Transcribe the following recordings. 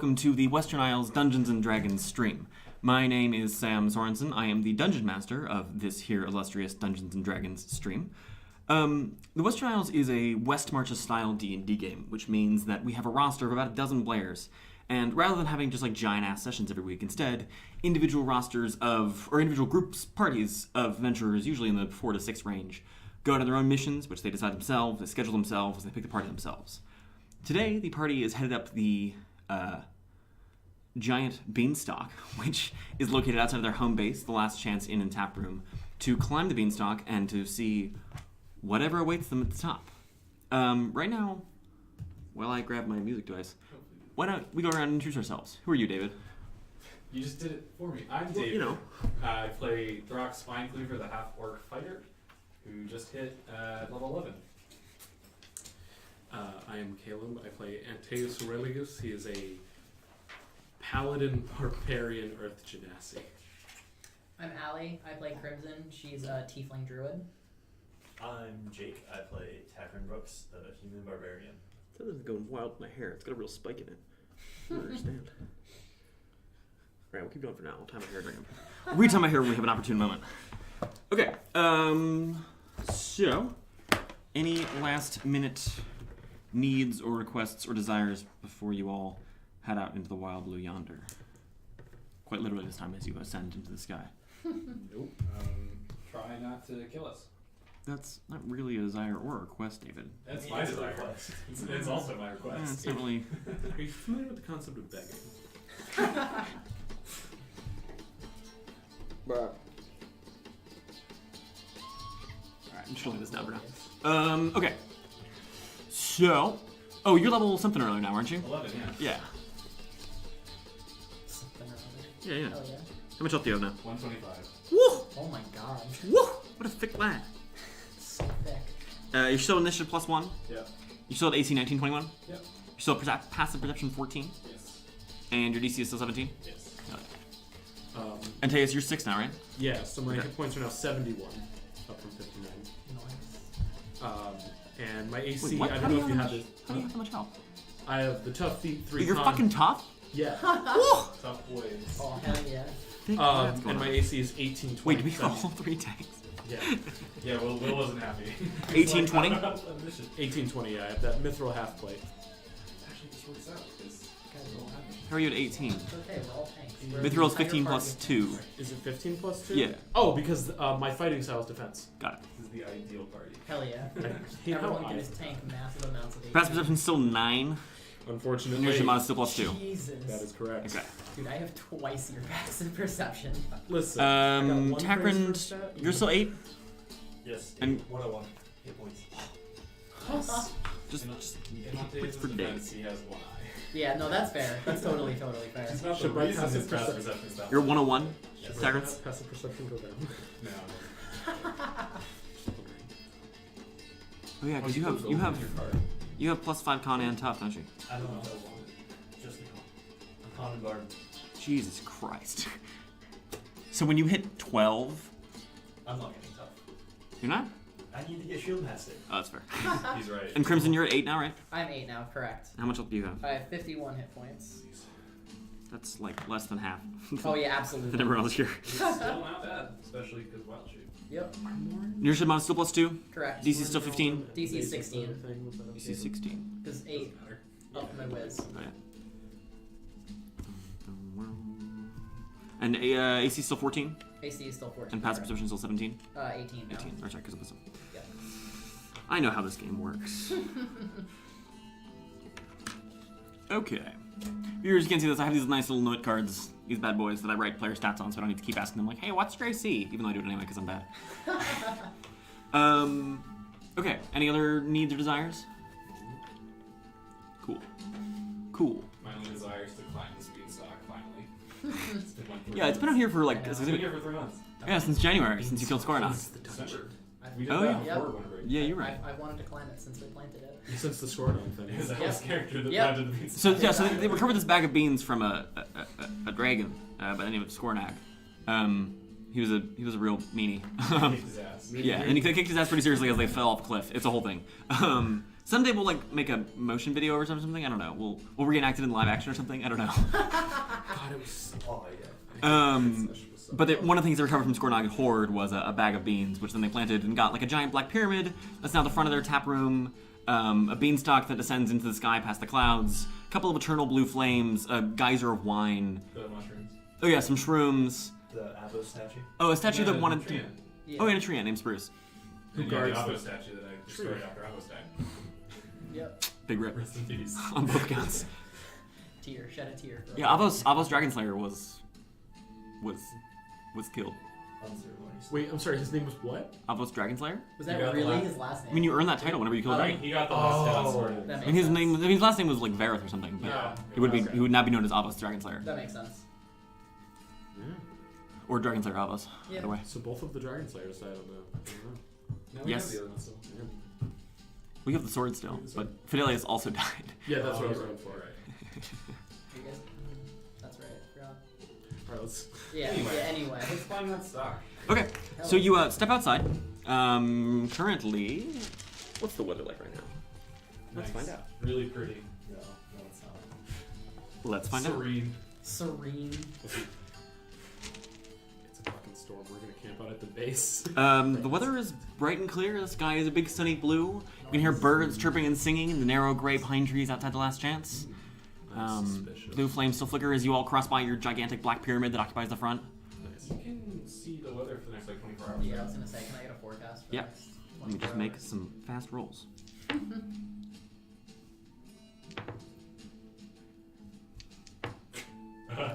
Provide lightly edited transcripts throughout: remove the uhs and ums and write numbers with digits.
welcome to the Western Isles Dungeons & Dragons stream. My name is Sam Sorensen. I am the Dungeon Master of this here illustrious Dungeons & Dragons stream. The Western Isles is a West Marches style D&D game, which means that we have a roster of about a dozen players. And rather than having just like giant-ass sessions every week, instead, individual rosters of, or individual groups, parties of adventurers, usually in the 4 to 6 range, go on their own missions, which they decide themselves, they schedule themselves, they pick the party themselves. Today, the party is headed up the giant Beanstalk, which is located outside of their home base, the Last Chance Inn and Taproom, to climb the Beanstalk and to see whatever awaits them at the top. Right now, while I grab my music device, why don't we go around and introduce ourselves? Who are you, David? You just did it for me. I'm David. You know. I play Throk Spinecleaver, the half-orc fighter, who just hit level 11. I am Caleb. I play Antaeus Aurelius. He is a paladin barbarian earth genasi. I'm Allie. I play Crimson. She's a tiefling druid. I'm Jake. I play Takrend, the human barbarian. That doesn't go wild with my hair. It's got a real spike in it. I don't understand. Alright, we'll keep going for now. We'll time my hair during We'll retime my hair when we have an opportune moment. Okay, so, any last minute needs or requests or desires before you all head out into the wild blue yonder? Quite literally this time as you ascend into the sky. Nope. Try not to kill us. That's not really a desire or a request, David. That's my desire. It's also my request. Yeah, it's not really... Are you familiar with the concept of begging? Alright, I'm just this down for now. Okay. So... Oh, you're level something earlier now, aren't you? 11, yeah. Yeah. Something or other. Yeah, yeah. Oh, yeah. How much health do you have now? 125. Woo! Oh my god. Woo! What a thick lad. So thick. You're still initiative +1. Yeah. You still have AC 1921. Yep. You're still passive perception 14. Yes. And your DC is still 17. Yes. Antaeus, you're 6 now, right? Yeah, so my Okay. hit points are now 71, up from 59. Nice. And my AC, Wait, what? I How don't do know you if you have have that it. How do you have that much health? I have the tough feet, 3 You're con. fucking tough? Yeah. Woo! Tough boys. Oh, hell yeah. Thick lad's And going my on. AC is 18, 20. Wait, do we roll 3 tanks? Yeah. Yeah, Will wasn't happy. 18, 20? 18, 20, yeah. I have that mithril half plate. Actually, this works out because we're all happy. How are you at 18? It's okay, we're all tanks. Mithril is 15 plus 2. Is it 15 plus 2? Yeah. Oh, because my fighting style is defense. Got it. This is the ideal party. Hell yeah. I hate how Everyone I- can just tank massive amounts of Passive HP. perception's still 9. Unfortunately. And your Shimon is still +2. Jesus. That is correct. Okay. Dude, I have twice your passive perception. Listen. I got one phrase per Takrend, stat. you're still 8? Yes. And- 101 hit points. Just In points for defense, days. he has one eye. Yeah, no, that's fair. That's totally fair. It's not the Should I reason pass his it passive percep- perception is that You're low. 101? Yes. Takrend? Passive perception go down. No. Oh yeah, because you have +5 con and tough, don't you? I don't know if I want it. Just the con. I'm common bard. Jesus Christ. So when you hit 12, I'm not getting tough. you're not? I need to get shield master. Oh, that's fair. He's right. And Crimson, you're at 8 now, right? I'm 8 now, correct. How much health do you have? I have 51 hit points. That's like less than half. Oh yeah, Than absolutely. everyone else here. It's still not bad, especially because wild shape. Yep, Your Shimon is still +2. correct. DC is still 15. DC is 16. DC 16. Because 8 up my whiz. Oh, yeah. And AC is still 14. AC is still 14. And passive correct. perception is still 17. 18 now. 18. Or sorry, because of this one. Yep. I know how this game works. Okay. Viewers, you can see this. I have these nice little note cards, these bad boys, that I write player stats on, so I don't need to keep asking them, like, hey, what's your AC? Even though I do it anyway, because I'm bad. Okay. Any other needs or desires? Cool. Cool. My only desire is to climb this beanstalk finally. It's been like 3 Yeah, it's been out here for like, I know. It's been here for 3 months. yeah, since January, since you killed Scornock. December. I've- We did Oh, that yeah. before whenever. Yeah, you're right. I've wanted to climb it since we planted it. Since the Scorpion thing. It was a Yep. house character that Yep. planted the beanstalk. So yeah, so they recovered this bag of beans from a dragon by the name of Scornak. He was a real meanie. Kicked his ass. Yeah, and he kicked his ass pretty seriously as they fell off a cliff. It's a whole thing. So Someday we'll like make a motion video or something. I don't know. We'll reenact it in live action or something. I don't know. God, it was. Oh yeah. But one of the things they recovered from Scornog Horde was a bag of beans, which then they planted and got like a giant black pyramid. That's now the front of their taproom. A beanstalk that descends into the sky past the clouds. A couple of eternal blue flames. A geyser of wine. The mushrooms. Oh yeah, some shrooms. The Abo statue. Oh, a statue that wanted. Treant. Yeah. Oh, and a tree named Spruce. Who And guards the Abo the- statue that I destroyed after Abo died. Yep. Big rip Rest in peace. on both counts. Tear. Shed a tear. Yeah, Avos Dragonslayer was killed. Unceremonious. Wait, I'm sorry. His name was what? Avos Dragonslayer? Was You that got the really last- his last name? I mean, you earn that title whenever you kill a dragon. He got the last down Oh. sword. That I mean, makes sense. his last name was like Vareth or something. But Yeah. he would not be known as Avos Dragonslayer That makes sense. Yeah. or Dragonslayer Avos. Yeah. Either way. So both of the Dragon Slayers died on the. I don't know. No, we Yes. have the other one still. Yeah. We have the sword still, but Fidelius also died. Yeah, that's what I was you're going right, for. you're right. You guys? That's right. Forgot. All right, let's. Yeah. Anyway. Yeah. Anyway. Let's find that stock. Okay, so you step outside. Currently, what's the weather like right now? Let's Nice. find out. Really pretty. No, it's not. Let's find out. Serene. Serene. It's a fucking storm. We're gonna camp out at the base. The weather is bright and clear. The sky is a big sunny blue. You can hear birds chirping and singing in the narrow gray pine trees outside the last chance. Suspicious. Blue flames still flicker as you all cross by your gigantic black pyramid that occupies the front. Nice. You can see the weather for the next like 24 hours. Yeah, I was gonna say, can I get a forecast? For Yeah. the next Let me just 24 make hours? some fast rolls.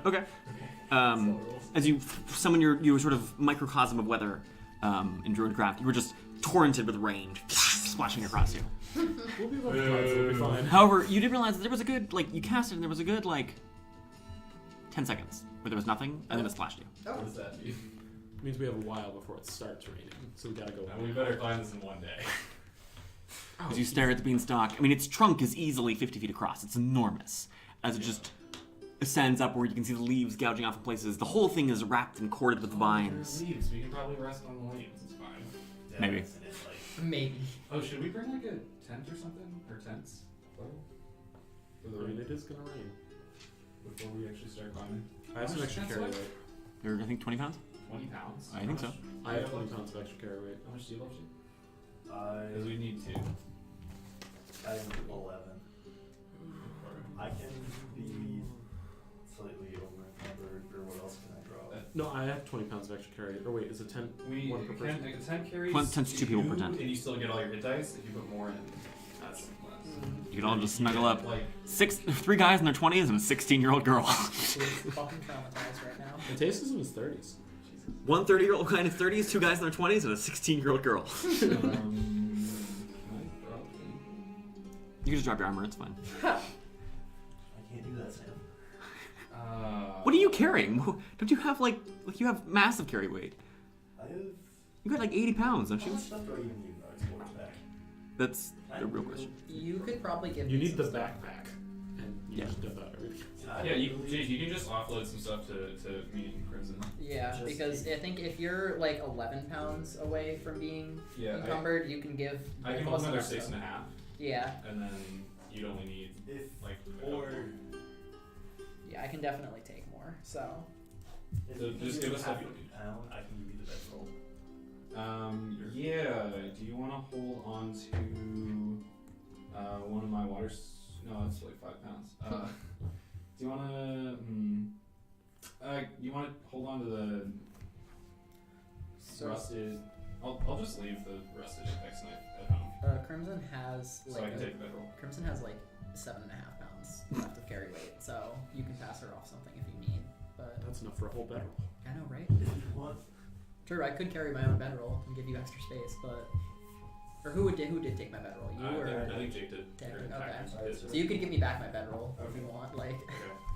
Okay. As you summon your sort of microcosm of weather in Druidcraft, you were just torrented with rain splashing across you. We'll be above the clouds. We'll be fine. However, you did realize that there was a good, you cast it and there was a good, 10 seconds where there was nothing, and then it splashed you. What does that mean? It means we have a while before it starts raining, so we gotta go. And we better find this in one day. As you stare at the beanstalk, I mean, its trunk is easily 50 feet across. It's enormous. As it just ascends upward, you can see the leaves gouging off in places. The whole thing is wrapped and corded with vines. There's leaves. We can probably rest on the leaves. It's fine. Yeah, Maybe. It's like, Maybe. Oh, should we bring like a tent or something? Or tents? Well, for the I mean, rain it is gonna rain. before we actually start climbing. I have some extra Tents carry weigh? weight. You're, I think, 20 pounds? 20 pounds? I think so. I have 20 pounds of extra carry weight. How much do you love you? I Because we need to. I'm 11. I can be slightly overencumbered, or what else can I draw? No, I have 20 pounds of extra carry. Or wait, is it 10? We One per can person? like a tent carries. One tent's two people per you, tent. And you still get all your hit dice. If you put more in, that's less. You can all just snuggle up. Like, 3 guys in their 20s and a 16-year-old girl. Who's fucking traumatized right now? Antaeus is in his 30s. One 30-year-old guy in his 30s, 2 guys in their 20s, and a 16-year-old girl. You can just drop your armor, it's fine. I can't do that, Sam. What are you carrying? Don't you have, you have massive carry weight? I have. You got 80 pounds, don't How you? much stuff do I even need in our export back? That's the real question. You could probably give You me need the some stuff. backpack. And you Yeah. just dump out everything. Yeah, you can just offload some stuff to me and Crimson. Yeah, Just because I think if you're 11 pounds away from being Yeah, encumbered, you can give. I can most hold of another that stuff. 6.5, Yeah, and then you'd only need If like or yeah, I can definitely take more. So if So you just do give us half a- a pound, I can give you the bedroll. Yeah. Do you want to hold on to one of my waters? No, that's like 5 pounds. Do you want to? You want to hold on to the So- rusted? I'll just leave the rusted apex knife at home, Crimson has so I can take the bedroll. Crimson has 7.5 pounds left of carry weight, so you can pass her off something if you need. But That's enough for a whole bedroll. I know, right? If you want. True, I could carry my own bedroll and give you extra space, but or who did take my bedroll? You or I think Jake did. Jake or did, Takrend okay. did. so you could give me back my bedroll if you want. Okay,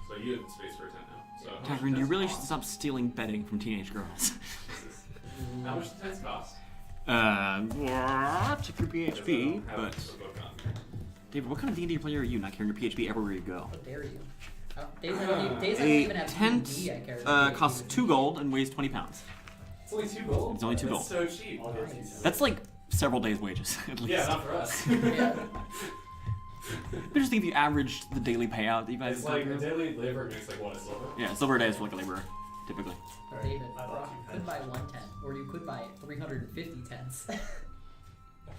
so you have space for a tent now. So Takrend, you really should stop stealing bedding from teenage girls. How much do tents cost? Check your PHP, but... But David, what kind of D&D player are you not carrying your PHP everywhere you go? How dare you? Days I don't even A have tent D&D, I carry costs 2 gold and weighs 20 pounds. it's only 2 gold. It's only 2 gold. That's so cheap. I'll get you some. That's like several days' wages at least. Yeah, not for us. Yeah. I just think if you averaged the daily payout that you guys It's have like gone a through- daily labor makes like what, a silver? Yeah, silver a day is for like a laborer, typically. David, I bought Brock, two you could tents. buy 1 tent, or you could buy 350 tents.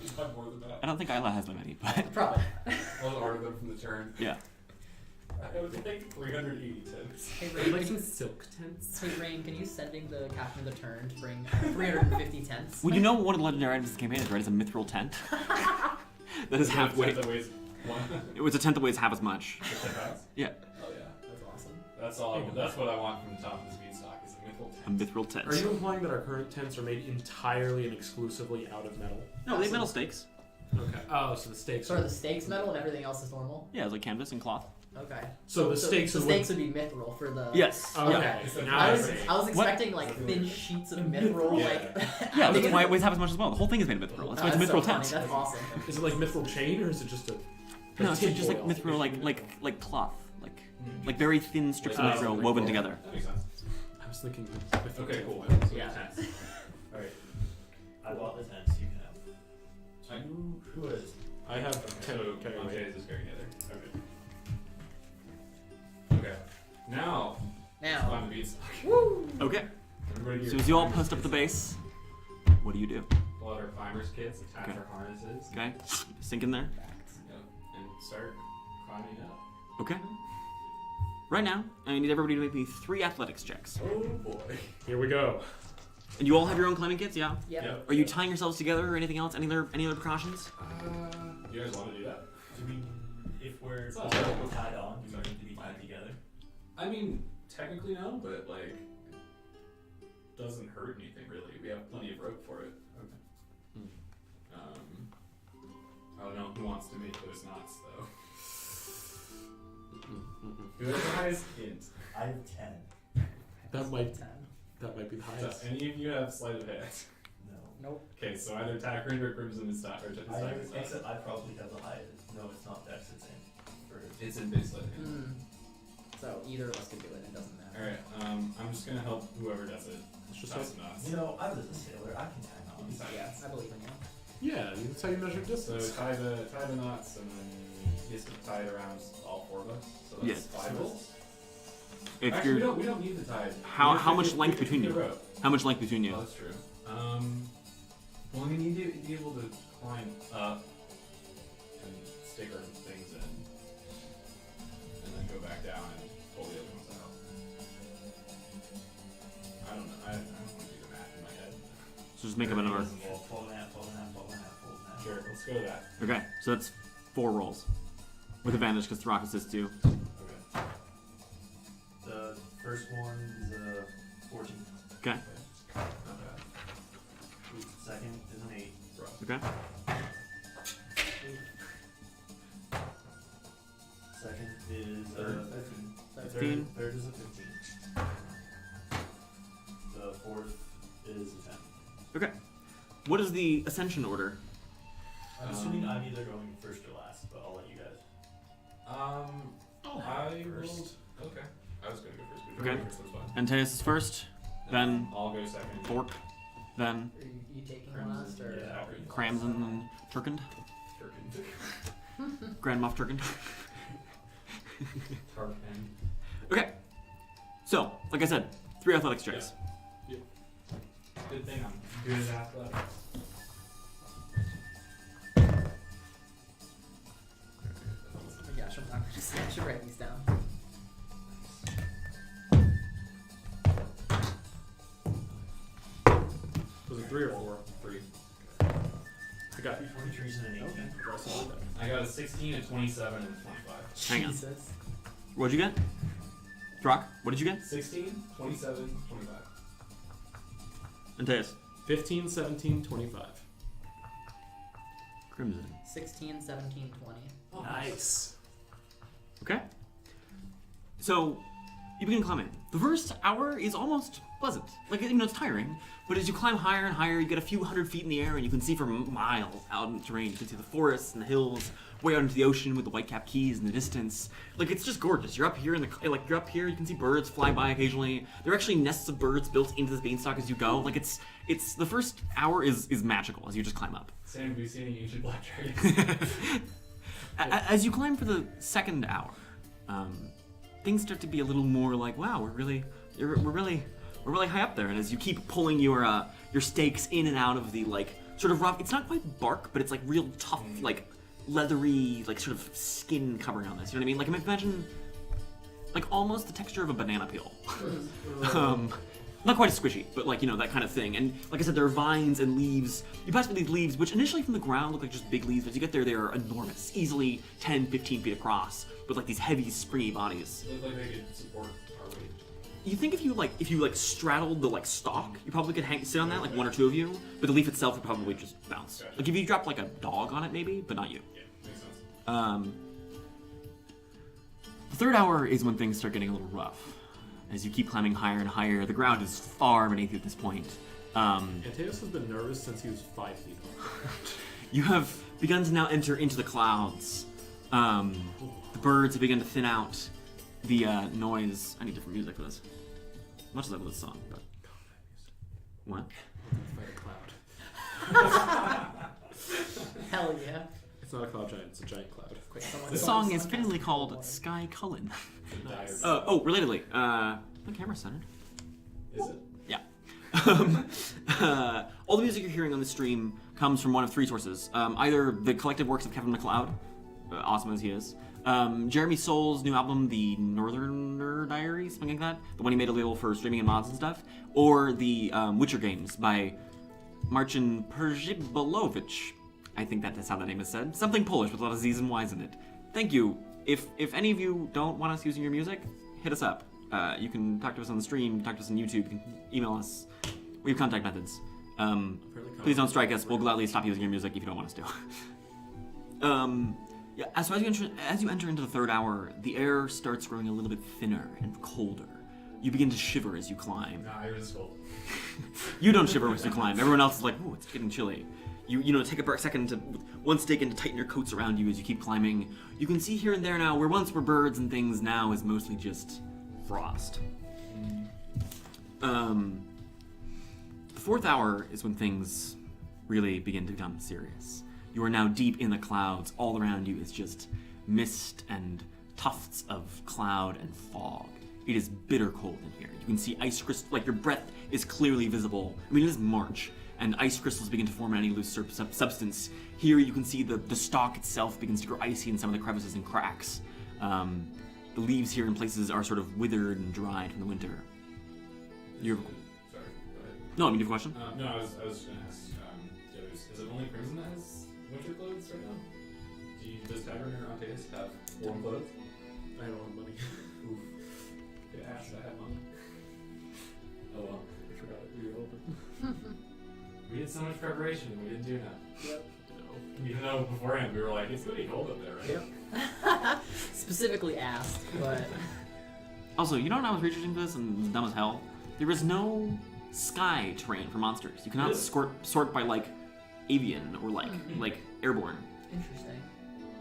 You have more than that. I don't think Isla has that many, but Probably. I'll order them from the turn. yeah. I would think 380 tents. Hey Would you Rain, like can some silk tents? hey Rain, can you sending the captain of the turn to bring 350 tents? Well, you know one of the legendary items of this campaign is, right? It's a mithril tent. That is halfway. That weighs one. It was a tent that weighs half as much. 10 pounds? Yeah, Oh yeah. That's awesome. That's all. That's what I want from the top of this beanstalk is a mithril a tent. mithril tent. Are you implying that our current tents are made entirely and exclusively out of metal? No, they have metal stakes. Okay. Oh, so the stakes. So are the stakes metal and everything else is normal? Yeah, it's like canvas and cloth. Okay. So the stakes. The is stakes would be mithril for the. Yes. Okay. Yeah. Now I I was, see. I was expecting like thin sheets of mithril, Yeah. like. Yeah, that's why it weighs half as much as well. The whole thing is made of mithril. That's why it's a That's mithril so funny. tent. That's awesome. Is it like mithril chain or is it just a? No, it's just like tinfoil? mithril, like cloth, like very thin strips of Like, mithril like woven wool. together. That makes sense. I was thinking. Okay, cool. So Yeah. tents. Alright. I bought the tents. You can have. Who is? I have So 10 carry weight. Antaeus is carrying the other. Okay. Now, Now. climb the beanstalk. Woo! Okay. Everybody So get as you all your post up at the climbers base, what do you do? kits. Pull out our climbers kits, attach Okay. our harnesses, Okay, sink in there. and start climbing up. Okay. Right now, I need everybody to make me 3 athletics checks. Oh boy. Here we go. And you all have your own climbing kits, yeah? Yep. Are you tying yourselves together or anything else? Any other precautions? You guys want to do that? Do we? If we're It's all if right. we're tied on, do we need to be tied together? I mean, technically no, but like, doesn't hurt anything really. We have plenty of rope for it. Hmm. I don't know who wants to make those knots though. Mm-mm. Who has the highest int? I have 10. That might 10. be the Does highest. any of you have sleight of hand? No. Nope. Okay, so either Takrend or Crimson is not, or just I have, is not. except I probably have the highest. No, it's not Dex. It's in. For It's in base sleight of hand. Hmm. So either of us can do it. It doesn't matter. Alright, I'm just gonna help whoever does it. It's just tie like, some knots. You know, I was a sailor. I can tie You can knots. tie Yeah, knots. I believe in you. yeah, that's how you measure So distance. tie the knots and then he has to tie it around all 4 of us. So that's Yes. 5 of us. If Actually, you're, we don't need the tie. How much length we between need you? the rope. how much length between Oh, you? that's true. Well, I mean, you need to be able to climb up and stick our things in, and then go back down and pull the other ones out. I don't know. I don't want to do the math in my head. So just make up a number. 12 and a half, 12 and a half, 12 and a half, 12 and a half. Sure, let's go to that. Okay, so that's 4 rolls. With advantage because Throk assists you. Okay. The first one is a 14. Okay, Not bad. Second is an 8. okay. Second is Third. 15. The 15. Third is a 15. The fourth is a 10. Okay. What is the ascension order? I'm assuming I'm either going first or last, but I'll let you guys. I first. will. Okay. I was gonna go first. But Okay. Go first, that's fine. Antaeus is first, then I'll go second. Throk, then Are you taking Crimson, last or? yeah. Cramson and Turkend. Turkin. Grand Moff Turkend. Tarkin. Okay. So, like I said, 3 athletics checks. Good thing I'm good at athletics. Oh my gosh, I should write these down. Was it 3 or 4? 3. I got 23 and an 18. Okay. Aggressive with that. I got a 16, a 27, and a 25. Hang on. Jesus. What'd you get? Throk, what did you get? 16, 27, 25. Antaeus. 15, 17, 25. Crimson. 16, 17, 20. Nice. Okay. So, You begin climbing. The first hour is almost pleasant. Like, you know, it's tiring, but as you climb higher and higher, you get a few hundred feet in the air, and you can see for miles out in the terrain. You can see the forests and the hills, way out into the ocean with the white-capped keys in the distance. Like, it's just gorgeous. You're up here you're up here. You can see birds fly by occasionally. There are actually nests of birds built into this beanstalk as you go. Like, it's the first hour is magical as you just climb up. Sam, have you seen any ancient black dragons? As you climb for the second hour, things start to be a little more like, wow, we're really high up there. And as you keep pulling your stakes in and out of the like sort of rough, it's not quite bark, but it's like real tough, like leathery, like sort of skin covering on this. You know what I mean? Like imagine like almost the texture of a banana peel. Not quite as squishy, but like, you know, that kind of thing. And like I said, there are vines and leaves. You pass by these leaves, which initially from the ground look like just big leaves, but as you get there, they are enormous, easily 10, 15 feet across, with like these heavy, springy bodies. Look like they could support our weight. You think if you straddled the like stalk, you probably could sit on that, like one or two of you, but the leaf itself would probably just bounce. Gotcha. Like if you dropped like a dog on it, maybe, but not you. Yeah, makes sense. The third hour is when things start getting a little rough. As you keep climbing higher and higher, the ground is far beneath you at this point. Antaeus has been nervous since he was 5 feet tall. You have begun to now enter into the clouds. The birds have begun to thin out. The noise. I need different music for this. Much as I love this song, but what? Fight a cloud. Hell yeah. It's not a cloud giant, it's a giant cloud. Quick, someone The song is fittingly called Sky Cullen. Nice. Relatedly, the camera's centered. Is it? Yeah. All the music you're hearing on the stream comes from one of three sources. Either the collective works of Kevin MacLeod, awesome as he is. Jeremy Soul's new album, The Northerner Diaries, something like that. The one he made available for streaming and mods and stuff. Or the Witcher games by Marcin Perzibalowicz. I think that is how that name is said. Something Polish with a lot of Z's and Y's in it. Thank you. If any of you don't want us using your music, hit us up. You can talk to us on the stream, talk to us on YouTube, you can email us. We have contact methods. Please don't strike us. We'll gladly stop using your music if you don't want us to. Yeah. So as you enter into the third hour, the air starts growing a little bit thinner and colder. You begin to shiver as you climb. Nah, you're just cold. You don't shiver as you climb. Everyone else is like, ooh, it's getting chilly. You know, take a second to one stake and to tighten your coats around you as you keep climbing. You can see here and there now, where once were birds and things, now is mostly just frost. The fourth hour is when things really begin to become serious. You are now deep in the clouds. All around you is just mist and tufts of cloud and fog. It is bitter cold in here. You can see ice crystals, like your breath is clearly visible. I mean, it is March, and ice crystals begin to form in any loose substance. Here you can see the stalk itself begins to grow icy in some of the crevices and cracks. The leaves here in places are sort of withered and dried from the winter. You have Sorry, go ahead. no, I mean, you have a question? No, I was just gonna ask. Is it only Crimson that has winter clothes right now? Does Takrend or Antaeus have warm clothes? I don't have money. Oof. Could ask if I had money. Oh well. I forgot we were open. We did so much preparation and we didn't do enough. Yep. Even though beforehand we were like, it's pretty cold up there, right? Yep. Specifically asked, but Also, you know when I was researching this and it was dumb as hell? There is no sky terrain for monsters. You cannot Really? sort by like avian or like airborne. interesting.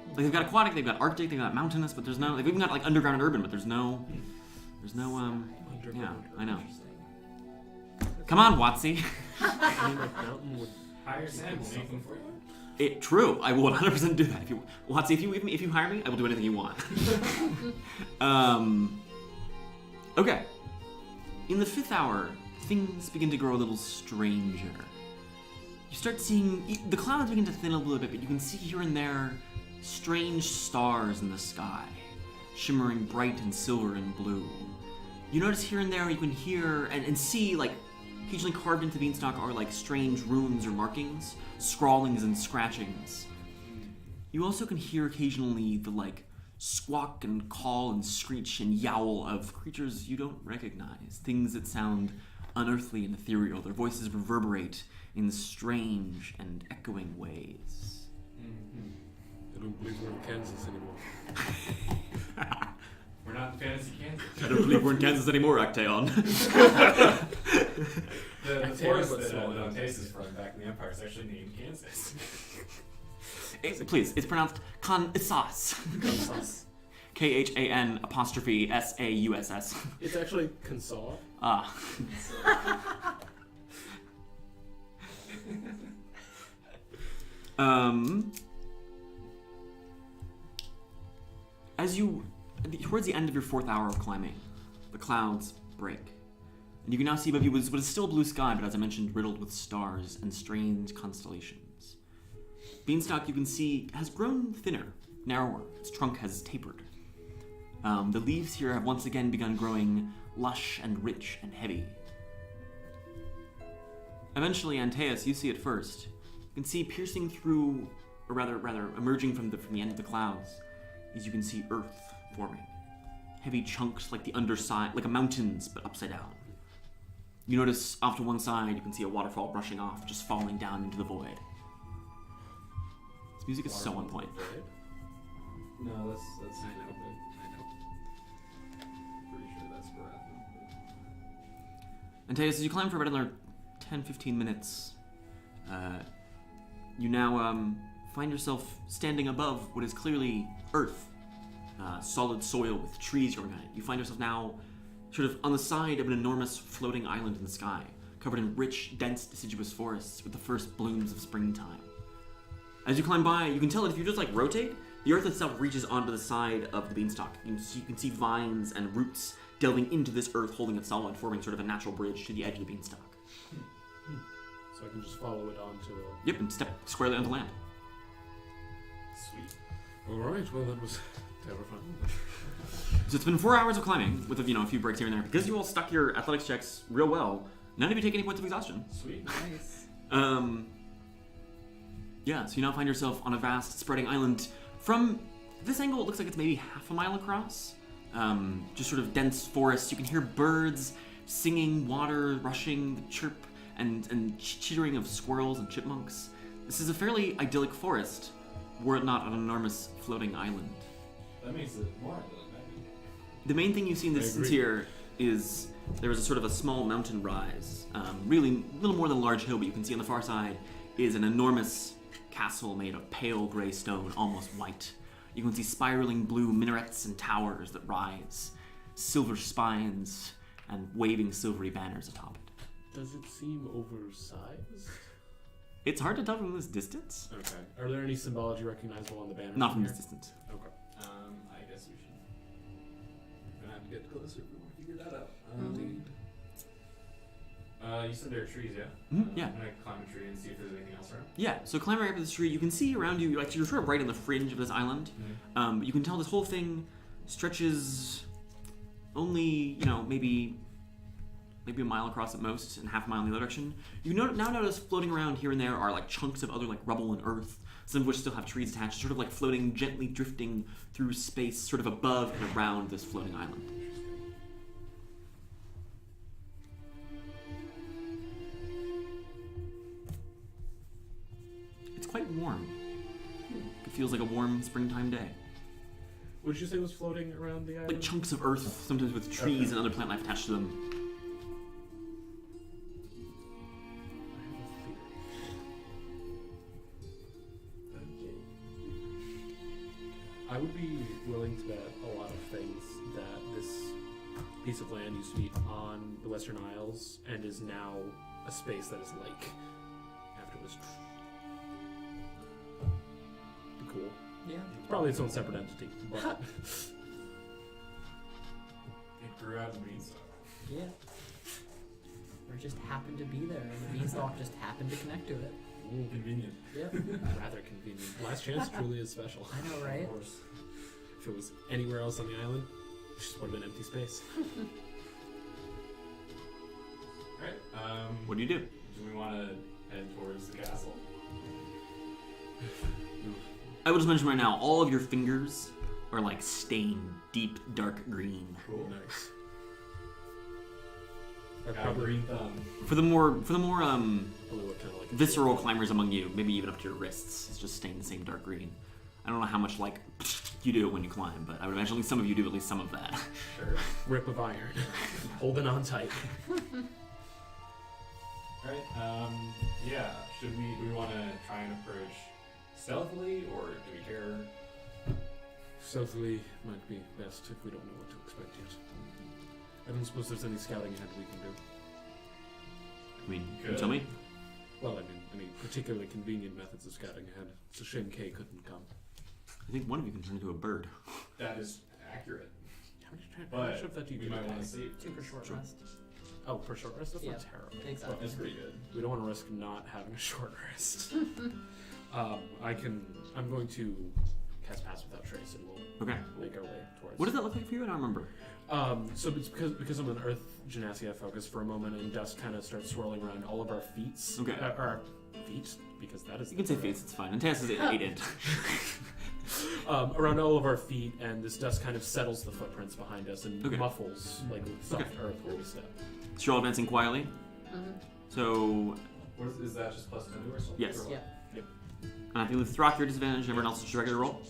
Like they've got aquatic, they've got arctic, they've got mountainous, but there's no. They've even got like underground and urban, but there's no. Yeah, I know. Interesting. Come on, Watsy. I mean, like, mountain would... Hire Sam, we'll make them for you. True. I will 100% do that. Watsy, if you hire me, I will do anything you want. Okay. In the fifth hour, things begin to grow a little stranger. You start seeing the clouds begin to thin a little bit, but you can see here and there strange stars in the sky, shimmering bright and silver and blue. You notice here and there you can hear and see, like, occasionally carved into the beanstalk are like strange runes or markings, scrawlings and scratchings. You also can hear occasionally the like squawk and call and screech and yowl of creatures you don't recognize, things that sound unearthly and ethereal. Their voices reverberate in strange and echoing ways. I don't believe we're in Kansas anymore. We're not in fantasy Kansas. I don't believe we're in Kansas anymore, Actaeon. The forest that Antaeus is from back in the Empire is actually named Kansas. Please, it's pronounced Kansas. Khan apostrophe Sauss. It's actually Kansaw. Ah. As you, towards the end of your 4th hour of climbing, the clouds break. And you can now see above you what is still blue sky, but as I mentioned, riddled with stars and strange constellations. Beanstalk, you can see, has grown thinner, narrower. Its trunk has tapered. The leaves here have once again begun growing lush and rich and heavy. Eventually, Antaeus, you see it first. You can see piercing through, or rather emerging from the end of the clouds, is you can see earth forming. Heavy chunks like the underside, like a mountains, but upside down. You notice off to one side, you can see a waterfall rushing off, just falling down into the void. This music is so on point. No, that's I know. pretty sure that's breath. Antaeus, as you climb for about another 10-15 minutes, you now find yourself standing above what is clearly earth, solid soil with trees growing on it. You find yourself now sort of on the side of an enormous floating island in the sky, covered in rich, dense, deciduous forests with the first blooms of springtime. As you climb by, you can tell that if you just rotate, the earth itself reaches onto the side of the beanstalk. You can see vines and roots delving into this earth, holding it solid, forming sort of a natural bridge to the edge of the beanstalk. So I can just follow it onto the... Yep, and step squarely onto land. Sweet. Alright, well that was terrifying. So it's been 4 hours of climbing, with a few breaks here and there. Because you all stuck your athletics checks real well, none of you take any points of exhaustion. Sweet. Nice. Yeah, so you now find yourself on a vast, spreading island. From this angle, it looks like it's maybe half a mile across. Just sort of dense forests. You can hear birds singing, water rushing, the chirp and chittering of squirrels and chipmunks. This is a fairly idyllic forest, were it not an enormous floating island. That makes it more idyllic. The main thing you see in the distance here is there is a sort of a small mountain rise. Really, a little more than a large hill, but you can see on the far side is an enormous castle made of pale gray stone, almost white. You can see spiraling blue minarets and towers that rise, silver spines, and waving silvery banners atop it. Does it seem oversized? It's hard to tell from this distance. Okay. Are there any symbology recognizable on the banner? Not from here? this distance. Okay. I guess we should. We're gonna have to get closer if we want to figure that out. You said there are trees, yeah? Yeah. I'm gonna climb a tree and see if there's anything else around. Yeah, so climb right up this tree. You can see around you, you're sort of right on the fringe of this island. But you can tell this whole thing stretches only, maybe a mile across at most and half a mile in the other direction. You now notice floating around here and there are chunks of other rubble and earth, some of which still have trees attached, sort of floating, gently drifting through space, sort of above and around this floating island. It's quite warm. It feels like a warm springtime day. What did you say was floating around the island? Like chunks of earth, sometimes with trees and other plant life attached to them. I would be willing to bet a lot of things that this piece of land used to be on the Western Isles and is now a space that is lake after it was. Be cool. Yeah. It's probably its own separate entity, but It grew out of Beanstalk. Yeah. Or it just happened to be there, and the beanstalk just happened to connect to it. Convenient. Yep. rather convenient. Last Chance truly is special. I know, right? Of course. If it was anywhere else on the island, it just would have been empty space. Alright, What do you do? do we want to head towards the castle? I will just mention right now, all of your fingers are stained deep dark green. Cool. Nice. Got a green thumb. For the more Blue, kind of like visceral climbers among you, maybe even up to your wrists, it's just stained the same dark green. I don't know how much like you do when you climb, but I would imagine at least some of you do at least some of that. Sure. Rip of iron. Holding on tight. Alright, yeah. Do we want to try and approach stealthily, or do we care? Stealthily might be best if we don't know what to expect yet. I don't suppose there's any scouting ahead we can do. I mean, you Good. tell me. Well, I mean, any particularly convenient methods of scouting ahead. It's a shame Kay couldn't come. I think one of you can turn into a bird. That is accurate. How much But of that do you we get might a want day? to save. 2 for short rest. Oh, for short rest? That's Yeah, not terrible. exactly. That's pretty good. We don't want to risk not having a short rest. I'm going to cast Pass Without Trace, and we'll Okay. make our way towards. What does that look like for you? I don't remember. So it's because I'm an Earth Genasi, I focus for a moment, and dust kind of starts swirling around all of our feet. Okay. Our feet, because that is. You can say face, it's fine. Antaeus is 8 Around all of our feet, and this dust kind of settles the footprints behind us and Okay. muffles like soft Okay. earth where we step. So you're all advancing quietly. Mm-hmm. So, Is that just plus 2 or something? Yes. Or what? Yeah. I think with Throk, your disadvantage, everyone else just regular roll.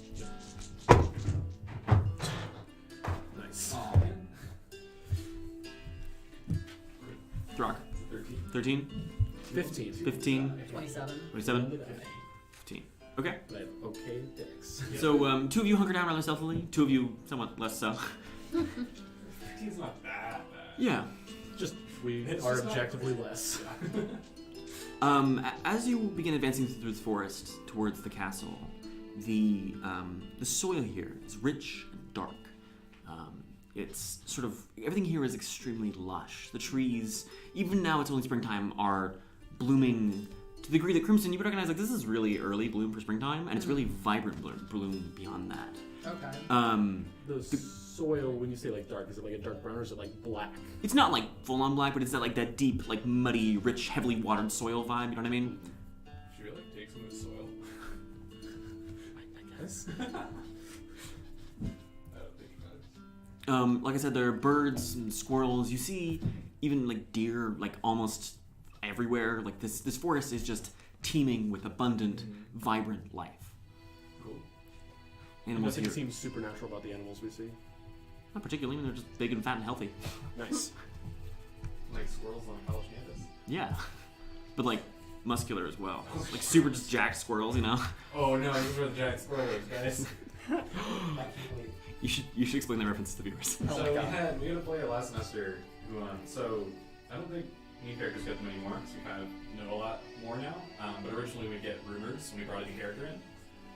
Nice. Aw, man. Throk, 13. 13, 15. 15, 27. 27, 15. Okay. But I have okay dicks. So, 2 of you hunker down rather stealthily, 2 of you somewhat less so. 15's not that bad. Yeah. Just we It's are just not objectively great. less. As you begin advancing through the forest towards the castle, the soil here is rich and dark. It's sort of everything here is extremely lush. The trees, even now it's only springtime, are blooming to the degree that Crimson, you would recognize like this is really early bloom for springtime, and it's really vibrant bloom beyond that. Okay. The soil, when you say like dark, is it like a dark brown or is it like black? It's not like full on black, but it's that deep, like muddy, rich, heavily watered soil vibe. You know what I mean? Should we like take some of the soil? I guess. I don't think about it. Like I said, there are birds and squirrels. You see even like deer, like almost everywhere. Like this forest is just teeming with abundant, vibrant life. Cool. Animals Nothing here, seems supernatural about the animals we see. not particularly. I mean, they're just big and fat and healthy. Nice. Like squirrels on a college campus. Yeah, but like muscular as well. Like super just jacked squirrels, you know. Oh no, these are the giant squirrels, guys. You should explain that reference to the viewers. Oh So my we God. had a player last semester who so I don't think new characters get them anymore because we kind of know a lot more now. But originally we'd get rumors when we brought a new character in.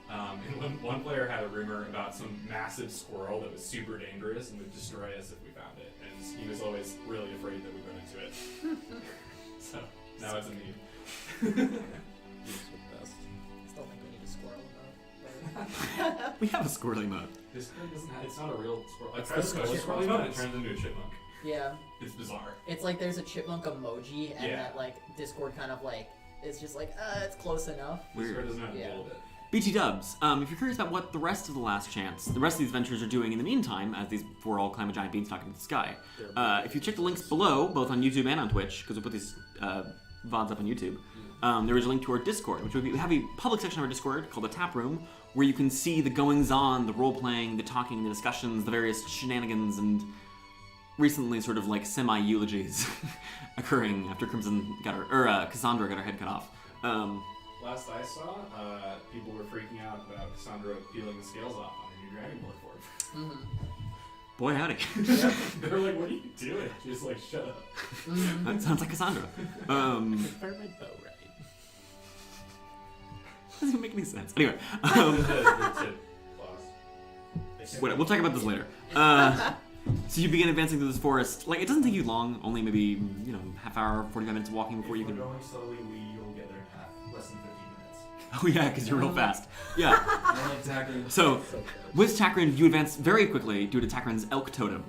And one player had a rumor about some massive squirrel that was super dangerous and would destroy us if we found it. And he was always really afraid that we'd run into it. So now it's a meme. Still think we need a squirrel though. We have a squirrely mode. This one doesn't have, it's not a real squirrel. Like, It's I the was a squirrel squirrel mode, it modes. turns into a chipmunk. Yeah. It's bizarre. It's like there's a chipmunk emoji, and Yeah. that like Discord kind of like it's just like it's close enough. This Weird. squirrel doesn't have Yeah. a little bit. BT Dubs, if you're curious about what the rest of the Last Chance, the rest of these adventures are doing in the meantime, as these four all climb a giant beanstalk into the sky, if you check the links below, both on YouTube and on Twitch, because we put these VODs up on YouTube, there is a link to our Discord, which we have a public section of our Discord called the Taproom, where you can see the goings-on, the role-playing, the talking, the discussions, the various shenanigans, and recently sort of like semi-eulogies occurring after Cassandra got her head cut off. Last I saw, people were freaking out about Cassandra peeling the scales off on her new Dragonborn form. Mm-hmm. Boy, howdy. They were like, what are you doing? She's like, shut up. That sounds like Cassandra. Fire my bow right. Doesn't make any sense. Anyway, The tip claws. we'll talk about this later. So you begin advancing through this forest. Like, it doesn't take you long, only maybe, half hour, 45 minutes of walking before you If can... we're going slowly, we'll get there in less than 15 minutes. Oh yeah, because you're real fast. Yeah. I like Takrend. So, So with Takrend, you advance very quickly due to Takrend's elk totem,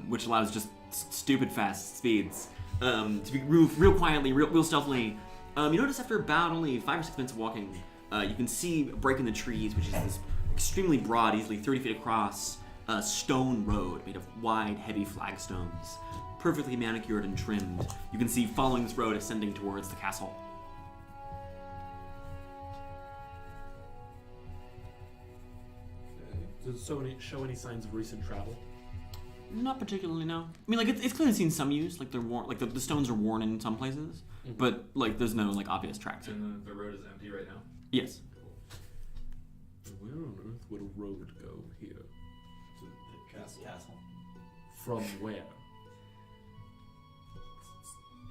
which allows just stupid fast speeds. To be move real quietly, real stealthily. You notice after about only 5 or 6 minutes of walking, you can see a break in the trees, which is this extremely broad, easily 30 feet across, stone road made of wide, heavy flagstones, perfectly manicured and trimmed. You can see following this road ascending towards the castle. Does it show any signs of recent travel? Not particularly, no. I mean, like it's clearly seen some use. Like they're worn, like the stones are worn in some places, but like there's no like obvious tracks. And the road is empty right now. Yes. Where on earth would a road go here? To the castle. From where?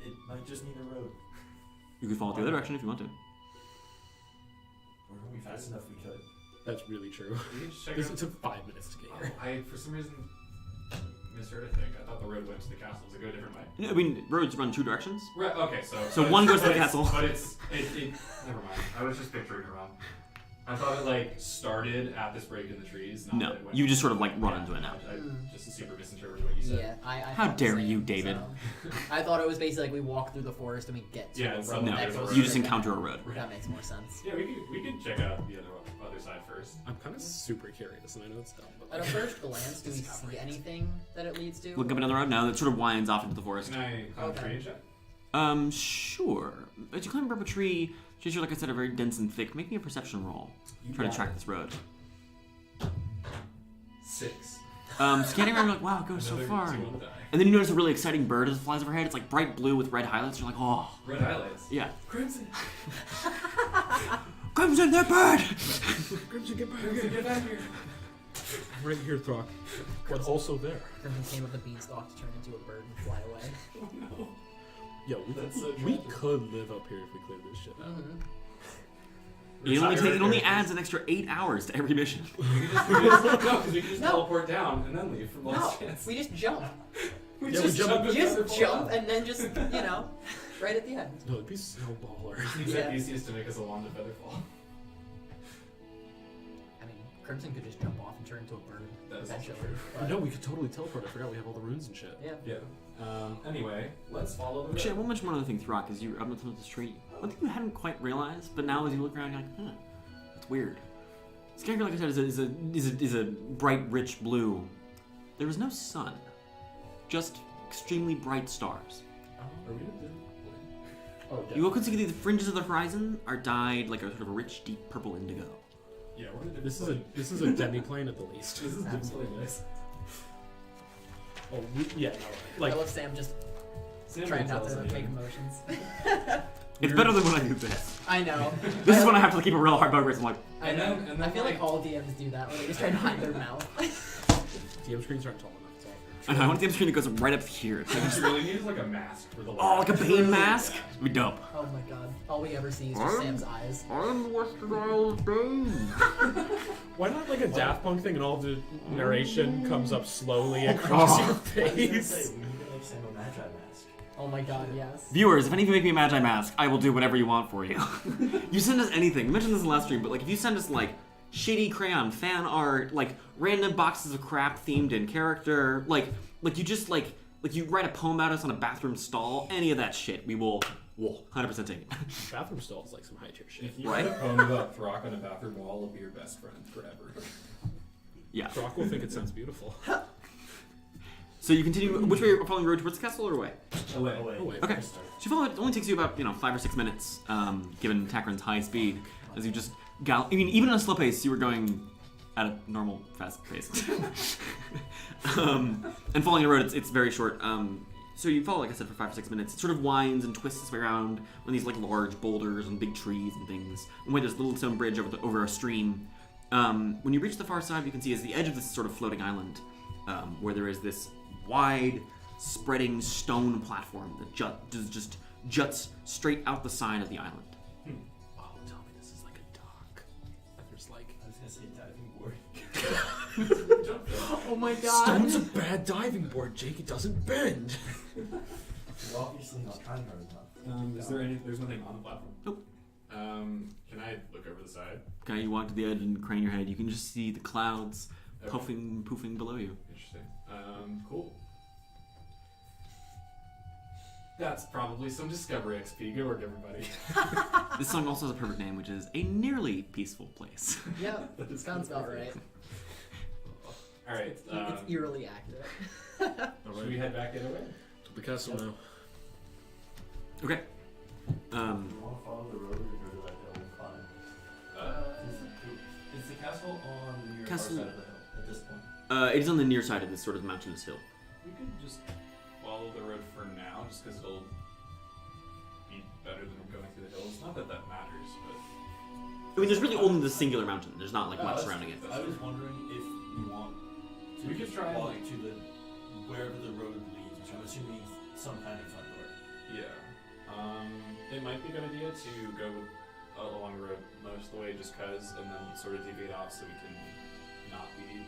It might just need a road. You could follow it the other direction if you want to. Or if we fast enough, we could. That's really true. We can just check It out. took 5 minutes to get Oh, here. I for some reason misheard. I think I thought the road went to the castle. Does it go a different way? I mean, roads run 2 directions. Right. Okay. So but- one goes to but the it's- castle. But it's never mind. I was just picturing it wrong. I thought it like started at this break in the trees. Not No, that it went you just sort of like run into it now. I just super misinterpreted what you said. Yeah, I How thought the dare same, you, David. so- I thought it was basically like we walk through the forest and we get to Yeah, a it's road. something No, that there's a goes road. you just straight encounter a down. road. That makes more sense. Yeah, we could check out the other side first. I'm kind of super curious, and I know it's dumb, but At a like, first glance, do we see anything that it leads to? Look up another road now that sort of winds off into the forest. Can I climb Okay. a tree and check? Sure. As you climb up a tree, trees are, like I said, are very dense and thick. Make me a perception roll. Try to track this road. 6. Scanning around, you're like, wow, it goes so Another far. 2 on the die. And then you notice a really exciting bird as it flies overhead. It's like bright blue with red highlights. You're like, oh, Red highlights. yeah. Crimson. Crimson, that bird! Crimson, get back Crimson, here. get back here. Right here, Throk. But also there. Crimson came with the beanstalk to turn into a bird and fly away. Oh no. Yo, That's so we tragic. could live up here if we cleared this shit out. Mm-hmm. It only adds an extra 8 hours to every mission. We can just No. teleport down and then leave from No, last chance. we just jump. We Yeah, we jump- jump You and just teleport jump out. and then just, right at the end. No, it'd be so baller. Just needs that easiest to make us a wand of featherfall. I mean, Crimson could just jump off and turn into a bird. That is also eventually, true. but- No, we could totally teleport. I forgot we have all the runes and shit. Yeah. Yeah. Anyway, let's follow the road. Actually, I will mention one other thing, Throk, is you're up on top of this tree. One thing you hadn't quite realized, but now as you look around, you're like, huh, that's weird. Sky, like I said, is a bright, rich blue. There is no sun, just extremely bright stars. Are we gonna do? Oh, You can see the fringes of the horizon are dyed like a sort of a rich, deep purple indigo. Yeah, we're gonna do This is a demi-plane at the least. This is Absolutely. definitely nice. Oh, yeah, no. I Like, love Sam just Sam trying won't not tell to us make anything. emotions. It's better than when I do this. I know. This is when I have to keep a real hard bug race. I'm like, I And know. then- and I then, feel like like- all DMs do that, where they just try to hide their mouth. DM screens aren't tall enough. It's all. and I want the screen that goes right up here. I just really need like a mask for the Oh, like a Bane mask? Yeah. It'd be dope. Oh my god. All we ever see is just Sam's eyes. I'm the Western Isles Bane. Why not like a Daft Punk thing and all the narration comes up slowly across your I was gonna say, face? we need to make Sam a Magi mask. Oh my god, yes. Viewers, if any of you make me a Magi mask, I will do whatever you want for you. You send us anything. We mentioned this in the last stream, but like if you send us like shitty crayon fan art, like random boxes of crap themed in character, like you just like you write a poem about us on a bathroom stall, any of that shit, we'll 100% take it. Bathroom stalls like some high tier shit. If you Right? write a poem about Throk on a bathroom wall, I'll be your best friend forever. Yeah. Throk will think it sounds beautiful. So you continue. Which way are you following the road towards the castle or away? Away. Oh, wait. Oh, wait. Okay. So you follow it. It only takes you about 5 or 6 minutes, given Takrend's high speed, as you just gallop. I mean, even at a slow pace, you were going at a normal fast pace. And following the road, it's very short. So you follow, like I said, for 5 or 6 minutes. It sort of winds and twists its way around on these like large boulders and big trees and things. And where there's a little stone bridge over a stream. When you reach the far side, you can see is the edge of this sort of floating island, where there is this wide, spreading stone platform that just juts straight out the side of the island. Oh, tell me this is like a dock. There's like. I was gonna say diving board. Oh my god. Stone's a bad diving board, Jake. It doesn't bend. You're obviously not trying hard enough. Is there any? There's nothing on the platform. Nope. Can I look over the side? Okay, you walk to the edge and crane your head. You can just see the clouds Okay. puffing, poofing below you. Interesting. Cool. That's probably some Discovery XP. Good work, everybody. This song also has a perfect name, which is A Nearly Peaceful Place. Yeah, sounds about right. All right. It's eerily accurate. Should we head back the other way? To the castle now. Okay. Do you want to follow the road or go to that hill and climb? Is the castle on your Castle- far side of the hill? It is on the near side of this sort of mountainous hill. We could just follow the road for now, just because it'll be better than going through the hills. Not that that matters, but... I mean, there's really only the singular mountain. There's not like much that's- surrounding it. I was wondering if you want to We could just try and, walk like- to the wherever the road leads, which I'm assuming is some kind of front door. Yeah. It might be a good idea to go along the road most of the way just because, and then sort of deviate off so we can not be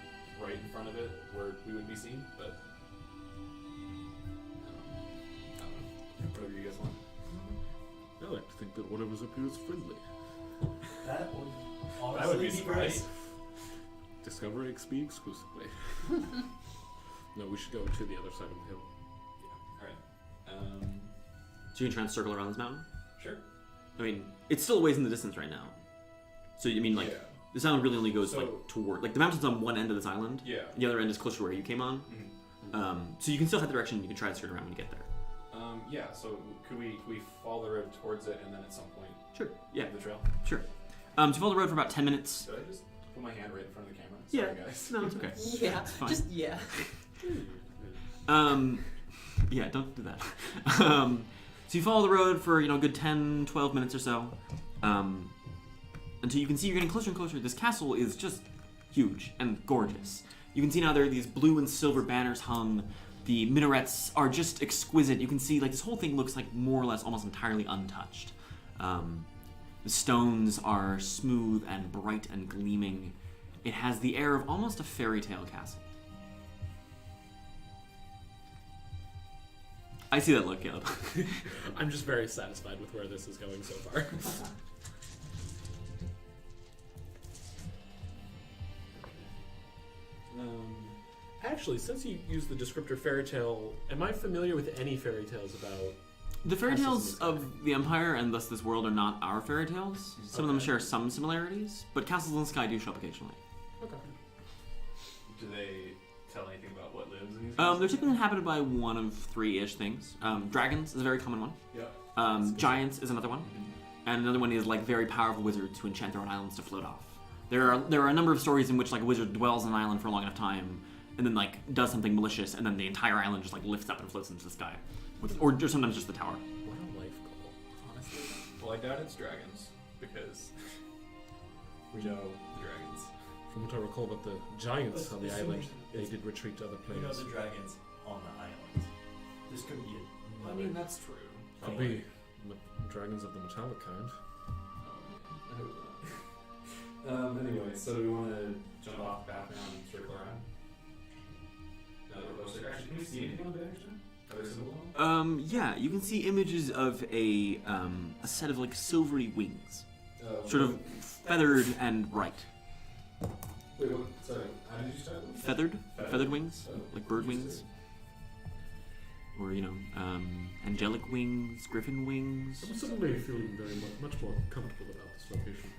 right in front of it where we would be seen, but... I don't know. Whatever you guys want. I like to think that whatever's up here is friendly. That would honestly That would be great. surprise. Discover XP exclusively. No, we should go to the other side of the hill. Alright. So you can try and circle around this mountain? Sure. I mean, it's still a ways in the distance right now. So, I mean, like, Yeah. this island really only goes, So- like, toward... Like, the mountain's on one end of this island. Yeah. And the other end is closer to where you came on. So you can still head the direction, you can try to skirt around when you get there. Yeah, so could we follow the road towards it and then at some point Sure. Yeah, leave the trail? sure. So you follow the road for about 10 minutes. Did I just put my hand right in front of the camera? Yeah. Sorry, guys. No, it's okay. Yeah, fine. just yeah. Yeah, don't do that. So you follow the road for, a good 10, 12 minutes or so. Until you can see you're getting closer and closer. This castle is just huge and gorgeous. You can see now there are these blue and silver banners hung. The minarets are just exquisite. You can see, like, this whole thing looks like more or less almost entirely untouched. The stones are smooth and bright and gleaming. It has the air of almost a fairy tale castle. I see that look, Caleb. I'm just very satisfied with where this is going so far. Actually, since you used the descriptor fairy tale, am I familiar with any fairy tales about... The fairy Castles tales in the of the Empire and thus this world are not our fairy tales. Some of them share some similarities, but castles in the sky do show up occasionally. Okay. Do they tell anything about what lives in these They're houses? typically inhabited by one of three-ish things. Dragons is a very common one. Yep. Giants is another one. And another one is like very powerful wizards who enchant their own islands to float off. There are a number of stories in which like a wizard dwells on an island for a long enough time and then like does something malicious and then the entire island just like lifts up and floats into the sky. Or sometimes just the tower. What a life goal, honestly. Well, I doubt it's dragons because we know the dragons. From what I recall about the giants on the Assuming island, they it's- did retreat to other We know planets. the dragons on the island. This could be I another. mean, that's true. Could be dragons of the metallic kind. I hope not. Anyway, so do we want to jump off the path now and circle around? Now that we're closer. Actually, can we see anything on the direction? Are there symbols on it? Yeah, you can see images of a set of like silvery wings. Sort of feathered and bright. Wait, what? Sorry, how did you start with? Feathered? Feathered wings? Oh, Like bird wings? Or, angelic wings, griffin wings. I'm suddenly feeling very much more comfortable about this location.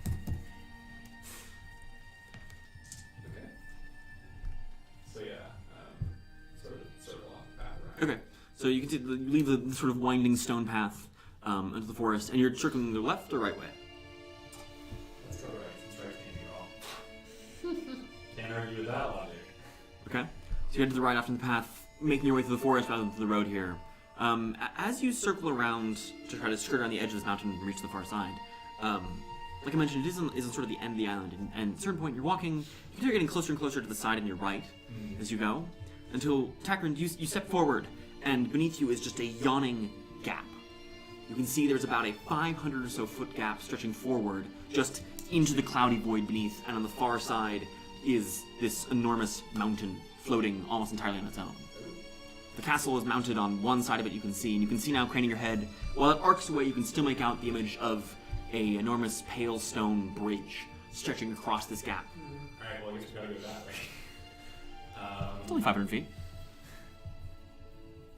Okay. So yeah, sort of along the path around. Okay, so you can see, you leave the sort of winding stone path into the forest, and you're circling the left or right way? Let's go right, since right can't be wrong. Can't argue with that logic. Okay, so you head to the right after the path, making your way through the forest rather than through the road here. As you circle around to try to skirt around the edge of this mountain and reach the far side, like I mentioned, it isn't sort of the end of the island, and at a certain point you're walking, you are getting closer and closer to the side on your right as you go, until, Takrend, you step forward, and beneath you is just a yawning gap. You can see there's about a 500 or so foot gap stretching forward, just into the cloudy void beneath, and on the far side is this enormous mountain floating almost entirely on its own. The castle is mounted on one side of it, you can see, and you can see now, craning your head, while it arcs away, you can still make out the image of a enormous pale stone bridge stretching across this gap. Alright, well, I guess we gotta go that way. It's only 500 feet.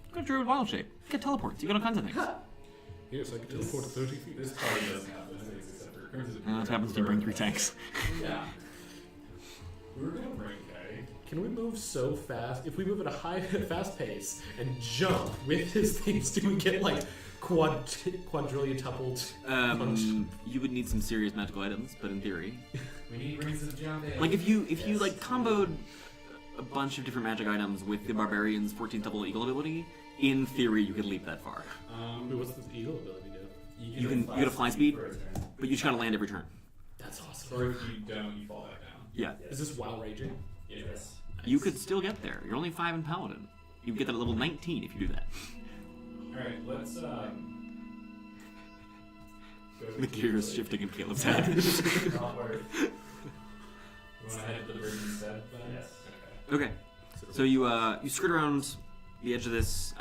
You got Druid Wild Shape. You got teleports. You got all kinds of things. Yes, I can teleport to 30 feet. This probably doesn't have those things except for It happens to bring 3 tanks. Yeah. We were gonna bring Kay. Can we move so fast? If we move at a fast pace and jump with his things, do we get like quadrillion-tupled punched? You would need some serious magical items, but in theory, We need reasons to jump in. like if you like comboed a bunch of different magic items with the Barbarian's 14th level Eagle ability, in theory you could leap that far. Wait, what's the eagle ability do? You get a fly speed, for a turn. but you just gotta land every turn. That's awesome. Or if you don't, you fall back down. Yeah. Yes. Is this while raging? Yes. You could still get there. You're only 5 in Paladin. You get that at level 19 if you do that. Alright, let's go The to, gears like- shifting in Caleb's head. Not worth. You wanna head to the bridge instead then? Yes. Okay. Okay. So you skirt around the edge of this.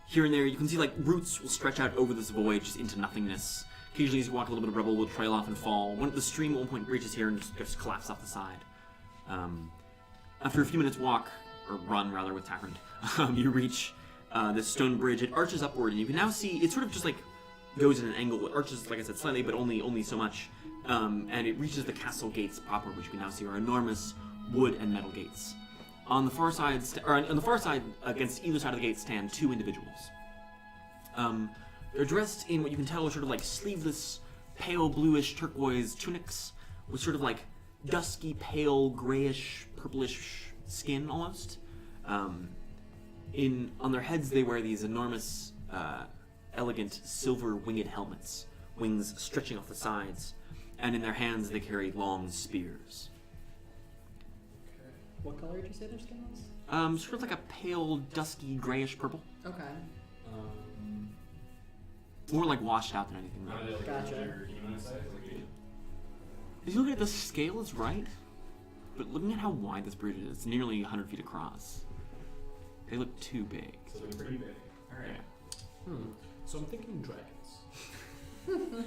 Here and there, you can see like roots will stretch out over this void just into nothingness. Occasionally, as you walk, a little bit of rubble will trail off and fall. The stream at one point reaches here and just collapses off the side. After a few minutes walk, or run rather, with Takrend, you reach this stone bridge. It arches upward, and you can now see it sort of just like goes in an angle. It arches, like I said, slightly, but only so much. And it reaches the castle gates proper, which you can now see are enormous wood and metal gates. On the far side, against either side of the gate, stand 2 individuals. They're dressed in what you can tell are sort of like sleeveless, pale bluish turquoise tunics with sort of like dusky, pale, grayish, purplish skin almost. On their heads, they wear these enormous, elegant silver winged helmets, wings stretching off the sides, and in their hands they carry long spears. What color did you say their skin was? Sort of like a pale, dusky, grayish purple. Okay. More like washed out than anything. How do they look Gotcha. at your human size? Like you? If you look at the scale, is right, but looking at how wide this bridge is, it's nearly 100 feet across. They look too big. So they're pretty big. Alright. So I'm thinking dragons.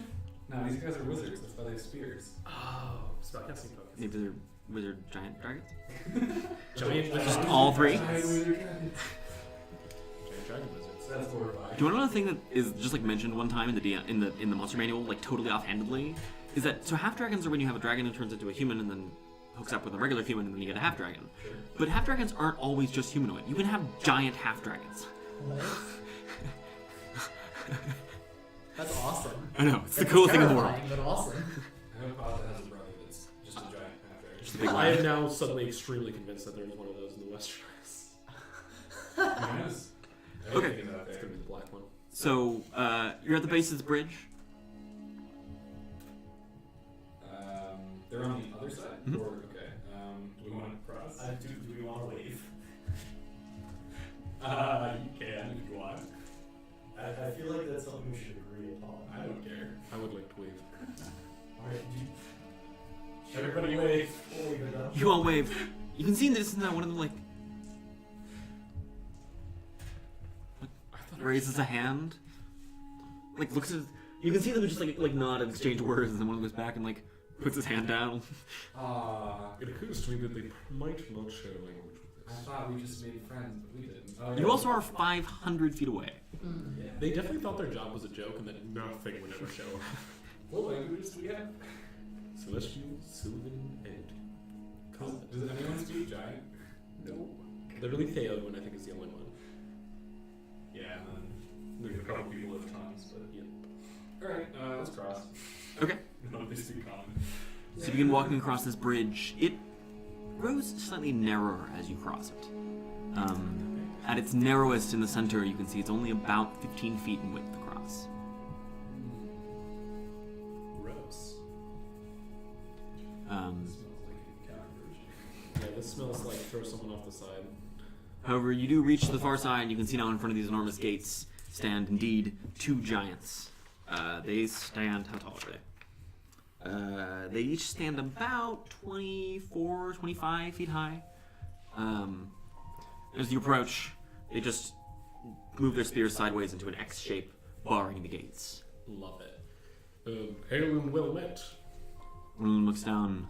No, these guys are wizards, that's why they have spears. Oh, spellcasting focus. Maybe they're wizard giant dragons? Giant Just all 3? Giant wizard dragons. Giant dragon wizards. That's horrifying. Do you want to know the thing that is just like mentioned one time in the monster manual, like totally offhandedly? Is that so half dragons are when you have a dragon who turns into a human and then hooks up with a regular human and then you get a half dragon. Sure. But half dragons aren't always just humanoid. You can have giant half dragons. What? That's awesome. I know, it's the That's coolest thing in the world. terrifying, But awesome. I have a bot that has a brother that's just a giant half dragon. Just a big I lion. am now suddenly extremely convinced that there is one of those in the Western Isles. Yes. Okay. Everything is out It's there. gonna be the black one. So, you're at the base of this bridge. They're on the other side? Mhm. Or, okay. Do we want to cross? Do we want to wave? You can if you want. I feel like that's something we should agree upon. I don't care. I would like to wave. Alright, Everybody wave. we'll leave it up. You all wave. You can see in the distance that one of them like I thought raises a hand, like looks at. You can see them just like nod and exchange words, and then one of them goes back and like puts his hand down. it occurs to me that they might not share language with I us. thought we just made friends, but we didn't. Oh, You also are 500 feet away. Yeah. They definitely thought their job was a joke and that nothing would ever show up. What languages do we have? Celestial, Sylvan, and Common. Does anyone speak giant? No. Literally Theodwin, I think, is the only one. Yeah, and then there's a couple people with tongues, but Yep. alright, let's cross. Okay. Nobody speak common. So you begin walking across this bridge. It grows slightly narrower as you cross it. At its narrowest in the center, you can see it's only about 15 feet in width across. Gross. Um, Smells like a cockroach. Yeah, this smells like throw someone off the side. However, you do reach the far side, and you can see now in front of these enormous gates stand indeed 2 giants. They stand, how tall are they? They each stand about 24, 25 feet high. As you approach, they just move their spears sideways into an X shape, barring the gates. Love it. Hail and well met. One of them looks down.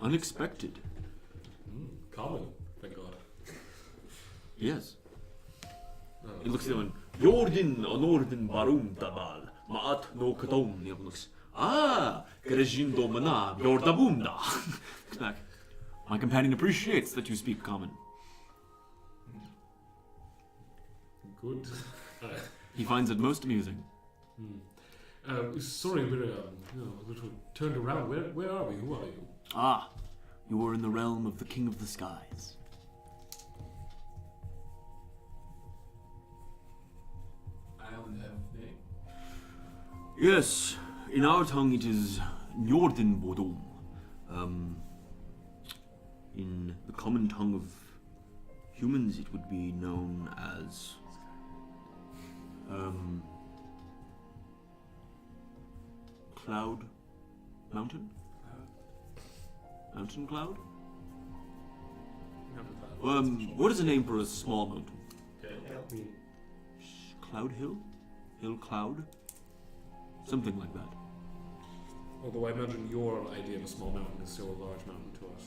Unexpected. Common, thank God. Yes. He looks at them and Jordin Onordin Barum Tabal Maat no Katon. The other looks. Kerejin Domana Jordabunda. Looks back. My companion appreciates that you speak common. Good. He finds it most amusing. Sorry, we're a little turned around. Where are we? Who are you? You are in the realm of the King of the Skies. Island have name? Yes, in our tongue it is Njorden Bodom. In the common tongue of humans it would be known as Cloud Mountain? Mountain Cloud? What is the name for a small mountain? Cloud Hill? Hill Cloud? Something like that. Although I imagine your idea of a small mountain is still a large mountain to us.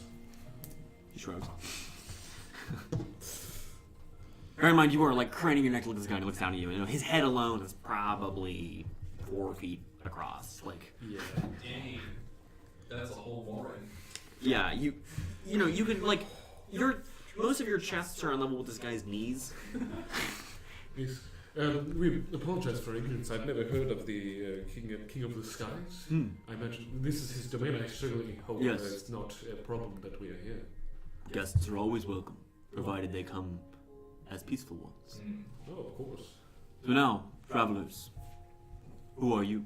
He shrugs. Bear in mind, you are like craning your neck to look at this guy and he looks down at you. You know, his head alone is probably 4 feet across. Like, Yeah. Dang. That's a whole warren. yeah, you know, you can like, most of your chests are on level with this guy's knees. Yes. We apologize for ignorance. I've never heard of the King of the Skies. I imagine this is his domain. I certainly hope Yes. it's not a problem that we are here. Guests are always welcome, provided they come as peaceful ones. Oh, of course. So now, travelers, who are you?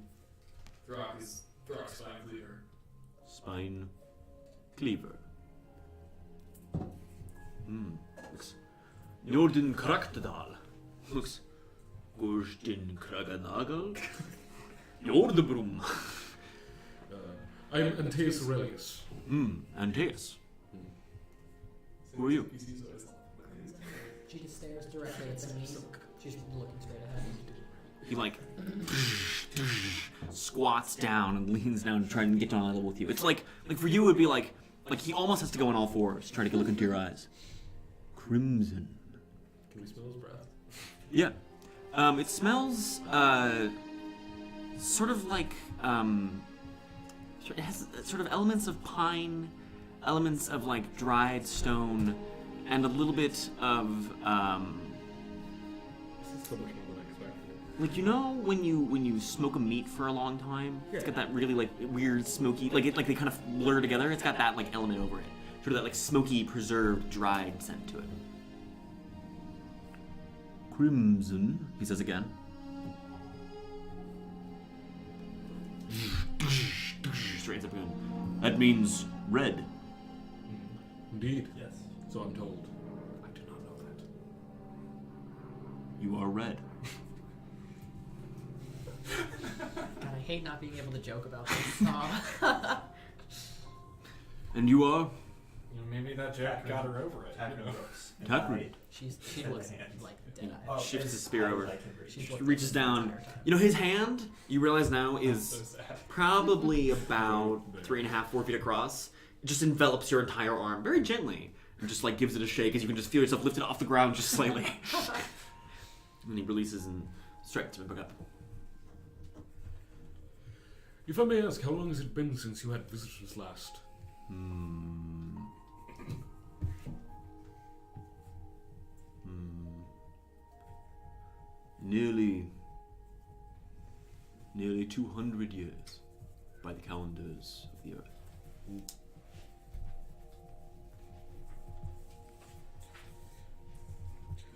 Throk is Throk's spine cleaver. Spine Cleaver. Looks Njorden Kraktadal. Looks Gorstin Kraganagal. Jordebrum. I'm Antaeus Aurelius. Antaeus. Who are you? She just stares directly at me. She's looking straight ahead. He like squats down and leans down to try and get on a level with you. It's like for you it would be like he almost has to go on all fours to try to get a look into your eyes. Crimson. Can we smell his breath? Yeah. It smells sort of like it has sort of elements of pine, elements of like dried stone, and a little bit of This is so much more than I expected. like, you know when you smoke a meat for a long time, it's got that really like weird smoky, like they kind of blur together. It's got that like element over it, sort of that like smoky, preserved, dried scent to it. Crimson, he says again. Straightens up again. That means red. Indeed. Yes. So I'm told. I do not know that. You are red. God, I hate not being able to joke about this. And you are? You know, maybe that jack got her over it. Takrend You know? looks. Takrend. she And looks the hands. like dead. Oh, Shifts and his spear over. I can reach. She's He looked reaches at the down. entire time. You know, his hand, you realize now, So is sad. probably about 3.5, 4 feet across. It just envelops your entire arm very gently. And just like gives it a shake as you can just feel yourself lifted off the ground just slightly. And he releases and strikes him back up. If I may ask, how long has it been since you had visitors last? Nearly 200 years by the calendars of the earth.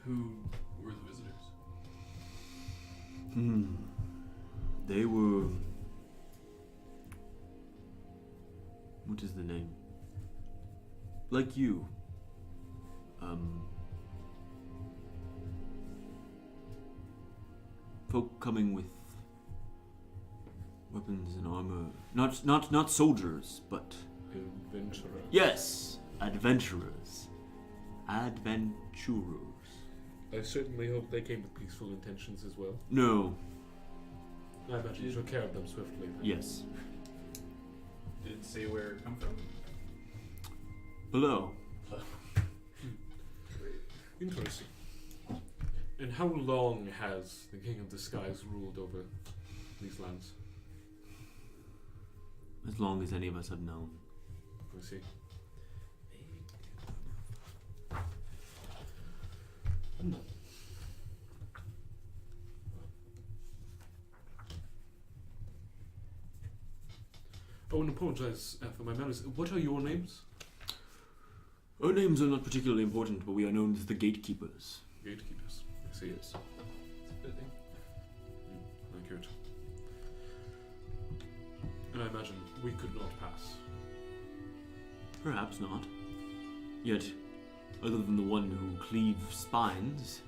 Who were the visitors? They were... What is the name? Like you. Folk coming with weapons and armor. Not soldiers, but... Adventurer. Yes! Adventurers. Adventurers. I certainly hope they came with peaceful intentions as well. No. I imagine you took care of them swiftly. Then. Yes. Did it say where it come from? Below. Interesting. And how long has the King of the Skies ruled over these lands? As long as any of us have known. I see. Oh, and apologize for my manners. What are your names? Our names are not particularly important, but we are known as the Gatekeepers. Gatekeepers. I see. It's a good thing. Accurate. And I imagine we could not pass. Perhaps not. Yet, other than the one who cleaves spines,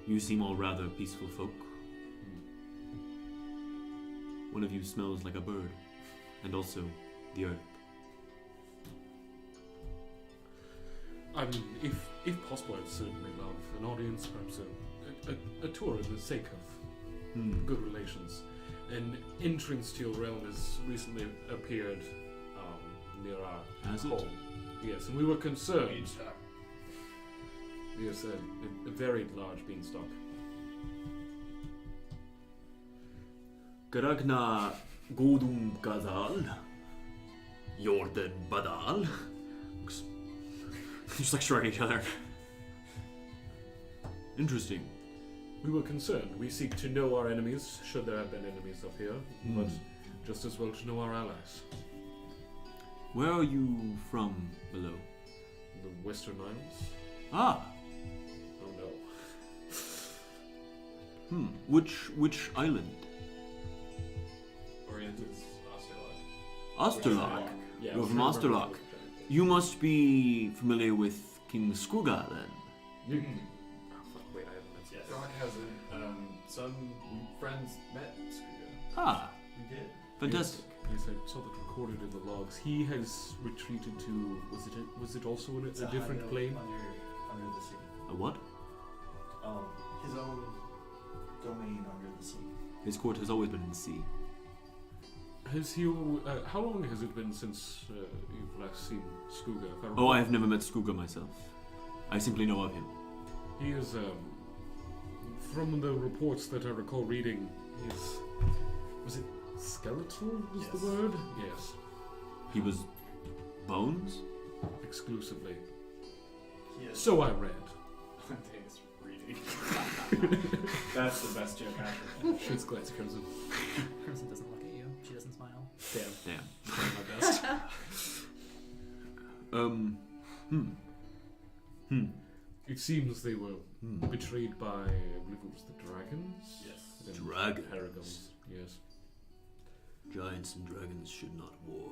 you seem all rather peaceful folk. One of you smells like a bird, and also the earth. I mean, if possible, I'd certainly love an audience, perhaps a tour in the sake of good relations. An entrance to your realm has recently appeared near our Has it? home. Yes, and we were concerned. Yes, a very large beanstalk. Garagna Godum Gazal, Jordan Badal. Just like shrugging each other. Interesting. We were concerned. We seek to know our enemies, should there have been enemies up here, but just as well to know our allies. Where are you from below? The Western Isles? Ah. Oh no. Which island? Oriented Osterlock. Yeah, You're from Osterlock. You must be familiar with King Skuga then. You. Oh, fuck, wait, I haven't met Yes. Throk hasn't. Some friends met Skuga. Ah, We did. fantastic. Yes, I saw that recorded in the logs. He has retreated to. Was it also in It's a different hideout plane? under the sea. A what? His own domain under the sea. His court has always been in the sea. Has he? How long has it been since you've last seen Skuga? If I Oh, recall? I have never met Skuga myself. I simply know of him. He is. From the reports that I recall reading, he's. Was it skeletal? Was Yes. the word? Yes. He was bones? Exclusively. He is. So I read. Antaeus reading. That's the best joke ever. Shit's glass crimson. Crimson doesn't look at you. She doesn't smile. Damn. Damn. Trying my best. It seems they were betrayed by, I believe it was the dragons? Yes. And Dragons. Paragons, yes. Giants and dragons should not war.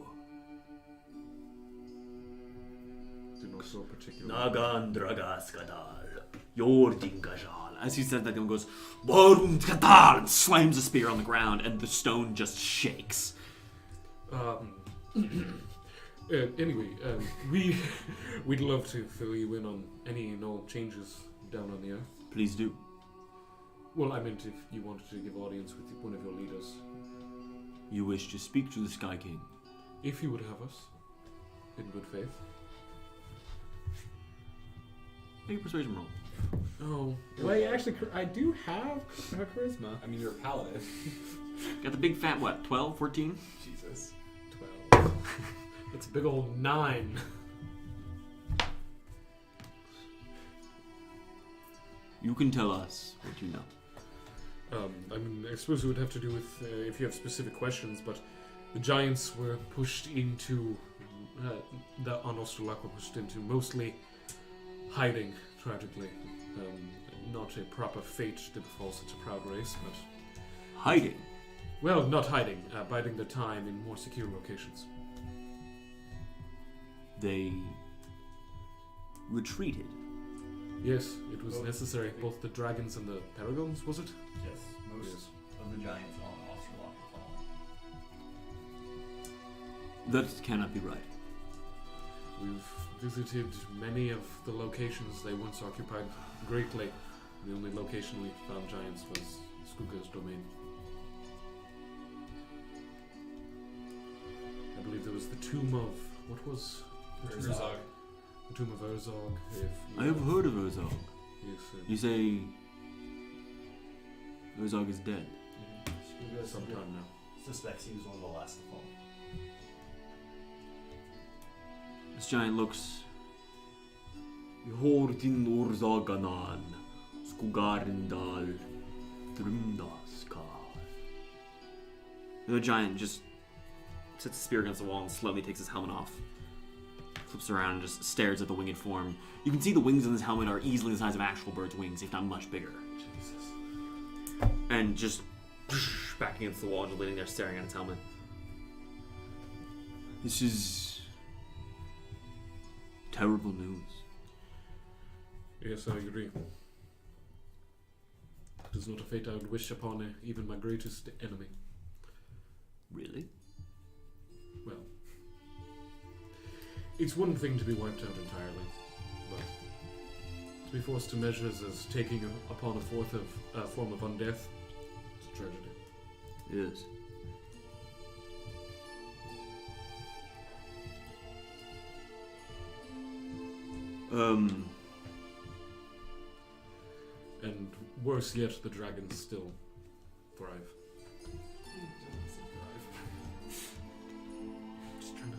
Did not so particular. Nagan Dragaskadal. Yordingajal. As he said that, he goes, Barum Kadal, and slams a spear on the ground, and the stone just shakes. Anyway, we'd love to fill you in on any and all changes down on the earth. Please do. Well, I meant if you wanted to give audience with one of your leaders. You wish to speak to the Sky King. If you would have us, in good faith. Make a persuasion roll. Oh, Well, actually, I do have a charisma. I mean, you're a paladin. Got the big fat, what, 12, 14? Jesus. 12. It's a big old 9. You can tell us what you know. I mean, I suppose it would have to do with if you have specific questions, but the giants were pushed into, on Osterlock were pushed into mostly hiding, tragically. Not a proper fate to befall such a proud race, but... Hiding. Well, not hiding, biding their time in more secure locations. They retreated. Yes, it was necessary. Both the dragons and the paragons, was it? Yes. Most Yes. of the giants on Osterlock have fallen. That cannot be right. We've visited many of the locations they once occupied greatly. The only location we found giants was Skuga's domain. I believe there was the tomb of... What was... the tomb? Urzog. The tomb of Urzog. I have heard of Urzog. Yes, You say Urzog is dead. Skuga sometime now. suspects he was one of the last to fall. This giant looks. Jordin Urzaganan, Skugarindal, Thrumdaskal. The giant just sits the spear against the wall and slowly takes his helmet off. flips around and just stares at the winged form. You can see the wings on this helmet are easily the size of actual birds' wings, if not much bigger. Jesus. And just back against the wall, just leaning there staring at its helmet. This is terrible news. Yes, I agree. It is not a fate I would wish upon even my greatest enemy. Really? Well, it's one thing to be wiped out entirely, but to be forced to measures as taking upon a form of undeath, it's a tragedy. Yes. And worse yet, the dragons still thrive. Just trying to...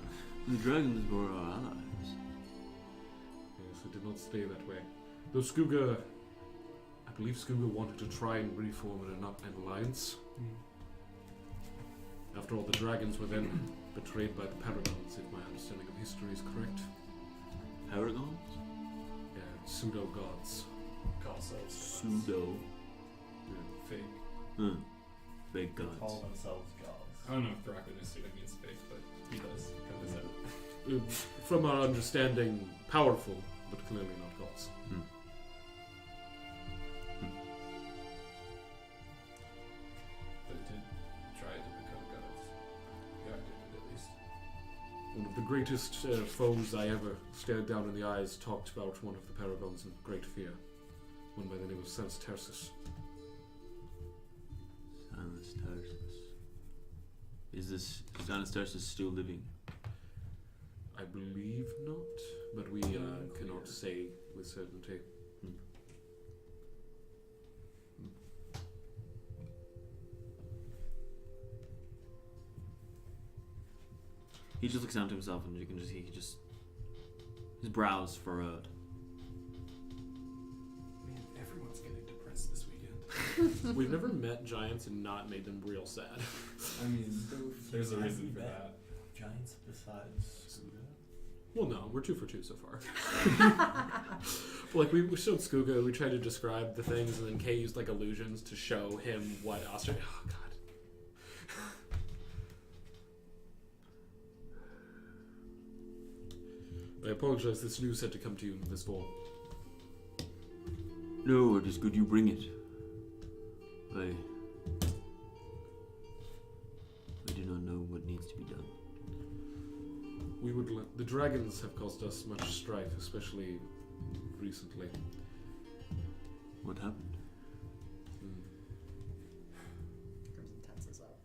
The dragons were our allies. Yes, it did not stay that way. Though Skooga, I believe Skooga wanted to try and reform an alliance. After all, the dragons were then betrayed by the Paragons, if my understanding of history is correct. Paragons? Yeah, pseudo-gods. Pseudo. Fake. Fake They gods. call themselves gods. I don't know if Throk would necessarily means fake, but he does come to that. From our understanding, powerful, but clearly not gods. But did try to become gods. God did it at least. One of the greatest foes I ever stared down in the eyes talked about one of the Paragons in great fear. One by the name of Sans Tersus. Antaeus. Is Antaeus still living? I believe not, but we cannot say with certainty. He just looks down to himself and you can just his brows furrowed. Man, everyone's getting depressed this weekend. We've never met giants and not made them real sad. I mean, there's a reason for that. Giants besides Suda? Well, no, we're 2 for 2 so far. Like, we showed Skooga, we tried to describe the things, and then Kay used, like, illusions to show him what Australia... Oh, God. I apologize, this news had to come to you this fall. No, it is good you bring it. I do not know what needs to be done. The dragons have caused us much strife, especially recently. What happened? Crimson tenses up.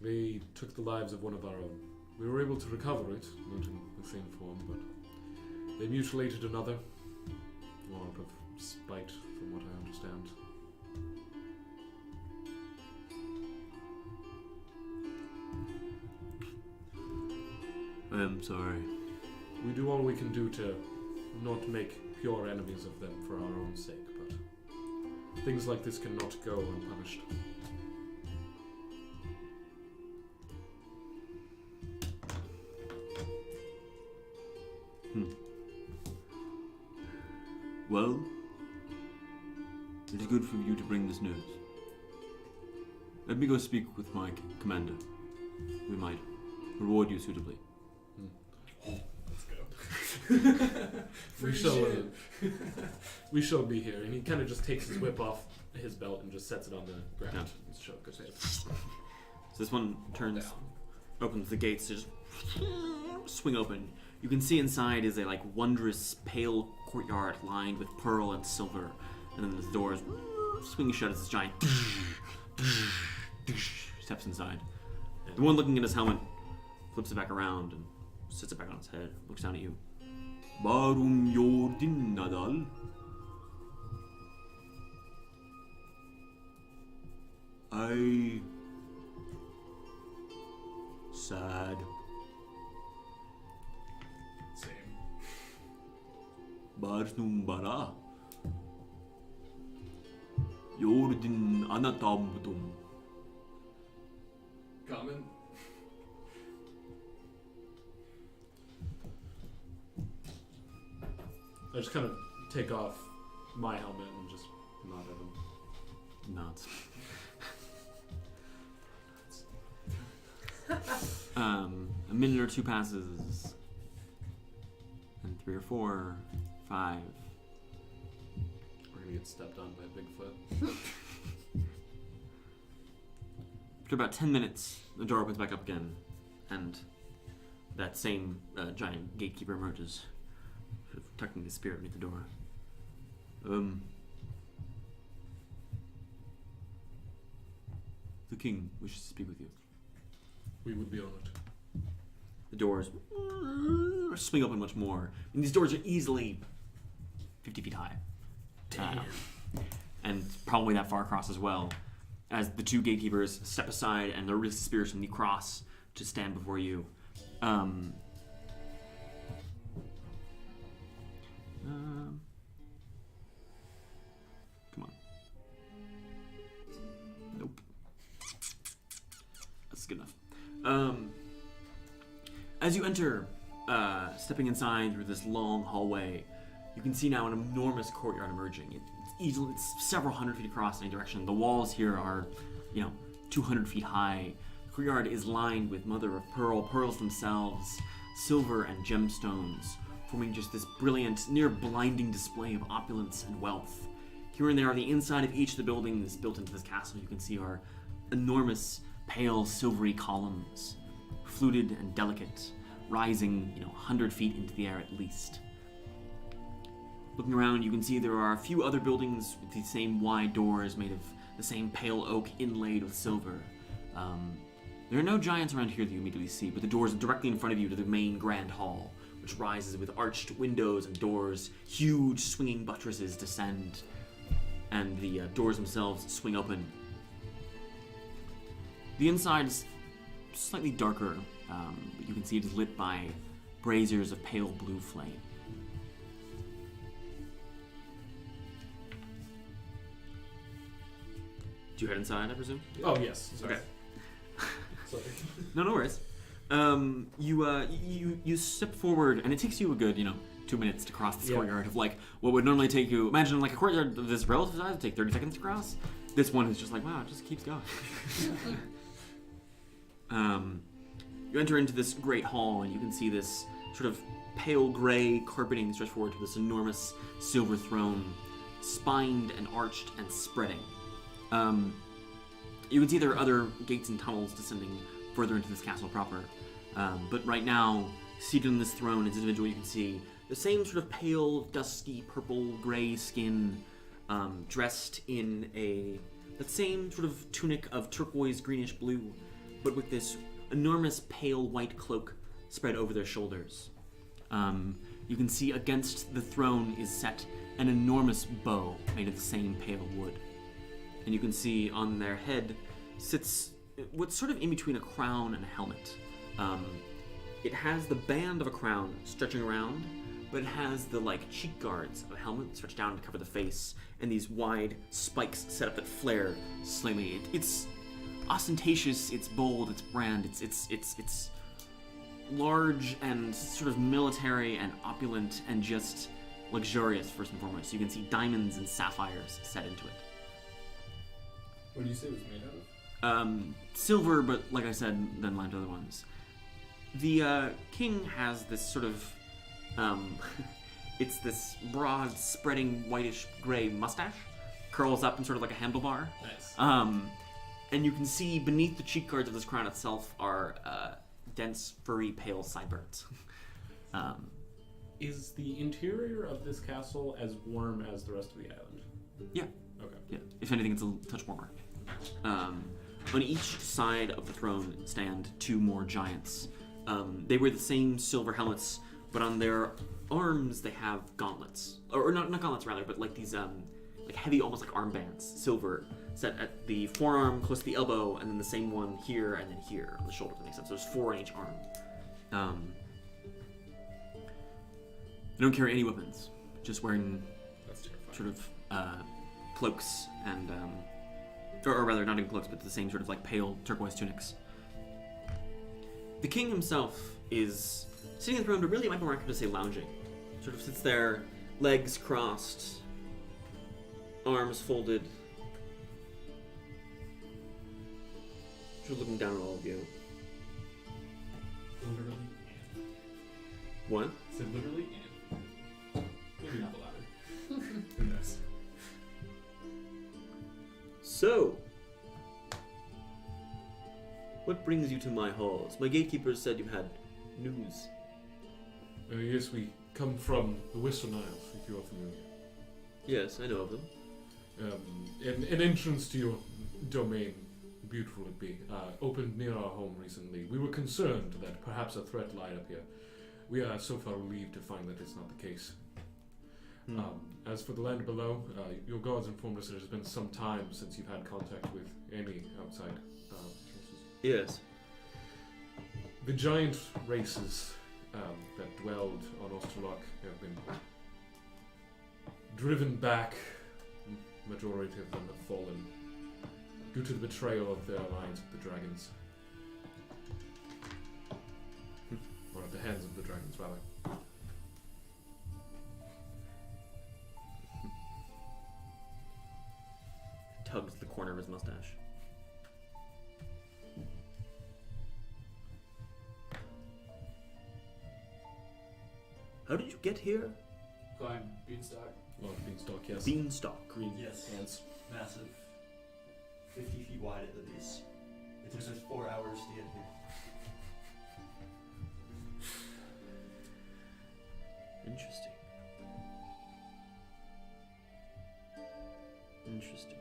They took the lives of one of our own. We were able to recover it, not in the same form, but they mutilated another, more out of spite, from what I understand. I am sorry. We do all we can do to not make pure enemies of them for our own sake, but things like this cannot go unpunished. Well, it is good for you to bring this news. Let me go speak with my commander. We might reward you suitably. Let's go. We shall be here. And he kind of just takes his whip off his belt and just sets it on the ground. Yeah. And show goes ahead. So this one turns, Down. opens the gates to just swing open. You can see inside is a wondrous pale courtyard lined with pearl and silver, and then the doors swing shut as this giant steps inside. The one looking at his helmet flips it back around and sits it back on its head. Looks down at you. Barum Yordin Nadal. I sad. Same. Barsnum bara. Yordin anatabdum. Common. I just kind of take off my helmet and just nod at him. Nods. A minute or two passes, and 3 or 4, 5. We're gonna get stepped on by Bigfoot. After about 10 minutes, the door opens back up again, and that same giant gatekeeper emerges, sort of tucking his spear beneath the door. The king wishes to speak with you. We would be on it. The doors swing open much more. And these doors are easily 50 feet high. Damn. And probably that far across as well. As the two gatekeepers step aside and their wrist spears from the cross to stand before you. Come on. Nope. That's good enough. As you enter, stepping inside through this long hallway, you can see now an enormous courtyard emerging. It's several hundred feet across in any direction. The walls here are, 200 feet high. The courtyard is lined with mother of pearl, pearls themselves, silver and gemstones, forming just this brilliant, near blinding display of opulence and wealth. Here and there on the inside of each of the buildings built into this castle, you can see are enormous, pale, silvery columns, fluted and delicate, rising, 100 feet into the air at least. Looking around, you can see there are a few other buildings with the same wide doors made of the same pale oak inlaid with silver. There are no giants around here that you immediately see, but the doors directly in front of you to the main grand hall, which rises with arched windows and doors, huge swinging buttresses descend, and the doors themselves swing open. The inside is slightly darker, but you can see it is lit by braziers of pale blue flame. Do you head inside, I presume? Oh, yes. Sorry. Okay. Sorry. No worries. You step forward, and it takes you a good, 2 minutes to cross this courtyard of what would normally take you. Imagine a courtyard of this relative size would take 30 seconds to cross. This one is just wow, it just keeps going. You enter into this great hall, and you can see this sort of pale gray carpeting stretched forward to this enormous silver throne, spined and arched and spreading. You can see there are other gates and tunnels descending further into this castle proper. But right now, seated on this throne is an individual you can see the same sort of pale, dusky, purple, gray skin, dressed in that same sort of tunic of turquoise, greenish blue, but with this enormous pale white cloak spread over their shoulders. You can see against the throne is set an enormous bow made of the same pale wood. And you can see on their head sits what's sort of in between a crown and a helmet. It has the band of a crown stretching around, but it has the cheek guards of a helmet stretched down to cover the face, and these wide spikes set up that flare slightly. It's ostentatious, it's bold, it's brand, it's large and sort of military and opulent and just luxurious first and foremost. You can see diamonds and sapphires set into it. What do you say it was made out of? Silver, but like I said, then lined other ones. The king has this sort of, it's this broad, spreading, whitish gray mustache, curls up in sort of like a handlebar. Nice. And you can see beneath the cheek guards of this crown itself are dense, furry, pale sideburns. Is the interior of this castle as warm as the rest of the island? Yeah. Okay. Yeah. If anything, it's a touch warmer. On each side of the throne stand two more giants. They wear the same silver helmets, but on their arms they have gauntlets, or not gauntlets rather, but these heavy, almost like armbands, silver, set at the forearm, close to the elbow, and then the same one here and then here on the shoulder. That makes sense. So there's 4 on each arm. They don't carry any weapons, just wearing That's terrifying. sort of cloaks and, or rather not even cloaks, but the same sort of pale turquoise tunics. The king himself is sitting in the throne, but really it might be more accurate to say lounging. Sort of sits there, legs crossed, arms folded. Just looking down at all of you. Literally. What? Said literally and. Maybe not the latter. Who knows? So, what brings you to my halls? My gatekeepers said you had news. Yes, we come from the Western Isles, if you are familiar. Yes, I know of them. An entrance to your domain, beautiful it be, opened near our home recently. We were concerned that perhaps a threat lied up here. We are so far relieved to find that it's not the case. As for the land below, your guards informed us it has been some time since you've had contact with any outside forces. Yes. The giant races that dwelled on Throk have been driven back. Majority of them have fallen due to the betrayal of their alliance with the dragons. Or at the hands of the dragons, rather. Tugs the corner of his mustache. How did you get here? Climb Beanstalk. Lord Beanstalk, yes. Beanstalk. Green Yes. hands. Massive. 50 feet wide at the base. It took us 4 hours to get here. Interesting. Interesting.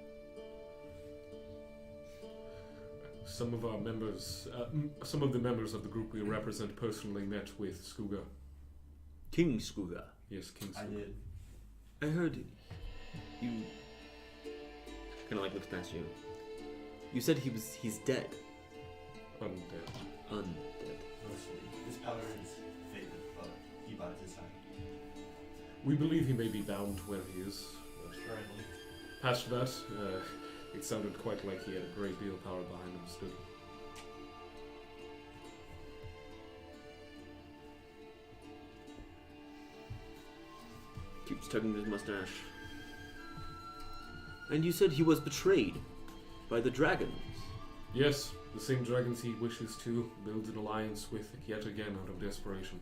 Some of our members, some of the members of the group we represent personally met with Skuga. King Skuga. Yes, King I Skuga. did. I heard you kind of like looks past you. You said he's dead. Undead. Undead. Mostly. His powder is faded, but he bides his time. We believe he may be bound where he is. Currently. Past that, it sounded quite like he had a great deal of power behind him still. Keeps tugging his mustache. And you said he was betrayed by the dragons. Yes, the same dragons he wishes to build an alliance with yet again out of desperation.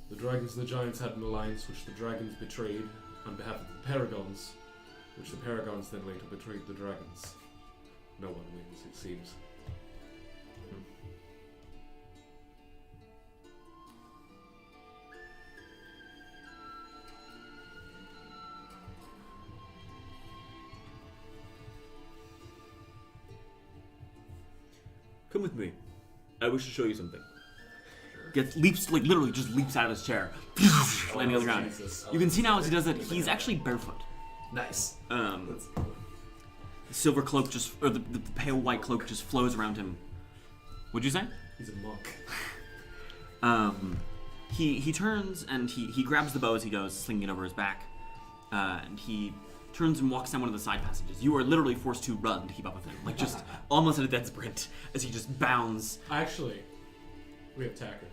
The dragons and the giants had an alliance which the dragons betrayed on behalf of the paragons, which the paragons then later betrayed the dragons. No one wins, it seems. Come with me. I wish to show you something. Literally just leaps out of his chair, landing on the ground. Jesus. You can see now as he does it, he's actually barefoot. Nice. The silver cloak or the pale white cloak just flows around him. What'd you say? He's a monk. He turns and he grabs the bow as he goes, slinging it over his back, and he turns and walks down one of the side passages. You are literally forced to run to keep up with him, like just almost at a dead sprint as he just bounds. Actually, we have Takrend.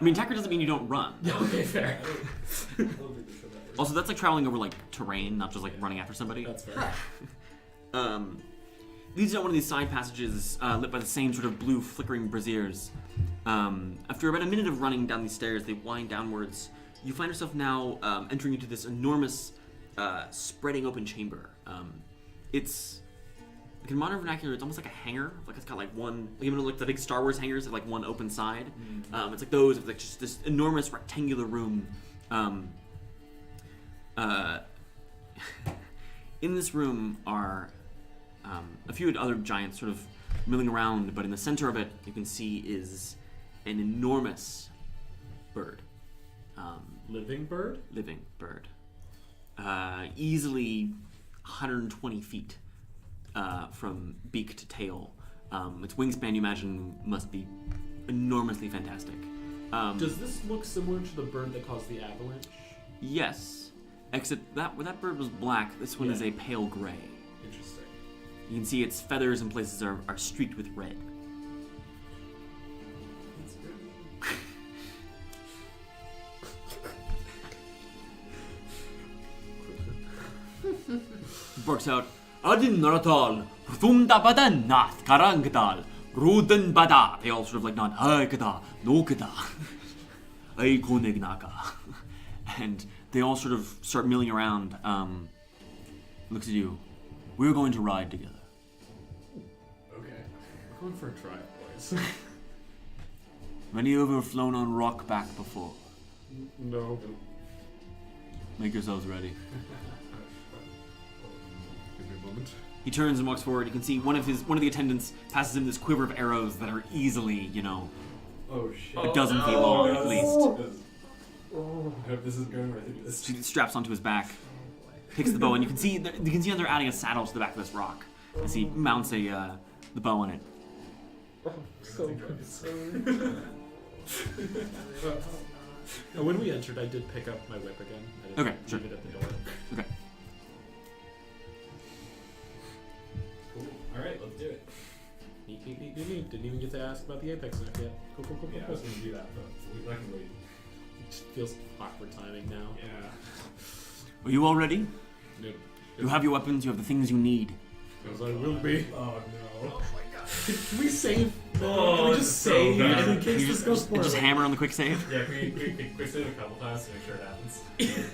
I mean, Takrend doesn't mean you don't run. Okay, fair. Also, that's like traveling over like terrain, not just like running after somebody. That's fair. Leads down one of these side passages lit by the same sort of blue flickering braziers. After about a minute of running down these stairs, they wind downwards. You find yourself now entering into this enormous, spreading open chamber. It's like in modern vernacular, it's almost like a hangar. Like it's got like one, even like the big Star Wars hangars have like one open side. It's like those, it's like just this enormous rectangular room. In this room are a few other giants sort of milling around, but in the center of it, you can see is an enormous bird. Living bird? Living bird. Easily 120 feet from beak to tail. Its wingspan, you imagine, must be enormously fantastic. Does this look similar to the bird that caused the avalanche? Yes, except that where that bird was black, this one is a pale gray. Interesting. You can see its feathers in places are streaked with red. barks out, Adin Naratal, Rthumda Bada Nath Karangdal, Ruden Bada. They all sort of like nod, Haikada, Nokada, Aikonegnaka. And they all sort of start milling around. Looks at you. We're going to ride together. Okay. We're going for a drive, boys. Many of you have flown on rock back before. No. Make yourselves ready. Give me a moment. He turns and walks forward. You can see one of the attendants passes him this quiver of arrows that are easily, Oh shit. a dozen feet long at least. I hope this is going where I think it is. She straps onto his back, picks the bow, and you can see they're adding a saddle to the back of this rock as he mounts the bow on it. So When we entered, I did pick up my whip again. I didn't Okay, sure. leave it at the door. Okay. Cool. Alright, let's do it. Neat. Didn't even get to ask about the apex knife yet. Cool. Yeah, I was gonna do that, but I can wait. It just feels awkward timing now. Yeah. Are you all ready? Nope. You have your weapons. You have the things you need. Because I will be. Oh no. Can we save? Oh, Can we it's just so save bad. in case You this goes just poorly? hammer on the quick save. Yeah, can we quick save a couple times to make sure it happens?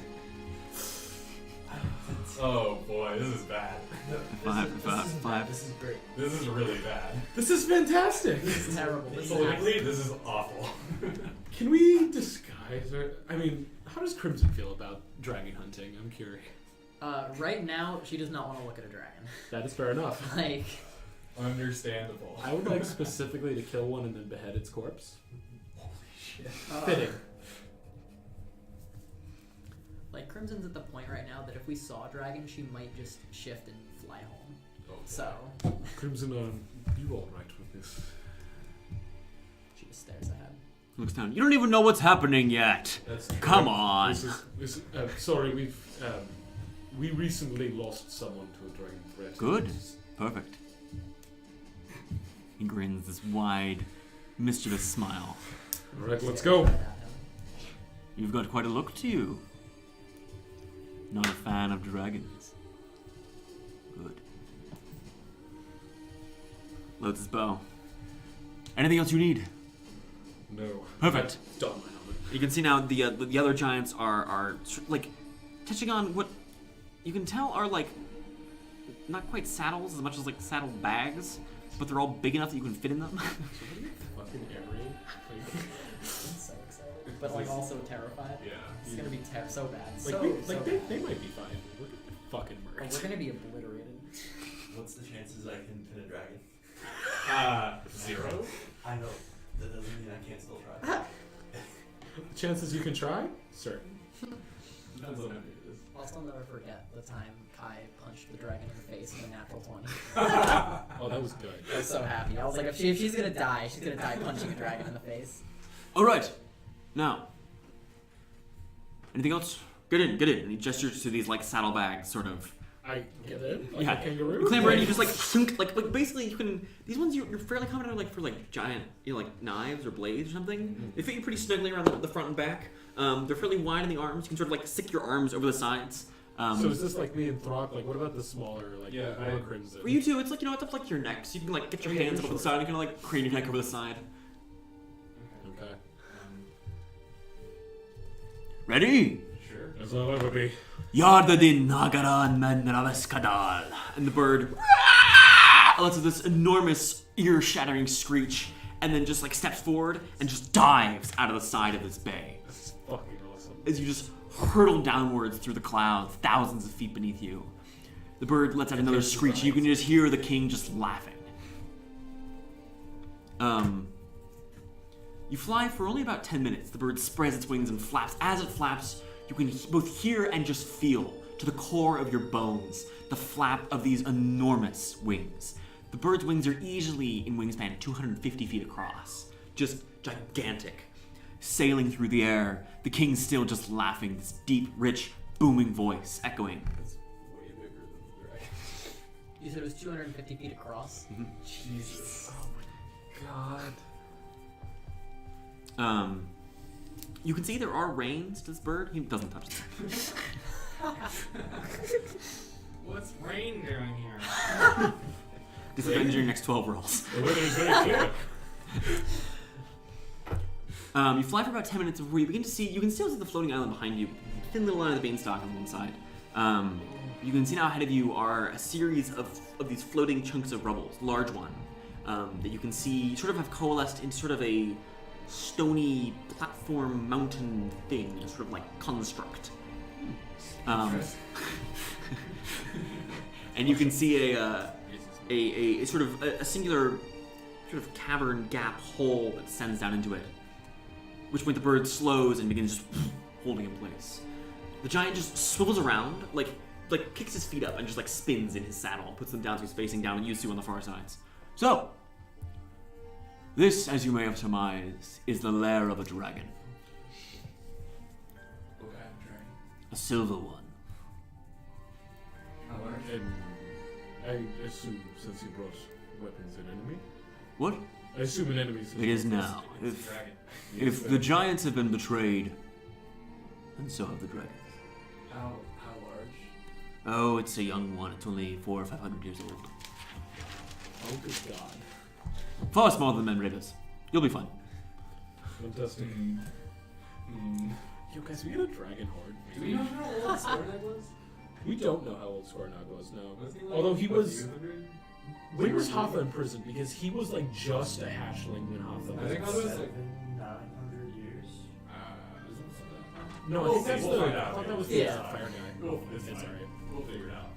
Oh boy, this is bad. Five. This is great. This is really bad. This is fantastic. This is terrible. This is Politically, this is awful. Can we disguise her? I mean, how does Crimson feel about dragon hunting? I'm curious. right now, she does not want to look at a dragon. That is fair enough. Like, Understandable. I would like specifically to kill one and then behead its corpse. Holy shit. Fitting. like Crimson's at the point right now that if we saw a dragon, she might just shift and fly home. Oh, So Crimson, you all right with this? she just stares ahead. Looks down. You don't even know what's happening yet. That's Come on. This is, sorry, we recently lost someone to a dragon threat. Good. Perfect. He grins this wide, mischievous smile. All right, let's go. Stares at him. You've got quite a look to you. Not a fan of dragons. Good. Loads his bow. Anything else you need? No. Perfect. I've done my helmet. You can see now the other giants are like touching on what you can tell are like not quite saddles as much as like saddle bags, but they're all big enough that you can fit in them. Fucking airy. I'm so excited, but like also terrified. Yeah. It's gonna be so bad. Like, So, we, so like bad. they might be fine. We're gonna get fucking Oh, murdered. we're gonna be obliterated. What's the chances I can pin a dragon? 0. I know. That doesn't mean I can't still try. Chances you can try? Certain. Depends on how big it is. I'll still never forget the time Kai punched the dragon in the face in a natural 20. Oh, that was good. I was so happy. I was like, if she's gonna die, she's gonna die punching a dragon in the face. All right. Now. Anything else? Get in. And he gestures to these like saddlebags, sort of. I get it. Like Yeah. a kangaroo. You clamber in, you just like sink, like basically you can. These ones you're fairly confident are like for like giant, like knives or blades or something. They fit you pretty snugly around the front and back. They're fairly wide in the arms. You can sort of like stick your arms over the sides. So is this like me and Throk? Like, what about the smaller, like, Yeah, more I- Crimson? For you two, it's like it's up like your neck, so you can like get your Yeah, hands up sure. over the side and kind of like crane your neck over the side. Okay. Ready? Sure. As I'll ever be. Yardadin Nagaran Menraveskadal. And the bird lets out this enormous ear-shattering screech and then just like steps forward and just dives out of the side of this bay. This is fucking awesome. As you just hurtle downwards through the clouds, thousands of feet beneath you. The bird lets out another screech. You can just hear the king just laughing. You fly for only about 10 minutes. The bird spreads its wings and flaps. As it flaps, you can both hear and just feel to the core of your bones the flap of these enormous wings. The bird's wings are easily in wingspan 250 feet across. Just gigantic. Sailing through the air, the king's still just laughing, this deep, rich, booming voice echoing. It's way bigger than the dragon. You said it was 250 feet across. Jesus. Oh my god. You can see there are reins to this bird. He doesn't touch them. What's rain doing here? Disadvantage in your next 12 rolls. The weather is very clear. You fly for about 10 minutes before you begin to see. You can still see the floating island behind you. Thin little line of the Beanstalk on one side. You can see now ahead of you are a series of these floating chunks of rubble, large one, that you can see sort of have coalesced into sort of a stony platform mountain thing, sort of like construct. And you can see a sort of a singular sort of cavern gap hole that descends down into it. At which point the bird slows and begins just holding in place. The giant just swivels around, like kicks his feet up and just like spins in his saddle, puts them down so he's facing down, and you two on the far sides. So, this, as you may have surmised, is the lair of a dragon. What kind of dragon? A silver one. How large? And I assume since you brought weapons an enemy? What? I assume an enemy since It is you brought now. It's a dragon. If the giants have been betrayed, and so have the dragons. How large? Oh, it's a young one. It's only 400 or 500 years old. Oh, good God. Far smaller than men raiders. You'll be fine. Fantastic. Yo, guys, we got a dragon horde. Do we know how old Skornak was? We don't know how old Skornak was, no. Was he like, Although he a was... few hundred? When was Hoffa in prison? Because he was like just a hatchling when Hoffa I was. think I was like... 900 years. No, I We'll think that's see, the. we'll find I out. thought that was Yeah. the fire guy. It's It's fine. alright. We'll figure it out.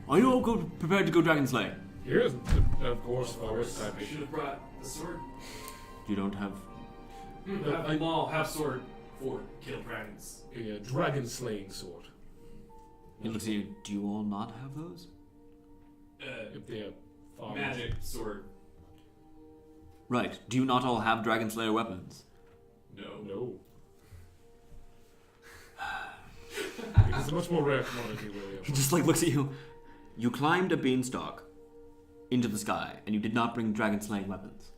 Are you all prepared to go dragon slay? Here's, of course, forest type. I should have brought the sword. You don't have. Have Maul, have sword for kill dragons. A dragon slaying sword. It looks at you. Do you all not have those? If they have farmers. Magic sword. Right. Do you not all have dragon slayer weapons? No. No. It's a much more rare commodity, really. He just like looks at you. You climbed a beanstalk into the sky, and you did not bring dragon slaying weapons.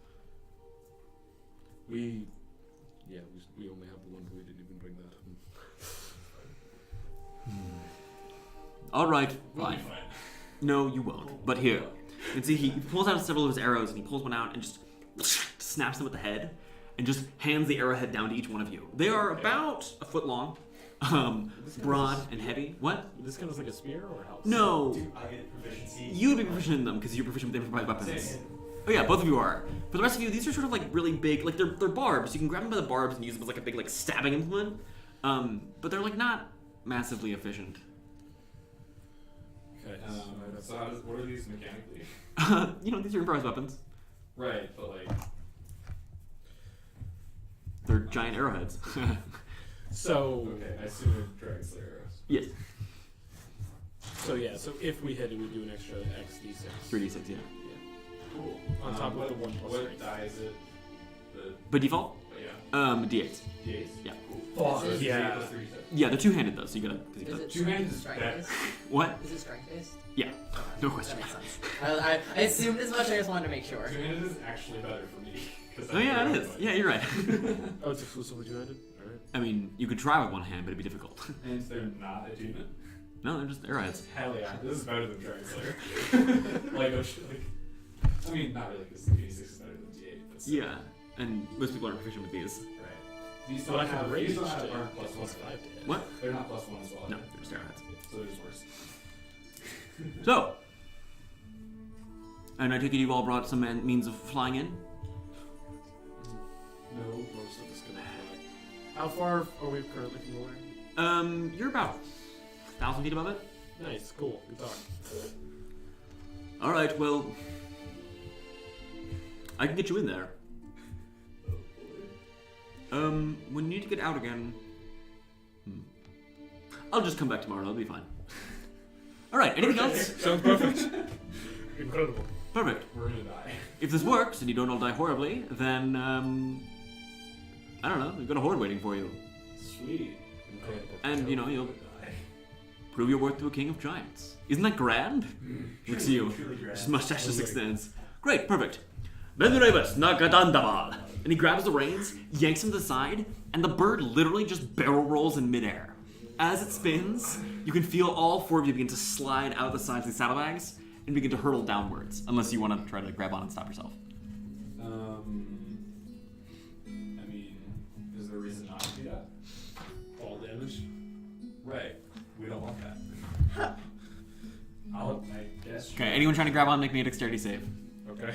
We only have one. We didn't even bring that. All right, We'll be fine. fine. No, you won't. But here, you can see he pulls out several of his arrows, and he pulls one out and just snaps them at the head, and just hands the arrowhead down to each one of you. They are about a foot long, broad and heavy. What? This kind of like a spear or a house? No, Do I get proficiency? you would be proficient in them because you're proficient with improvised weapons. Same. Oh yeah, both of you are. For the rest of you, these are sort of like really big, like they're barbs. You can grab them by the barbs and use them as like a big like stabbing implement. But they're like not massively efficient. Okay. So what are these mechanically? You know, these are improvised weapons. Right, but like... They're giant arrowheads. So Okay, I assume they're Dragon Slayer arrows. Yes, so if we hit it, we do an extra XD6. 3d6, yeah. Cool. On top of the 1 plus What strength. die is it? The... By default, But yeah. d8s. D8s? Yeah. Cool. Fuck, So it's yeah. 3 plus 3, so- Yeah, they're two-handed though, so you gotta. 'cause you Is gotta it Two hands is strike bad. based? what? Is it strike based? Yeah, no That question. makes sense. I assumed as much. I just wanted to make sure. Two-handed is actually better for me. 'cause Oh I yeah, can it do is. it. Yeah, you're right. Oh, it's exclusively two-handed? Alright. I mean, you could try with one hand, but it'd be difficult. And they're not attunement? No, they're just arrowheads. Hell yeah, this is better than Dragon Slayer. like, I mean, not really, because D6 is better than D8, but still. Yeah, and most people aren't proficient with these. Right. These But don't I can have, raise these don't it have to aren't plus plus 1. 5 to hit. What? They're not plus 1 as well. No, they're just arrowheads. So they're just worse. So, and I take it you've all brought some means of flying in? No, most of us gonna fly. How far are we currently from the land? You're about 1,000 feet above it. Nice, cool, good talk. All right, well, I can get you in there. When you need to get out again, I'll just come back tomorrow. It'll be fine. All right. Anything else? Sounds perfect. Incredible. Perfect. We're gonna die. If this works and you don't all die horribly, then I don't know. We've got a horde waiting for you. Sweet. Incredible. And you know you'll Die. prove your worth to a king of giants. Isn't that grand? Looks at you. Truly grand. His mustache just extends. Great. Perfect. Benreibus Nagadandaval. And he grabs the reins, yanks him to the side, and the bird literally just barrel rolls in midair. As it spins, you can feel all four of you begin to slide out the sides of these saddlebags and begin to hurtle downwards, unless you want to try to grab on and stop yourself. I mean, is there a reason not to do that? Fall damage. Right. We don't want that. I guess. Okay, anyone trying to grab on, make me a dexterity save. Okay.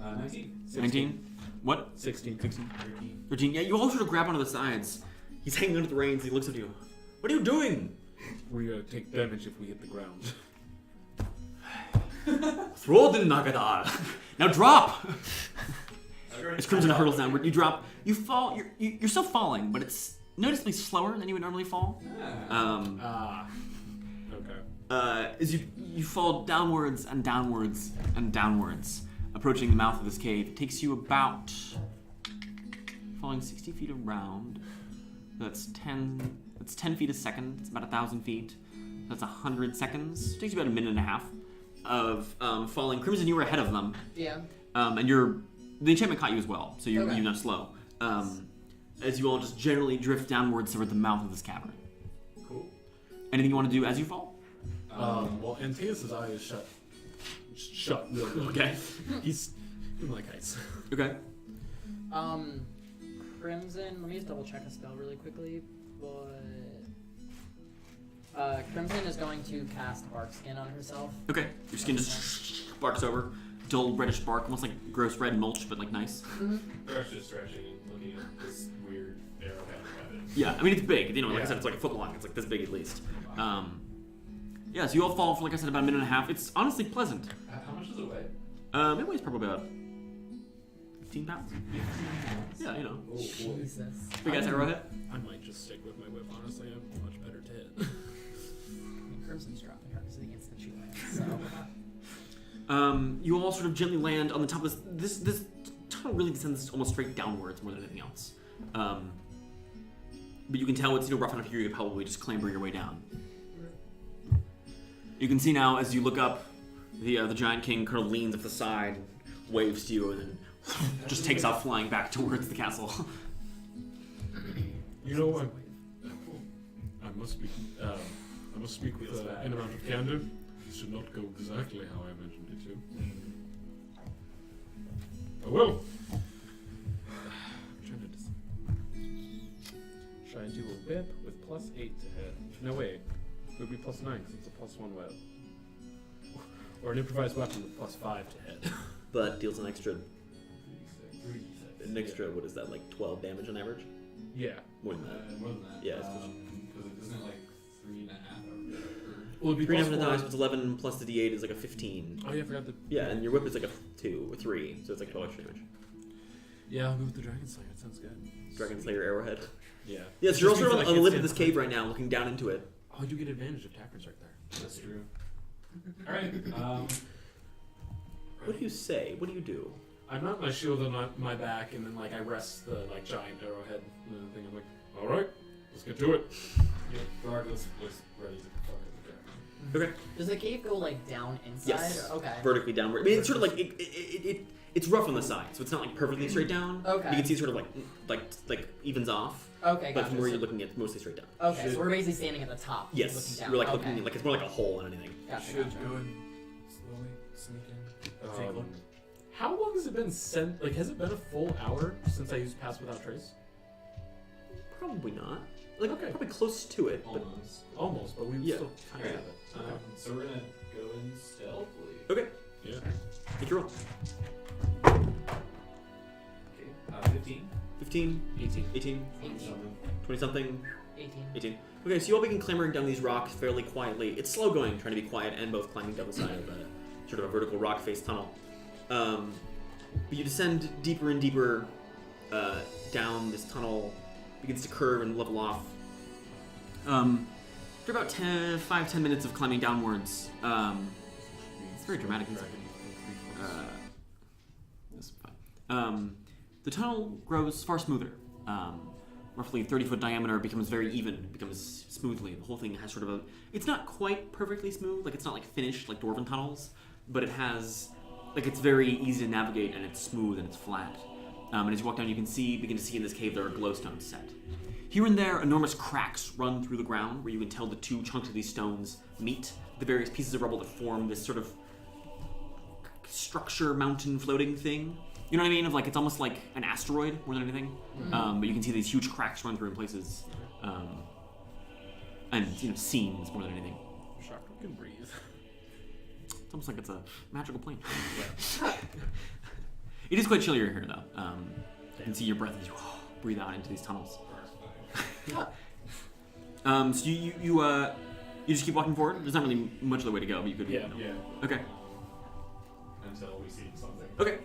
19. 19? What? 16. 13. Yeah, you all sort of grab onto the sides. He's hanging onto the reins. He looks at you. What are you doing? We take damage if we hit the ground. Throw the Nagadar. Now drop! As Crimson hurtles downward, you drop. You fall. You're still falling, but it's noticeably slower than you would normally fall. Okay. As you fall downwards and downwards and downwards, approaching the mouth of this cave. It takes you about falling 60 feet around. That's 10 feet a second. It's about 1,000 feet. That's 100 seconds. It takes you about a minute and a half of falling. Crimson, you were ahead of them. Yeah. And the enchantment caught you as well, so you're not slow. As you all just generally drift downwards toward the mouth of this cavern. Cool. Anything you want to do as you fall? Well, Antaeus' eye is shut real good. Okay. He's like ice. Okay. Crimson, let me just double check a spell really quickly, but Crimson is going to cast Bark Skin on herself. Okay. Your skin just barks over. Dull reddish bark, almost like gross red mulch, but like nice. They're just stretching and looking at this weird arrowhead rabbit. Yeah, I mean it's big. You know, like I said, it's like a foot long. It's like this big at least. Yeah, so you all fall for, like I said, about a minute and a half. It's honestly pleasant. How much does it weigh? It weighs probably about 15 pounds. Yeah, you know. Oh, boy. Jesus. Big ass arrowhead. I might just stick with my whip, honestly. I'm much better to hit. I mean, Crimson's dropping her because of the instant she lands, so. You all sort of gently land on the top of this tunnel really descends almost straight downwards more than anything else. But you can tell it's rough enough here you could probably just clamber your way down. You can see now as you look up, the giant king kind of leans up the side, waves to you, and then just takes off flying back towards the castle. You know what? I must speak with an amount of candor. This should not go exactly how I imagined it to. Oh well. I'm trying to should I do a whip with +8 to hit? No wait. It would be +9 since it's a +1 whip. Or an improvised weapon with +5 to hit. But deals an extra, 3d6. what is that, like 12 damage on average? Yeah. More than that. More than that. Yeah, it's because it isn't like 3.5 or Well, it'd be 3 damage on the +4. dice, it's 11 plus the d8 is like a 15. Oh yeah, I forgot the. Yeah, and your whip is like a 2 or 3, so it's like 12 extra damage. Yeah, I'll go with the Dragon Slayer. It sounds good. Dragon Slayer arrowhead. Yeah. Yes, you're Just also means on that I the can't lip of stand this cave right now, looking down into it. Oh, I do get advantage if Takrend's right there. That's true. Alright, What do you say? What do you do? I mount my shield on my back, and then like I rest the like giant arrowhead thing. I'm like, all right, let's get to it. yeah, Throg was ready to fuck with the dragon. Okay. Does the cave go like down inside? Yes. Okay. Vertically downward. I mean, it's sort of like it's rough on the side, so it's not like perfectly straight down. Okay. You can see it sort of like evens off. Okay, But gotcha. from where you're looking, it's mostly straight down. Okay, so we're basically standing at the top. Yes. Looking down. You're like okay. looking like it's more like a hole than anything. Gotcha, Should gotcha. go and slowly sneak in. Take a look. How long has it been since? Like, has it been a full hour since I used Pass Without Trace? Probably not. Like Okay. probably close to it. But Almost. Almost, but we Yeah. still kind of Alright. have it. So we're gonna go in stealthily. okay. Yeah. Take your roll. Okay. 15. 15, 18. 18, 20 something, 18. 18. Okay, so you all begin clambering down these rocks fairly quietly. It's slow going, trying to be quiet, and both climbing down the side of a sort of a vertical rock face tunnel. But you descend deeper and deeper down this tunnel, begins to curve and level off. After about 5-10 minutes of climbing downwards, it's very dramatic. This is fine. The tunnel grows far smoother. Roughly 30-foot diameter, becomes very even, becomes smoothly. The whole thing has sort of a... It's not quite perfectly smooth, like it's not like finished like Dwarven tunnels, but it has... Like it's very easy to navigate and it's smooth and it's flat. And as you walk down, you can begin to see in this cave there are glowstones set. Here and there, enormous cracks run through the ground where you can tell the two chunks of these stones meet the various pieces of rubble that form this sort of structure, mountain floating thing. You know what I mean? Of like, it's almost like an asteroid more than anything. But you can see these huge cracks run through in places. And, seams more than anything. Shark can breathe. It's almost like it's a magical plane. It is quite chilly here, though. You can see your breath as you breathe out into these tunnels. So you just keep walking forward? There's not really much other way to go, but you could... Yeah. Okay. Until we see something. Okay.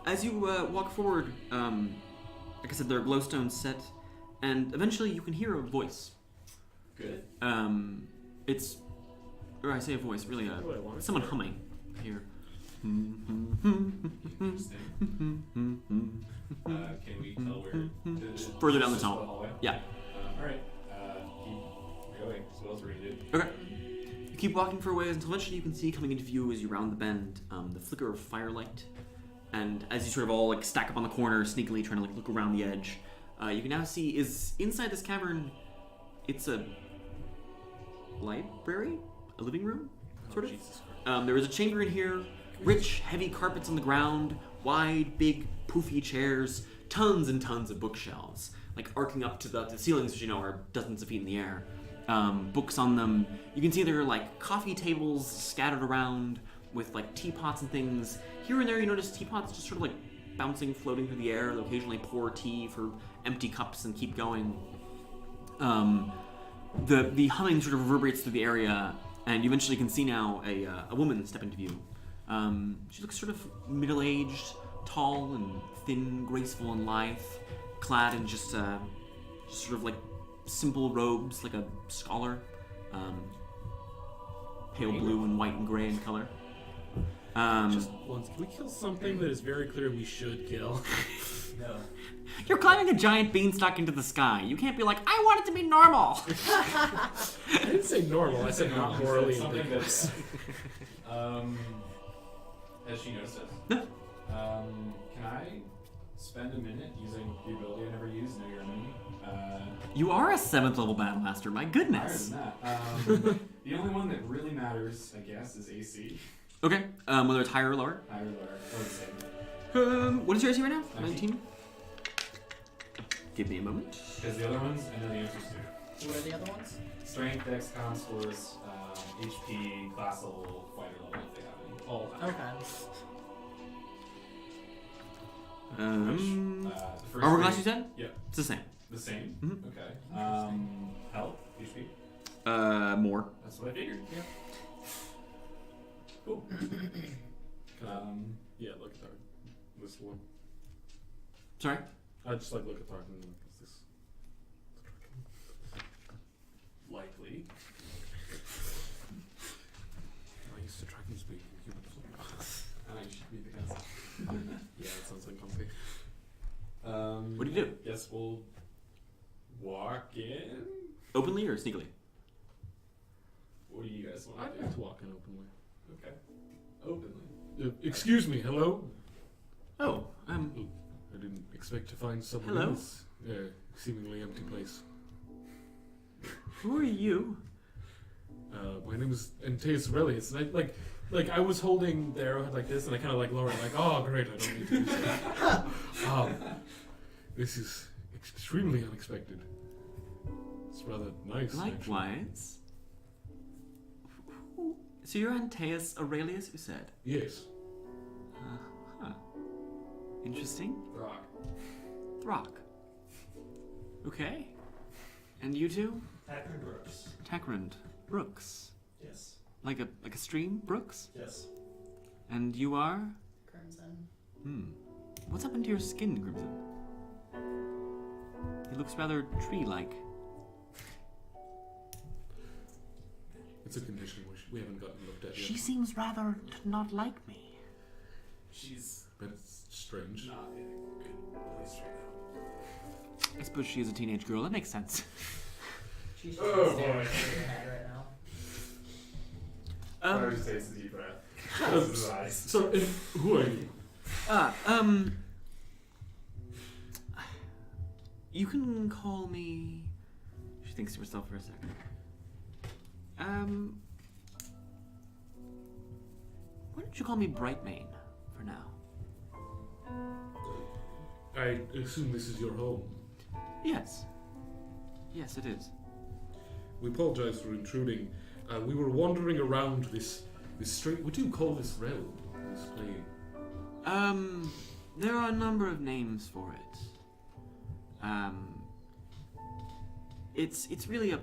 As you walk forward, like I said, there are glowstones set, and eventually you can hear a voice. Good. Or I say a voice, really, someone humming here. Interesting. Can we tell where? Further down the Just tunnel. hallway? Yeah. Alright. Keep going. So what else are we gonna do? Okay. You keep walking for a ways until eventually you can see coming into view as you round the bend the flicker of firelight. And as you sort of all like stack up on the corner, sneakily trying to like look around the edge, you can now see is inside this cavern. It's a library, a living room, sort of. Jesus Christ. There is a chamber in here, rich, heavy carpets on the ground, wide, big, poofy chairs, tons and tons of bookshelves, like arcing up to the ceilings, which are dozens of feet in the air. Books on them. You can see there are like coffee tables scattered around with like teapots and things. Here and there you notice teapots just sort of like bouncing, floating through the air. They'll occasionally pour tea for empty cups and keep going. The humming sort of reverberates through the area, and you eventually can see now a woman step into view. She looks sort of middle-aged, tall and thin, graceful and lithe, clad in just sort of like simple robes, like a scholar, pale blue and white and gray in color. Just once, can we kill something that is very clear we should kill? No. You're climbing a giant beanstalk into the sky. You can't be like, I want it to be normal. I didn't say normal. I said not morally Something ambiguous. Has she noticed us? No. Can I spend a minute using the ability I never used, Know Your Enemy? You are a 7th level battle master. My Higher goodness. than that. The only one that really matters, I guess, is AC. Okay. Whether it's higher or lower. Higher or lower, or the same. What is your AC right now? 19. 19. Give me a moment. Because the other ones, I know the answers to. What are the other ones? Strength, Dex, Con scores, HP, class level, fighter level, if they have any. All that. Okay. The first Hourglass, three- you said? Yeah. It's the same. The same? Mhm. Okay. Health, HP. More. That's what I figured. Yeah. Cool. Yeah, look at that. This one. Sorry? I just like look at that and like, is this Likely. I used to tracking speed. You should be the guys. Yeah, that sounds uncomfy. What do you do? Guess we'll walk in. Openly or sneakily? What do you guys I'd want to like do? to walk in openly. Okay. Openly. Excuse me, hello? Oh, I didn't expect to find someone Hello? in this seemingly empty place. who are you? My name is Antaeus Aurelius, and I was holding the arrowhead like this, and I kind of like lowered it, like, oh great, I don't need to do so. This is extremely unexpected. It's rather nice. actually. Likewise. So you're Antaeus Aurelius, you said? Yes. Huh. Interesting. Rock. Throk. Okay. And you two? Takrend Brooks. Takrend. Brooks. Yes. Like a stream? Brooks? Yes. And you are? Crimson. What's happened to your skin, Crimson? It looks rather tree-like. It's a condition we haven't gotten looked at yet. She seems rather to not like me. She's But it's strange. not in a good place right now. I suppose she is a teenage girl. That makes sense. She's Oh, staring boy. at your head right now. I just takes a deep breath. Closes his eyes. So, who are you? You can call me... She thinks to herself for a second. Why don't you call me Brightmane for now? I assume this is your home. Yes. Yes, it is. We apologize for intruding. We were wandering around this street. What do you call this realm? This plane? There are a number of names for it. It's really a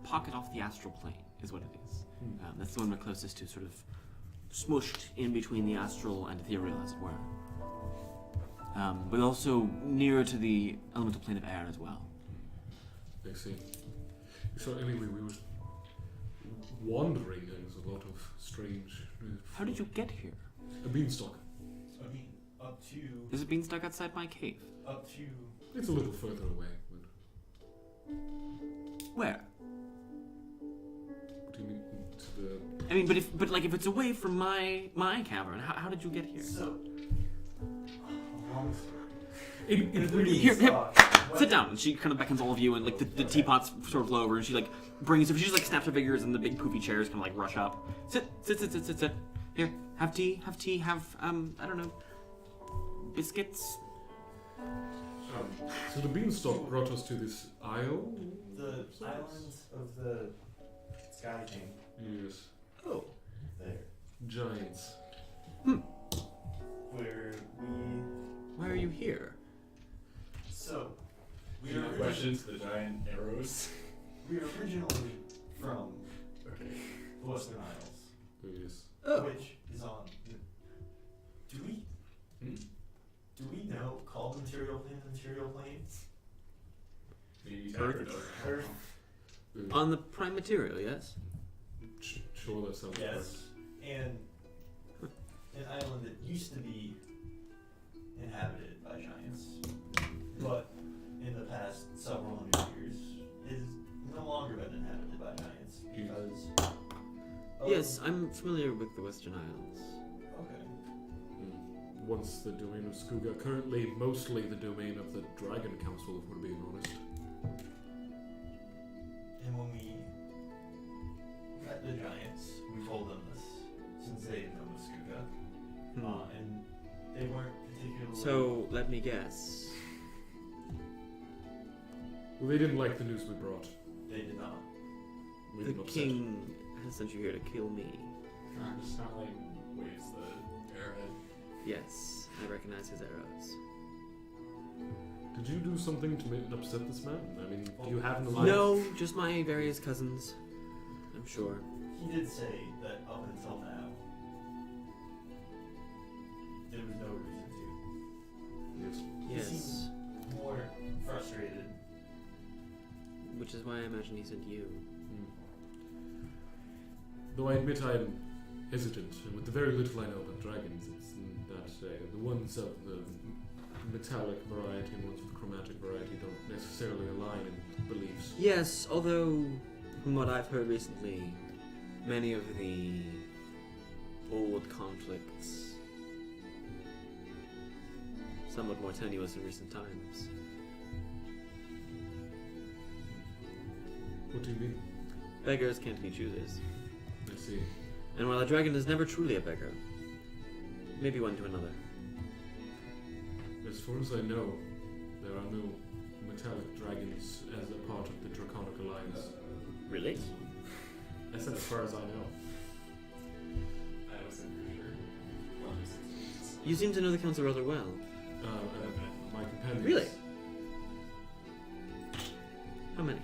pocket off the astral plane, is what it is. That's the one we're closest to, sort of smushed in between the astral and ethereal, as it were. But also nearer to the elemental plane of air as well. I see. So anyway, we were wandering, and there was a lot of strange... How did you get here? A beanstalk. I mean, up to... There's a beanstalk outside my cave. Up to... It's a little further away. But Where? what do you mean? To the... I mean, but if it's away from my cavern, how did you get here? So... long story. Here, sit down. And she kind of beckons all of you, and like the teapots sort of blow over, and she like brings. She just like snaps her fingers, and the big poofy chairs kind of like rush up. Sit. Here, have tea. Have I don't know, biscuits. So the beanstalk brought us to this isle. The islands of the Sky King. Yes. Oh, There. Giants. Where why are you here? So... We You are have questions to the giant arrows? We are originally from Okay. the Western Isles, Yes. Oh, which is on... Do we know, call the material planes? Maybe Earth. Takrend does. Earth? on the prime material, yes. Sure, that sounds Yes. And an island that used to be inhabited by giants, but in the past several hundred years is no longer been inhabited by giants because Yes, I'm familiar with the Western Isles. Okay. Once the domain of Skuga, currently mostly the domain of the Dragon Council, if we're being honest. And when we met the giants, we told them this since they know Skuga, and they weren't particularly... So, let me guess. Well, they didn't like the news we brought. They did not. We The were upset. king has sent you here to kill me. Just kind of like waves the arrowhead. Yes, I recognize his arrows. Did you do something to upset this man? I mean, do you have an alliance? No, just my various cousins. I'm sure. He did say that up until now, there was no reason to. Yes. Yes. He seemed more frustrated. Which is why I imagine he sent you. Though I admit I am hesitant, and with the very little I know about dragons, it's that the ones of the metallic variety and ones of the chromatic variety don't necessarily align in beliefs. Yes, although, from what I've heard recently, many of the old conflicts, somewhat more tenuous in recent times. What do you mean? Beggars can't be choosers. I see. And while a dragon is never truly a beggar, maybe one to another. As far as I know, there are no metallic dragons as a part of the Draconic Alliance. Really? I said as far as I know. I wasn't for sure. Well, You seem to know the council rather well. My companions. Really? How many?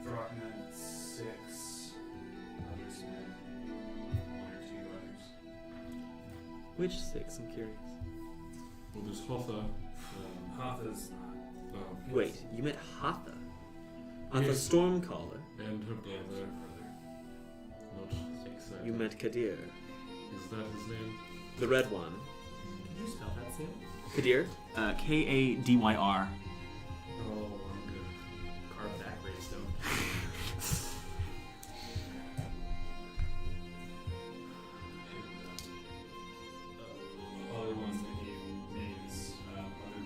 Throk meant 6. Others meant 1 or 2 others. Which 6? I'm curious. Well, there's Hotha. Hotha's not. Wait, you met Hatha? Hatha Yes. Stormcaller? And her Yeah, brother. Not exactly. You met Kadir. Is that his name? The red one. Can you spell that, Sam? Kadir? Kadyr. Oh, okay. Carve that gravestone. Other ones that gave names, other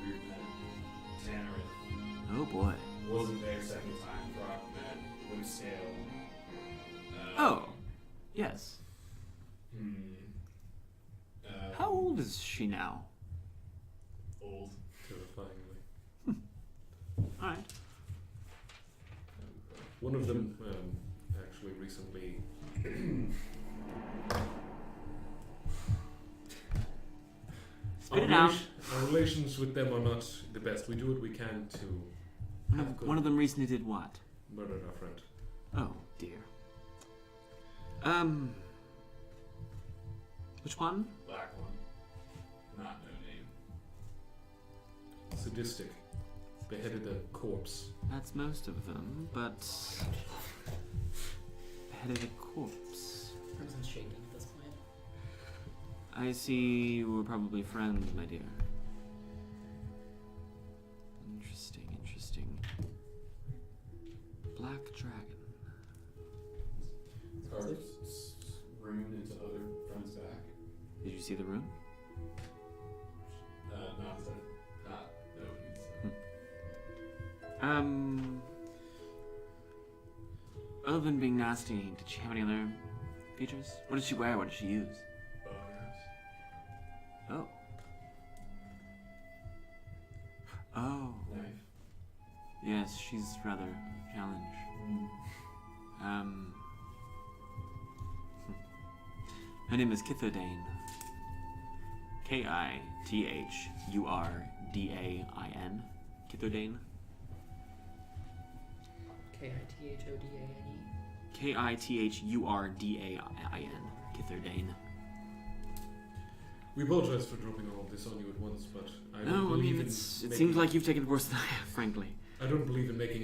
How old is she now? Old. Terrifyingly. Alright. One of them actually recently Spit it out. Our relations with them are not the best. We do what we can to have good. One of them recently did what? Murdered our friend. Oh, dear. Which one? Black one. Not no name. Sadistic. Beheaded a corpse. That's most of them, but... beheaded a corpse. Crimson's shaking at this point. I see you were probably friends, my dear. Interesting, interesting. Black Dragon. Carves rune into other friend's back. Did you see the room? Not no needs. Other than being nasty, did she have any other features? What did she wear? What did she use? Oh. Oh. Knife. Yes, she's rather challenged. Her name is Kithurdain. Kithurdain. Kithurdain. Kithhodane. Kithurdain. Kithurdain. We apologize for dropping all of this on you at once, but I don't No, I believe mean, in it making, seems like you've taken it worse than I have, frankly. I don't believe in making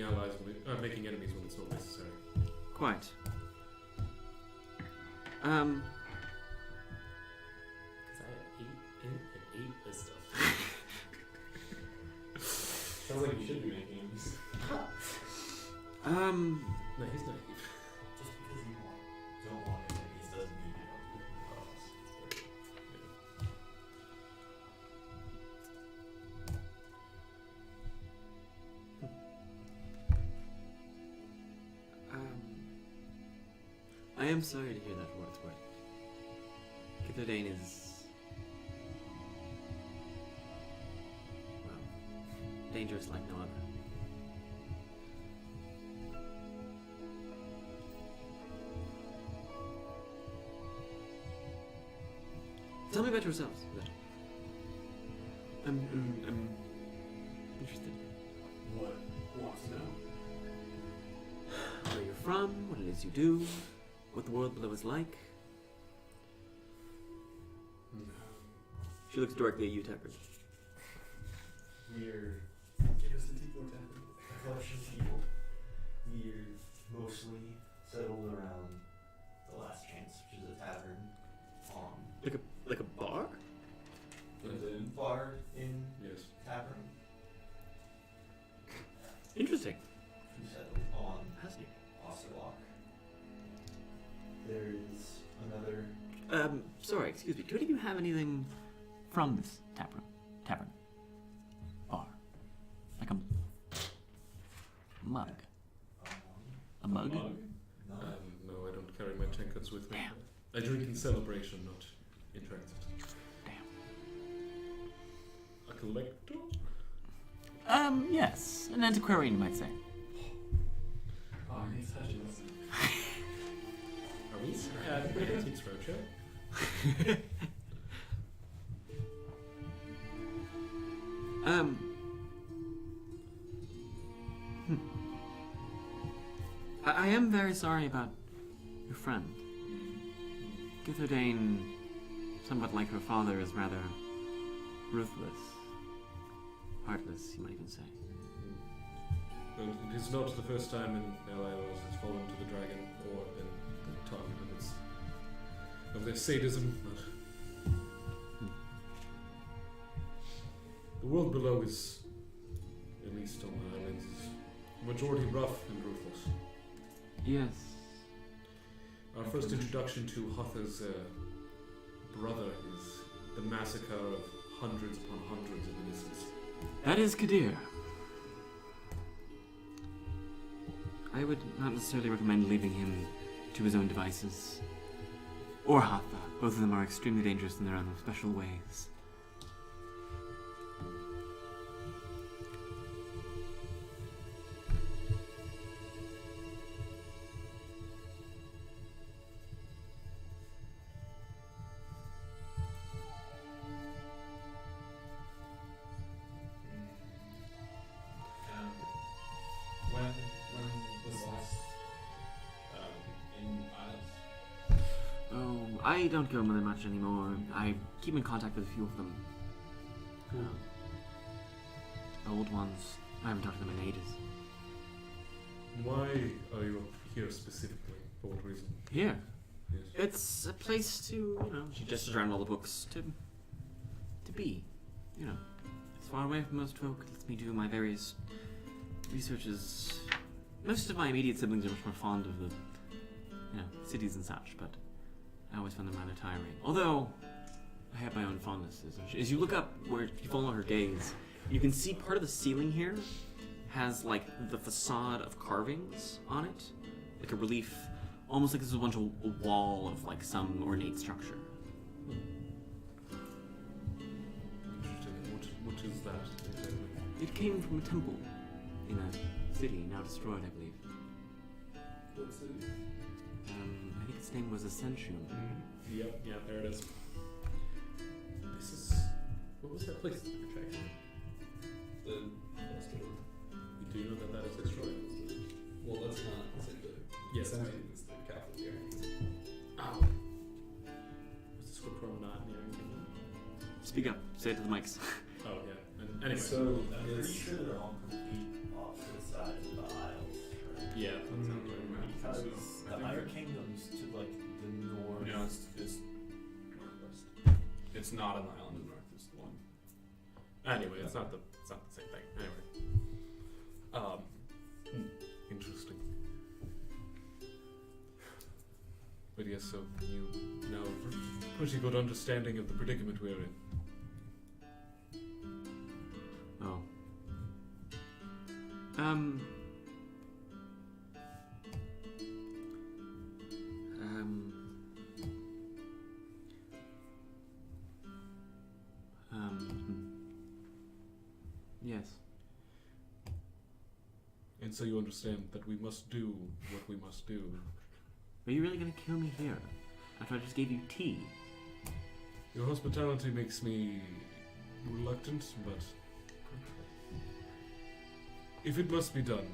making enemies when it's not necessary. Quite. Because I had 8 this stuff. Sounds like you should be making them. No, he's naive. Just because you don't want enemies doesn't mean you don't do the I am sorry to hear that for what it's worth. Kithurdain is... well, dangerous like no other. Tell me about yourselves. I'm interested. What wants to know? Where you're from, what it is you do, what the world below is like. She looks directly at you, Takrend. We're Give us the T4 a collection of people. We're mostly settled around the Last Chance, which is a tavern on Like a bar? bar in Yes. tavern. Interesting. We settled on Fascinating. Ocelot. There is another. Sorry, excuse me. Do any of you have anything from this tavern? Bar? Like a mug? A mug? No. No, I don't carry my tankards with me. Damn. I drink in celebration, not in transit. A collector? Yes. An antiquarian, you might say. Oh, he's touches. Are we at Antiques Roadshow? I am very sorry about your friend. Kithurdain, somewhat like her father, is rather ruthless. Heartless, you might even say. Well, it is not the first time in Antaeus has fallen to the dragon or in the tongue of their sadism, but the world below is, at least on the islands, is majority rough and ruthless. Yes. Our first introduction to Hotha's brother is the massacre of hundreds upon hundreds of innocents. That is Kadir. I would not necessarily recommend leaving him to his own devices. or Hatha. Both of them are extremely dangerous in their own special ways. When was last in Isles? Oh, I don't go there much anymore. I keep in contact with a few of them. Old ones. I haven't talked to them in ages. Why are you up here specifically? For what reason? Here. Yes. It's a place to, she gestures around all the books, to be, It's far away from most folk. It lets me do my various researches. Most of my immediate siblings are much more fond of the, cities and such, but I always find them rather tiring. Although, I have my own fondnesses. As you look up, where you follow her gaze, you can see part of the ceiling here has, the facade of carvings on it. Like a relief, almost like this is a wall of, some ornate structure. Interesting. What is that exactly? It came from a temple in a city now destroyed, I believe. What city? I think its name was Ascension. Yep, yeah, there it is. This is... What was that place that you were checking? The festival. Do you know that is destroyed? Well, that's not the same thing. Yes, Ascension is the capital here. Oh. Was this Scorpion not near anything? Speak up. Say it to the mics. Oh, yeah. And anyway. So, I'm pretty sure they're all complete opposite sides of the Isles, right? Yeah, that sounds right. Because I the think Iron they're- Kingdom's to the north. No, it's northwest. It's not an island in the north. It's the one. Anyway, it's not the same thing. Anyway. Interesting. But yes, so you now have a pretty good understanding of the predicament we're in. Oh. Yes. And so you understand that we must do what we must do. Are you really gonna kill me here? After I just gave you tea? Your hospitality makes me reluctant, but if it must be done,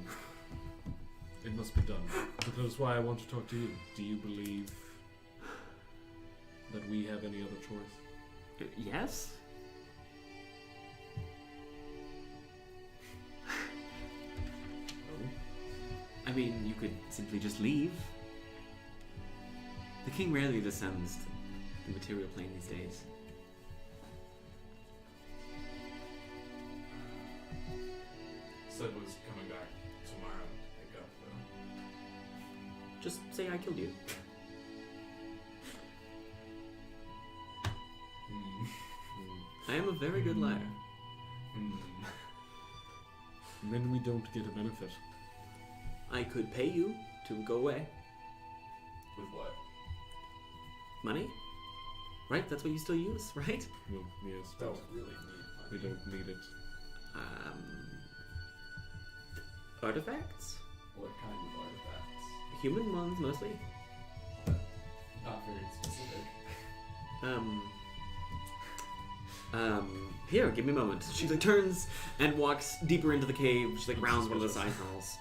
it must be done. But that's why I want to talk to you. Do you believe that we have any other choice? Yes? I mean, you could simply just leave. The king rarely descends to the material plane these days. Said was coming back tomorrow to pick up, though. Just say I killed you. I am a very good liar. And then we don't get a benefit. I could pay you to go away. With what? Money? Right? That's what you still use, right? Well, yes, but Don't really need we money. don't need it. Artifacts? What kind of artifacts? Human ones, mostly. Not very specific. Here, give me a moment. She turns and walks deeper into the cave. She rounds one of the side tunnels.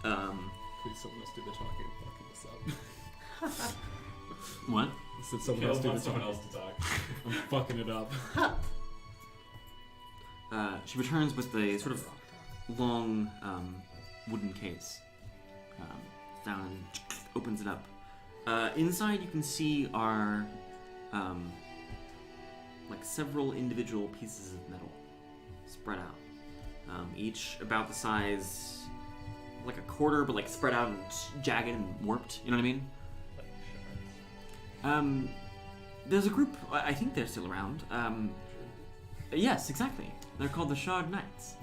Please, someone else do the talking and fucking this up. What? I said someone Kill else do the want someone talking. else to talk. I'm fucking it up. She returns with a sort of long wooden case. Down and opens it up. Inside, you can see are several individual pieces of metal spread out. Each about the size, like a quarter, but spread out and jagged and warped. You know what I mean? There's a group. I think they're still around. Yes, exactly. They're called the Shard Knights.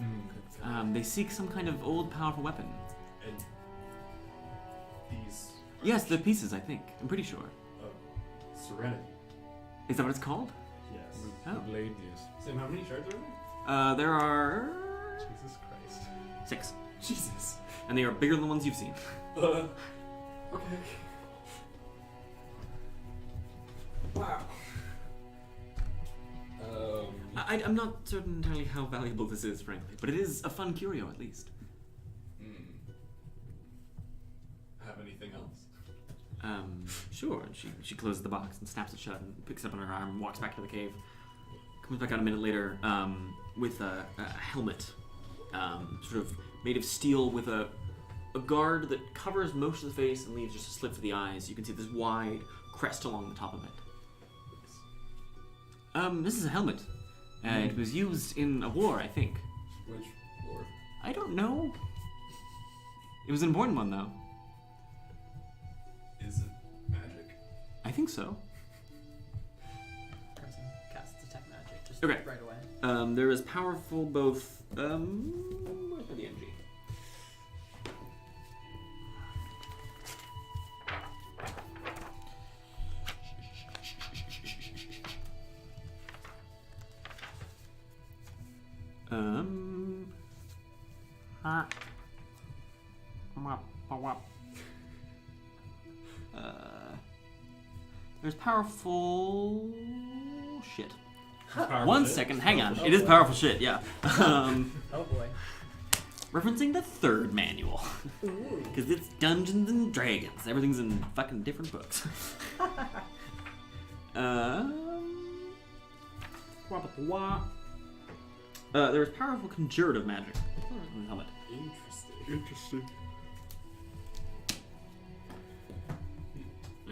They seek some kind of old, powerful weapon. And these. Yes, they're pieces. I think. I'm pretty sure. Serenity. Is that what it's called? Yes. Oh. The blade news. Sam, how many shards are there? There are Jesus Christ. 6. Jesus. And they are bigger than the ones you've seen. Okay. Wow. I'm not certain entirely how valuable this is, frankly, but it is a fun curio at least. Have anything else? Sure. And she closes the box and snaps it shut and picks it up on her arm and walks back to the cave. Comes back out a minute later with a helmet, sort of made of steel with a guard that covers most of the face and leaves just a slit for the eyes. You can see this wide crest along the top of it. This is a helmet. It was used in a war, I think. Which war? I don't know. It was an important one, though. Is it magic? I think so. Crimson casts detect magic just Okay. right away. There is powerful both. Where's the MG? There's powerful shit. One second, hang on. It is powerful shit, yeah. Oh boy. Referencing the third manual. Because it's Dungeons and Dragons. Everything's in fucking different books. There's powerful conjurative magic. On the helmet. Interesting.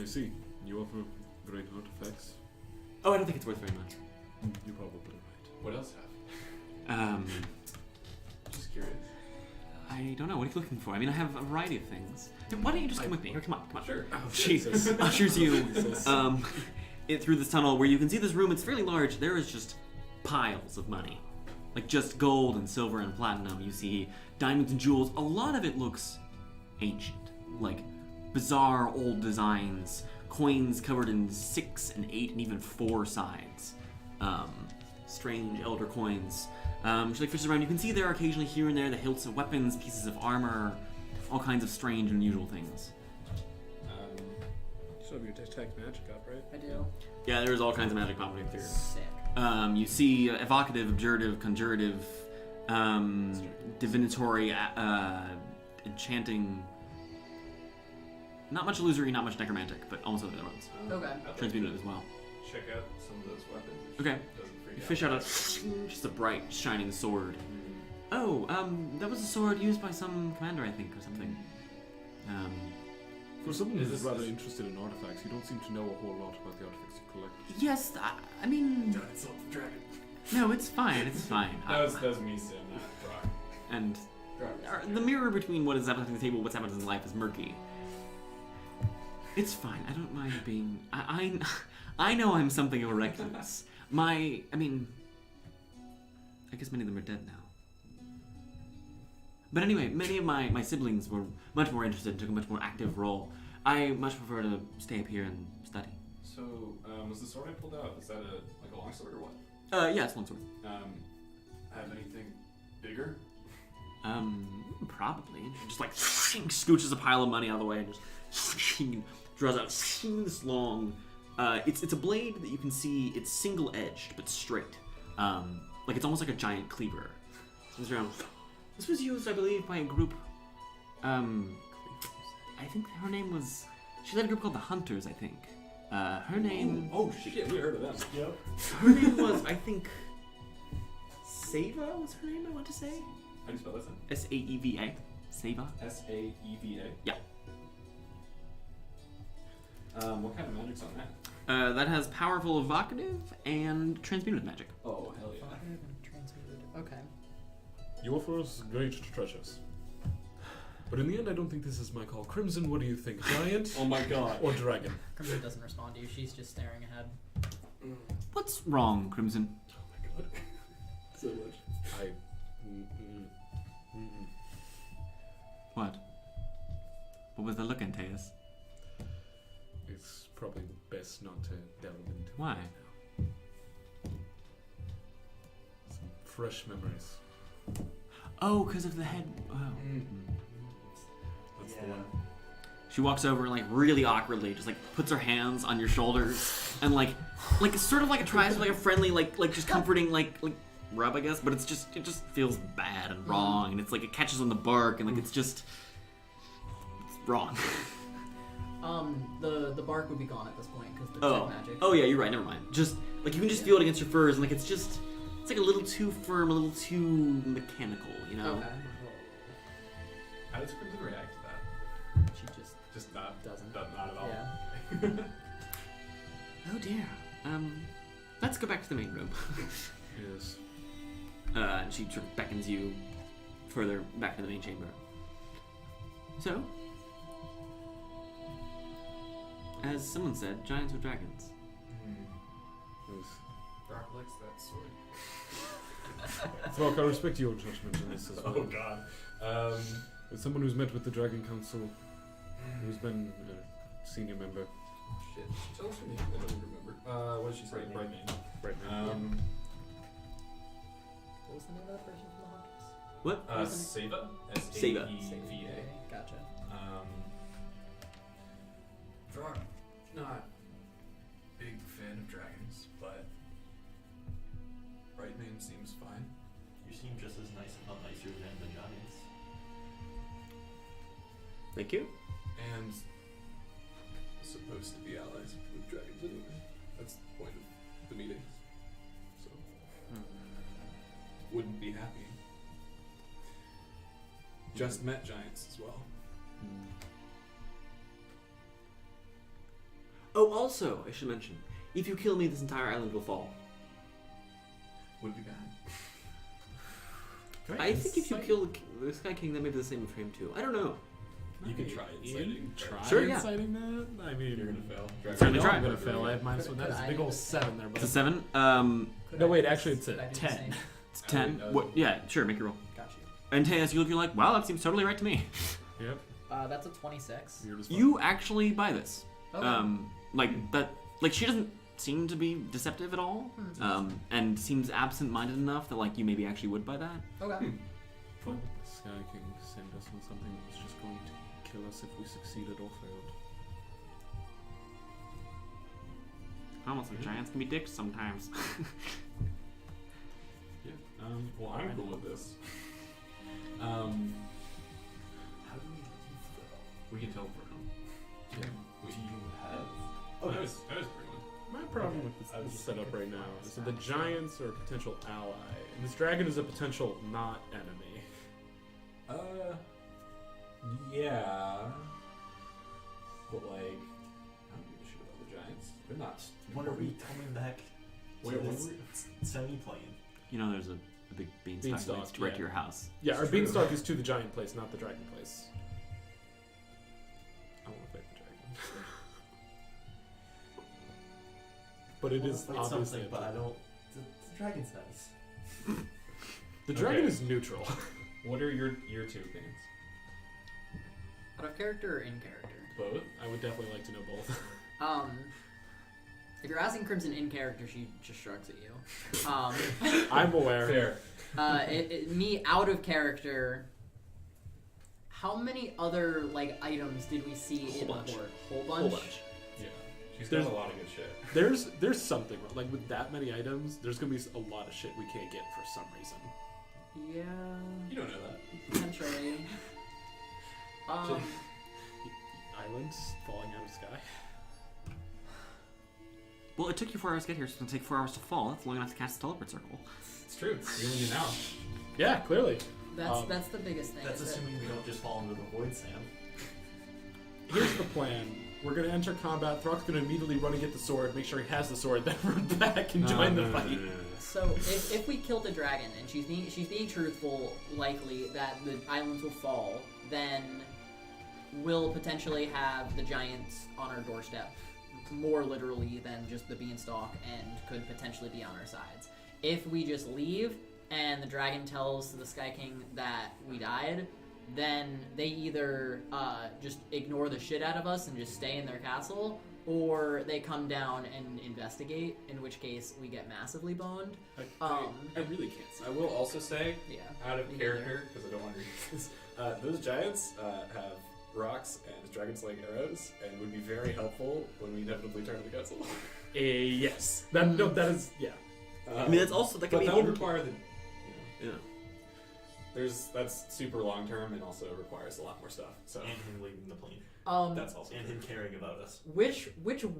I see. You offer great artifacts. Oh, I don't think it's worth very much. You're probably right. What else have? Just curious. I don't know. What are you looking for? I mean, I have a variety of things. Why don't you just come with me? Here, come on. Sure. Oh, Jesus. Ushers you through this tunnel where you can see this room. It's fairly large. There is just piles of money. Like just gold and silver and platinum. You see diamonds and jewels. A lot of it looks ancient. Like bizarre old designs. Coins covered in 6 and 8 and even 4 sides. Strange elder coins. She like fishes around. You can see there occasionally here and there the hilts of weapons, pieces of armor, all kinds of strange and unusual things. So you detect magic up, right? I do. Yeah, there's all kinds of magic popping through. Sick. You see evocative, abjurative, conjurative, divinatory, enchanting. Not much illusory, not much necromantic, but almost other ones. Okay. Transmuted as well. Check out some of those weapons. Okay. Doesn't freak You fish out just a bright, shining sword. Oh, that was a sword used by some commander, I think, or something. For someone Is who's this- rather interested in artifacts, you don't seem to know a whole lot about the artifacts you collect. Yes, I mean, Don't insult the dragon. no, it's fine, it's fine. That was me, Sam, not Throk. And Throk. the mirror between what is happening at the table and what's happening in life is murky. It's fine. I don't mind being. I know I'm something of a recluse. I guess many of them are dead now. But anyway, many of my siblings were much more interested and took a much more active role. I much prefer to stay up here and study. So, was the sword I pulled out, is that a long sword or what? Yeah, it's one sword. Have anything bigger? Probably. Just like scooches a pile of money out of the way and just draws out this long. It's a blade that you can see. It's single-edged but straight. Like it's almost like a giant cleaver. Spins around. This was used, I believe, by a group. I think her name was. She led a group called the Hunters. I think. Her name. Oh shit, we heard of them. Yep. Her name was, I think. Seva was her name. I want to say. How do you spell that? Saeva. Seva. Saeva? Yeah. What kind of magic's on that? That has powerful evocative and transmuted magic. Oh, hell yeah. Evocative and transmuted. Okay. You offer us great treasures. But in the end, I don't think this is my call. Crimson, what do you think? Giant Oh my god. or dragon? Crimson doesn't respond to you. She's just staring ahead. What's wrong, Crimson? Oh my god. So much. What? What was the look, Antaeus? It's probably the best not to delve into. Why? Right now. Some fresh memories. Oh, because of the head. Oh. That's Yeah. the one. She walks over and like really awkwardly, just like puts her hands on your shoulders and like sort of like tries like a friendly like just comforting like rub, I guess. But it just feels bad and wrong, and it's like it catches on the bark and like it's wrong. The bark would be gone at this point because the Oh. magic. Oh yeah, you're right. Never mind. Just like you can just feel it against your furs, and like it's like a little too firm, a little too mechanical, you know. Okay. How does Crimson react to that? She just Not doesn't. Not at all. Yeah. Oh dear. Let's go back to the main room. Yes. And she sort of beckons you further back to the main chamber. So, as someone said, giants with dragons. Yes. Throk likes that sword. Throk, I respect your judgment in this as well. Oh god. As someone who's met with the Dragon Council, who's been a senior member, Shit. Tell us her name. I don't remember. What did she say? Bright Bright right now. What was the name of that person from the Hawkins? What? Seva. Seva. S-A-E-V-A. Gotcha. Throk, not big fan of dragons, but Bright name seems fine. You seem just as nice, if not nicer than the giants. Thank you. And supposed to be allies with dragons anyway. That's the point of the meetings. So wouldn't be happy. Just met giants as well. Oh, also, I should mention, if you kill me, this entire island will fall. Would be bad. I think if you kill the Sky King, that may be the same for him too. I don't know. You could try inciting. Try Sure, yeah. inciting that? I mean, You're gonna fail. Certainly I know try. I'm gonna fail. I have minus one. Could That's a I- big old 7 there, but It's a 7. No, wait, actually it's a Could I do the 10. same? It's 10. What? Yeah, sure, make your roll. Got you. And Antaeus, you look, you're like, wow, that seems totally right to me. Yep. That's a 26. Weird as fuck. You actually buy this. Okay. Like she doesn't seem to be deceptive at all, and seems absent-minded enough that like you maybe actually would buy that. Okay. The Sky King sent us on something that was just going to kill us if we succeeded or failed. Almost like giants can be dicks sometimes. Yeah. Well, I'm cool with this. How do we leave though? We can teleport home. Do you have? Oh, that was pretty good. My problem with I was this just setup thinking right now of is that the giants are a potential ally, and this dragon is a potential not enemy. Yeah. But like, I don't give a shit about the giants. They're not. When are we coming back to Wait, when this semi-plane? You know, there's a big beanstalk that Beanstalk, leads right yeah. to your house. Yeah, It's our true. beanstalk is to the giant place, not the dragon place. I want to fight the dragon. But it is Like obviously something, but I don't. The dragon's nice. the dragon Okay. is neutral. What are your 2 opinions? Out of character or in character? Both. I would definitely like to know both. If you're asking Crimson in character, she just shrugs at you. I'm aware. Fair. Me out of character. How many other like items did we see in the bunch. port? Whole bunch. Whole bunch. Yeah. She's There's- got a lot of good shit. There's something wrong. Like with that many items, there's gonna be a lot of shit we can't get for some reason. Yeah, You don't know that. potentially. Islands falling out of the sky. Well, it took you 4 hours to get here, so it's gonna take 4 hours to fall. That's long enough to cast a teleport circle. It's true. You only do now. Yeah, clearly. That's the biggest thing. That's is that- assuming we don't just fall into the void, Sam. Here's the plan. We're gonna enter combat. Throk's gonna immediately run and get the sword, make sure he has the sword, then run back and join the fight. So if we kill the dragon and she's being truthful, likely that the islands will fall, then we'll potentially have the giants on our doorstep, more literally than just the beanstalk, and could potentially be on our sides. If we just leave and the dragon tells the Sky King that we died, then they either just ignore the shit out of us and just stay in their castle, or they come down and investigate, in which case we get massively boned. I really can't see. I will also say, Yeah. out of Me character, because I don't want to read this, those giants have rocks and dragon-slaying arrows, and would be very helpful when we inevitably turn to the council. Yes. That is, yeah. I mean, it's also that can But be that would require the, yeah. that's super long term and also requires a lot more stuff. So And him leading the plane. that's also And true. him caring about us. Which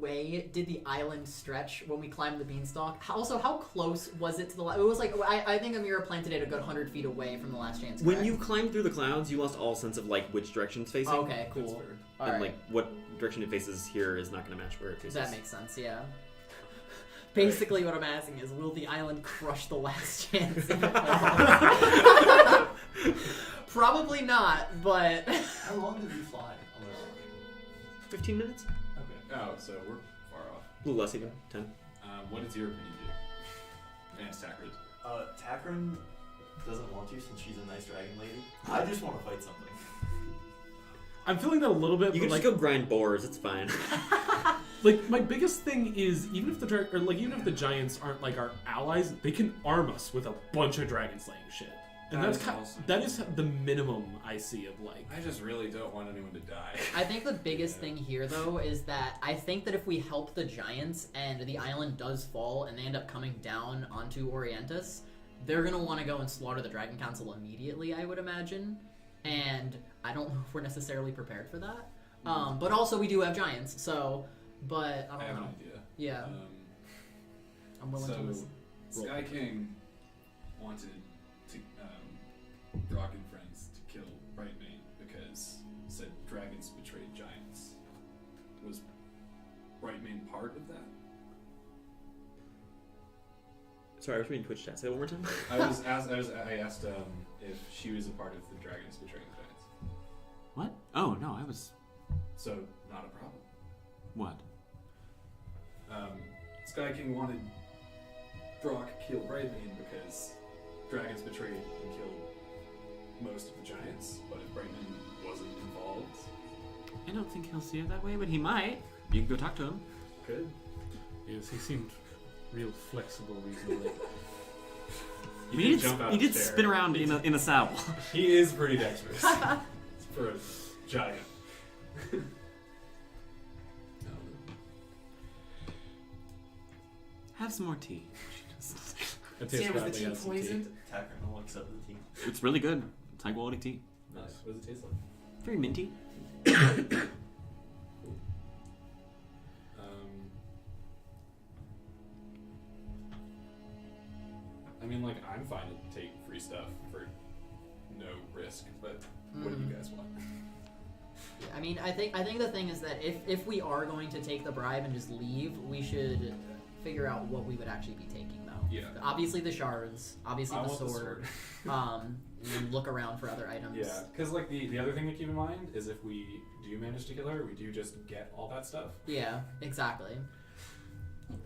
way did the island stretch when we climbed the beanstalk? How close was it to the? It was like I think Amira planted it a good 100 feet away from the last chance. When correct? you climbed through the clouds, you lost all sense of like which direction it's facing. Okay, That's cool. fair. All and right. like what direction it faces here is not going to match where it faces. That makes sense, yeah. Basically, what I'm asking is, will the island crush the last chance? Probably not, but How long did we fly on the rock? 15 minutes? Okay. Oh, so we're far off. A little less even. 10. What does your opinion do? And it's Takrend. Takrend doesn't want to since she's a nice dragon lady. I just want to fight something. I'm feeling that a little bit, You but can like, just go grind boars. It's fine. like my biggest thing is even if the giants aren't like our allies, they can arm us with a bunch of dragon slaying shit, and That that's is kind awesome. that is the minimum I see of like. I just really don't want anyone to die. I think the biggest thing here, though, is that I think that if we help the giants and the island does fall and they end up coming down onto Orientus, they're going to want to go and slaughter the Dragon Council immediately, I would imagine. And I don't know if we're necessarily prepared for that. But also, we do have giants, so... But, I I don't have know. an idea. Yeah, I'm willing to listen. Sky King wanted to Throk and friends to kill Brightmane because said dragons betrayed giants. Was Brightmane part of that? Sorry, I was reading Twitch chat. Say it one more time. I asked if she was a part of the dragons betraying the giants. What? Oh, no, I was... So not a problem. What? Sky King wanted Throk kill Brightmane because dragons betrayed and killed most of the giants, but if Brightmane wasn't involved, I don't think he'll see it that way, but he might. You can go talk to him. good. Yes, he seemed real flexible recently. He did spin around in a saddle. He is pretty dexterous for a giant. Have some more tea. Antaeus gladly has some tea. Takrend will accept the tea. It's really good. It's high quality tea. Nice. What does it taste like? Very minty. I mean, like, I'm fine to take free stuff for no risk, but what do you guys want? I mean, I think the thing is that if we are going to take the bribe and just leave, we should figure out what we would actually be taking, though. Yeah. Obviously the shards, obviously I the want the sword. sword. And look around for other items. Yeah, because like the other thing to keep in mind is if we do manage to kill her, we do just get all that stuff. Yeah, exactly.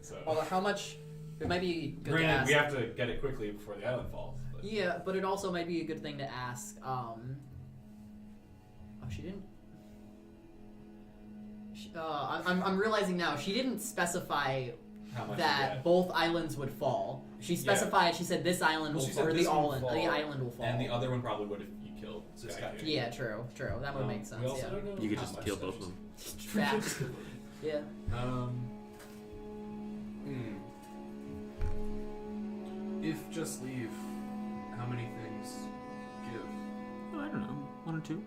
So Although how much it might be good to granted, ask. we have to get it quickly before the island falls. But Yeah, but it also might be a good thing to ask. Oh, she didn't. I'm realizing now she didn't specify how much that both islands would fall. She specified. She said this island Well, will she said or this the one will island. fall, The island will fall. and the other one probably would if you killed This Sky guy. King. Yeah, true. That would make sense. We also Yeah. don't know You could how just much kill stuff both of is- them. Facts. Yeah. If just leave, how many things give? Oh, I don't know. One or two.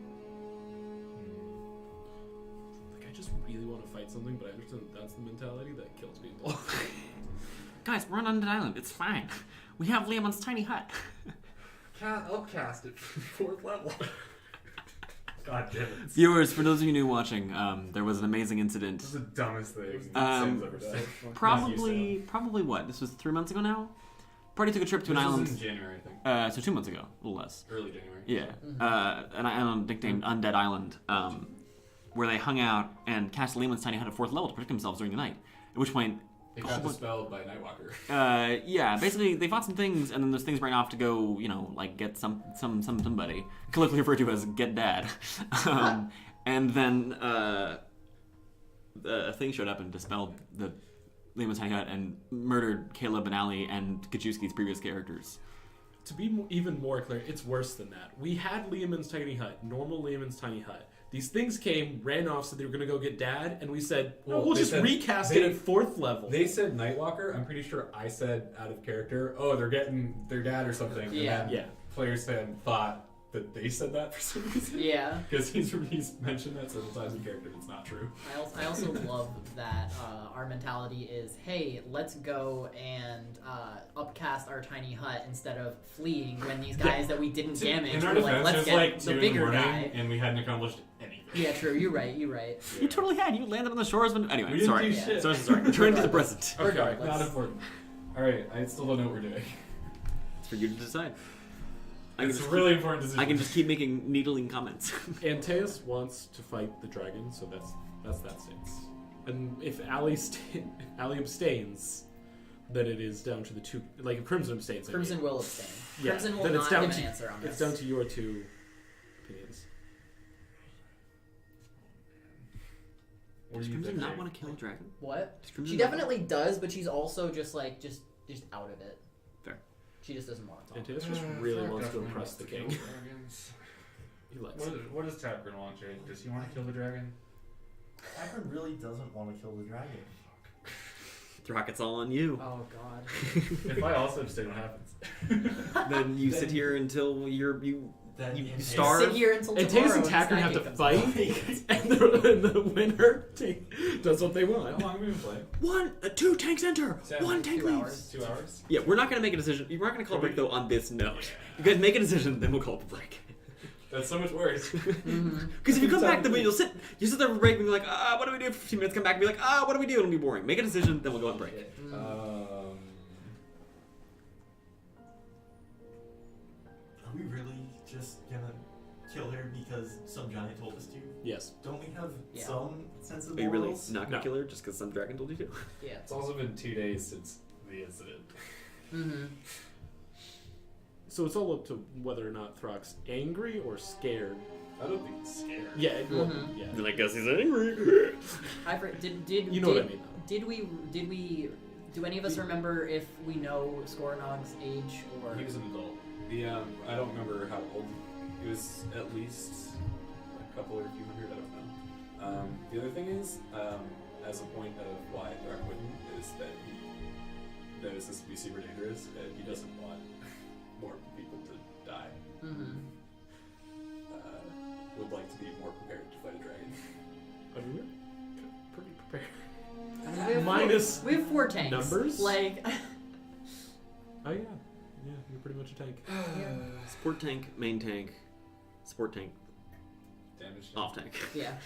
Like, I just really want to fight something, but I understand that's the mentality that kills people. Guys, we're on Undead Island. It's fine. We have Leomon's tiny hut. I'll cast it for 4th level. God damn it. Viewers, for those of you new watching, there was an amazing incident. This is the dumbest thing Um, Sam's ever done. Probably what? This was 3 months ago now? Party took a trip to an This was island. in January, I think. So 2 months ago, a little less. Early January. Yeah. An island nicknamed Undead Island, where they hung out and cast Leomon's tiny hut at 4th level to protect themselves during the night. At which point, It got dispelled by Nightwalker. yeah, basically they fought some things, and then those things ran off to go, like get somebody, colloquially referred to as get dad, and then a thing showed up and dispelled the Liam's Tiny Hut and murdered Caleb and Ali and Kaczewski's previous characters. To be even more clear, it's worse than that. We had Lehman's Tiny Hut, normal Lehman's Tiny Hut. These things came, ran off, said they were going to go get Dad, and we said, no, Well, we'll they just said- recast they- it at 4th level. They said Nightwalker. I'm pretty sure I said out of character. Oh, they're getting their dad or something. Yeah. And then Yeah. Players fan thought that they said that for some reason. Yeah. Because he's mentioned that several times in character. It's not true. I also love that our mentality is, hey, let's go and upcast our tiny hut instead of fleeing when these guys that we didn't damage In our were like, defense, let's it was get like the 2 in the bigger morning, guy. and we hadn't accomplished anything. Yeah, true. You're right. You totally had. You landed on the shores when... Anyway, We didn't sorry. do shit. Sorry. Return to the present. Okay, Regardless. not important. All right, I still don't know what we're doing. It's for you to decide. It's a really important decision. I can just keep making needling comments. Antaeus wants to fight the dragon, so that's that stance. And if Ali abstains, then it is down to the two. Like if Crimson abstains, I Crimson mean. will abstain. Yeah, Crimson will then not it's down give to, an answer on this. It's down to your two opinions. What Does do you Crimson think? not want to kill a dragon? What? Does Crimson She not- definitely does, but she's also just out of it. Fair. She just doesn't want to talk. Antaeus just really wants to impress the king. He likes it. What does Takrend want, Jay? Does he want to kill the dragon? Takrend really doesn't want to kill the dragon. Throk, it's all on you. Oh God. If I also abstain, what happens? Then you sit here until you Then You Antaeus- starve. Sit here until Antaeus tomorrow. and this Takrend night have to comes fight, along. and the winner does what they How want. long have we been playing? 2 tanks enter. Seven. 1 tank 2 leaves. hours. 2 hours? Yeah, we're not gonna make a decision. We're not gonna call a break though on this note. You guys make a decision, then we'll call it a break. That's so much worse. Because if you come back, then you'll sit there for a break and be like, what do we do? 15 minutes, come back and be like, what do we do? It'll be boring. Make a decision, then we'll go on break. Are we really just gonna kill her because some giant told us to? Yes. Don't we have Yeah. some sense of Are you really morals? not gonna No. kill her just because some dragon told you to? Yeah. It's also been 2 days since the incident. Mm-hmm. So it's all up to whether or not Throk's angry or scared. I don't think he's scared. Yeah, well, Mhm. yeah. Then I guess he's angry. Did You know what I mean, though. Did we? Do any of us remember if we know Skoronog's age or? He was an adult. I don't remember how old. He was at least a couple or a few hundred. I don't know. The other thing is, as a point of why Throk wouldn't, is that he knows this would be super dangerous, and he doesn't want more people to die. Mm-hmm. Would like to be more prepared to fight a dragon. I mean, we're pretty prepared. We have Minus we have 4 tanks. numbers? Like. Oh yeah, yeah, you're pretty much a tank. Support tank, main tank, support tank, Damage. off tank. Yeah.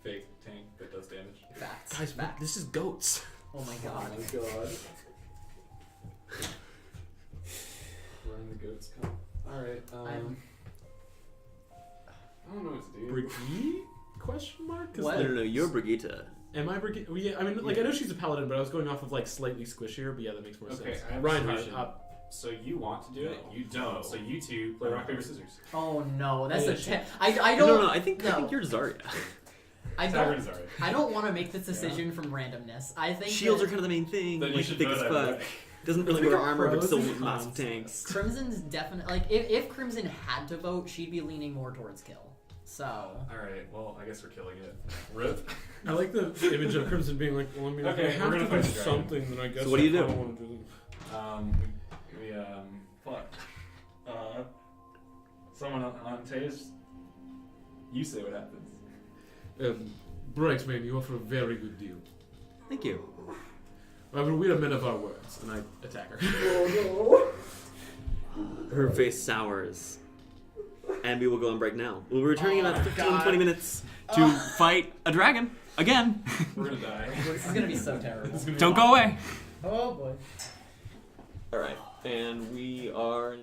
Fake tank that does damage. Facts. Guys, Facts. this is goats. Oh my God. my god. Running the goats come. Alright, I don't know what to do. Brigitte? Question mark? 'Cause, What? like, No, you're Brigitte. Am I Brigitte? Well, yeah, I mean, like, I know she's a paladin, but I was going off of, like, slightly squishier, but yeah, that makes more Okay, sense. I have a Reinhardt, solution. up. So you want to do it, No. you don't. No. So you two play rock, paper, scissors. Oh no, that's Yeah, a. sure. I No, don't. no, I think no. you're Zarya. I Takrend don't. is alright. I don't want to make this decision from randomness. I think Shields that are kind of the main thing. Then you Like should thick go as that fuck. way. Doesn't really Think wear of armor, but pros still and lots of cons. tanks. Crimson's definitely like if Crimson had to vote, she'd be leaning more towards kill. So. Alright, well, I guess we're killing it. Rip. I like the image of Crimson being like, well, I mean, Okay, if I we're have gonna to fight do the dragon. something, then I guess So what do you I do? kinda wanna do Fuck. Someone on Taze, you say what happens. Bright man, you offer a very good deal. Thank you. However, we are men of our words, and I attack her. Her face sours. And we will go on break now. We'll be returning in about 15, 20 minutes to fight a dragon. Again. We're gonna die. This is gonna be so terrible. Don't go away. Oh boy. Alright. And we are...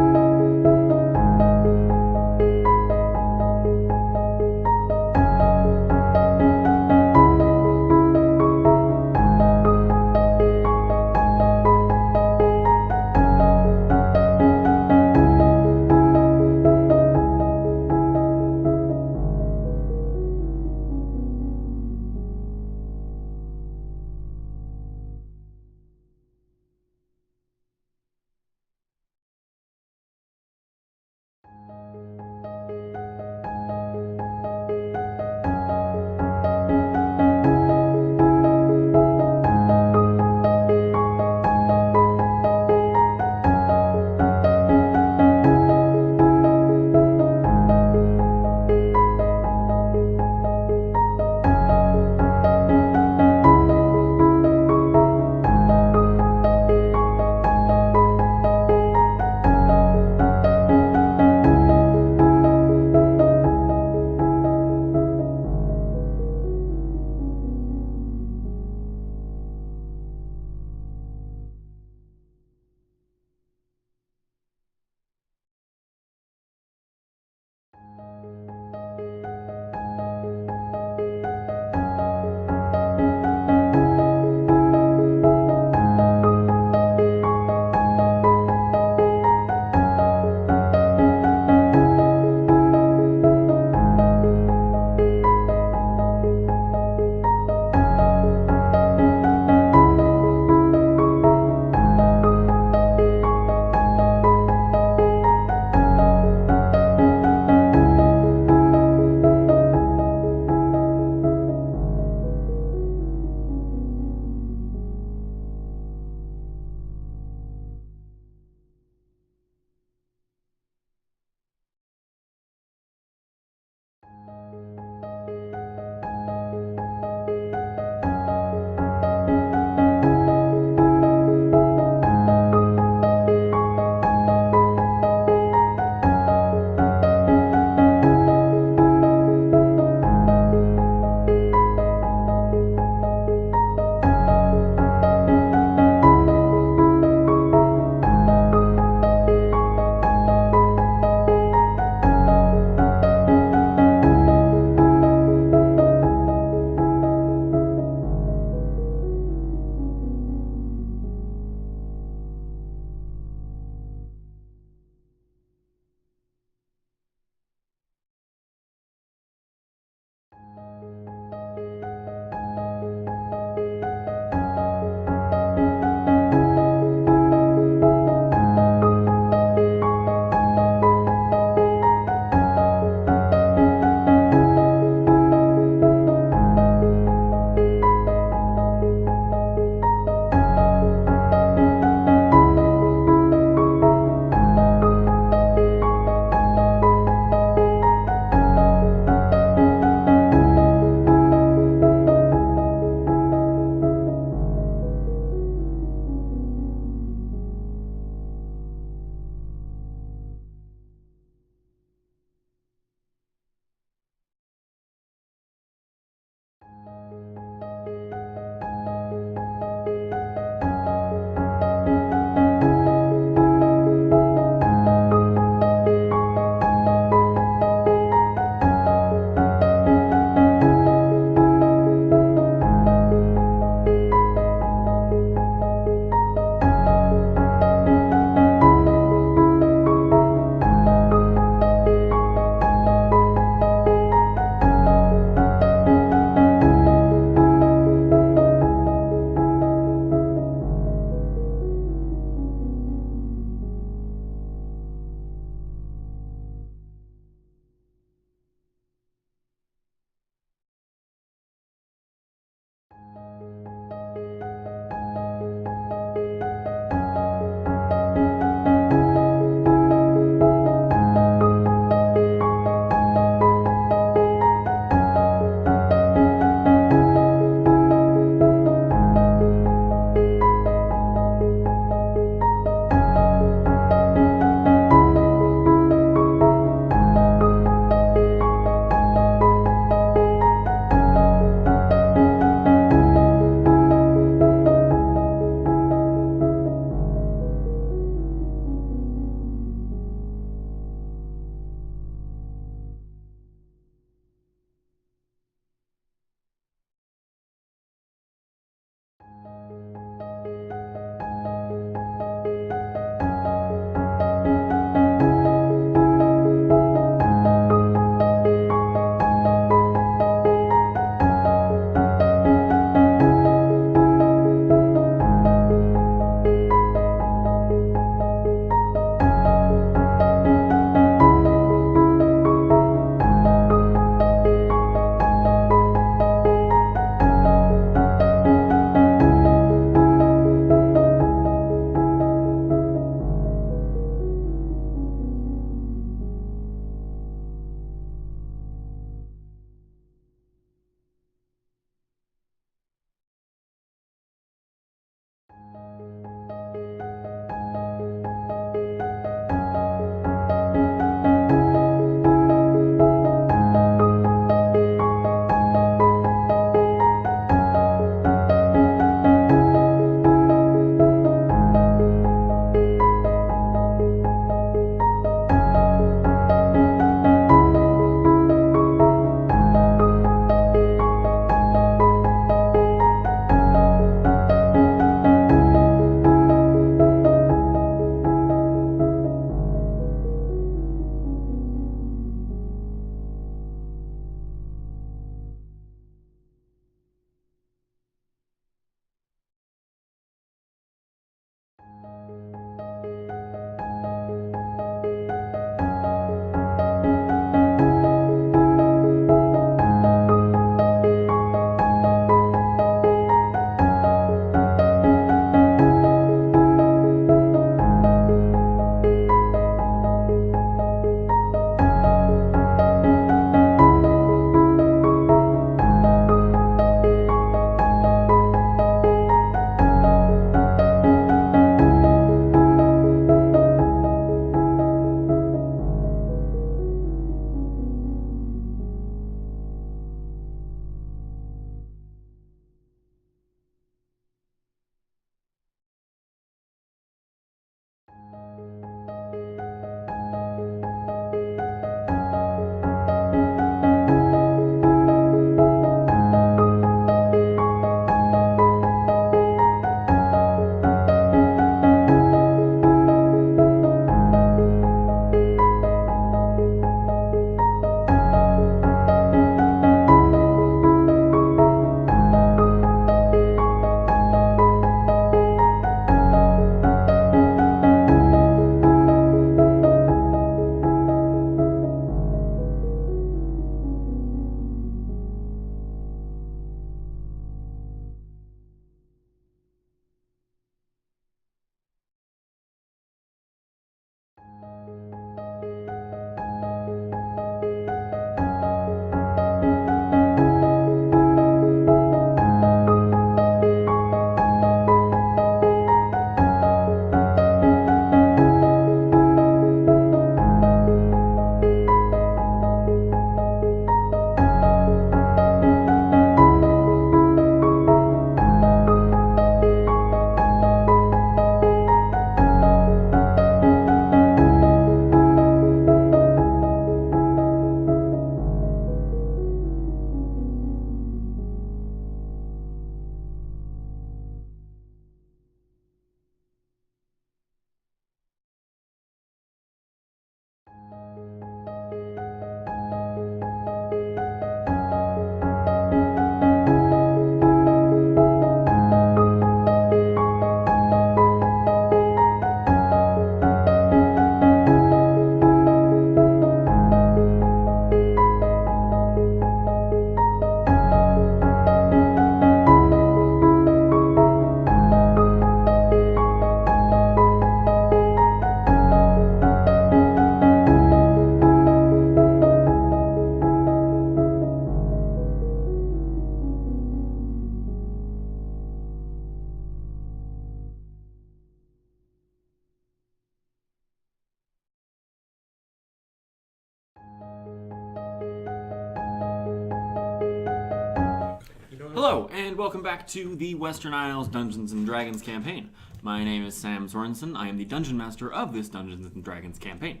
Hello, and welcome back to the Western Isles Dungeons & Dragons campaign. My name is Sam Sorensen. I am the Dungeon Master of this Dungeons & Dragons campaign.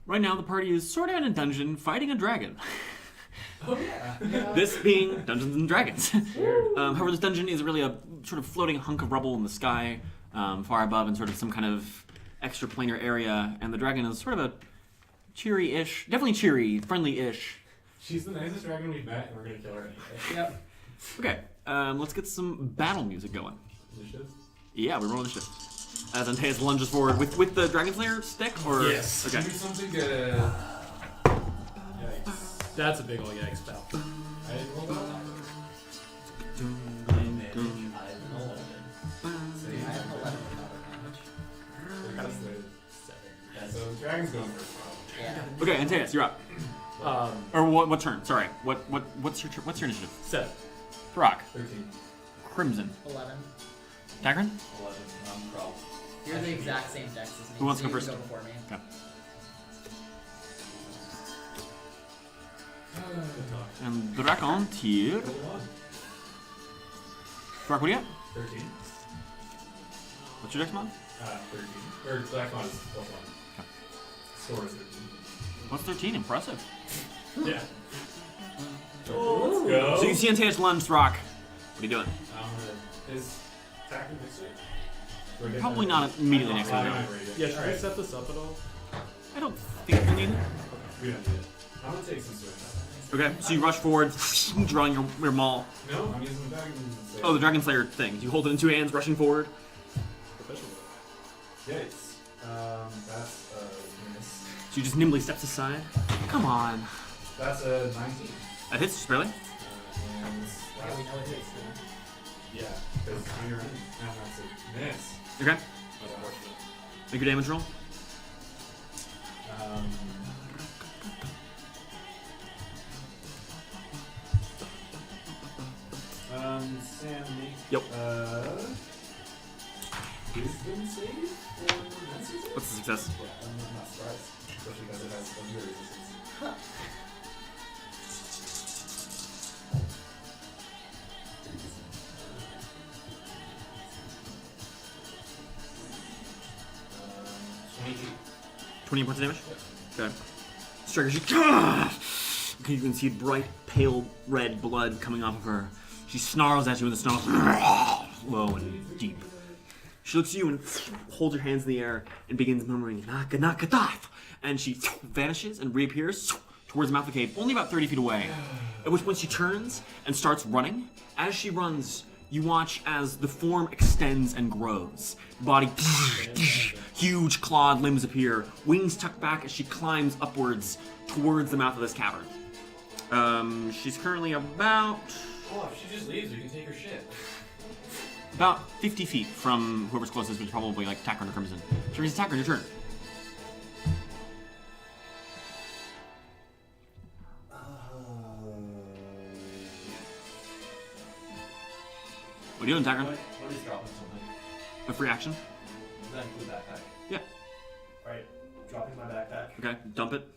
Right now, the party is sort of in a dungeon fighting a dragon. Oh yeah. This being Dungeons & Dragons. However, this dungeon is really a sort of floating hunk of rubble in the sky, far above in sort of some kind of extraplanar area, and the dragon is sort of a cheery-ish, definitely cheery, friendly-ish. She's the nicest dragon we've met, and we're gonna kill her anyway. Yep. Okay, let's get some battle music going. Initiative? Yeah, we're rolling shit. As Antaeus lunges forward with the Dragon Slayer stick, or Yes. okay. Do something Yikes. That's a big old yikes, pal. I didn't roll that. Advantage, I have an 11. See, I have 11 without That's the 7. Yeah, so the dragon's going first, probably. advantage. Yeah. Okay, Antaeus, you're up. Or what turn? Sorry. What's your initiative? 7. Throk. 13. Crimson. 11. Takrend? 11. I'm Crow. You're the exact same dex as me. Who wants so to go you can first? Go before me. Okay. And Drakon tier. Roll 1. Throk, what do you got? 13. What's your dex mod? 13. Or black mod is +1. Okay. Sword is 13. What's 13? Impressive. Yeah. Let's go. So you see Antaeus lunge, Throk. What are you doing? Is Takrend next to it? Or get Probably that- not immediately next to Oh, you. I don't read it. Yeah, should we Alright. set this up at all? I don't think we'll need it. We don't need it. I'm gonna take some sword. Okay, so you rush forward, drawing your maul. No, I'm using the dragon. Oh, the Dragon Slayer thing. You hold it in two hands, rushing forward. Professional. Yikes. That's a miss. So you just nimbly steps aside. Come on. That's a 19. That hits just barely. And Yeah, we know it is. yeah, because you're in. And that's a miss. Okay. Unfortunate. Make your damage roll. Sam, make Yep. wisdom save for Nancy's? What's the success? Yeah, I'm not surprised, especially because it has some weird resistance. Um, 22. 20 points of damage? Okay. Strikers, you. Okay, you can see bright, pale red blood coming off of her. She snarls at you in the snow, low and deep. She looks at you and holds her hands in the air and begins murmuring, "Naka naka dath," and she vanishes and reappears towards the mouth of the cave, only about 30 feet away. At which point she turns and starts running. As she runs, you watch as the form extends and grows. Body, huge clawed limbs appear, wings tucked back as she climbs upwards towards the mouth of this cavern. She's currently about Oh, if she just leaves, we can take her shit. 50 feet from whoever's closest, which is probably like Takrend or Crimson. Teresa, Takrend, your turn. What are you doing, Takrend? What is dropping something? A free action? Does that include backpack? Yeah. Alright, dropping my backpack. Okay, dump it.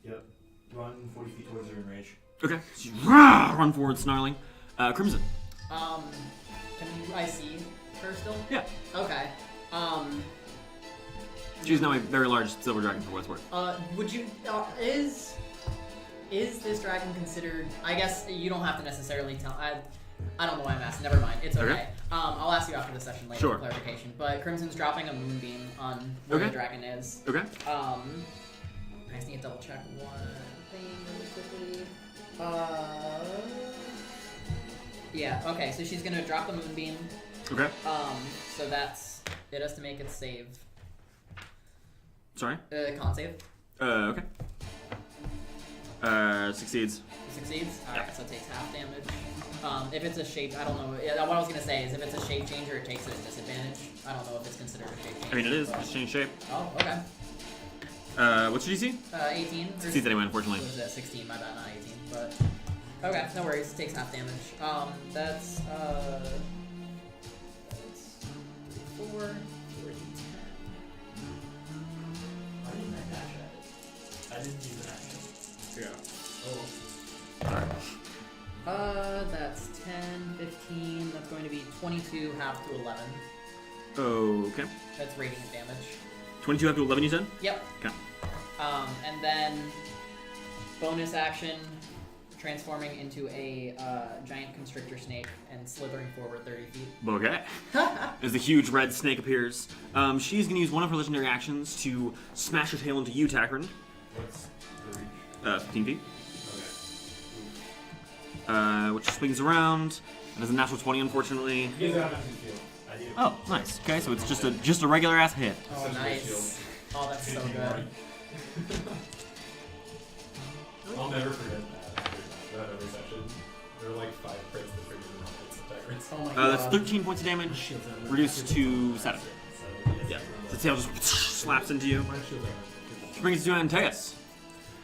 Yep. Run 40 feet towards her in rage. Okay, so you run forward, snarling. Crimson. Can I see her still? Yeah. Okay. She's now a very large silver dragon for what it's worth. Would you is this dragon considered? I guess you don't have to necessarily tell. I don't know why I'm asking. Never mind. It's okay. Okay. I'll ask you after the session later Sure. for clarification. But Crimson's dropping a moonbeam on where Okay. the dragon is. Okay. I just need to double check one thing really quickly. Yeah. Okay. So she's gonna drop the moonbeam. Okay. So that's it has to make its save. Sorry. Con save. Okay. Succeeds. It succeeds. Alright, so it takes half damage. If it's a shape, I don't know. Yeah, what I was gonna say is if it's a shape changer, it takes it at disadvantage. I don't know if it's considered a shape changer. I mean, it is. but- Just change shape. Oh, okay. What's your DC? 18. Or- Succeeds anyway, unfortunately. What was that? 16. My bad, not 18. But okay, no worries. Takes half damage. That's 4. Why didn't I dash at it? I didn't use an action. Yeah. Oh. That's 10, half to 11. Okay. That's radiant damage. 22 half to 11, you said? Yep. Okay. And then bonus action, transforming into a giant constrictor snake and slithering forward 30 feet. Okay. As the huge red snake appears, she's going to use one of her legendary actions to smash her tail into you, Takrend. What's the reach? 15 feet. Okay. Which swings around and is a natural 20, unfortunately. You guys have nothing to feel. I do. Oh, nice. Okay, so it's just a regular ass hit. Oh, Such a great shield. nice. Oh, that's so good. I'll never forget that other session. There were like 5 crits that triggered the hits of Takrend. Oh my god. That's 13 points of damage, reduced to 7. Yeah. The tail just slaps into you. My shield damage. Which brings you to Antaeus.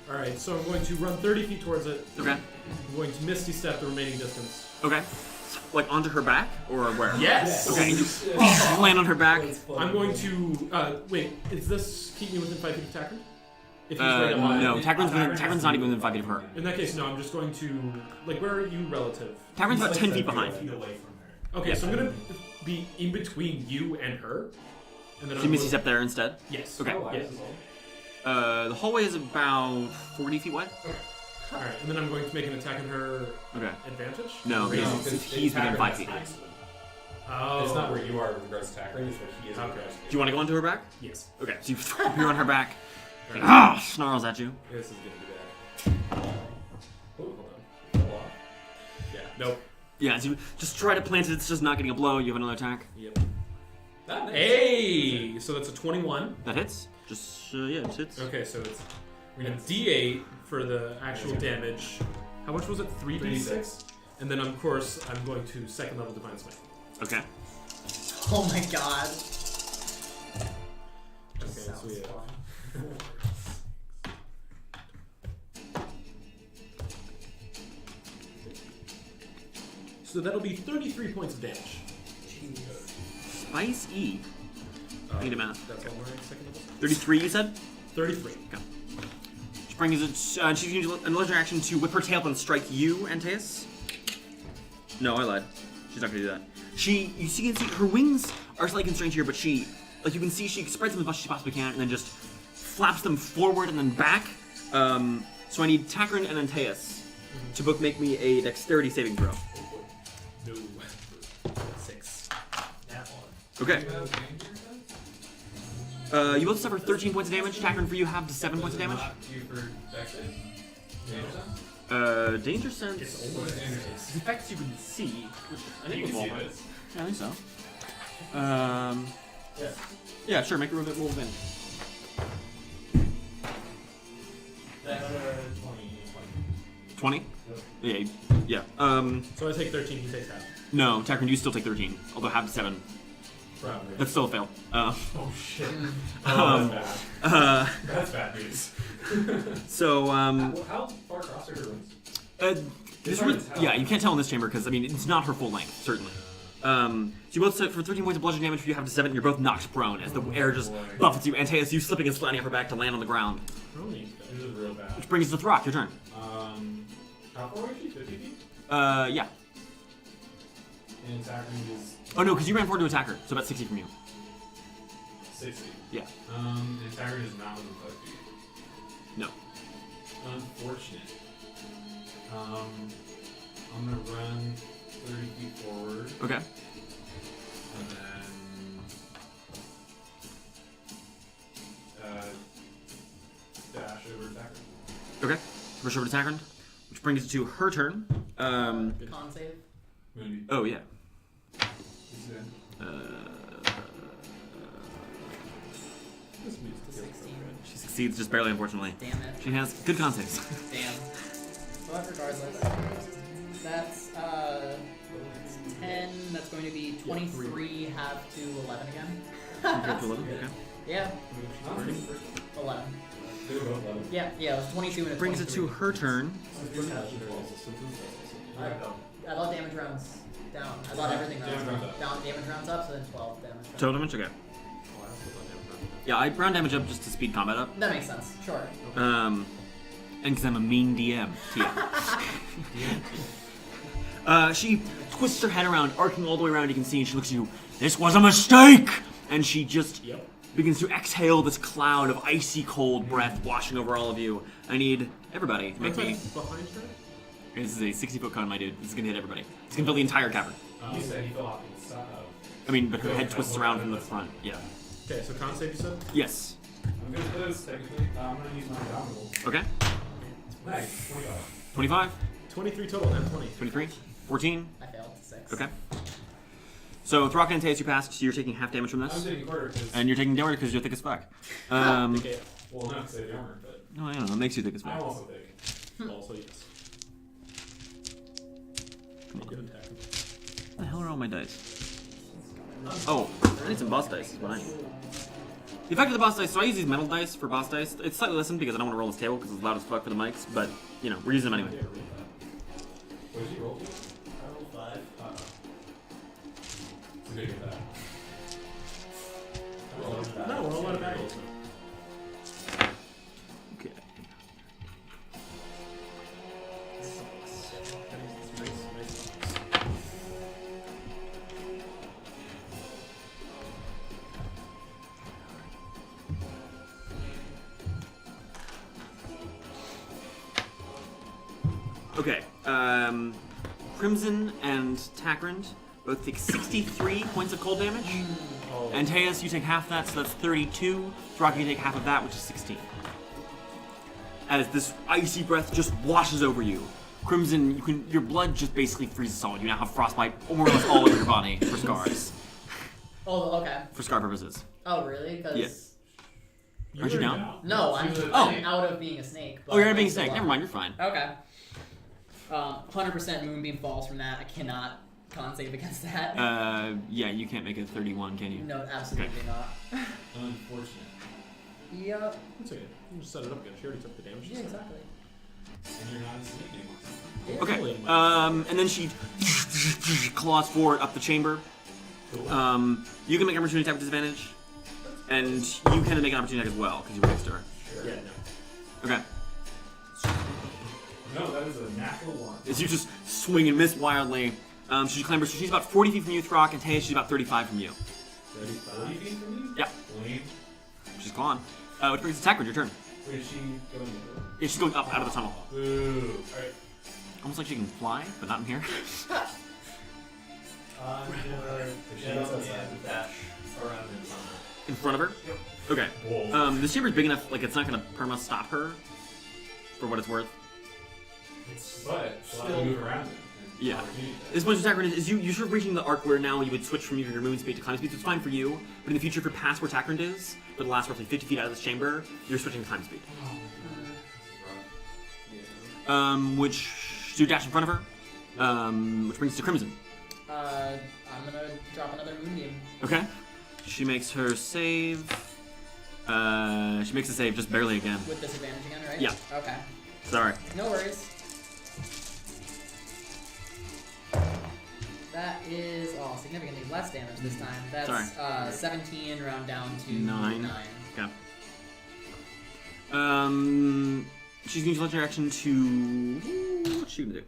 Alright, so I'm going to run 30 feet towards it. Okay. I'm going to Misty Step the remaining distance. Okay. Like onto her back or where? Yes! Okay, you land on her back. I'm going to. Wait, is this keep me within 5 feet of Takrend? If he's right up on No, it. Takrend's not even within 5 feet of her. In that case, no, I'm just going to. Like, where are you relative? Takrend's about He's 10 like feet behind. 7 feet away from her. Okay, Yeah. so I'm going to be in between you and her. And then So you Misty Step there instead? Yes. Okay. How wide Yes. is this hole? The hallway is about 40 feet wide. Alright, and then I'm going to make an attack on her Okay. advantage? No, No, because because he's within Takrend 5 has feet. axe. Oh. It's not where you are with regards to Takrend, it's where he is with Okay. regards to Do you want to go onto her back? Yes. Okay, so you appear on her back. Alright. Snarls at you. This is going to be bad. Oh, hold on. Hold on. Yeah. Nope. Yeah, so you just try to plant it, it's just not getting a blow. You have another attack. Yep. That makes Hey! So that's a 21. That hits. Just, yeah, it hits. Okay, so it's we're gonna D8 for the actual damage. How much was it? 3d6. And then of course I'm going to second level divine smite. Okay. Oh my god. Okay, so we have so that'll be 33 points of damage. Spice E. Need a math. That's all my second level. 33, you said? 33. She brings it. She's going to use a legendary action to whip her tail up and strike you, Antaeus. No, I lied. She's not going to do that. You can see her wings are slightly constrained here, but you can see she spreads them as much as she possibly can, and then just flaps them forward and then back. So I need Takrend and Antaeus to both make me a dexterity saving throw. No. 6. That one. Okay. You have danger, You both suffer 13 points of damage. Takrend, for you, have to 7 points of damage. Not you for dex save? Danger sense? Danger sense. It's What almost is danger sense? Effects you can see. Which I think You can will see fall. this. Yeah, I think so. Yeah. Yeah, sure. Make a roll of in. That 20. 20? Yeah. Yeah. So I take 13, he takes half. No, Takrend, you still take 13. Although half to 7. Probably. That's still a fail. Oh shit. Um, That's uh, bad. That's bad news. so, How far across are her wings? this hard really, to tell. yeah, you can't tell in this chamber because, I mean, it's not her full length, certainly. So you both set for 13 points of bludgeoning damage. You have to 7. You're both knocked prone as the air just boy. buffets you. Antaeus, you slipping and sliding off her back to land on the ground. Really? This is real bad. Which brings us to Throk. Your turn. How far away is she? 50 feet? Yeah. And Takrend is Oh, no, because you ran forward to attack her, so about 60 from you. 60. Yeah. And Takrend is not within 5 feet. No. Unfortunate. I'm gonna run 30 feet forward, Okay. and then dash over Takrend. Okay. Rush over to Takrend, which brings it to her turn. Con save. Moonbeam. Oh, yeah. This is in. This music feels so 16. good. She succeeds just barely, unfortunately. Damn it. She has good con saves. Damn. But regardless, that's 10. That's going to be 23 half to 11 again. Compared to 11, okay. Yeah, Not 11. They were both 11. Yeah, it was 22 and a Brings it to 23. her turn. I thought damage rounds down. I thought everything Damage rounds rounds up. down. Damage rounds up, so then 12 damage. Total damage? Okay. Yeah, I round damage up just to speed combat up. That makes sense. Sure. And because I'm a mean DM. She twists her head around, arcing all the way around. You can see, and she looks at you. This was a mistake! And she just begins to exhale this cloud of icy cold breath washing over all of you. I need everybody to make me. Behind her? This is a 60-foot cone, my dude. This is gonna hit everybody. It's gonna fill the entire cavern. You said he fell off inside. I mean, but her head twists around from the front. Yeah. Okay, so con save you said? Yes. I'm good at this, technically. I'm gonna use my abdominal. Okay. Nice. 25. 25, 23 total, and 20. 23, 14. I failed 6. Okay. So Throk and Antaeus, you passed, so you're taking half damage from I'm this. taking a quarter because. And you're taking damage because you're thick as fuck. Okay, Well, not because I have armor, but. No, I don't know. It makes you thick as I'm fuck. also big. also yes. Come on. Good attack. What the hell are all my dice? Oh, I need some boss dice. Is what I need. The effect of the boss dice, so I use these metal dice for boss dice. It's slightly lessened because I don't want to roll this table because it's loud as fuck for the mics, but, you know, we're using them anyway. What did you roll to? I rolled 5. So good at that. No, we're all out of battles. Okay. Okay, Crimson and Takrend both take 63 points of cold damage. Oh. Antaeus, you take half that, so that's 32. Throk, you take half of that, which is 16. As this icy breath just washes over you. Crimson, your blood just basically freezes solid. You now have frostbite more or less all over your body for scars. Oh, okay. For scar purposes. Oh, really? Because Yeah. Aren't you down? no, I'm out of being a snake. Oh, you're out of I'm being a still snake. up. Never mind, you're fine. Okay. 100% moonbeam falls from that. I cannot con save against that. Yeah, you can't make a 31, can you? No, absolutely not. Unfortunate. Yep. It's okay. You can just set it up again. She already took the damage. Yeah, exactly. And you're not a snake anymore. Okay, and then she claws forward up the chamber. You can make an opportunity attack with disadvantage, and you can make an opportunity attack as well because you're next to her. Yeah, no. Okay, No, that is a natural one. as you just swing and miss wildly, she clambers. So she's about 40 feet from you, Throk, and Taeus, she's about 35 from you. 40 feet from me? Yeah, Lame. she's gone. Which brings the Takrend, your turn. Where is she going? Yeah, she's going up out of the tunnel. Boo. Alright. Almost like she can fly, but not in here. I'm gonna get up and dash around in front of her. In front of her? Okay. Whoa. This chamber's big enough, like it's not gonna perma stop her, for what it's worth. But she'll have to move around it. and Yeah. opportunity This point of Takrend is you're sort of reaching the arc where now you would switch from your movement speed to climb speed, so it's fine for you. But in the future, if you're past where Takrend is, for the last roughly 50 feet out of this chamber, you're switching to climb speed. Which so you dash in front of her, which brings us to Crimson. I'm gonna drop another moonbeam. Okay. She makes her save. She makes a save just barely again. With disadvantage again, right? Yeah. Okay. Sorry. No worries. That is significantly less damage this time. That's 17 round down to 9. 9. Okay. She's going to use her action to. What's she gonna do?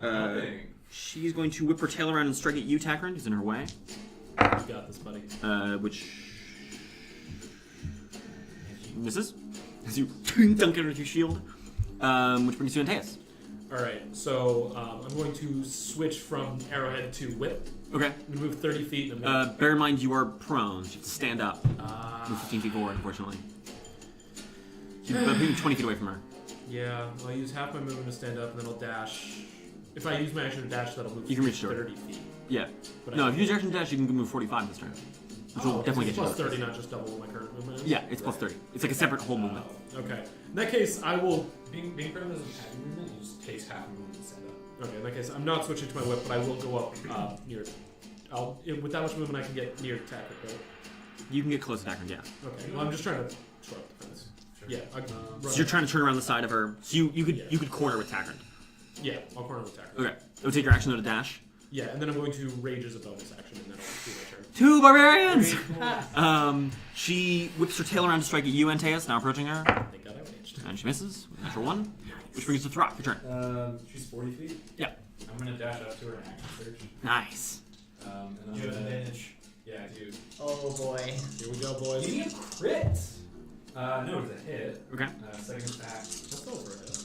Nothing. She's going to whip her tail around and strike at you, Takrend, who's in her way. You got this, buddy. Which misses as you dunk it with your shield. Which brings you Antaeus. Alright, so I'm going to switch from arrowhead to whip. Okay. I'm going to move 30 feet and I'm Bear in mind you are prone. You have to stand up. gonna, Move 15 feet forward, unfortunately. You're about 20 feet away from her. yeah, I'll use half my movement to stand up and then I'll dash. If I use my action to dash, that'll move You can reach her. 30 feet. Yeah. But No, I if you use your action dash, you can move 45 this turn. Which will definitely get you. plus 30, not just double my current movement. Yeah, it's plus 30. It's like a separate whole movement. Okay. In that case, I will. Being prone doesn't have movement, you just takes half movement and stand up. Okay. In that case, I'm not switching to my whip, but I will go up near. With that much movement, I can get near Takrend, right? You can get close to Takrend, yeah. Okay. Well, I'm just trying to shore up the fence. Yeah. So you're trying to turn around the side of her. So you could corner with Takrend. Yeah, I'll corner with Takrend. Okay. It would take your action though to dash. Yeah, and then I'm going to rage as a bonus action, and then I'll do my turn. 2 barbarians! She whips her tail around to strike at you, Antaeus, now approaching her. Thank God I raged. And she misses with a natural 1. Which brings us to Throk, your turn. She's 40 feet? Yeah. I'm gonna dash up to her and action search. Nice. And I'm You have gonna. advantage. Yeah, I do. Oh boy. Here we go, boys. You need a crit. No, it's a hit. Okay. Second attack. Let's go for it.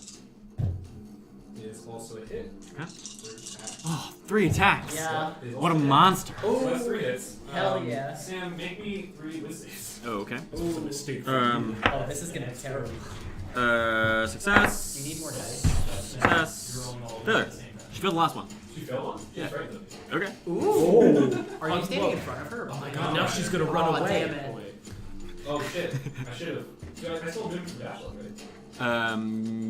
Is also a hit. Okay. Third attack. Oh, 3 attacks. Yeah. Is What a also hit. monster. So that's 3 hits. Hell yeah. Sam, make me 3 wishes. Oh, okay. This was a mistake. Um, Oh, this is gonna be terrible. Success. You need more dice. Success. You're rolling all Failure. at the same time. She failed the last one. She fell one? Yeah. She's right though. Okay. Ooh. Are you standing in front of her? Oh my god, now she's gonna run Oh, away. damn it. Oh shit. I should have. I still moved from dash right?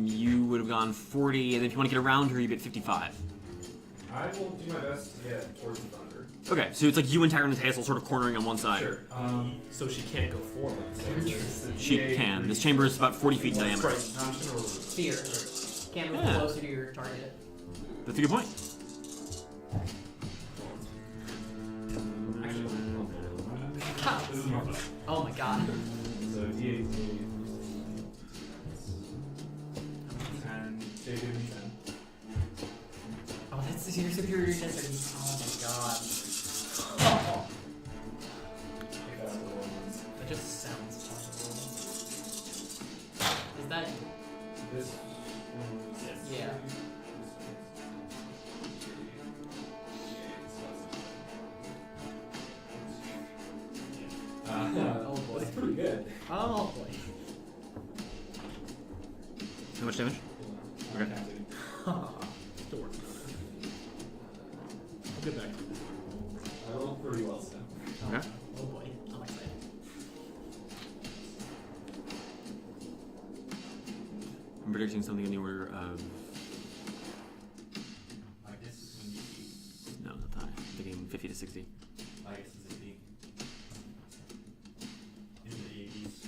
You would have gone 40, and then if you want to get around her, you get 55. I will do my best to get towards the front of her. Okay, so it's like you and Takrend and Antaeus sort of cornering on one side. Sure. So she can't go forward. She can. This chamber is about 40 feet in diameter. I'm just gonna roll. Fear. Can't move Yeah. closer to your target. That's a good point. Actually, this is more fun. Oh my god. So D8. 10. They give me 10. Oh, that's your superior density. Oh my god. Take that out the roll ones. That just sounds horrible. Is that This. Yeah. Oh boy. That's pretty good. Oh boy. How much damage? Okay. Still working on it. I'll get back. I rolled pretty well, so. Okay. Oh boy. I'm excited. I'm predicting something in the order of. I guess it's gonna be. No, not that high. I'm thinking 50 to 60. I guess it's gonna be. In the 80s.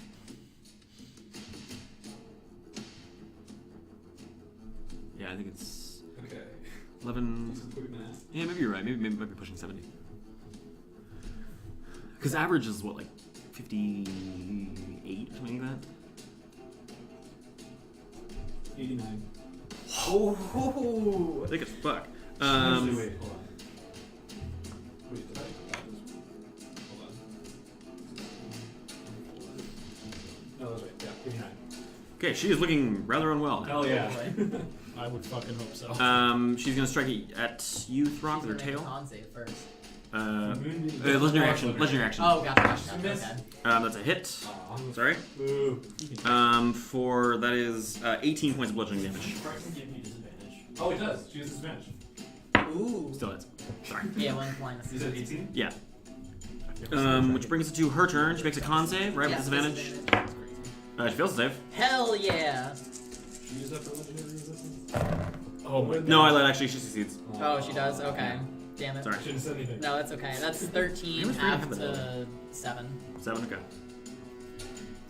Yeah, I think it's Okay. 11. Just a quick math. Yeah, maybe you're right. Maybe might be pushing 70. Because average is what, like 58 or something like that? 89. Oh. I think it's fuck. Actually, wait, hold on. Wait, did I? Hold on. No, that's right. Yeah, 89. Okay, she is looking rather unwell now. Hell yeah. I would fucking hope so. She's gonna strike at you, Throk, with her tail. Con save first. Legendary action. Legendary action. Oh, gotcha. Okay. That's a hit. Sorry. Boo. For that is 18 points of bludgeoning damage. Strike can give you disadvantage. Oh, it does. She has disadvantage. Ooh. Still hits. Sorry. Yeah, one minus. You said 18? Yeah. Which brings it to her turn. She makes a con save, right, with disadvantage. She fails to save. Hell yeah. She used up her legendary resistance? Oh my god. No, I lied. Actually, she succeeds. Oh, she does? Okay. Damn it. Sorry. I shouldn't have said anything. No, that's okay. That's 13 It was half pretty to 7. 7. Okay.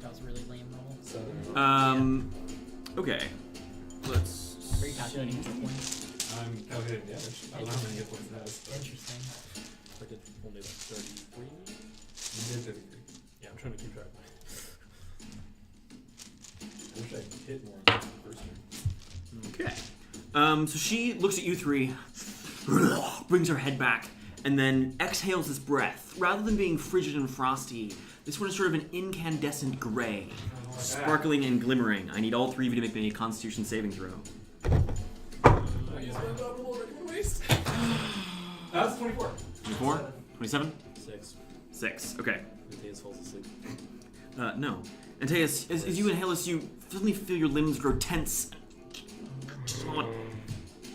That was a really lame roll. 7. Okay. Let's. Are you calculating hit points? I'm calculating damage. I don't know how many hit points it has. Interesting. I did only like 33. You did 33. Yeah, I'm trying to keep track. I wish I hit more on the first turn. Okay. So she looks at you three, brings her head back, and then exhales this breath. Rather than being frigid and frosty, this one is sort of an incandescent gray, sparkling and glimmering. I need all three of you to make me a Constitution saving throw. That's 24. 24? 27? 6. 6. Okay. Antaeus falls asleep. No. Antaeus, as you inhale this, you suddenly feel your limbs grow tense.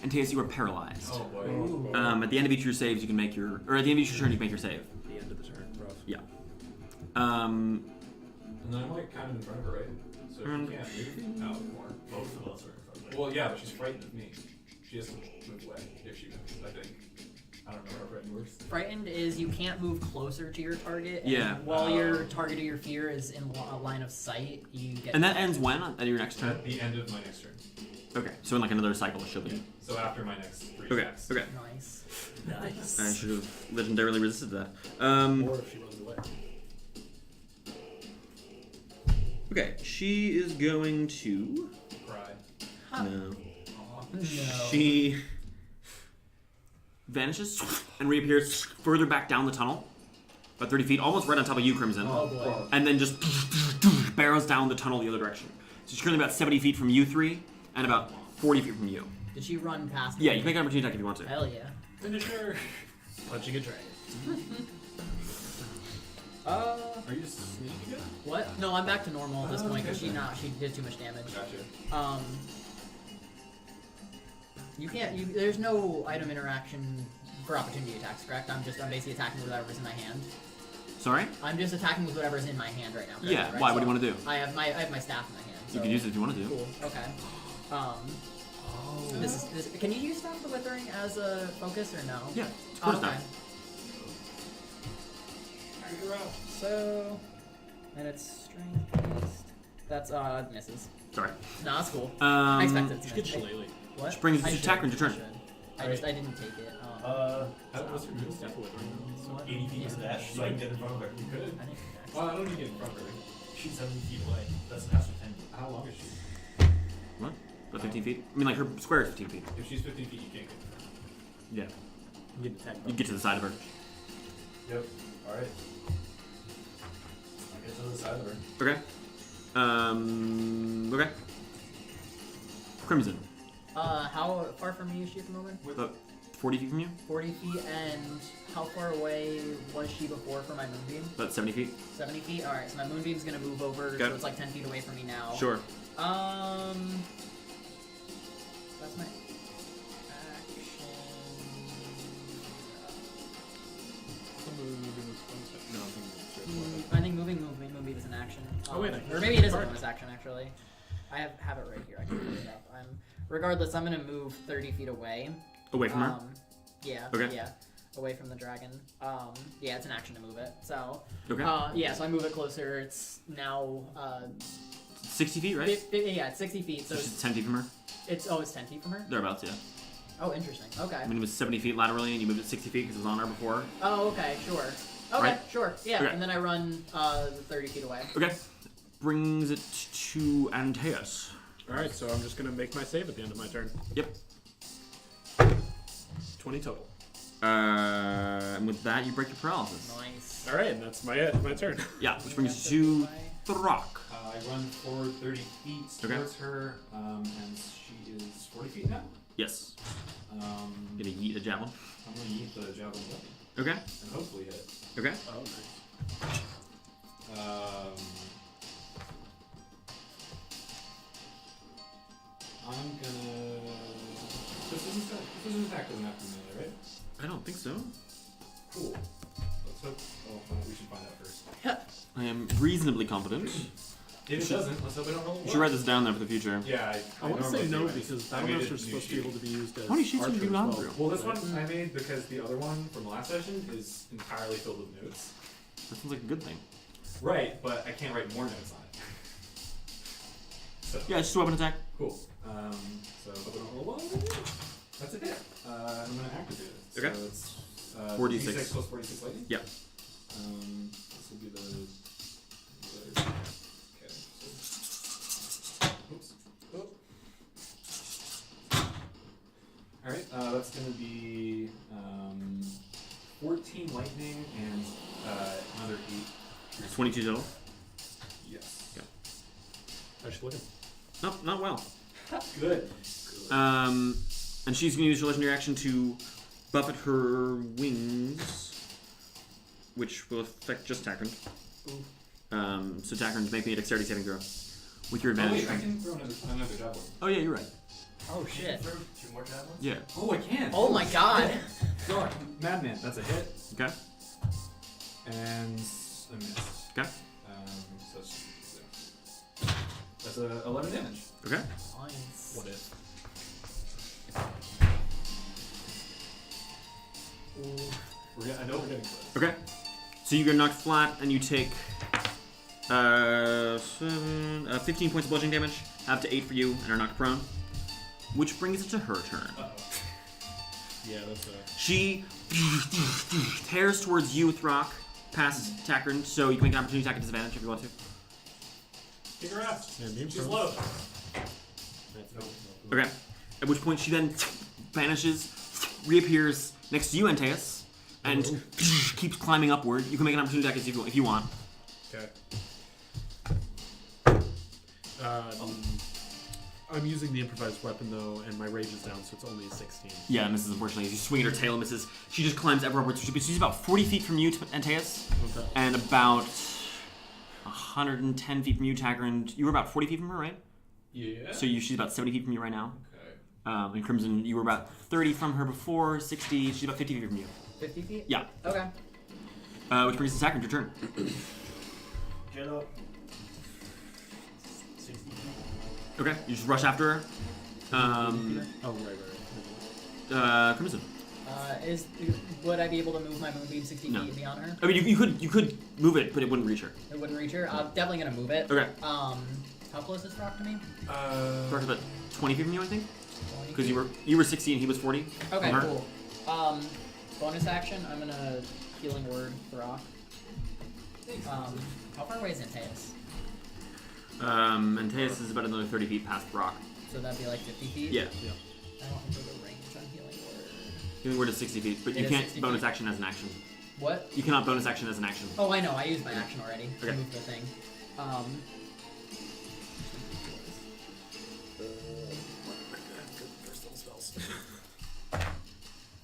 Antaeus, you are paralyzed. Oh boy. At the end of each of your saves, you can make your, or at the end of each turn, you can make your save. The end of the turn. Rough. Yeah. And then I'm like kind of in front of her, right? So Um, she can't move now more. Both of us are in front of it. Well, yeah, but she's frightened of me. She has to move away if she moves, I think. I don't know how frightened works. Frightened is you can't move closer to your target. And Yeah. While your target or your fear is in a line of sight, you get. And that ends when? At your next turn? At the end of my next turn. Okay, so in like another cycle, it should be. So after my next 3 Okay, attacks. okay. Nice. Nice. I should have legendarily resisted that. Or if she runs away. Okay, she is going to. Cry. Huh. No. Aw. No. She vanishes and reappears further back down the tunnel, about 30 feet, almost right on top of you, Crimson. Oh boy. And then just barrels down the tunnel the other direction. So she's currently about 70 feet from you three and about 40 feet from you. Did she run past me? Yeah, you can make an opportunity attack if you want to. Hell yeah. Finisher. Punching a dragon. Are you sneaky again? What? No, I'm back to normal at this point because she did too much damage. Gotcha. You can't. There's no item interaction for opportunity attacks, correct? I'm basically attacking with whatever's in my hand. Sorry? I'm just attacking with whatever's in my hand right now. Correct? Yeah, Right? why? So What do you want to do? I have my staff in my hand. So. You can use it if you want to do. Cool. Okay. This can you use Staff of the Withering as a focus or no? Yeah, of course okay. not. So, and it's strength based. That's misses. Sorry. No, that's cool. I expected it to Get miss. shillelagh. What? Which brings us I to should. Takrend, your turn. I didn't take it. What's your move? Step away. What? 80 feet to dash, so I can get in front of her. You could. I didn't take Well, I don't need to get in front of her. She's 70 feet away. That's an extra 10 feet. How long is she? What? About 15 feet? I mean, like, her square is 15 feet. If she's 15 feet, you can't get in front of her. Yeah. You get attacked. You get to the side of her. Yep. Alright. I'll get to the side of her. Okay. Okay. Crimson. How far from me is she at the moment? About 40 feet from you? 40 feet, and how far away was she before for my moonbeam? About 70 feet? 70 feet? Alright, so my moonbeam's gonna move over, Okay. so it's like 10 feet away from me now. Sure. That's my action. I think moving moonbeam is an action. Oh, wait, or maybe it is a bonus action actually. I have it right here. I can pull it up. Regardless, I'm gonna move 30 feet away. Away from her? Yeah. Okay. Yeah. Away from the dragon. Yeah, it's an action to move it. So. Okay. Yeah, so I move it closer. It's now. 60 feet, right? Yeah, it's 60 feet. So So she's 10 feet from her? it's 10 feet from her. Thereabouts, yeah. Oh, interesting. Okay. I mean, it was 70 feet laterally, and you moved it 60 feet because it was on her before. Oh, okay, sure. Okay, Right. sure. Yeah, Okay. and then I run 30 feet away. Okay. Brings it to Antaeus. Alright, so I'm just gonna make my save at the end of my turn. Yep. 20 total. And with that, you break your paralysis. Nice. Alright, and that's my turn. Yeah, which brings you to Throk. I run forward 30 feet Okay. towards her, and she is 40 feet now. Yes. Um, Gonna yeet a javelin. I'm gonna use the javelin weapon Okay. and hopefully hit. Okay. Oh, nice. I'm gonna. This attack doesn't have to be melee, right? I don't think so. Cool. Let's hope. Oh, we should find out first. I am reasonably competent. If it doesn't, let's hope I don't roll. You should write this down there for the future. Yeah, I want to say normally no do it. because I made Battle it are supposed to be new able to be used as How many sheets have archer you as gone well. through? Well, this one I made because the other one from last session is entirely filled with notes. That sounds like a good thing. Right, but I can't write more notes on it. So Yeah, it's just a weapon attack. cool. So hope I don't roll well. That's a hit. I'm gonna activate it. Okay. So it's 46. D6 plus 46 lightning. Yeah. This will be the. Okay. So, oops. Oh. All right. That's gonna be 14 lightning and another 8. 22 total. Yes. How's she looking? No, not well. Good. And she's gonna use her legendary action to buffet her wings, which will affect just Takrend. So Takrend, make me a dexterity saving throw with your Oh advantage. wait, I can throw another javelin. Oh yeah, you're right. Oh shit. Throw 2 more javelins? Yeah. Oh, I can. Oh my god. Sorry, Madman. That's a hit Okay. and a miss. Okay. So that's a 11 damage. Okay. Nice. What if? I know we're getting close. Okay. So you get knocked flat, and you take 15 points of bludgeoning damage, up to 8 for you, and are knocked prone. Which brings it to her turn. Yeah, that's She tears towards you, Throk, past Takrend, so you can make an opportunity attack at disadvantage if you want to. Kick her ass. Yeah, beam She's prone. low. Okay. At which point she then vanishes, reappears next to you, Antaeus, and keeps climbing upward. You can make an opportunity attack if you want. Okay. I'm using the improvised weapon though, and my rage is down, so it's only a 16. Yeah, misses unfortunately. As you swing at her tail, misses. She just climbs ever upwards. She's about 40 feet from you, Antaeus, Okay. and about 110 feet from you, Takrend. You were about 40 feet from her, right? Yeah. So she's about 70 feet from you right now. Okay. And Crimson, you were about 30 from her before, 60. She's about 50 feet from you. 50 feet? Yeah. Okay. Which brings us to Takrend, your turn. Get up. 60 feet. Okay, you just rush after her. Oh, right. Crimson. Would I be able to move my moonbeam 60 No. feet and be on her? I mean, you could move it, but it wouldn't reach her. It wouldn't reach her. I'm definitely gonna move it. Okay. How close is Throk to me? Throk's about 20 feet from you, I think. 20 Because feet? you were 60 and he was 40. Okay, from her. cool. Bonus action. I'm gonna healing word Throk. How far away is Antaeus? Antaeus is about another 30 feet past Throk. So that'd be like 50 feet. Yeah. I don't think there's a range on healing word. Healing word is 60 feet, but It you is can't 60 bonus feet. action as an action. What? You cannot bonus action as an action. Oh, I know. I used my action already to Okay. move the thing.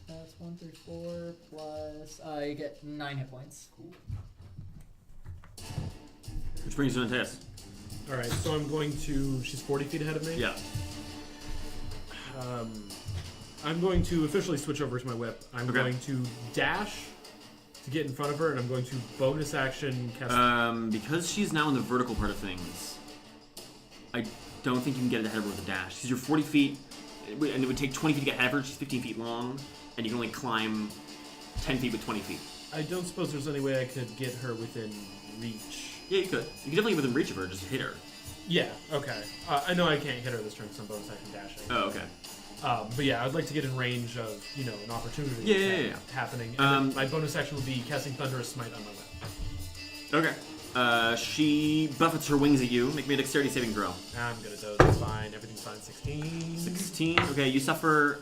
That's 1 through 4 plus. You get 9 hit points. Which brings you to Antaeus. Alright, so I'm going to... She's 40 feet ahead of me? Yeah. I'm going to officially switch over to my whip. I'm Okay. going to dash to get in front of her, and I'm going to bonus action cast... Because she's now in the vertical part of things, I don't think you can get ahead of her with a dash. Because you're 40 feet, and it would take 20 feet to get ahead of her. She's 15 feet long, and you can only climb 10 feet with 20 feet. I don't suppose there's any way I could get her within reach. Yeah, you could. You could definitely within reach of her, just hit her. Yeah, okay. I know I can't hit her this turn because I'm bonus action dashing. Oh, okay. But yeah, I'd like to get in range of, an opportunity Yeah. happening. And then my bonus action will be casting Thunderous Smite on my whip. Okay. She buffets her wings at you. Make me a dexterity saving throw. I'm gonna doze, it's fine, everything's fine. 16. 16. Okay, you suffer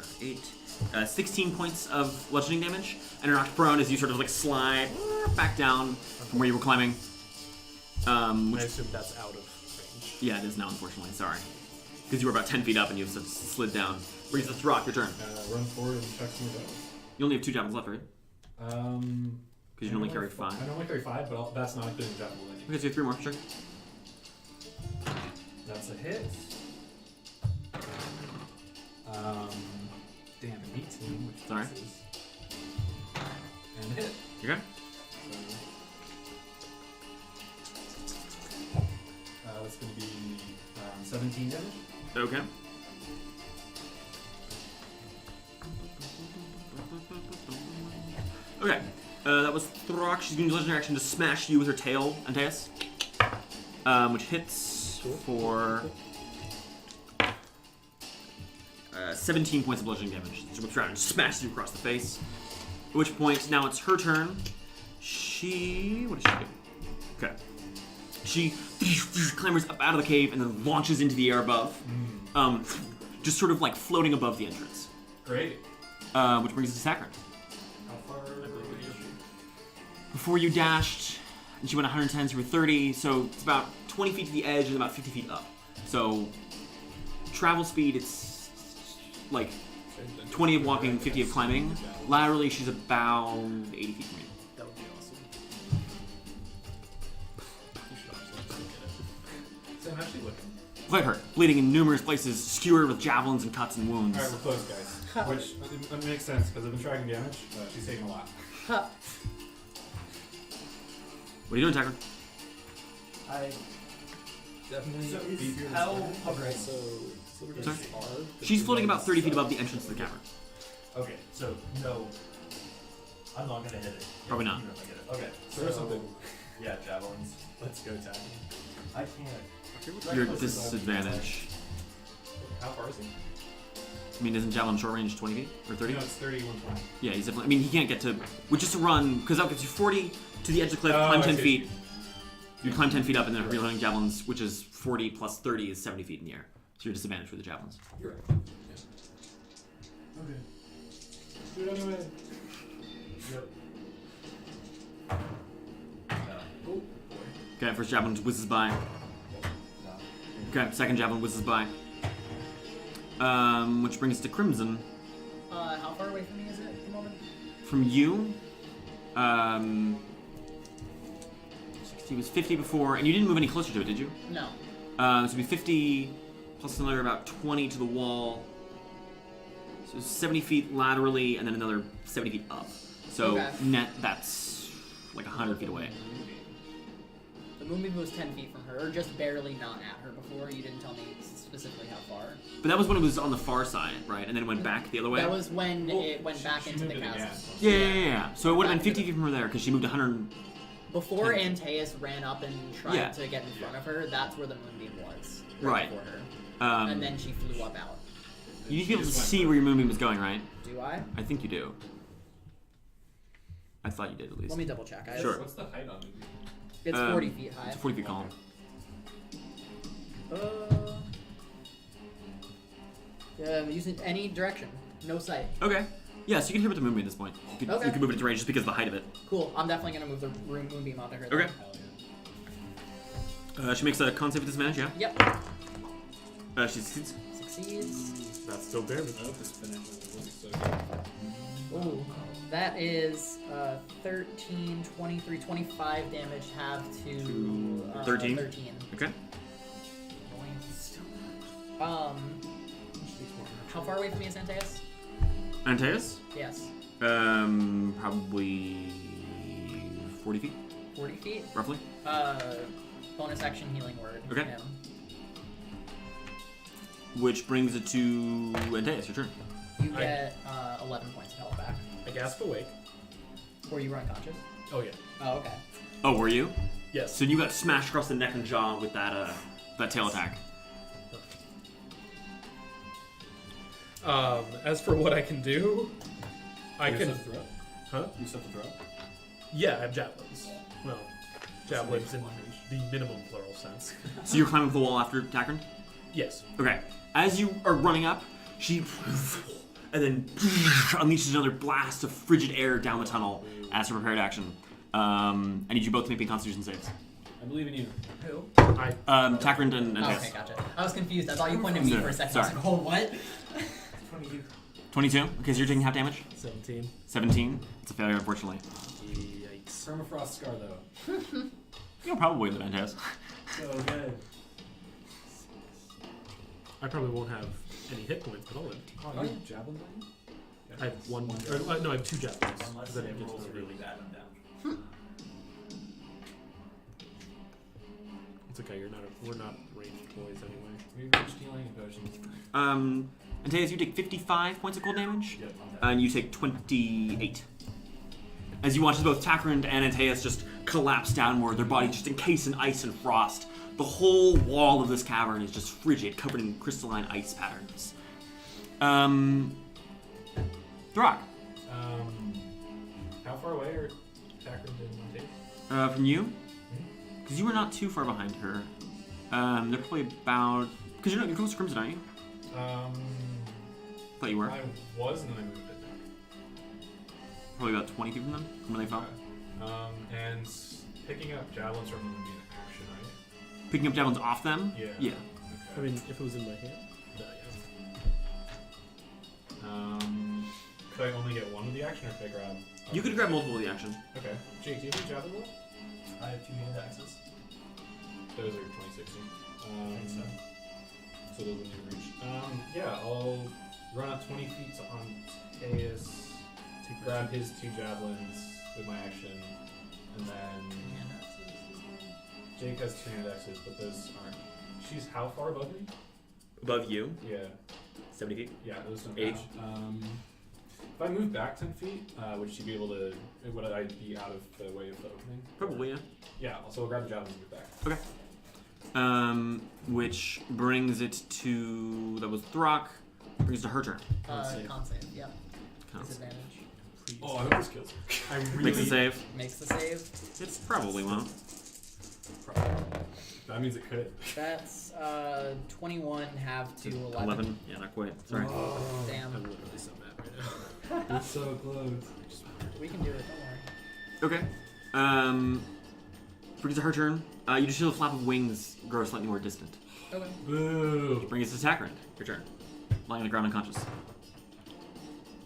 16 points of bludgeoning damage, and are knocked prone as you sort of like slide back down from where you were climbing. I Which, assume that's out of range. yeah, it is now, unfortunately. Sorry. Because you were about 10 feet up and you slid down. Brings the Throk, your turn. Run forward and check some javelins. You only have 2 javelins left, right? Because you only carry 5. I normally carry 5, but that's not a good javelin. Okay, so you have 3 more, sure. That's a hit. Damn, an 18, which Sorry. misses. And a hit. You okay? That's going to be 17 damage. Okay. Okay. That was Throk. She's going to use legendary action to smash you with her tail, Antaeus. Which hits for 17 points of bludgeoning damage. She whips around and smashes you across the face. At which point, now it's her turn. What does she do? Okay. She clambers up out of the cave and then launches into the air above. Just sort of like floating above the entrance. Great. Which brings us to Takrend. How far away is she? Before you dashed, and she went 110 through 30, so it's about 20 feet to the edge and about 50 feet up. So, travel speed, it's like 20 of walking, 50 of climbing. Laterally, she's about 80 feet from you. That would be awesome. You should obviously look at it. So I'm actually looking. Quite hurt, bleeding in numerous places, skewered with javelins and cuts and wounds. Alright, we're close, guys. Which it makes sense, because I've been tracking damage. She's taking a lot. What are you doing, Takrend? I Definitely. So is beat your how understanding. hovering? So Sorry? hard. She's floating about 30 feet above the entrance to the cavern. Okay, so no, I'm not gonna hit it. Probably not. Even if I get it. Okay, Throw something. Yeah, javelins. Let's go, Tack. I can't. You're at disadvantage. How far is he? I mean, isn't javelin short range 20 feet? Or 30? No, it's 30, 120. Yeah, he's definitely. I mean, he can't get to. Which is to run, because that gets you 40 to the edge of the cliff, climb 10 feet. You climb 10 feet up, and then reloading javelins, which is 40 plus 30 is 70 feet in the air. So you're disadvantaged with the javelins. You're right. Okay. Do it anyway. Yep. Oh, boy. Okay, first javelin whizzes by. Okay, second javelin whizzes by. Which brings us to Crimson. How far away from me is it at the moment? From you, 60 was 50 before, and you didn't move any closer to it, did you? No. This would be 50 plus another about 20 to the wall. So 70 feet laterally, and then another 70 feet up. So Okay. net, that's like 100 feet away. The moonbeam was 10 feet from her, or just barely not at her before. You didn't tell me specifically how far. But that was when it was on the far side, right? And then it went back the other way? That was when it went back she into the moved it chasm. Yeah. So it would have been Back 50 to feet from her there, because she moved 100. Before Antaeus ran up and tried Yeah. to get in front of her, that's where the moonbeam was. Right. Before her. Um, And then she flew up out. You need to be able to see where your moonbeam was going, right? Do I? I think you do. I thought you did, at least. Let me double check. Sure. What's the height on it? It's 40 feet high. It's a 40 feet column. Using any direction. No sight. Okay. Yeah, so you can hear with the moonbeam at this point. You Okay. can move it into range just because of the height of it. Cool. I'm definitely gonna move the moonbeam onto her. Okay. Then. Hell yeah. She makes a con save with disadvantage, yeah? Yep. She succeeds. Succeeds. That's still bare. I hope this finish was so good. Ooh. That is 13, 23, 25 damage half to 13? 13. Okay. How far away from me is Antaeus? Antaeus? Yes. Probably 40 feet, 40 feet? roughly. Bonus action healing word. Okay. Him. Which brings it to Antaeus, your turn. You get 11 points of health back. I gasp awake. Or you were unconscious? Oh yeah. Oh, okay. Oh, were you? Yes. So you got smashed across the neck and jaw with that tail attack. As for what I can do, I You can. still throw? Huh? You still have to throw? Yeah, I have javelins. Well, javelins in the minimum plural sense. So you're climbing up the wall after Takrend? Yes. Okay. As you are running up, she and then unleashes another blast of frigid air down the tunnel as her prepared action. I need you both to make me Constitution saves. I believe in you. Who? Takrend and Oh, Antaeus. okay, gotcha. I was confused. I thought you pointed at me No, for a second. sorry. I was like, oh, what? 22. Okay, so you're taking half damage. 17. 17. It's a failure, unfortunately. Yikes. Permafrost scar though. You'll probably live, Antaeus. So good. I probably won't have any hit points, but I'll live. Oh, you have javelins on you? I have one. Or, no, I have 2 javelins. Unless 'cause I they didn't get to roll the really really- bad, I'm down. It's okay. We're not ranged boys anyway. We reached healing and potions. Antaeus, you take 55 points of cold damage, Yep, I'm down. and you take 28. As you watch as both Takrend and Antaeus just collapse downward, their bodies just encased in ice and frost. The whole wall of this cavern is just frigid, covered in crystalline ice patterns. Throk, How far away are Takrend and Antaeus? from you? Because you were not too far behind her. They're probably about... Because you're close to Crimson, aren't you? Thought you were. I was, and then I moved it. Probably about 20 feet from them, from where they fell. And picking up javelins from them would be an action, right? Picking up javelins off them? Yeah. Yeah. I mean, if it was in my hand. No, yeah. Could I only get one of the action, or could I grab? You could grab multiple of the action. Okay. Jake, do you have a javelin? I have 2 hand axes. Those are 2060. I think so. So those will need reach. Yeah, I'll run up 20 feet to Antaeus, grab his 2 javelins with my action, and then Jake has 2 hand axes, but those aren't. She's how far above me? Above you? Yeah, 70 feet? yeah, those don't Age? count. If I move back 10 feet, would she be able to? Would I be out of the way of the opening? Probably, yeah. Yeah. So I'll grab the javelins and move back. Okay. Which brings it to... That was Throk. Brings it to her turn. Con save, yep. Counts. Disadvantage. Please. Oh, I hope this kills her. I really. Makes a save. Makes the save. It's probably won't. That means it could. That's 21 half to 11. 11. Yeah, not quite. Sorry. I'm Damn. literally so mad right It's so close. We can do it. Don't worry. Okay. Brings it her turn. You just feel the flap of wings grow slightly more distant. Okay. Boo. Brings it to Takrend. Your turn. Lying on the ground unconscious.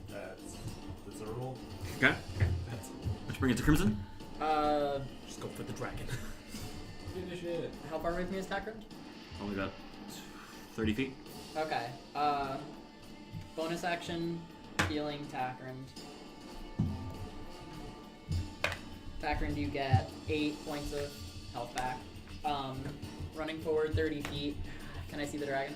That's a roll. Okay. Which brings it to Crimson. Just go for the dragon. Finish it. How far away from me is Takrend? Only about 30 feet. Okay. Bonus action, healing Takrend. Takrend, you get 8 points of health back. Running forward 30 feet. Can I see the dragon?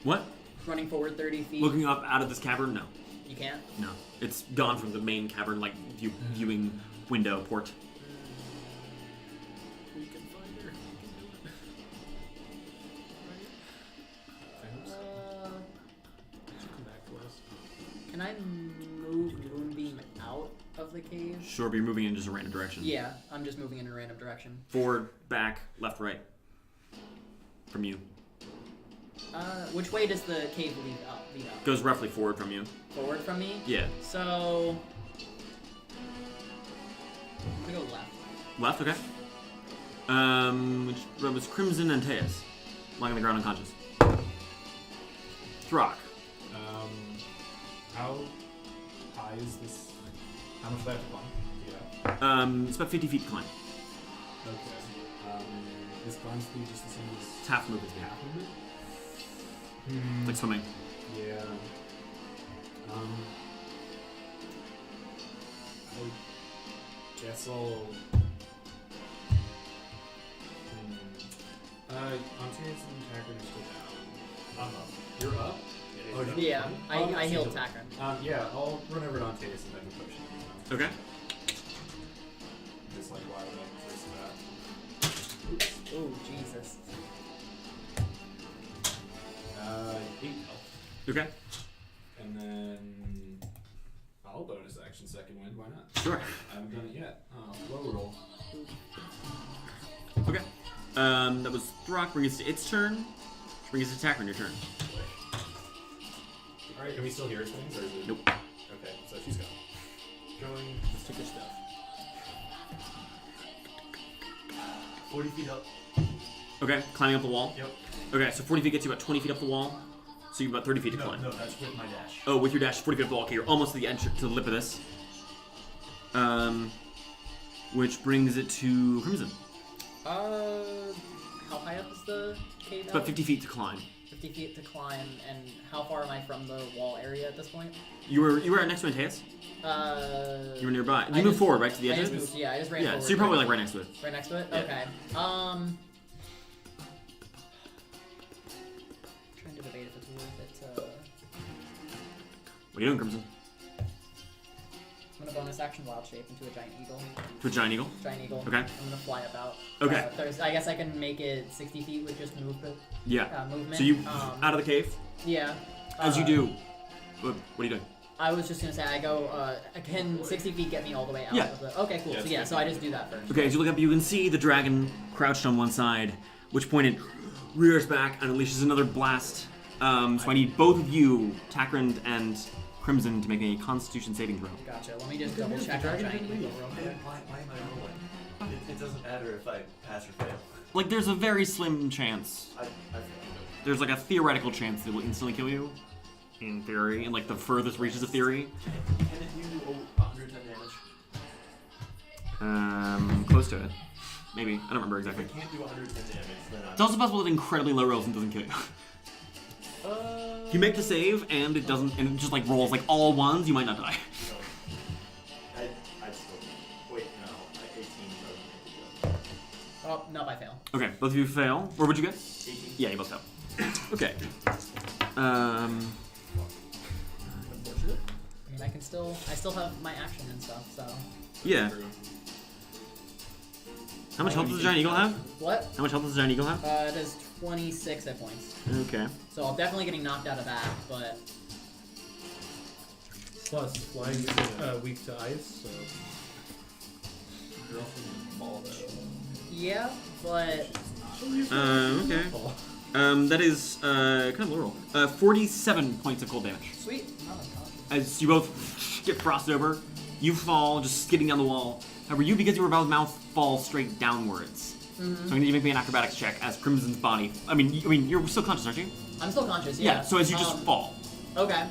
What? Running forward 30 feet. Looking up out of this cavern? No. You can't? No. It's gone from the main cavern, like viewing window port. We can find her. We can do it. She'll come back to us. Can I move Moonbeam out of the cave? Sure, but you're moving in just a random direction. Yeah, I'm just moving in a random direction. Forward, back, left, right. From you. Which way does the cave lead up? Goes roughly forward from you. Forward from me? Yeah. So... I'm gonna go left. Left, okay. Which was Crimson Antaeus. Lying on the ground unconscious. Throk. How high is this? How much do I have to climb? Yeah. It's about 50 feet to climb. Okay. This climb speed just the same as It's half movement speed. half of it? It's like swimming. Yeah. I guess I'll. Antaeus and Takrend are still down. I'm up. You're up? Oh, you're Yeah, fine? I Oh, healed so- Takrend. Yeah, I'll run over to Antaeus and then push him. Okay. Just like why would I first that? Oh, Jesus. 8 health. Okay. And then I'll bonus action second wind, why not? Sure. I haven't done it yet. Low roll. Okay. That was Throk. Brings it to its turn. Which brings it to Takrend. Your turn. Alright, can we still hear things or is it? Nope. Okay, so she's gone. Going. Let's take your stuff. 40 feet up. Okay. Climbing up the wall. Yep. Okay, so 40 feet gets you about 20 feet up the wall. So you're about 30 feet to No, climb. no, that's with my dash. Oh, with your dash, 40 feet up the wall. Okay, you're almost to the entrance, to the lip of this. Which brings it to Crimson. How high up is the cave? It's about out? 50 feet to climb. 50 feet to climb, and how far am I from the wall area at this point? You were next to Antaeus? You were nearby. You moved forward, right, to the edge I of just it? moved, yeah, I just ran Yeah, forward. so you're probably like right next to it. Right next to it? Yeah. Okay. Trying to debate if it's worth it to... What are you doing, Crimson? I'm gonna bonus action wild shape into a giant eagle. To a giant eagle? Giant eagle. Okay. I'm gonna fly about. Okay. I guess I can make it 60 feet with just movement. Yeah. Movement. So you, out of the cave, Yeah. as you do, what are you doing? I was just gonna say, I go, can 60 feet get me all the way out Yeah. of the... Okay, cool. Yeah, So it's yeah, 50 so I just do that first. Okay, as you look up, you can see the dragon crouched on one side, which point it rears back and unleashes another blast. So I need both of you, Takrend and Crimson, to make a Constitution saving throw. Gotcha. Let me just double check our giant eagle real quick. Why am I rolling? It doesn't matter if I pass or fail. Like, there's a very slim chance. I There's like a theoretical chance that it will instantly kill you. In theory, in like the furthest reaches of theory. Can it do 110 damage? Close to it. Maybe. I don't remember If exactly. it can't do 110 damage, then I'm... It's also possible that incredibly low rolls and doesn't kill you. You make the save and it doesn't, and it just like rolls like all ones, you might not die. No. I'd still... Wait, no. 18 doesn't make it Oh, no, I fail. Okay, both of you fail. Or would you get? go. 18. Yeah, you both fail. Okay. Unfortunate. I mean, I still have my action and stuff, so. Yeah. How much health does the giant eagle have? What? How much health does the giant eagle have? It is 26 hit points. Okay. So I'm definitely getting knocked out of that, but. Plus, flying is weak to ice, so... You're also gonna fall though. Yeah, but. Okay. That is kind of low roll. 47 points of cold damage. Sweet. I'm unconscious. as you both get frosted over, you fall, just skidding down the wall. However, you, because you were about to mouth, fall straight downwards. So I'm gonna need you to make me an acrobatics check as Crimson's body. I mean, you're still conscious, aren't you? I'm still conscious, yeah. So as you just fall, Okay.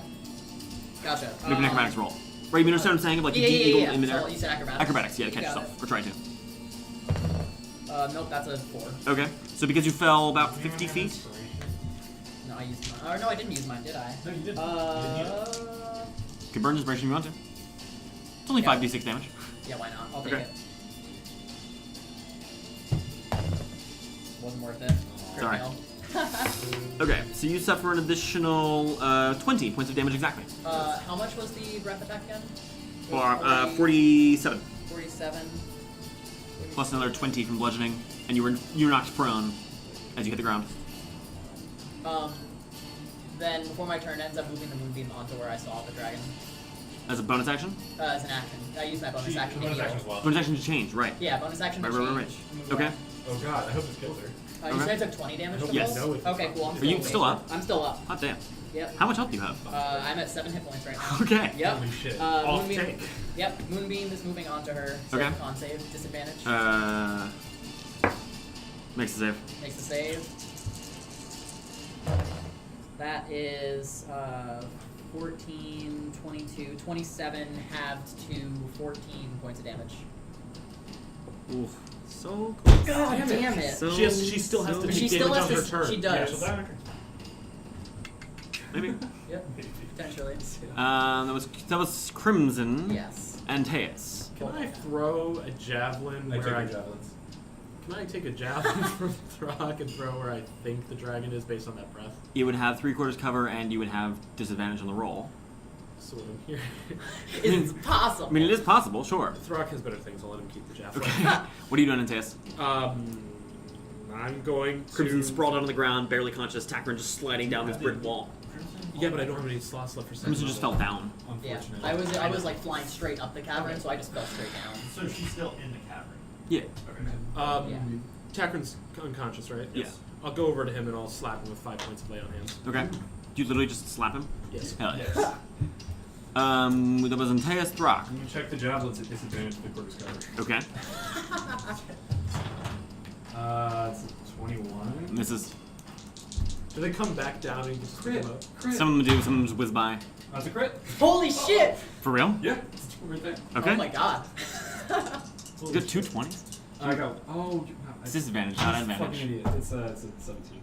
Gotcha. make an acrobatics roll. Right, you understand what I'm saying? Like Yeah. in midair. So you said acrobatics. Acrobatics, yeah, to catch Got yourself. Or try to. Nope, that's a 4. Okay. So because you fell about 50 feet. No, I used mine. Or no, I didn't use mine, did I? No, you didn't. You can burn inspiration if you want to. It's only Yeah. 5d6 damage. Yeah, why not? I'll take Okay. it. Wasn't worth it. Crit Sorry. fail. Okay, so you suffer an additional 20 points of damage exactly. How much was the breath attack again? Or 47. 47. Plus another 20 from bludgeoning, and you were knocked prone as you hit the ground. Then before my turn ends, I'm moving the moonbeam onto where I saw the dragon. As a bonus action? As an action. I use my bonus action to Bonus heal. action as well. Bonus action to change, right. Yeah, bonus action to Right. change. Move Okay. around. Oh god, I hope this kills her. You Okay. said I took 20 damage to Yes. roll? Okay, cool. I'm Are you still awake. up? I'm still up. Hot damn. Yep. How much health do you have? I'm at 7 hit points right now. Okay. Yep. Holy shit. Off Moonbeam. tank. Yep. Moonbeam is moving on to her. So Okay. Con save disadvantage. Makes the save. Makes the save. That is 14, 22, 27 halved to 14 points of damage. Oof. So close. God damn it. So, She still has to so- take She still damage has on her to. turn. She Yeah, does. she'll die on her turn. Maybe. Yep. Potentially. That was Crimson. Yes. Antaeus. Can I throw a javelin I where take I your javelins. Can I take a javelin from Throk and throw where I think the dragon is based on that breath? You would have 3/4 cover, and you would have disadvantage on the roll. So what I'm here. It's possible. I mean, it is possible, sure. Throk has better things. I'll let him keep the javelin. Okay. What are you doing, Antaeus? I'm going to. Crimson sprawled out on the ground, barely conscious. Takrend just sliding down this brick wall. Yeah, but I don't have any slots left for second Crimson just fell level. down. Yeah. Unfortunately. I was like flying straight up the cavern, so I just fell straight down. So she's still in the cavern. Yeah. Yeah. Takrend's unconscious, right? Yes. I'll go over to him and I'll slap him with 5 points of lay on hands. Okay. You literally just slap him? Yes. Hell yeah. Yes. That was Antaeus Throk. When you check the javelins at disadvantage to the quarter's cover. Okay. It's a 21. Misses. Do they come back down and just pick him up? Crit. Some of them do, some of them just whiz by. That's a crit. Holy shit! For real? Yeah, it's right there. Okay. Oh my god. You got 2 20s? I got. Oh, It's disadvantage, not fucking advantage. idiot. It's a 17.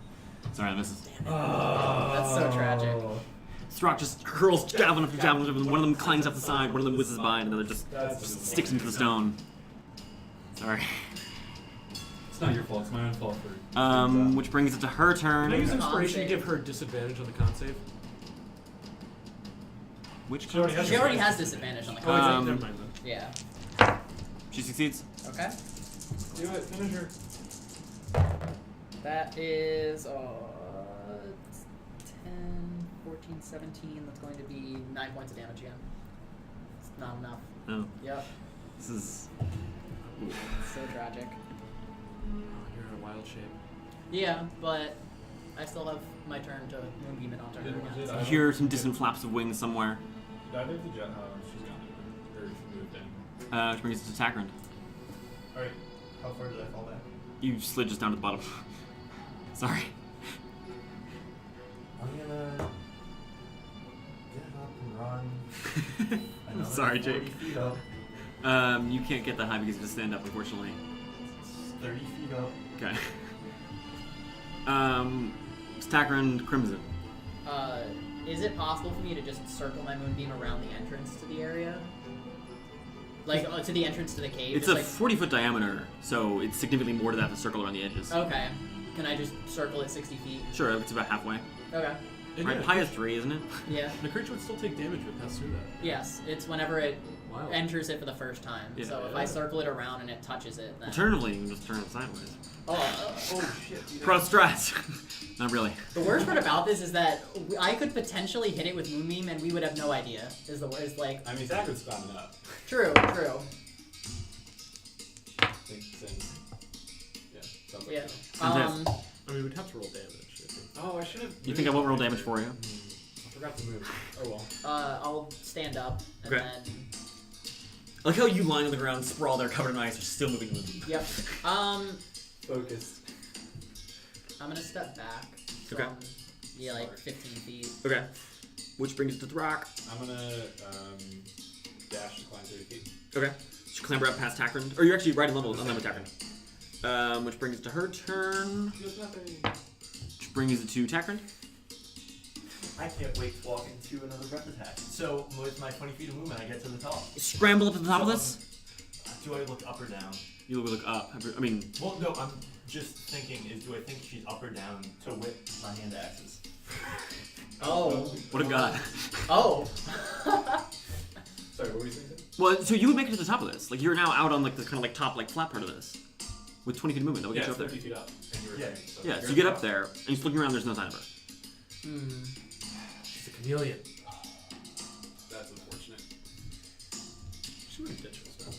Sorry, that misses. That's so tragic. Throk just hurls javelin after javelin. One of them clangs off the side, one of them whizzes by, and another just That's sticks into the stone. Sorry. It's not your fault. It's my own fault for. Which brings it to her turn. Can I use Con inspiration to save. give her disadvantage on the con save? Which She already has She already has disadvantage on the Oh, con. Um, never mind then. Yeah. She succeeds. Okay. Do it. Finish her. That is 10, 14, 17. That's going to be 9 points of damage again. It's not enough. Oh, Yep. this is. So tragic. Oh, you're in a wild shape. Yeah, but I still have my turn to moonbeam it onto her Did- again. did so- I- You hear some distant flaps of wings somewhere, Did I leave the jet? She's gone. Or she moved in. which brings it to Takrend. Alright, how far did I fall back? You slid just down to the bottom. Sorry. I'm gonna get up and run. Another Sorry, 40 Jake. feet up. You can't get that high because you have to stand up, unfortunately. It's 30 feet up. Okay. It's Takrend Crimson. Is it possible for me to just circle my moonbeam around the entrance to the area? Like, to the entrance to the cave? It's just a 40-foot diameter, so it's significantly more to that to circle around the edges. Okay. Can I just circle it 60 feet? Sure, it's about halfway. Okay. And Right, yeah, high is 3, isn't it? Yeah. the creature would still take damage if it passed through that. Yes, it's whenever it Wow. enters it for the first time. Yeah. So if I circle it around and it touches it, then... Alternatively, you can just turn it sideways. Oh, Oh shit. You Pro strats! Not really. the worst part about this is that I could potentially hit it with Moonbeam and we would have no idea. Is like... I mean, Takrend's climbing up. True, true. I think since. Yeah. Sounds like Yeah. so. Fantastic. I mean, we'd have to roll damage, I think. Oh, I should have. You think I won't roll damage for you? Forgot to move. Oh well. I'll stand up and Okay. then. I like how you lying on the ground, sprawled there, covered in ice, are still moving. Yep. Focused. I'm gonna step back. Okay. From, yeah, like 15 feet. Okay. Which brings it to Throk. I'm gonna dash to climb 30 feet. Okay. So you clamber up past Takrend. Or you're actually right in level on them with Takrend. Which brings it to her turn. There's nothing. Which brings it to Takrend. I can't wait to walk into another breath attack. So with my 20 feet of movement, I get to the top. Scramble up to the top of this. Do I look up or down? You look up. I mean, Well, no, I'm just thinking, do I think she's up or down to whip my hand axes? Oh. what a god. Oh. Sorry, what were you saying? Well, so you would make it to the top of this. Like you're now out on like the kind of like top like flat part of this, with 20 feet of movement. That would Yeah, get you it's up there. 30 feet up. And you were Yeah. saying, Yeah. So you're you get at up the there and you're just looking around. There's no sign of her. She's a chameleon. top. That's unfortunate. She wouldn't ditch us though.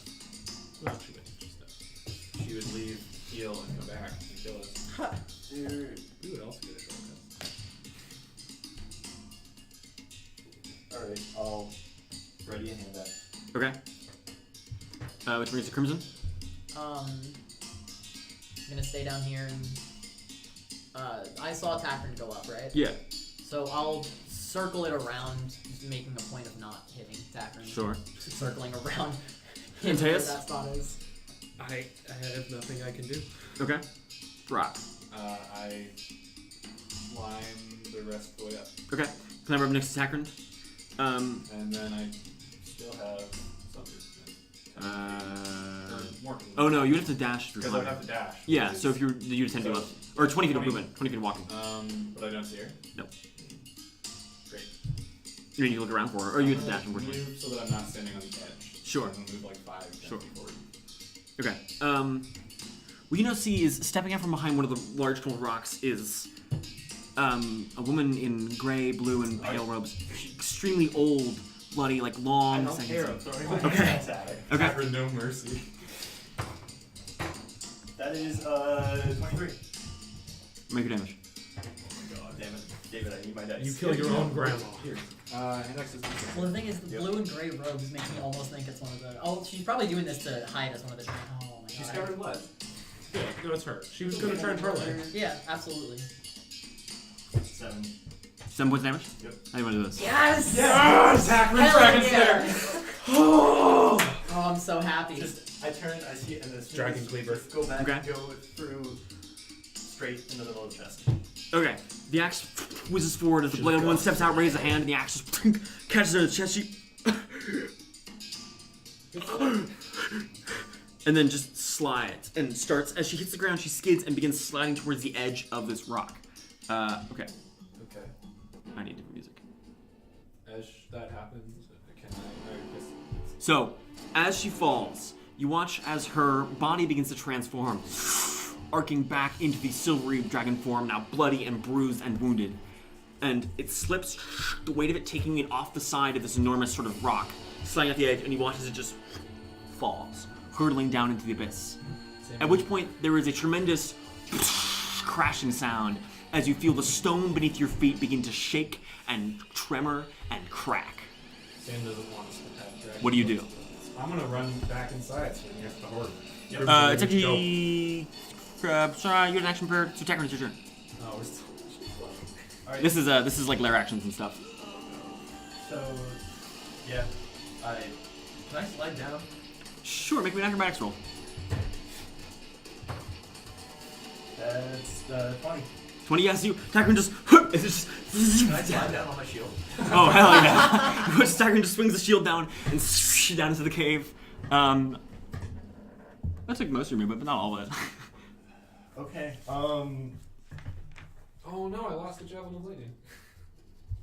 Well, she wouldn't ditch us. She would leave, heal, and come back and kill us. Dude. We would also get a shortcut. Alright, I'll ready a hand axe. Okay. Which brings it to Crimson. I'm gonna stay down here and. I saw Takrend go up, right? Yeah. So I'll circle it around, just making a point of not hitting Takrend. Sure. Just circling around him Antaeus? where that spot is. I have nothing I can do. Okay. Throk. I climb the rest of the way up. Okay. Clamber up next to Takrend. And then I still have some movement. More Oh no, you would have to dash through. Because I would have to dash. Yeah. So if you'd 10 feet left, or 20 feet of 20. movement, 20 feet of walking. But I don't see her? No. Great. You need to look around for her, or you have to dash. Unfortunately. Move so that I'm not standing on the edge. Sure. I'm gonna move like 5 Sure. feet forward. Okay. What you now see is stepping out from behind one of the large cold rocks is a woman in gray, blue, and pale robes. Extremely old, bloody, like long. I don't seconds. care, I'm throwing my Okay. hand axe at her. Okay. For no mercy. That is 23. Make your damage. Oh my god, damn it. David, I need my dice. You kill your own grandma. Here. Hand axe is Well, the thing is, the Yep. blue and gray robes make me almost think it's one of the. Oh, she's probably doing this to hide as one of the. Oh my god. She's covered in blood. Yeah, no, it's her. She was gonna try and parlay. Yeah, absolutely. 7. 7 points of damage? Yep. How do you want to do this? Yes! Yes! Takrend Hell Dragon's yeah! there! Oh, I'm so happy. Just, I turn, I see it, and this Dragon Cleaver. Just go back Okay. and go through straight into the middle of the chest. Okay. The axe whizzes forward as the blade one steps out, raises a hand, and the axe just catches her in the chest. She and then just slides and starts as she hits the ground. She skids and begins sliding towards the edge of this rock. Okay. Okay. I need different music. As that happens, can I guess. So, as she falls, you watch as her body begins to transform, arcing back into the silvery dragon form, now bloody and bruised and wounded. And it slips, the weight of it taking it off the side of this enormous sort of rock, sliding at the edge, and you watch as it just falls, hurtling down into the abyss. At which point, there is a tremendous crashing sound as you feel the stone beneath your feet begin to shake and tremor and crack. Sam doesn't want us to have dragon. What do you do? I'm gonna run back inside so we can get to the horde. It's actually... sorry, you had an action prayer, so Takrend, it's your turn. Oh, we're still. Alright, This is like lair actions and stuff. so, yeah, can I slide down? Sure, make me an acrobatics roll. That's 20. 20, yes, you. Takrend just... It's just Can I slide down on my shield? oh, hell yeah. Takrend just swings the shield down and down into the cave. That took most of your movement, but not all of it. Okay, Oh no, I lost the javelin of lightning.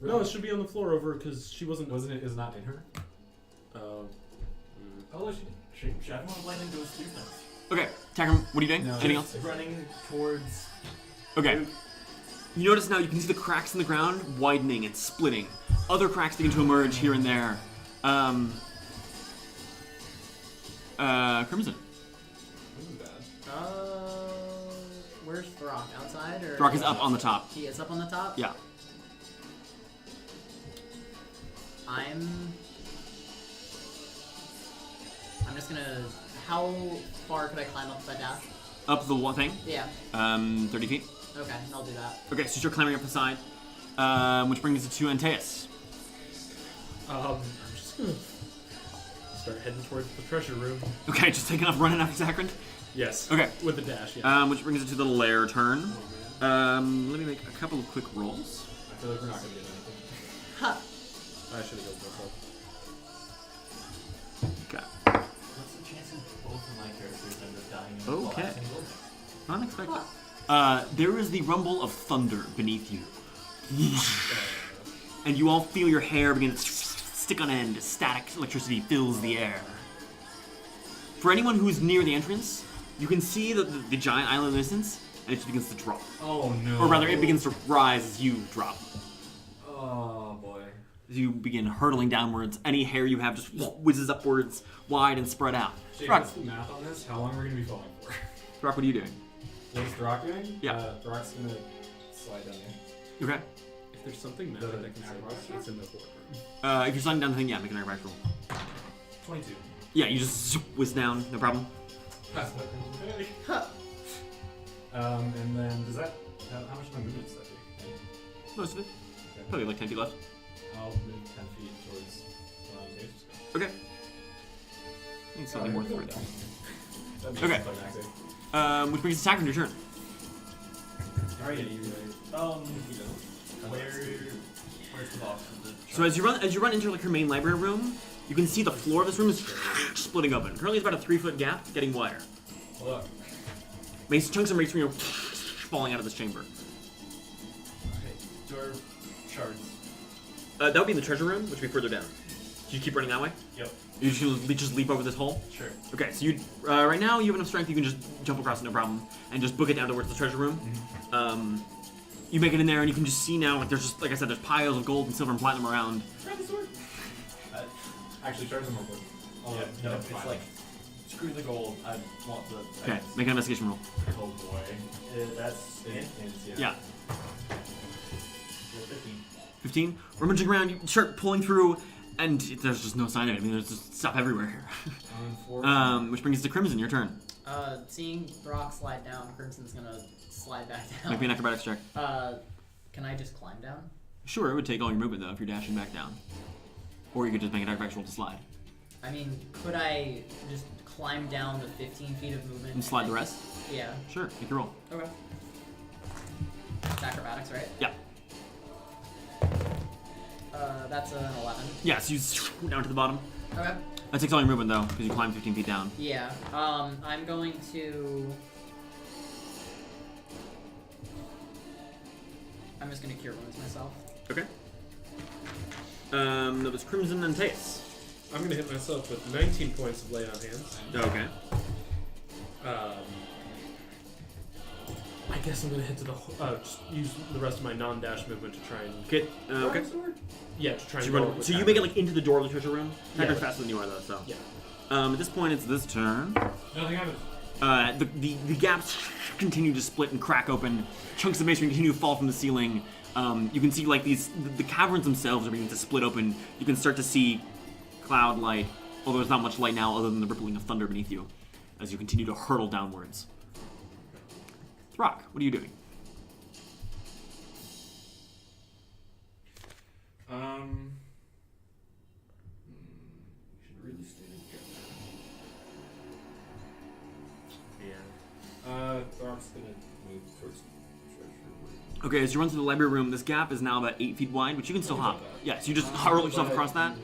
No, it should be on the floor over because she wasn't. Wasn't it? Is not in her? Uh, Oh, she did. Shadow of Lightning goes 3 times. Okay, Takrend, what are you doing? No, Anything else? Running towards... Okay. You notice now you can see the cracks in the ground widening and splitting. Other cracks begin to emerge here and there. Crimson. This is bad. Where's Throk? Outside or? Throk is up on the top. He is up on the top. Yeah. I'm just gonna. How far could I climb up if I dash? Up the one thing? Yeah. 30 feet. Okay, I'll do that. Okay, so you're climbing up the side, which brings us to Antaeus. I'm just gonna start heading towards the treasure room. Okay, just taking off running after Takrend. Yes. Okay. With the dash, yeah. Which brings us to the lair turn. Let me make a couple of quick rolls. I feel like we're not gonna get anything. Ha! I should have healed myself. Okay. What's the chance of both of my characters end up dying in the Okay. collapsing building? Unexpected. There is the rumble of thunder beneath you. And you all feel your hair begin to stick on end as static electricity fills the air. For anyone who's near the entrance, you can see the giant island in the distance, and it just begins to drop. Oh no. Or rather, it begins to rise as you drop. Oh boy. As you begin hurtling downwards, any hair you have just whizzes upwards, wide and spread out. Jake, Throk, what's the math on this? How long are we gonna be falling for? Throk, what are you doing? What's Throk doing? Yeah. Throk's gonna slide down here. You okay? If there's something magic that can save us, it's in the boardroom. If you're sliding down the thing, yeah, make an acrobatic roll. 22. Yeah, you just whiz down, no problem. That's what okay. And then does that? How much of my movement does that take? Most of it. Probably like 10 feet left. I'll move 10 feet towards Antaeus. Okay. I think slightly more through it. That'd be Okay. climactic. Which brings us to Takrend, your turn. Alright, where's the box of the So as you run into like her main library room, you can see the floor of this room is splitting open. Currently, it's about a 3-foot gap, getting wider. Hold up. Makes chunks of masonry falling out of this chamber. Okay, door shards. That would be in the treasure room, which would be further down. So you keep running that way. Yep, You just leap over this hole. sure. Okay, so you right now you have enough strength you can just jump across it, no problem, and just book it down towards the treasure room. You make it in there, and you can just see now, like there's just like I said, there's piles of gold and silver and platinum around. Grab the sword. Actually, charge them real quick. Yeah, no, it's like, screw the gold, I want the... Okay, make an investigation roll. Oh boy. That's it. Yeah. 15. 15. Rummaging around, you start pulling through, and there's just no sign of it. I mean, there's just stuff everywhere here. Which brings us to Crimson, your turn. Seeing Throk slide down, Crimson's gonna slide back down. Make me an acrobatics check. Can I just climb down? Sure, it would take all your movement though if you're dashing back down. Or you could just make an acrobatics roll to slide. I mean, could I just climb down the 15 feet of movement? And slide the rest? Yeah. Sure, make your roll. Okay. It's acrobatics, right? Yeah. That's an 11. Yeah, so you down to the bottom. Okay. That takes all your movement though, because you climb 15 feet down. Yeah. I'm going to... I'm just gonna cure wounds myself. Okay. That was Crimson and Antaeus. I'm gonna hit myself with 19 points of lay on hands. Okay. I guess I'm gonna hit to the just use the rest of my non-dash movement to try and Okay. Okay. yeah to try So and you, go run, with so you that. make it like into the door of the treasure room. Yeah. Takrend's faster than you are though, so. Yeah. At this point, it's this turn. Nothing happens. The gaps continue to split and crack open. Chunks of masonry continue to fall from the ceiling. You can see like the caverns themselves are beginning to split open. You can start to see cloud light, although there's not much light now other than the rippling of thunder beneath you as you continue to hurtle downwards. Throk, what are you doing? Should really stay together. Yeah. Throk's gonna move towards the treasure room. Okay, as you run through the library room, this gap is now about 8 feet wide, but you can still hop. Yeah, so you just hurl yourself across that.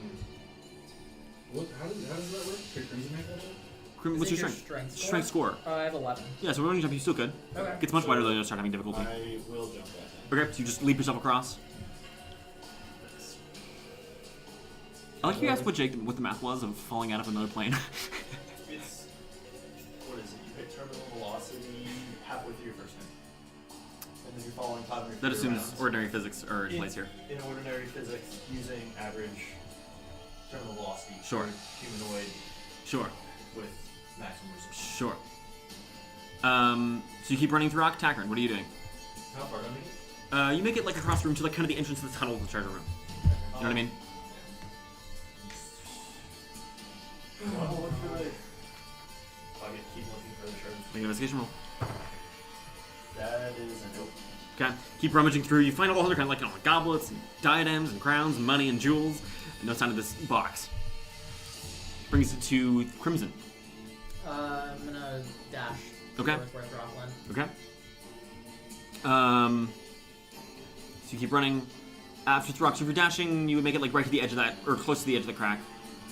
How does that work? Could Crimson make that work? What's your Is it strength? Strength Strength score. I have 11. Yeah, so when you jump, you still could. Okay. Gets much wider though, you'll start having difficulty. I will jump that then. Okay, so you just leap yourself across. I like you asked what the math was of falling out of another plane. It's, what is it? You pick terminal velocity halfway through your first turn. And then you're following 500 feet That assumes around. ordinary physics are in place here. In ordinary physics, using average terminal velocity. Sure. for humanoid Sure, with maximum resistance. sure. So you keep running through Takrend. What are you doing? How far do I make it? You make it like across the room to like kind of the entrance to the tunnel of the treasure room. You know what I mean? Want to look for the... I get keep looking for the treasure. Make an investigation roll. That is a nope. Okay, keep rummaging through. You find all other kind of like goblets, and diadems, and crowns, and money, and jewels. And no sign of this box. Brings it to Crimson. I'm gonna dash. Okay. Towards where Throk went. Okay. So you keep running. After Throk, so if you're dashing, you would make it like right to the edge of that, or close to the edge of the crack.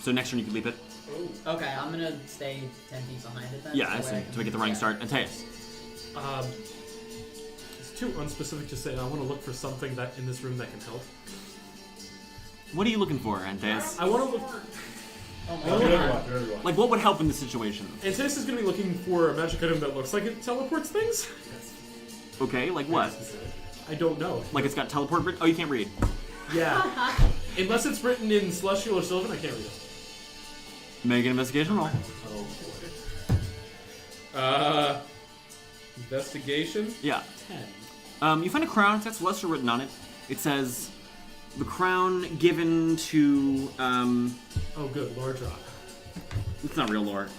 So next turn you could leap it. Okay, I'm gonna stay 10 feet behind it then. Yeah, I so see. that To make it the running start. Antaeus. It's too unspecific to say. I want to look for something that in this room that can help. What are you looking for, Antaeus? I want to look. Oh my Oh, god. Like, what would help in this situation? Antaeus is going to be looking for a magic item that looks like it teleports things. Okay, like what? I don't know. Like it's got teleport written? Oh, you can't read. Yeah. Unless it's written in Celestial or Sylvan, I can't read it. Make an investigation roll. Investigation? Yeah. 10. You find a crown. It's got Celestial written on it. It says, the crown given to, Oh, good. Lord Rock. it's not real lore.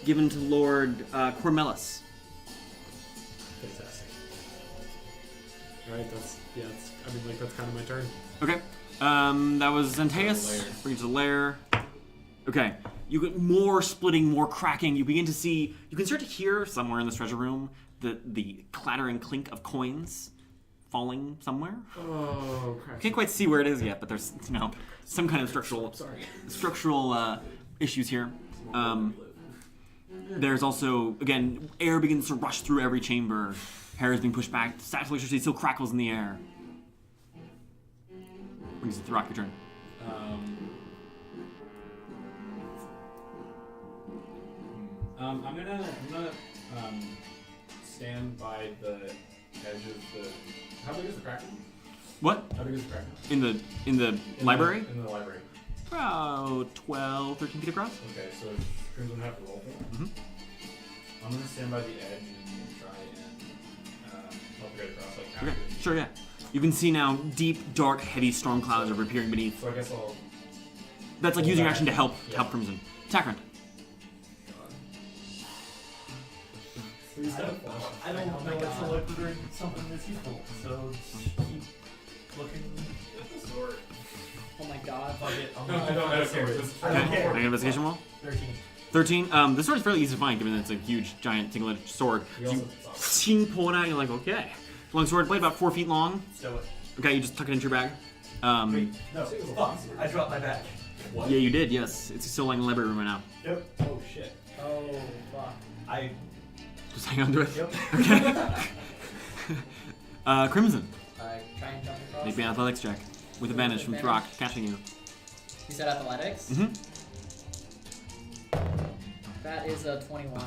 Given to Lord Cormelis. Fantastic. Alright, that's kind of my turn. Okay. That was Antaeus. Bring it to the lair. Okay. You get more splitting, more cracking. You begin to see. You can start to hear somewhere in this treasure room the clatter and clink of coins falling somewhere. Oh, crap. Can't quite see where it is yet, but there's some kind of structural issues here. There's also again air begins to rush through every chamber. Hair is being pushed back. Static electricity still crackles in the air. Brings it to Throk, your turn. I'm gonna stand by the edge of the. How big is the Kraken? What? How big is the Kraken? In the library? In the library. About 12, 13 feet across. Okay, so Crimson would have to roll for that. Mhm. I'm gonna stand by the edge and try and help it across, like Okay, half sure, yeah. You can see now deep, dark, heavy storm clouds are appearing beneath. So I guess I'll. That's like Hold using your back. action to help Yeah. Crimson. Takrend. Please don't. I don't know what to look for something that's useful, so keep looking at the sword. Oh my god. Fuck it, I'm No, I don't care. Just I don't Okay, care. make an investigation roll. 13. 13. This sword is fairly easy to find, given that it's a huge, giant, single-edged sword. You You pull it out, and you're like, okay. Long sword, blade about 4 feet long. Stow it. Okay, you just tuck it into your bag. Wait, no, fuck. I dropped my bag. What? Yeah, you did, yes. It's still lying in the library room right now. Yep. Oh shit. Oh fuck. I. Just hang on to it. Yep. Okay. Crimson. Try and jump across. Make me an athletics check. With advantage from Throk catching you. You said athletics? Mm-hmm. That is a 21.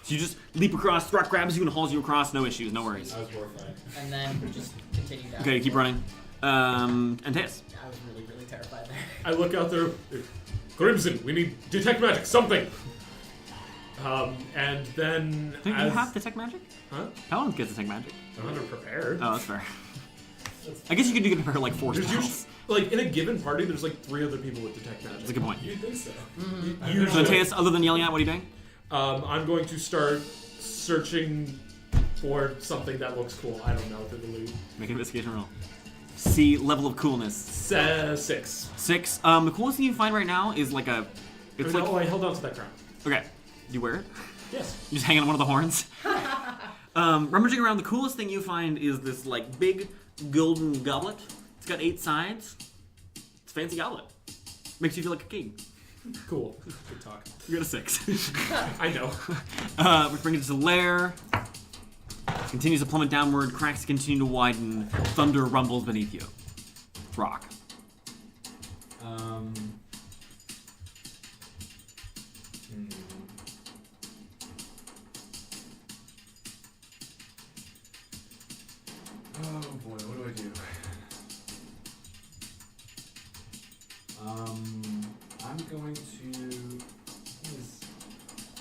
So you just leap across, Throk grabs you and hauls you across, no issues, no worries. I was horrified. And then just continue down. Okay, keep running. Antaeus. I was really, really terrified there. I look out there. Crimson, we need detect magic, something. And then Do you as have detect magic? huh? Paladins get detect magic. I'm unprepared. Oh, that's fair. I guess you could do prepare like 4 There's spells. usually, like in a given party, there's like 3 other people with detect magic. That's a good point. You'd think so. So Antaeus, other than yelling out, what are you doing? I'm going to start searching for something that looks cool. I don't know through the loot. Make an investigation roll. See level of coolness. 6. 6. The coolest thing you find right now is like a. It's like I held on to that crown. okay. Do you wear it? Yes. You just hang on one of the horns. Rummaging around, the coolest thing you find is this like big golden goblet. It's got 8 sides. It's a fancy goblet. Makes you feel like a king. Cool. Good talk. You got a 6. I know. Which brings it to the lair. Continues to plummet downward. Cracks continue to widen. Thunder rumbles beneath you. Throk. Oh boy, what do I do? I'm going to.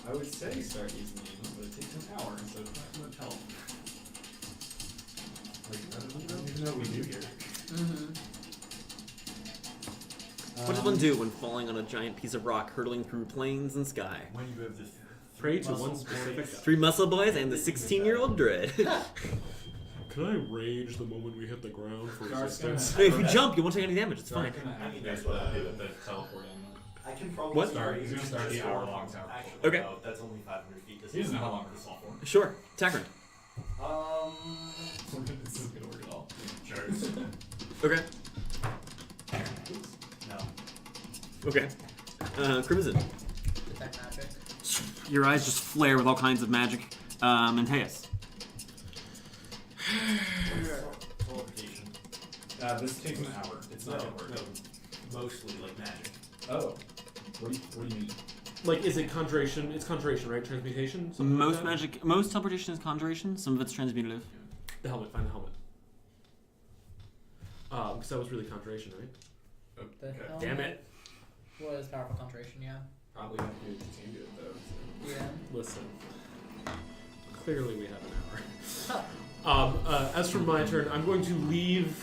I would say start using the email, but it takes an hour, so it's not going to help. Like, I don't even know what we do here. Mm-hmm. What does one do when falling on a giant piece of rock hurtling through plains and sky? When you have this. Pray to muscle one specific boys. god. 3 muscle boys and the 16-year-old druid. Can I rage the moment we hit the ground for Dark's resistance? gonna- If you jump, you won't take any damage. It's fine. Dark's gonna I mean, activate that's what I do. the teleporting. I can probably What? start. He's gonna start the hour-long tower. Actually, Okay. no, that's only 500 feet. This He doesn't is know how not long this is all for. Sure. Takrend. This isn't gonna work at all. Sure. Okay. No. Okay. Crimson. Detect magic. Your eyes just flare with all kinds of magic. Antaeus. Teleportation. This takes an hour. It's not No, gonna work. no. Mostly like magic. Oh. What do you mean? Like, is it conjuration? It's conjuration, right? Transmutation? Something like Most that? magic, most teleportation is conjuration. Some of it's transmutative. The helmet. Find the helmet. Because that was really conjuration, right? The Okay. hell Damn it. was powerful conjuration, yeah. Probably have to continue it though. So. Yeah. Listen. Clearly we have an Huh. hour. As for my turn, I'm going to leave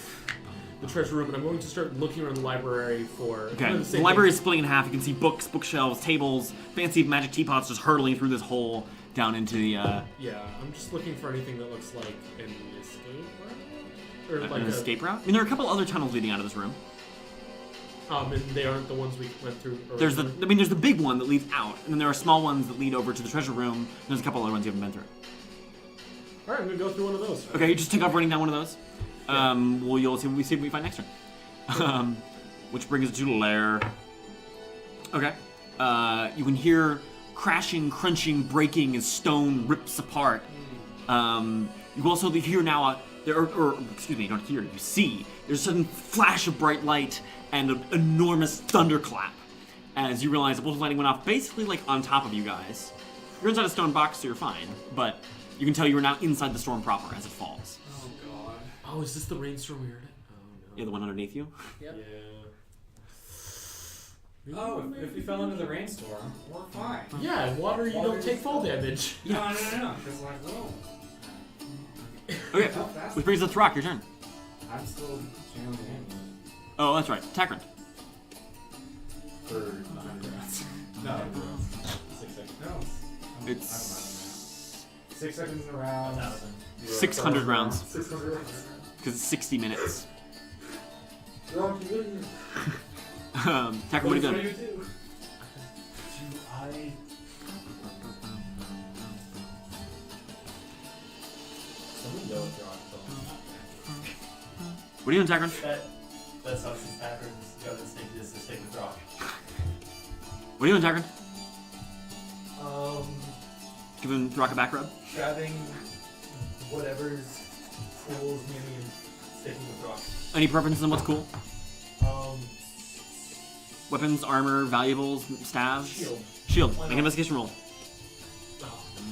the treasure room and I'm going to start looking around the library for... Okay. kind of The same library thing. is splitting in half. You can see books, bookshelves, tables, fancy magic teapots just hurtling through this hole down into the Yeah, I'm just looking for anything that looks like an escape route? Or like an a... escape route. I mean, there are a couple other tunnels leading out of this room. And they aren't the ones we went through There's the, originally? I mean, there's the big one that leads out, and then there are small ones that lead over to the treasure room. And there's a couple other ones you haven't been through. Alright, I'm going to go through one of those. Okay, you just take off running down one of those. Well, you'll see what we find next turn. Which brings us to the lair. Okay. You can hear crashing, crunching, breaking as stone rips apart. You also hear now, excuse me, you don't hear, you see. There's a sudden flash of bright light and an enormous thunderclap as you realize the bolt of lightning went off basically like on top of you guys. You're inside a stone box, so you're fine, but you can tell you are now inside the storm proper as it falls. Oh god. Oh, is this the rainstorm we heard it? Oh, no. Yeah, the one underneath you. Yep. Yeah. Oh, if we fell into the rainstorm, we're fine. Yeah, in water you don't take fall damage. No. Because like, whoa. Okay, How fast? which brings us to Throk, your turn. I'm still channeling in Oh, that's right, Takrend. for 100 rounds. No, 100 rounds. 6 seconds. No. It's 6 seconds in a round. 1,000. 600 rounds, 600 rounds. because it's 60 minutes. Rock, you really do. Takrend, what are you doing? do? Do I? Someone go with Rock. What are you doing, Takrend? That sucks. Since Takrend's got instinct is to stick with Throk. What are you doing, Takrend? Um, Giving Throk a back rub? grabbing whatever's cool near me and sticking with Throk. Any preferences on what's cool? Um, Weapons, armor, valuables, staves? shield. Shield. Why Make not? an investigation roll.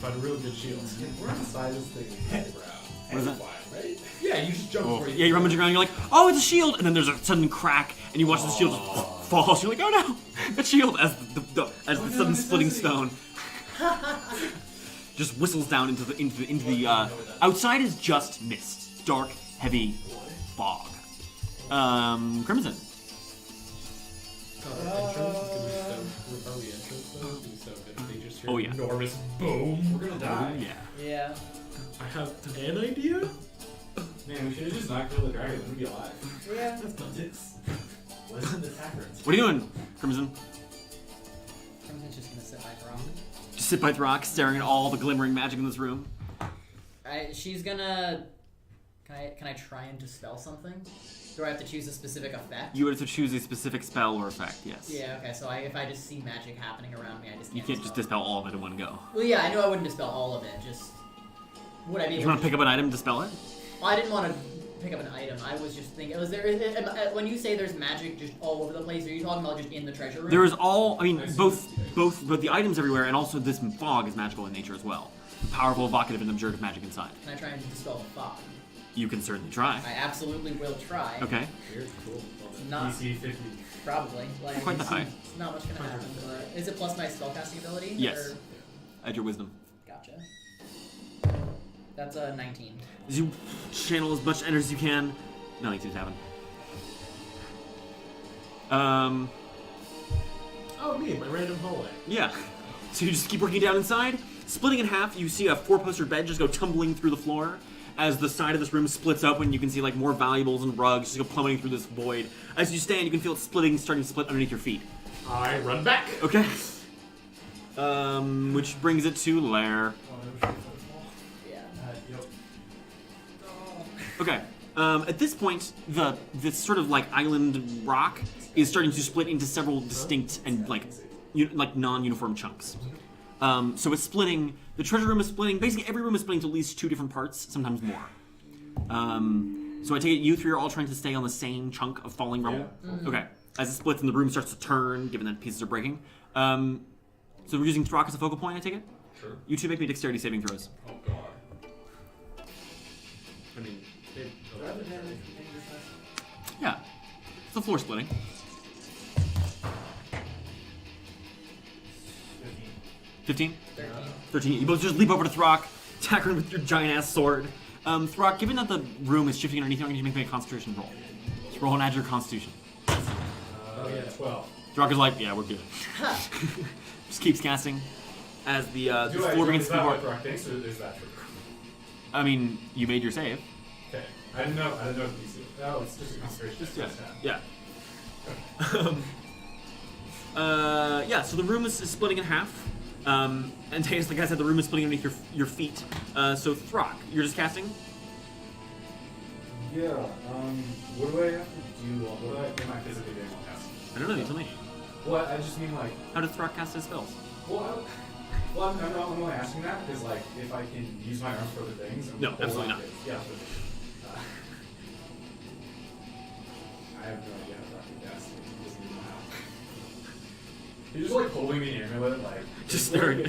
Find a real good shield. We're inside this thing. What is that? Right? Yeah, you just jump Oh. for it. Yeah, you rummage around and you're like, oh, it's a shield! And then there's a sudden crack, and you watch the shield just falls. You're like, oh no! That shield, as the sudden splitting stone, just whistles down into the outside is just mist. Dark, heavy fog. Crimson. Entrance is gonna be so... Are we entrance though? It's gonna be so good. They just hear Oh, yeah. enormous boom. We're gonna die. Yeah. Yeah. I have an idea? Man, we should have just not killed the dragon. We'd be alive. Yeah. Listen to Takrend. What are you doing, Crimson? Crimson's just gonna sit by Throk. Just sit by Throk, staring at all the glimmering magic in this room. She's gonna. Can I try and dispel something? Do I have to choose a specific effect? You would have to choose a specific spell or effect, yes. Yeah. Okay. So if I just see magic happening around me, I just You can't. can't just dispel all of it in one go. Well, yeah, I knew I wouldn't dispel all of it. Just would I be? You able want to pick up an item, dispel it? Well, I didn't want to pick up an item. I was just thinking. Was there? When you say there's magic just all over the place, are you talking about just in the treasure room? There is all, I mean, both the items everywhere, and also this fog is magical in nature as well. Powerful, evocative, and observant magic inside. Can I try and dispel the fog? You can certainly try. I absolutely will try. Okay. Weird, cool. Not DC 50. probably. Like Quite that high. it's not much gonna happen. But is it plus my spellcasting ability? Yes. Or? Add your wisdom. Gotcha. That's a 19. As you channel as much energy as you can, nothing seems to happen. Oh, me, my random hallway. Yeah. So you just keep working down inside. Splitting in half, you see a 4-poster bed just go tumbling through the floor. As the side of this room splits open, you can see like more valuables and rugs just go plummeting through this void. As you stand, you can feel it starting to split underneath your feet. I run back. Okay. Which brings it to Lair. Yeah. Yep. Okay. At this point, this sort of like island rock is starting to split into several distinct and like non-uniform chunks. So it's splitting. The treasure room is splitting. Basically, every room is splitting to at least 2 different parts, sometimes more. So I take it you 3 are all trying to stay on the same chunk of falling rubble. Yeah. Okay. As it splits and the room starts to turn, given that pieces are breaking. So we're using Throk as a focal point. I take it. Sure. You 2 make me dexterity saving throws. Oh god. I mean, Do I have advantage for dangerous mess? Yeah. It's the floor splitting. 15. 15. 13. 13. You both just leap over to Throk, Takrend with your giant ass sword. Throk, given that the room is shifting underneath you, I'm going to make me a concentration roll. Just roll and add your constitution. oh yeah, 12. Throk is like, yeah, we're good. Just keeps casting. As the floor begins to what support. Throk thinks, or is that true? I mean, you made your save. Okay. I didn't know if these. Oh, it's just a concentration. Yeah, so the room is splitting in half. Antaeus, like I said, the room is splitting underneath your feet. So Throk, you're just casting? Yeah. What do I have to do? What am I physically doing while casting? I don't know, you tell me. Well, I just mean like. How does Throk cast his spells? Well, I'm not only asking that because like if I can use my arms for other things. I'm No, hold absolutely on not. to- Yeah. I have no idea how to cast. He doesn't even know how. He's just like holding the amulet, like. Just staring.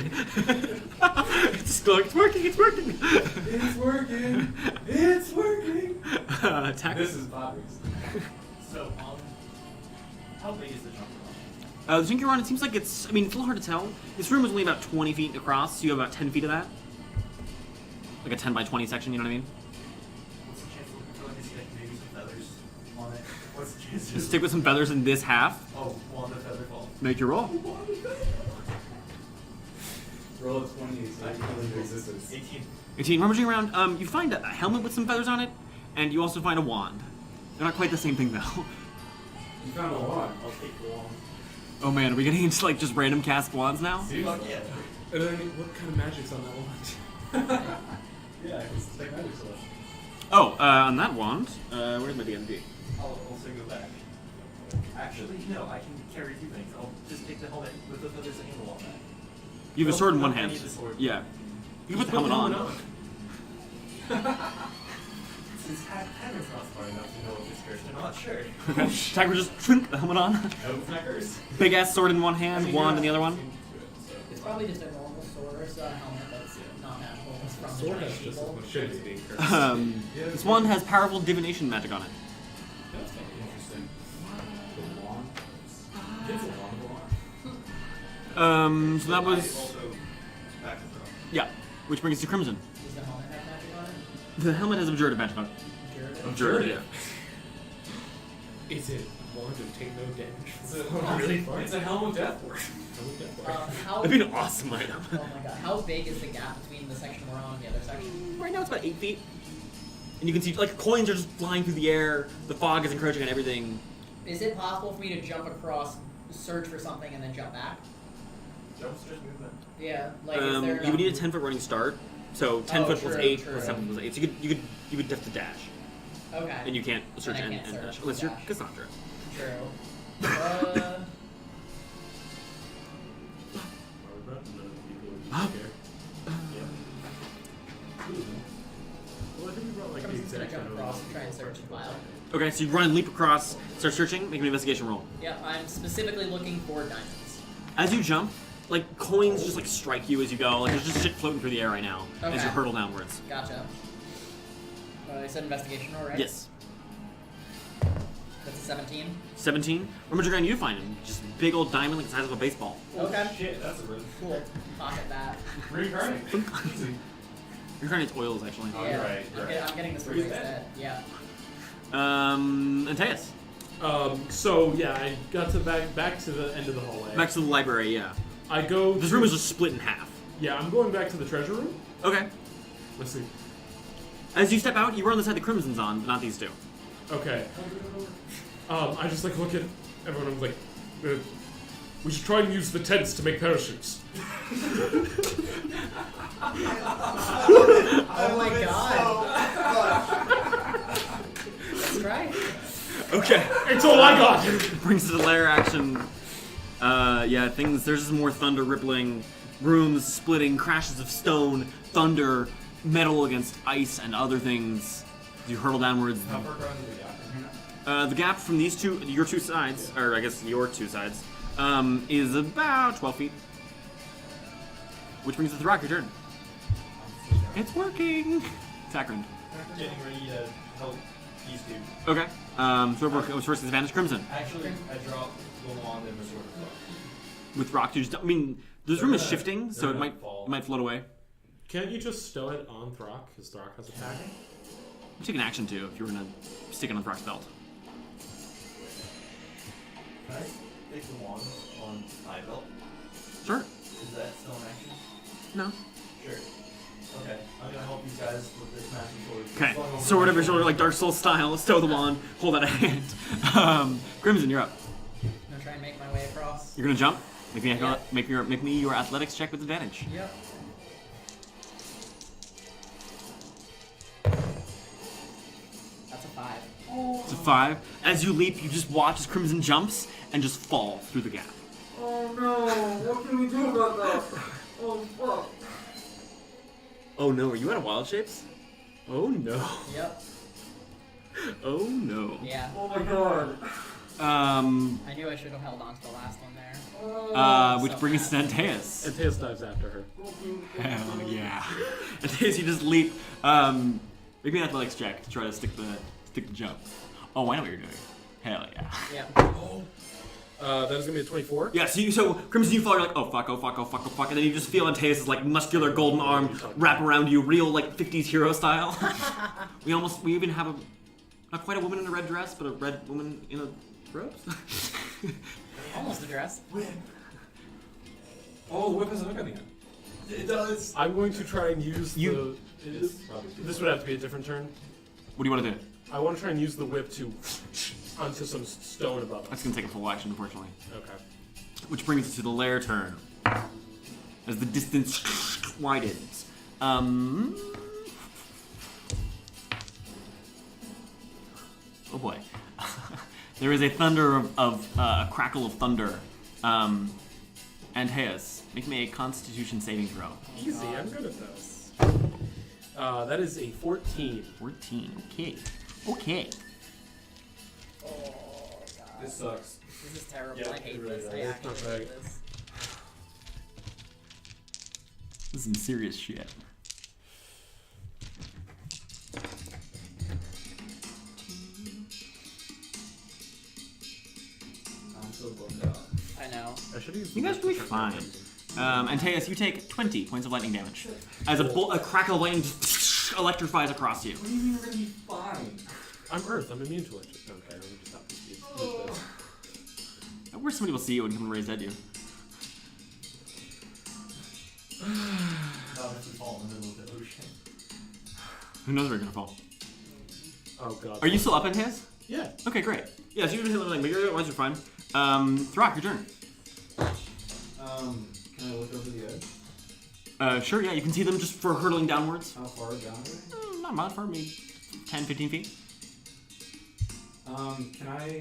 Just going, it's working, it's working! It's working. It's working. Attack. This is Bobby's. So, how big is the jump The chunk you're on, it seems like it's a little hard to tell. This room is only about 20 feet across, so you have about 10 feet of that. Like a 10 by 20 section, you know what I mean? What's the chance of like see like maybe some feathers on it? What's the chance? Just stick with some feathers in this half. Oh, one of the feather fall. Make your roll. Roll a 20 so I can kill into existence. 18. 18. Rummaging around, you find a helmet with some feathers on it, and you also find a wand. They're not quite the same thing, though. You found a wand. I'll take the wand. Oh man, are we getting into like just random cast wands now? Fuck yeah. And then, what kind of magic's on that wand? Yeah, because it's like magic sword. Oh, on that wand, where's my DMG? I'll also go back. Actually, no, I can carry 2 things. I'll just take the helmet with the feathers and the wand back. You have a sword in one I hand. need the sword. Yeah. You can put the helmet on. Since Takrend's not smart enough to know if it's cursed, I'm not sure. Okay. Tiger just trink the helmet on. No, it's not cursed. Big ass sword in one hand, wand in the other one. It's probably just a normal sword or a helmet that's not magical. It's from the Sword giant has just as people. much shit as being cursed. This one has powerful divination magic on it. That's kind of interesting. The wand. It's a wand. So that was Also, back to Throk. yeah, which brings us to Crimson. Does the helmet have magic on it? The helmet has abjurative magic on it. Abjurative? Abjurative, yeah. Is it wand and take no damage? It's a really fun. It's a helm of death ward. How, That'd be an awesome item. oh my god, how big is the gap between the section we're on and the other section? Right now it's about 8 feet. And you can see like coins are just flying through the air. The fog is encroaching on everything. Is it possible for me to jump across, search for something, and then jump back? Jump's just movement. Yeah, like is there You would need a enough- 10-foot running start. So 10 Oh, foot was true, 8, true. plus 7 was 8. So you would have to dash. Okay. And you can't search I and can't search dash. and Unless you're dash. Cassandra. True. Well, I think we brought like the I'm just gonna exact jump amount across of- and try and search the pile. Okay, so you run and leap across, start searching, make an investigation roll. Yeah, I'm specifically looking for diamonds. As you jump, like coins just like strike you as you go. Like there's just shit floating through the air right now as Okay. you hurtle downwards. Gotcha. I said investigation roll, right? Yes. That's a 17. 17. Remember, Dragon, you find him. Just big old diamond like the size of a baseball. Okay. Shit, that's a really Cool. Pocket that. reincarnate. Easy. You're trying to oils actually. Oh, yeah. you're right, you're right. I'm getting this Where's erased that? that. Yeah. Antaeus. So yeah, I got to back to the end of the hallway. Back to the library, yeah. I go. This room is just split in half. Yeah, I'm going back to the treasure room. Okay. Let's see. As you step out, you were on the side the Crimson's on, but not these two. Okay. I just like look at everyone. I'm like, we should try and use the tents to make parachutes. Oh my god. That's right. Okay. It's all I got. Brings to the lair action. Yeah, things. There's just more thunder rippling, rooms splitting, crashes of stone, thunder, metal against ice, and other things. You hurtle downwards. How far across is the gap from here now? The gap from these two, your two sides, or I guess your two sides, is about 12 feet. Which brings us to Throk, your turn. It's working! Takrend. Getting ready to help these two. Okay. So whoever goes first is advantage Crimson. Actually, I dropped the wand and the sword of Throk. With Throk, you just, I mean, this room is gonna- shifting, so they're it gonna might float away. Can't you just stow it on Throk? Because Throk has attack. You take an action too if you were gonna stick it on Throk's belt. Can I take the wand on my belt? Sure. Is that still an action? No. Sure. Okay, I'm gonna help you guys with this massive sword. Okay. Slung over Sword my over your shoulder, like Dark Souls style. Stow the wand. Hold out a hand. Crimson, you're up. I'm gonna try and make my way across. You're gonna jump. Make me, Yeah. make me your athletics check with advantage. Yep. That's a 5. It's a 5. As you leap, you just watch as Crimson jumps and just fall through the gap. Oh no! What can we do about that? Oh fuck! Oh no, are you out of wild shapes? Oh no. Yep. Oh no. Yeah. Oh my god! I knew I should have held on to the last one there. Which So brings us to bad. Antaeus. Antaeus dives after her. Hell yeah. Antaeus, you just leap. Make me an athletics check to try to stick the jump. Oh, I know what you're doing. Hell yeah. Yep. That is gonna be a 24. Yeah, so Crimson, you fall, you're like, oh fuck, oh fuck, oh fuck, oh fuck, and then you just feel Antaeus' like muscular golden arm wrap around you, real like 50s hero style. we even have a, not quite a woman in a red dress, but a red woman in a robes. Almost a dress. Oh, the whip has a hook on the end. It does. I'm going to try and use You- This would have to be a different turn. What do you want to do? I want to try and use the whip to onto some stone above That's us. gonna take a full action, unfortunately. Okay. Which brings us to the lair turn. As the distance widens. Oh boy. There is a thunder of a crackle of thunder. Antaeus, make me a Constitution saving throw. Easy. I'm good at those. That is a 14. 14. Okay. Okay. Oh god. This sucks. This is terrible. Yeah, I hate it really this. does. I It's actually not hate right. this. This is some serious shit. I'm so bummed out. I know. I should use. You guys will be fine. Antaeus, you take 20 points of lightning damage. As a crackle of lightning just electrifies across you. What do you mean we're gonna be fine? I'm Earth. I'm immune to it. Okay. Let me just stop this. I wish somebody will see you and come and raise dead you. Not if we fall in the middle of the ocean. Who knows where you're gonna fall? Oh god. Are you still up, Antaeus? Yeah. Okay, great. Yeah, so you can hit like, but otherwise you're fine. Throk, your turn. Can I look over the edge? Sure, yeah, you can see them just for hurtling downwards. How far down are they? Not much, for maybe 10, 15 feet. Can I,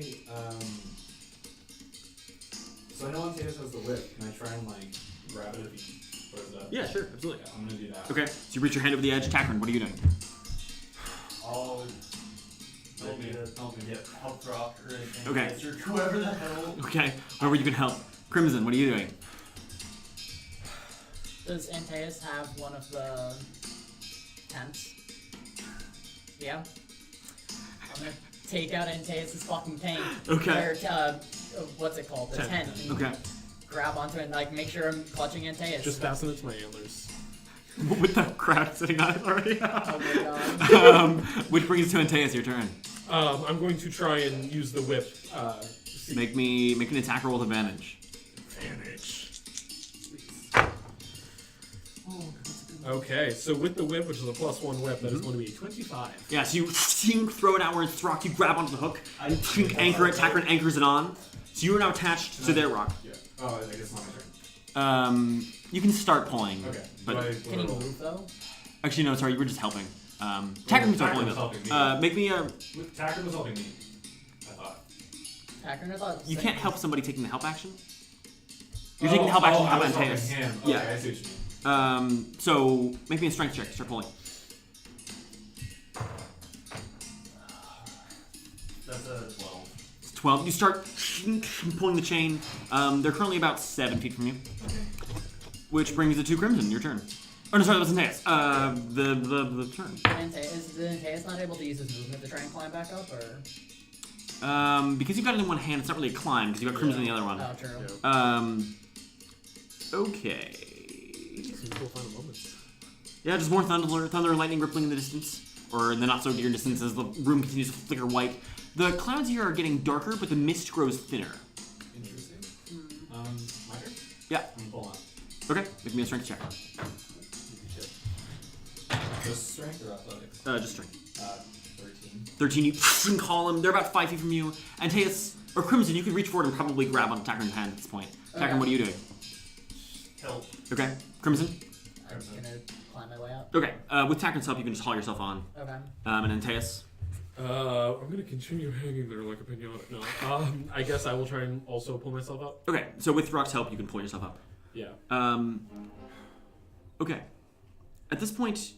so I know Antaeus has the whip. Can I try and, like, grab it if he throws it up? Yeah, sure, absolutely. Yeah, I'm gonna do that. Okay, so you reach your hand over the edge. Takrend, what are you doing? I'll Help me. Help me. Yep, help Throk or anything. Okay. Answer whoever the hell. Okay, however you can help. Crimson, what are you doing? Does Antaeus have one of the tents? Yeah. I'm gonna take out Antaeus' fucking tank. Okay. Or, what's it called? The tent. And Okay. grab onto it and like make sure I'm clutching Antaeus. Just fasten it to my antlers. With the crowd sitting on it already. Oh my god. Which brings us to Antaeus, your turn. I'm going to try and use the whip. Make an attack roll with advantage. Okay, so with the whip, which is a +1 whip, that is going to be 25. Yeah, so you throw it outwards, Throk, you grab onto the hook, anchor it, Takrend anchors it on. So you are now attached to their rock. Yeah. Oh, I guess it's not my turn. You can start pulling. Okay. But Can he move though? actually, no, sorry, you were just helping. Takrend can start pulling was helping though. me. Make me a. Takrend was helping me. I thought. Takrend, I thought. You can't help somebody taking the help action. You're taking the help action to help Antaeus. Him. Yeah. Okay, I see what you mean. So make me a strength check. Start pulling. That's a 12. It's 12. You start pulling the chain. They're currently about 7 feet from you. Which brings it to Crimson. Your turn. Oh no, sorry, that was Antaeus. The turn. Is Antaeus not able to use his movement to try and climb back up, or? Because you've got it in one hand, it's not really a climb because you've got Crimson in the other one. Oh, true. Okay. Some cool final moments. Yeah, just more thunder and lightning rippling in the distance, or in the not so near distance as the room continues to flicker white. The clouds here are getting darker, but the mist grows thinner. Interesting. My turn? Yeah. Hold on. Okay, make me a strength check. Just strength or athletics? Just strength. 13. 13, you call them. They're about 5 feet from you. Antaeus, or Crimson, you can reach forward and probably grab onto Takrend's hand at this point. Okay. Takrend, what are you doing? Help. Okay. Crimson? I'm just gonna climb my way up. Okay. With Takrend's help, you can just haul yourself on. Okay. And Antaeus? I'm gonna continue hanging there like a pinata. No. I guess I will try and also pull myself up. Okay, so with Throk's help, you can pull yourself up. Yeah. Okay. At this point,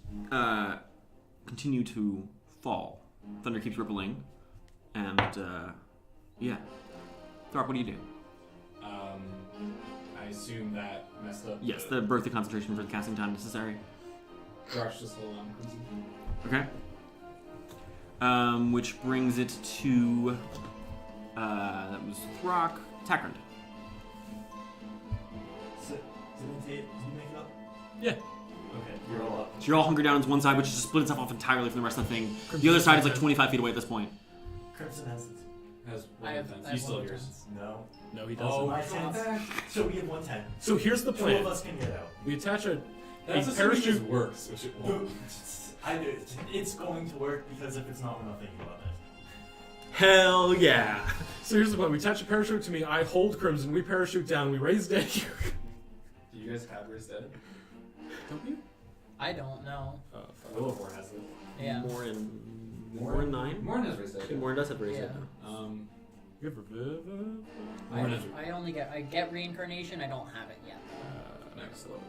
continue to fall. Thunder keeps rippling. And, yeah. Throk, what do you do? I assume that messed up. Yes, the birth the concentration for the casting time necessary. Josh, just hold on. Okay. Which brings it to, that was Throk, Takrend. So, did you make it up? Yeah. Okay, you're all up. So you're all hunkered down on one side, which just split itself off entirely from the rest of the thing. The other side is like 25 feet away at this point. Crimson has it. Has I have- one I defense. have You still one yours. defense. No. No, he doesn't. Oh, My drop 10. back. So we have 110. So here's the Two plan. of us can get out. We attach a That's assuming parachute. this works, which it won't. It's going to work because if it's not, we're not thinking about it. Hell yeah! So here's the plan. We attach a parachute to me. I hold Crimson. We parachute down. We raise dead. Do you guys have raised dead? Don't you? I don't know. Willowborn has it. Yeah. Morin 9? Morin has raised dead. Morin does have raised Yeah. it. You have revive? Morin has I get reincarnation. I don't have it yet. next level.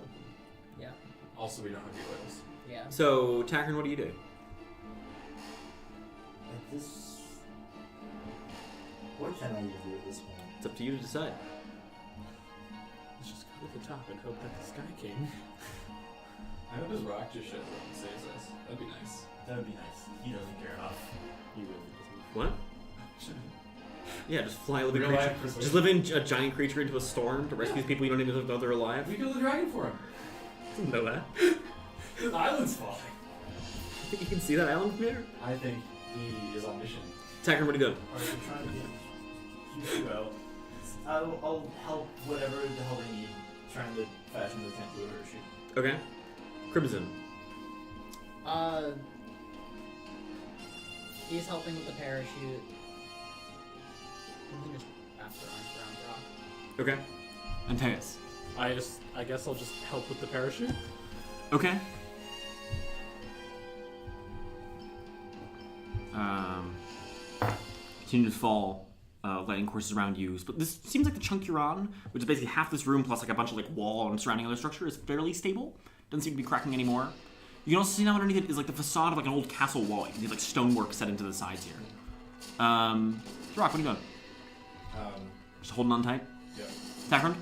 Yeah. Also, we don't have the oils. Yeah. So, Takrend, what do you do? At this... What can I do at this point? It's up to you to decide. Let's just go to the top and hope that the Sky King. I hope his rock just shows up and saves us. That'd be nice. That would be nice. He doesn't care enough. He really doesn't. What? Yeah, just fly a living Real creature. life persuasion. Just living a giant creature into a storm to rescue people you don't even know they're alive. We killed the dragon for him. Didn't know that. His island's falling. I think you can see that island from here. I think he is on mission. Takrend, what are you doing? Alright, we're trying to keep you out. I'll help whatever the hell they need, trying to fashion the tent to a parachute. Okay. Crimson. He's helping with the parachute. We can just wrap their arms around Throk. Okay. Antaeus. I guess I'll just help with the parachute. Okay. Continue to fall. Lightning courses around you. But this seems like the chunk you're on, which is basically half this room plus like a bunch of like wall and surrounding other structure, is fairly stable. Doesn't seem to be cracking anymore. You can also see now underneath it is like the facade of like an old castle wall. You can see like stonework set into the sides here. Throk, what are you doing? Just holding on tight? Yeah. Takrend?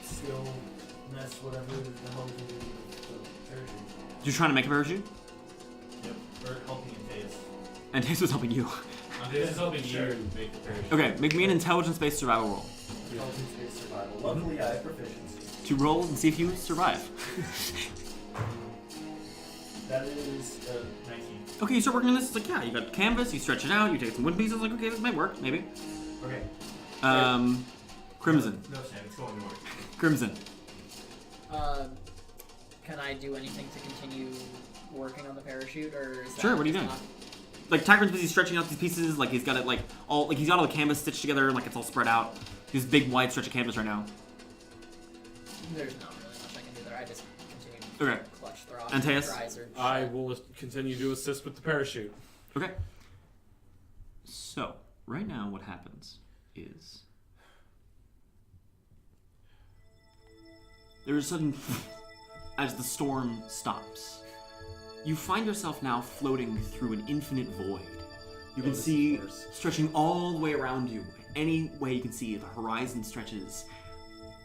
Still mess whatever the hell we do with the parachute. You're trying to make a parachute? Yep. Or helping Antaeus. Antaeus was helping you. This is helping you make the parachute. Okay, make me an intelligence-based survival roll. Intelligence-based survival. Luckily, I have proficiency. To roll and see if you survive. That is 19. Okay, you start working on this. It's like, yeah, you got canvas, you stretch it out, you take some wood pieces. Like, okay, this might work, maybe. Okay. Crimson. No, Sam, it's going to work. Crimson. Can I do anything to continue working on the parachute, or is that Sure, what are you just doing? not- Like, Takrend's busy stretching out these pieces. Like, he's got it, like, all, like, he's got all the canvas stitched together, and, like, it's all spread out. This big, wide stretch of canvas right now. There's not really much I can do there. I just continue to Okay. clutch Throk. Antaeus? Tries or I will continue to assist with the parachute. Okay. So, right now, what happens is there's a sudden as the storm stops. You find yourself now floating through an infinite void. You can this is see worse. stretching all the way around you. Any way you can see, the horizon stretches.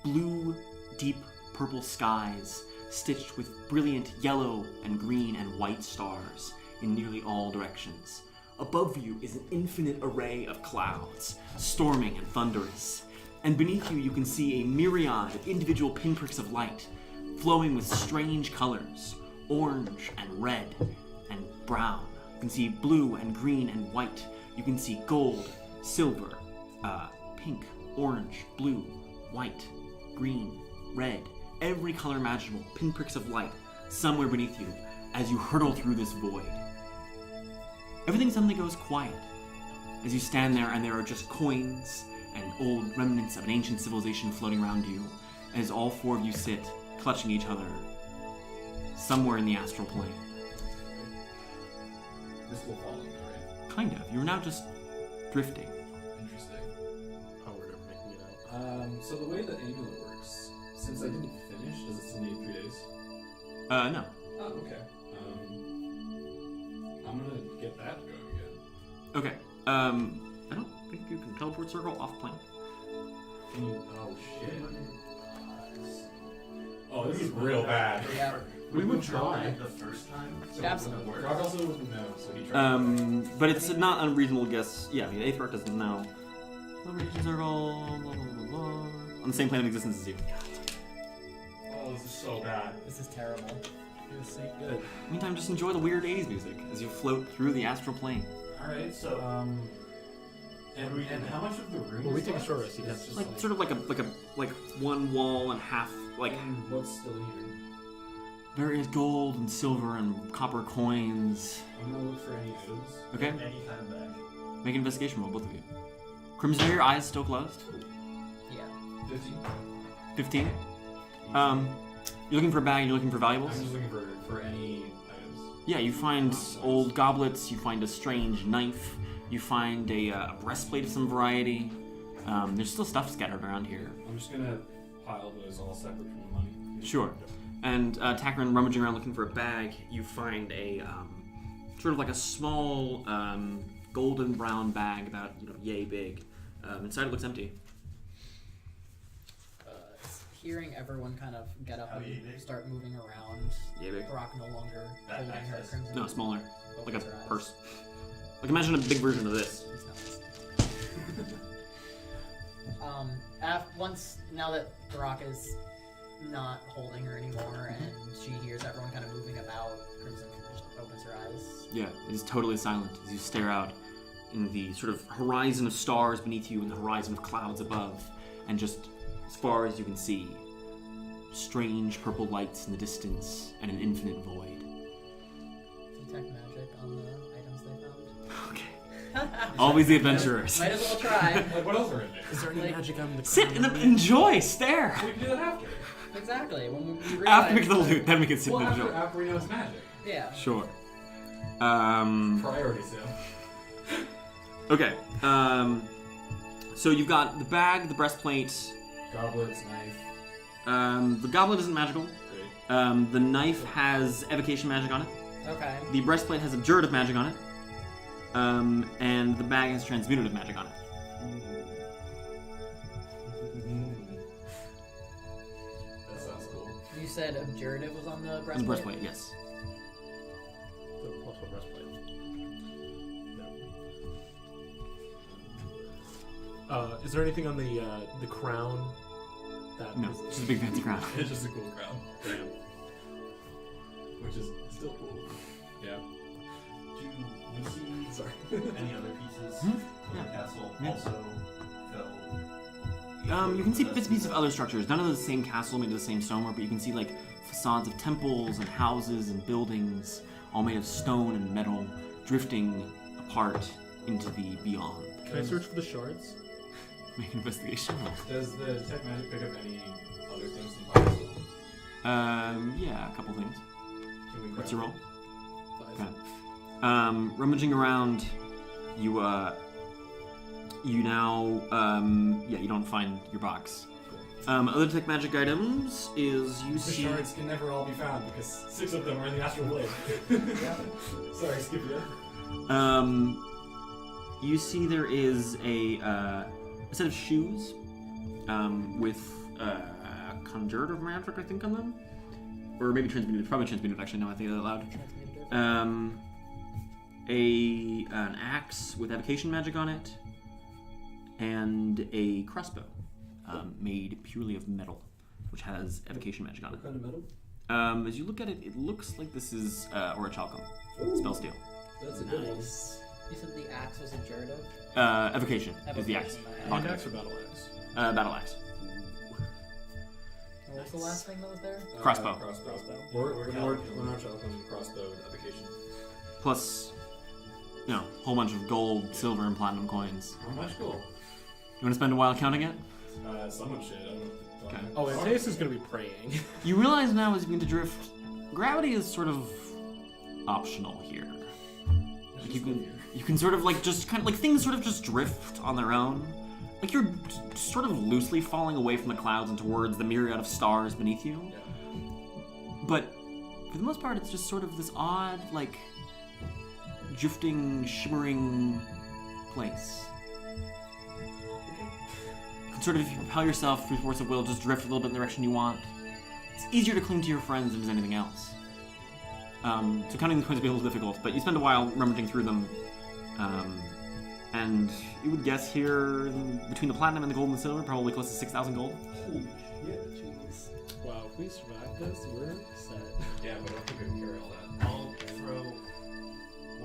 Blue, deep purple skies stitched with brilliant yellow and green and white stars in nearly all directions. Above you is an infinite array of clouds, storming and thunderous. And beneath you, you can see a myriad of individual pinpricks of light, flowing with strange colors, orange and red and brown. You can see blue and green and white. You can see gold, silver, pink, orange, blue, white, green, red, every color imaginable, pinpricks of light, somewhere beneath you, as you hurtle through this void. Everything suddenly goes quiet as you stand there, and there are just coins and old remnants of an ancient civilization floating around you, as all four of you sit, clutching each other, somewhere in the astral plane. We're still falling, right? Kind of. You're now just drifting. Interesting. Oh, we're never making it out. So the way the amulet works, since I didn't finish, does it still need 3 days? No. Oh, okay. I'm gonna get that going again. Okay. I don't think you can teleport circle off plane. Can you? Oh shit. Oh, this is real bad. Yeah. We would Try try. it the first time. So Absolutely. it wouldn't Throk work. also wouldn't know, so he tried. But it's not unreasonable guess. Yeah, I mean, Throk doesn't know. Teleportation circle, blah, blah, blah, blah. On the same plane of existence as you. Oh, this is so bad. This is terrible. This ain't good. Meantime, just enjoy the weird 80s music as you float through the astral plane. Alright, So, and how much of the room Well, we is take a left? short rest, you It's can- just Like, sort of like one wall and half, like, And what's still here? various gold and silver and copper coins. I'm gonna look for any ooze. Okay? any kind of bag. Make an investigation roll, both of you. Crimson, are your eyes still closed? Yeah. 50? 15. You're looking for a bag, you're looking for valuables? I'm just looking for any items. Yeah, you find old goblets, you find a strange knife, you find a breastplate of some variety. There's still stuff scattered around here. I'm just gonna pile those all separate from the money. Sure. And Takrend rummaging around looking for a bag, you find a sort of like a small golden brown bag, about yay big. Inside it looks empty. Hearing everyone kind of get up How and big? start moving around, Yay big. Throk no longer That holding her size? crimson. No, smaller, like a opens her eyes. purse. Like imagine a big version of this. He's not listening. Now that Throk is not holding her anymore, and she hears everyone kind of moving about, Crimson just opens her eyes. Yeah, it is totally silent as you stare out in the sort of horizon of stars beneath you and the horizon of clouds above, and just as far as you can see, strange purple lights in the distance and an infinite void. Detect magic on the items they found. Okay. Always the adventurers. Might as well try. Like, what else are in there? Is there any magic on the Sit and enjoy, stare. We can do that after. Exactly. When we realize, After we get the loot, then we can sit Well, and after, enjoy. after we know it's magic. Yeah. Sure. Priority sale. Okay. So you've got the bag, the breastplate. Goblets, knife. The goblet isn't magical. Great. The knife has evocation magic on it. Okay. The breastplate has abjurative magic on it. And the bag has transmutative magic on it. That sounds cool. You said abjurative was on the breastplate? On the breastplate, yes. The plus one breastplate. No. Is there anything on the crown? That No, is- just a big fancy crown. It's just a cool crown. Damn. Which which is still cool. Yeah. Do we see Sorry. any other pieces Hmm? of Yeah. the castle Yeah. also fell? You can see bits and pieces of other structures. None of the same castle made of the same stonework, but you can see like facades of temples and houses and buildings, all made of stone and metal, drifting apart into the beyond. Can I search for the shards? Make an investigation roll. Does the detect magic pick up any other things than puzzles? Yeah, a couple things. Can we What's grab your roll? 5. Okay. Rummaging around, you now, you don't find your box. Other detect magic items is you The see. shards can never all be found because 6 of them are in the astral plane. Sorry, Scipio. You see there is a set of shoes with conjured of magic, I think, on them, or maybe transmuted. Probably transmuted. Actually, no, I think that out loud. An axe with evocation magic on it, and a crossbow made purely of metal, which has evocation magic on it. What kind of metal? As you look at it, it looks like this is orichalcum, spell steel. That's a good one. Nice. You said the axe was a Gyarados? Evocation is the axe. Hawk axe or battle axe? Battle axe. What was the last thing that was there? Crossbow. Crossbow. We're not talking crossbow with application. Plus, a whole bunch of gold, silver, and platinum coins. How much gold? You want to spend a while counting it? Someone should. I don't know. Okay. Oh, Antaeus is going to be praying. You realize now as you begin to drift, gravity is sort of optional here. Like you can sort of just kind of things sort of just drift on their own. Like you're sort of loosely falling away from the clouds and towards the myriad of stars beneath you. Yeah. But for the most part, it's just sort of this odd, drifting, shimmering place. You can sort of, if you propel yourself through force of will, just drift a little bit in the direction you want. It's easier to cling to your friends than it is anything else. So counting the coins would be a little difficult, but you spend a while rummaging through them. And you would guess here, between the platinum and the gold and the silver, probably close to 6,000 gold. Holy shit, jeez. Wow, if we survive this, we're set. Yeah, but I don't think we can carry all that. I'll throw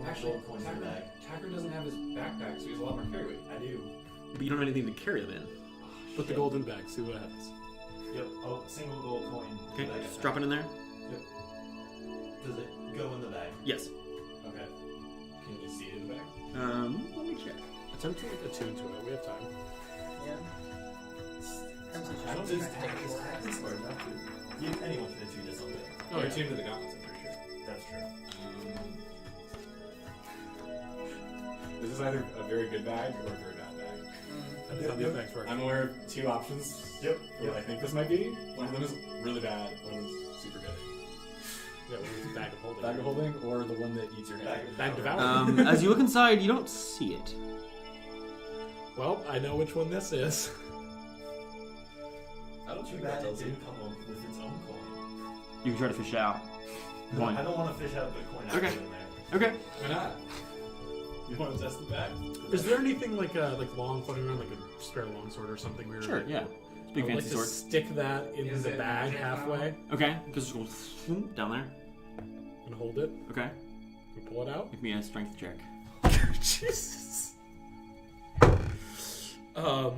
one Actually, gold coin in the bag. Takrend doesn't have his backpack, so he has a lot more carry weight. I do. But you don't have anything to carry them in. Put the gold in the bag, see what happens. Yep. Oh, single gold coin. Okay, Bag. just drop it in there. Does it go in the bag? Yes. Okay. Can you see it in the back? Let me check. Attempt to attune to it, we have time. Yeah. I don't think it's smart enough to. Anyone can attune to something. Oh, you're tuned to the gauntlets, I'm pretty sure. That's true. This is either a very good bag or a very bad bag. That's how the effects work. I'm aware of 2 options. Yep. For what I think this might be. One of them is really bad, one of them is super good. Yeah, what is bag of holding? Bag of holding or the one that eats your head. Bag devouring. As you look inside, you don't see it. Well, I know which one this is. I don't Too think bad that it tells you. didn't come up with its own coin. You can try to fish it out. Coin. I don't want to fish out the coin Okay. actually in there. Okay. Why not? You want to test the bag? Is there anything like long floating around, like a spare longsword or something weird? Sure, yeah. It's a big I would fancy like sword. to stick that in Is the it bag magic halfway Okay, just go down there. and hold it. Okay. We pull it out. Make me a strength check. Jesus.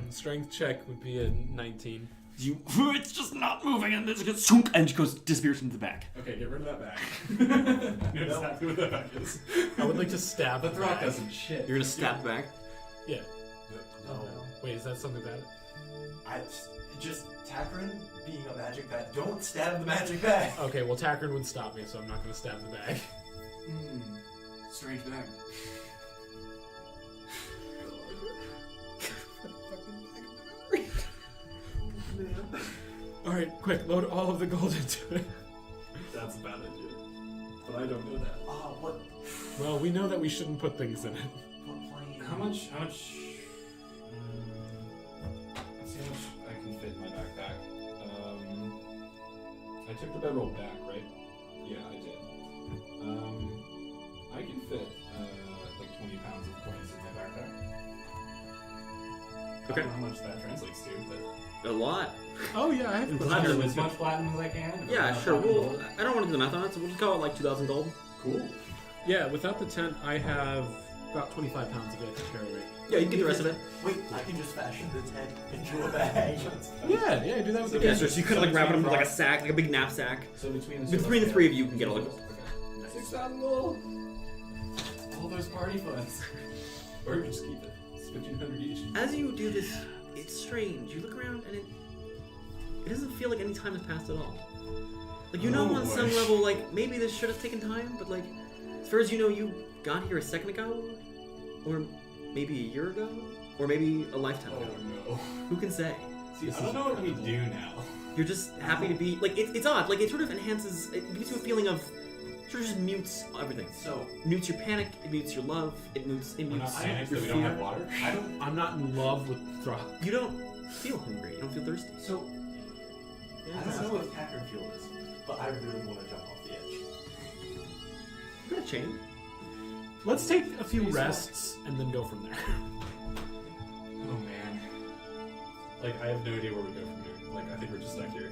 Strength check would be a 19. You, it's just not moving, and it just and it goes disappears into the bag. Okay, get rid of that bag. I know exactly what that bag is. I would like to stab The the Throk bag. doesn't shit. You're gonna stab the bag. Yeah. Oh. Wait, is that something bad? Just Takrend being a magic bag. Don't stab the magic bag. Okay, well, Takrend would stop me, so I'm not going to stab the bag. Strange bag. Alright, quick, load all of the gold into it. That's a bad idea. But I don't know that. What Well, we know that we shouldn't put things in it. plane? How much? Let's see how much I can fit in my backpack. I took the bedroll back, right? Yeah, I did. I can fit like 20 pounds of coins in my backpack. Okay. I don't know how much that translates to, but A lot. Oh yeah, I have In plus platinum. one. as much platinum as I can. if Yeah, I'm not sure. platinum Well, gold. I don't want to do the math on it, so we'll just call it like 2,000 gold. Cool. Yeah, without the tent, I have about 25 pounds of it to carry weight. Yeah, you can get the rest of it. Wait, I can just fashion the tent into a bag. Yeah, do that with the Yeah, tent. so you could like wrap it up with like a sack, like a big knapsack. So between Between the three of you can get all the gold. Okay. 6,000 gold. All those party funds. Or we just keep it. It's 1,500 each. As you do this, it's strange. You look around and it doesn't feel like any time has passed at all. Like you know Oh, on boy. some level, like maybe this should have taken time, but like as far as you know, you got here a second ago, or maybe a year ago, or maybe a lifetime ago. no. Who can say? See, I don't know what we do now. You're just happy to be like it's odd. Like it sort of enhances. It gives you a feeling of sort of just mutes everything. So, Mutes your panic. It mutes your love. It mutes. It We're mutes not panicked your that we fear. don't have water. I'm not in love with Throk. You don't feel hungry. You don't feel thirsty. so I don't know what Takrend fuel is, but I really want to jump off the edge. You got a chain. Let's take a few rests and then go from there. Oh man. Like I have no idea where we go from here. Like I think we're just stuck here.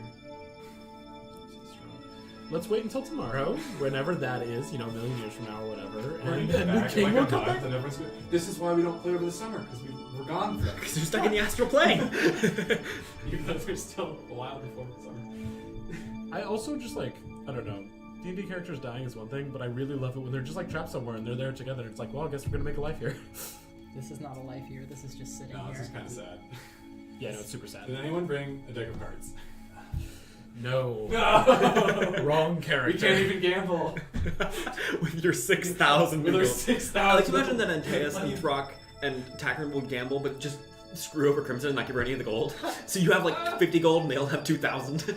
Let's wait until tomorrow, whenever that is, a million years from now or whatever, We're and gonna then get the back king like will a come month back. and everyone's gonna- This is why we don't play over the summer because we're gone for Because you're stuck in the astral plane. Even though there's still a while before the summer. I also just I don't know. D&D characters dying is one thing, but I really love it when they're just trapped somewhere and they're there together. It's like, well, I guess we're gonna make a life here. This is not a life here. This is just sitting No, here. this is kind of sad. Yeah, no, it's super sad. Did anyone bring a deck of cards? No. No. Wrong character. We can't even gamble. With your 6,000 With our gold. 6,000. I like to imagine that Antaeus and Throk and Takrend will gamble, but just screw over Crimson and not give her any of the gold. So you have 50 gold and they all have 2,000.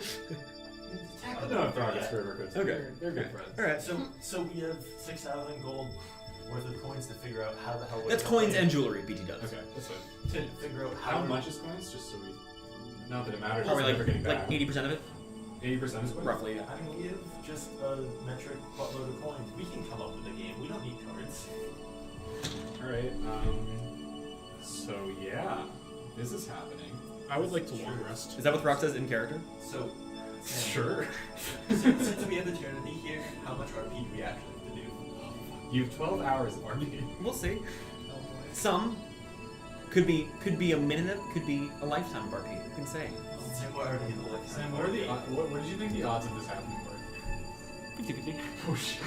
I don't know if Throg is forever good. Okay. They're good friends. Alright. So we have 6,000 gold worth of coins to figure out how the hell. we're That's gonna coins play and jewelry, BT does. Okay, that's fine. to figure out How much is coins? Just so we. Not that it matters. Probably it's never getting like back. 80% of it? 80% is coins? Roughly, yeah. I mean, we have just a metric buttload of coins. We can come up with a game. We don't need cards. Alright, so yeah. This is happening. I would like to long rest. Is that what Throk says in character? So, Sam, Sure. since we have eternity here, how much RP do we actually have to do? You have 12 hours of RP. We'll see. Some could be a minute, could be a lifetime of RP. Who can say? Sam, we're already in the lifetime. Sam, what are the what did you think the odds of this happening were? 50-50. Oh shit.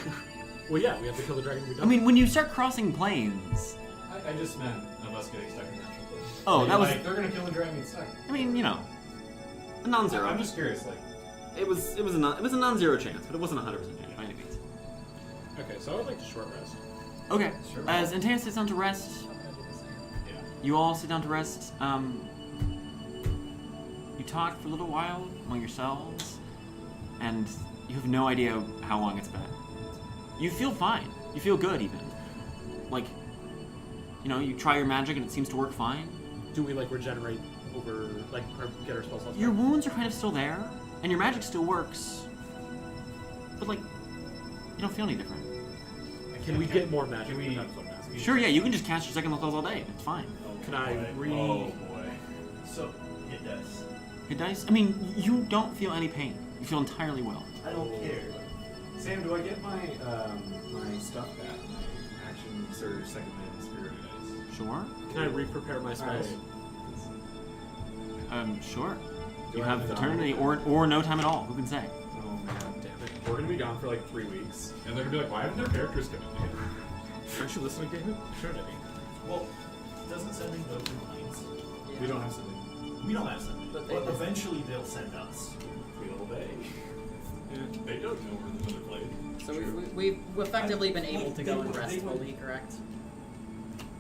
Well, yeah, we have to kill the dragon. I mean, when you start crossing planes, I just meant of us getting stuck in natural place. Oh, that was- they're gonna kill the dragon and get stuck. I mean, a non-zero. I'm just curious, It was a non-zero chance, but it wasn't 100% chance by any means. Okay, so I would like to short rest. Okay. Sure. As Antaeus sits down to rest, yeah. you all sit down to rest. You talk for a little while among yourselves, and you have no idea how long it's been. You feel fine. You feel good, even. You try your magic and it seems to work fine. Do we regenerate over or get our spell slots? Your back? wounds are kind of still there, and your magic still works. But you don't feel any different. Can we get more magic? Can we- without foot mask? Sure, yeah, you can just cast your second spells all day. It's fine. Can I Oh boy. So, it does. Hit dice. I mean, you don't feel any pain. You feel entirely well. I don't care. Sam, do I get my my stuff back? My action surge, second man, spirit dice. Sure. Can I re-prepare my spells? Sure. Do You I have have it eternity on? or no time at all. Who can say? Oh man, damn it. We're gonna be gone for 3 weeks, and they're gonna be like, why haven't their characters come in? Aren't you listening, David? Sure, David. Well, doesn't sending go through lines? We don't have something. We don't have sending. But But, they- eventually they'll send us. Will they? Yeah, they don't know where the mother played. So we've effectively been able to They go and would- rest they would- fully, correct?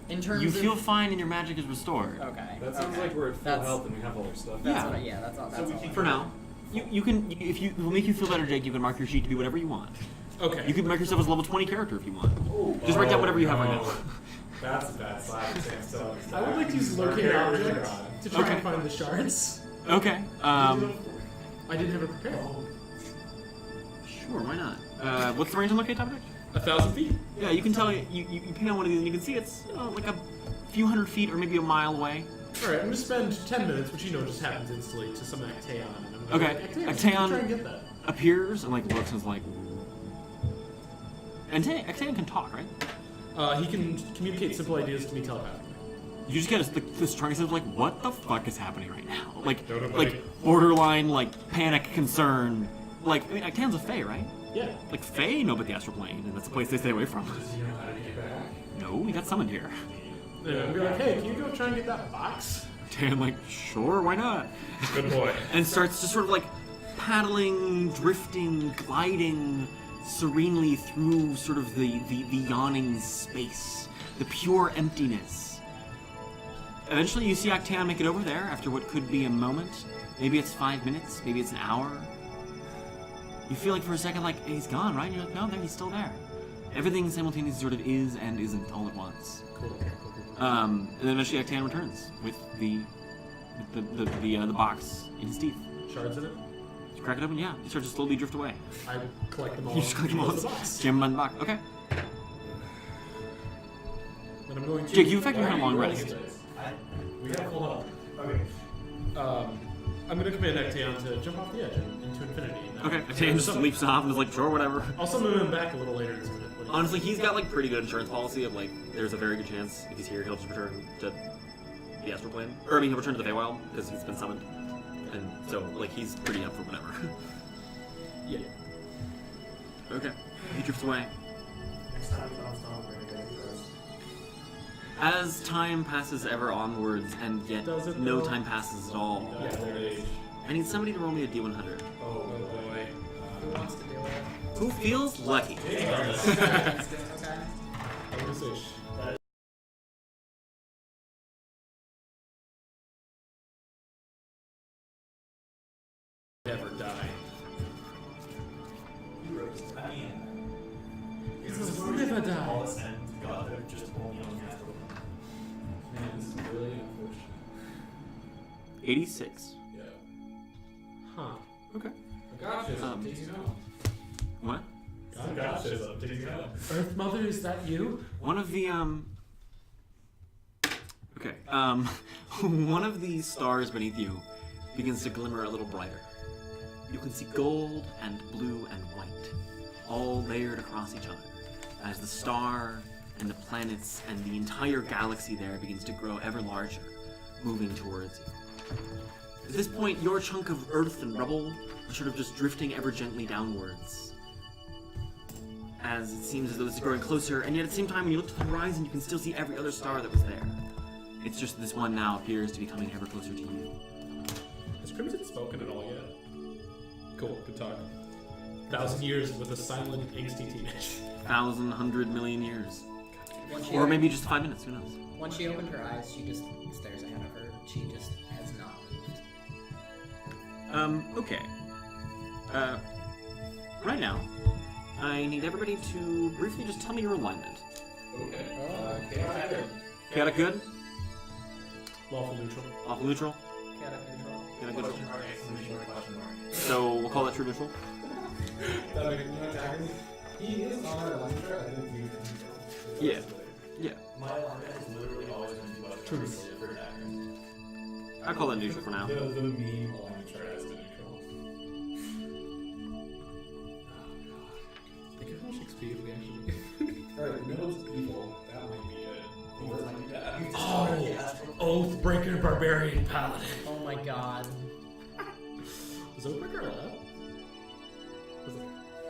In terms You of feel fine and your magic is restored. okay. That sounds okay. like we're at full That's- health and we have all our stuff. That's Yeah. what I, that's all. So That's we all. can- For now. You can, if you, it will make you feel better, Jake, you can mark your sheet to be whatever you want. Okay. You can mark yourself as a level 20 character if you want. Just write down whatever you have right now. That's a bad slap. So I would like to use locate object to try and find the shards. Okay. I didn't have it prepared. Sure, why not? What's the range on locate object? 1,000 feet. Yeah, you can tell, you ping on one of these and you can see it's like a few hundred feet or maybe a mile away. Alright, I'm gonna spend 10 minutes, which just happens instantly, to summon Antaeus. And I'm gonna Okay, be like, Antaeus try and get that. appears and like looks and is like. Antaeus can talk, right? He can communicate simple ideas to me telepathically. You just get this strong sense of like, what the fuck is happening right now? Like, Don't know, like borderline like panic, concern. Like, I mean, Antaeus a Fae, right? Yeah. Like Fae know about the astral plane, and that's a place they stay away from. Does he know how to get back? No, he got summoned here. And I'll be like, hey, can you go try and get that box? Dan like, sure, why not? Good boy. And starts just sort of like paddling, drifting, gliding serenely through sort of the yawning space, the pure emptiness. Eventually you see Octeon make it over there after what could be a moment. Maybe it's 5 minutes, maybe it's an hour. You feel like for a second like he's gone, right? And you're like, no, there he's still there. Everything simultaneously sort of is and isn't all at once. Cool. And then eventually Octeon returns with the box in his teeth. Shards in it? You crack it open, yeah. You start to slowly drift away. I collect them all. You just collect them all. Close the box. Jam them on the box. Okay. Then I'm going to... Jake, you effectively had a long rest. We have full health. Okay. I'm going to command Antaeus to jump off the edge into infinity. Okay. Octeon just leaps off and is like, sure, whatever. I'll summon him back a little later in this minute. Honestly, he's got like pretty good insurance policy of like, there's a very good chance if he's here, he'll just return to the astral plane. Or I mean, he'll return to the Feywild because he's been summoned. And so, like, he's pretty up for whatever. Yeah. Okay. He drifts away. Next time we bounce down, we're gonna go first. As time passes ever onwards, and yet Does it no though? time passes at all, Yeah, there it is. I need somebody to roll me a D100. Oh, boy. Who wants to do it? Who feels lucky? Okay. I'm going to say... Never die. Heroes. I mean, Heroes never die. all this and God, they're just only on the astral. Man, this is really unfortunate. 86. Yeah. Huh. Okay. Gotcha. Takes you out. What? Gotcha. Take it out. Earth Mother, is that you? One of the, Okay, one of the stars beneath you begins to glimmer a little brighter. You can see gold and blue and white, all layered across each other, as the star and the planets and the entire galaxy there begins to grow ever larger, moving towards you. At this point, your chunk of earth and rubble are sort of just drifting ever gently downwards, as it seems as though this is growing closer, and yet at the same time, when you look to the horizon, you can still see every other star that was there. It's just this one now appears to be coming ever closer to you. Has Crimson spoken at all yet? Cool, good talk. 1,000 years with a silent, angsty teenage. 1,000, 100 million years. Once she Or maybe just 5 minutes, who knows? Once she opened her eyes, she just stares ahead of her. She just has not moved. Okay. Right now, I need everybody to briefly just tell me your alignment. Okay. Chaotic good. Chaotic good? Lawful neutral. Lawful neutral? Chaotic control. Chaotic neutral? Question mark, exclamation mark, question mark. So we'll call that true neutral? Takrend, he is on our Elantra. I didn't leave him. Yeah. Yeah. My alignment has literally always been too much True. for Takrend. I'll call that neutral for now. The meme Elantra as the neutral. Think of how much XP if we actually... Alright, Middle's evil. That might be good. Or it might be bad. Oh! Oathbreaker Barbarian Paladin. Oh my god. Is Oathbreaker allowed? Is it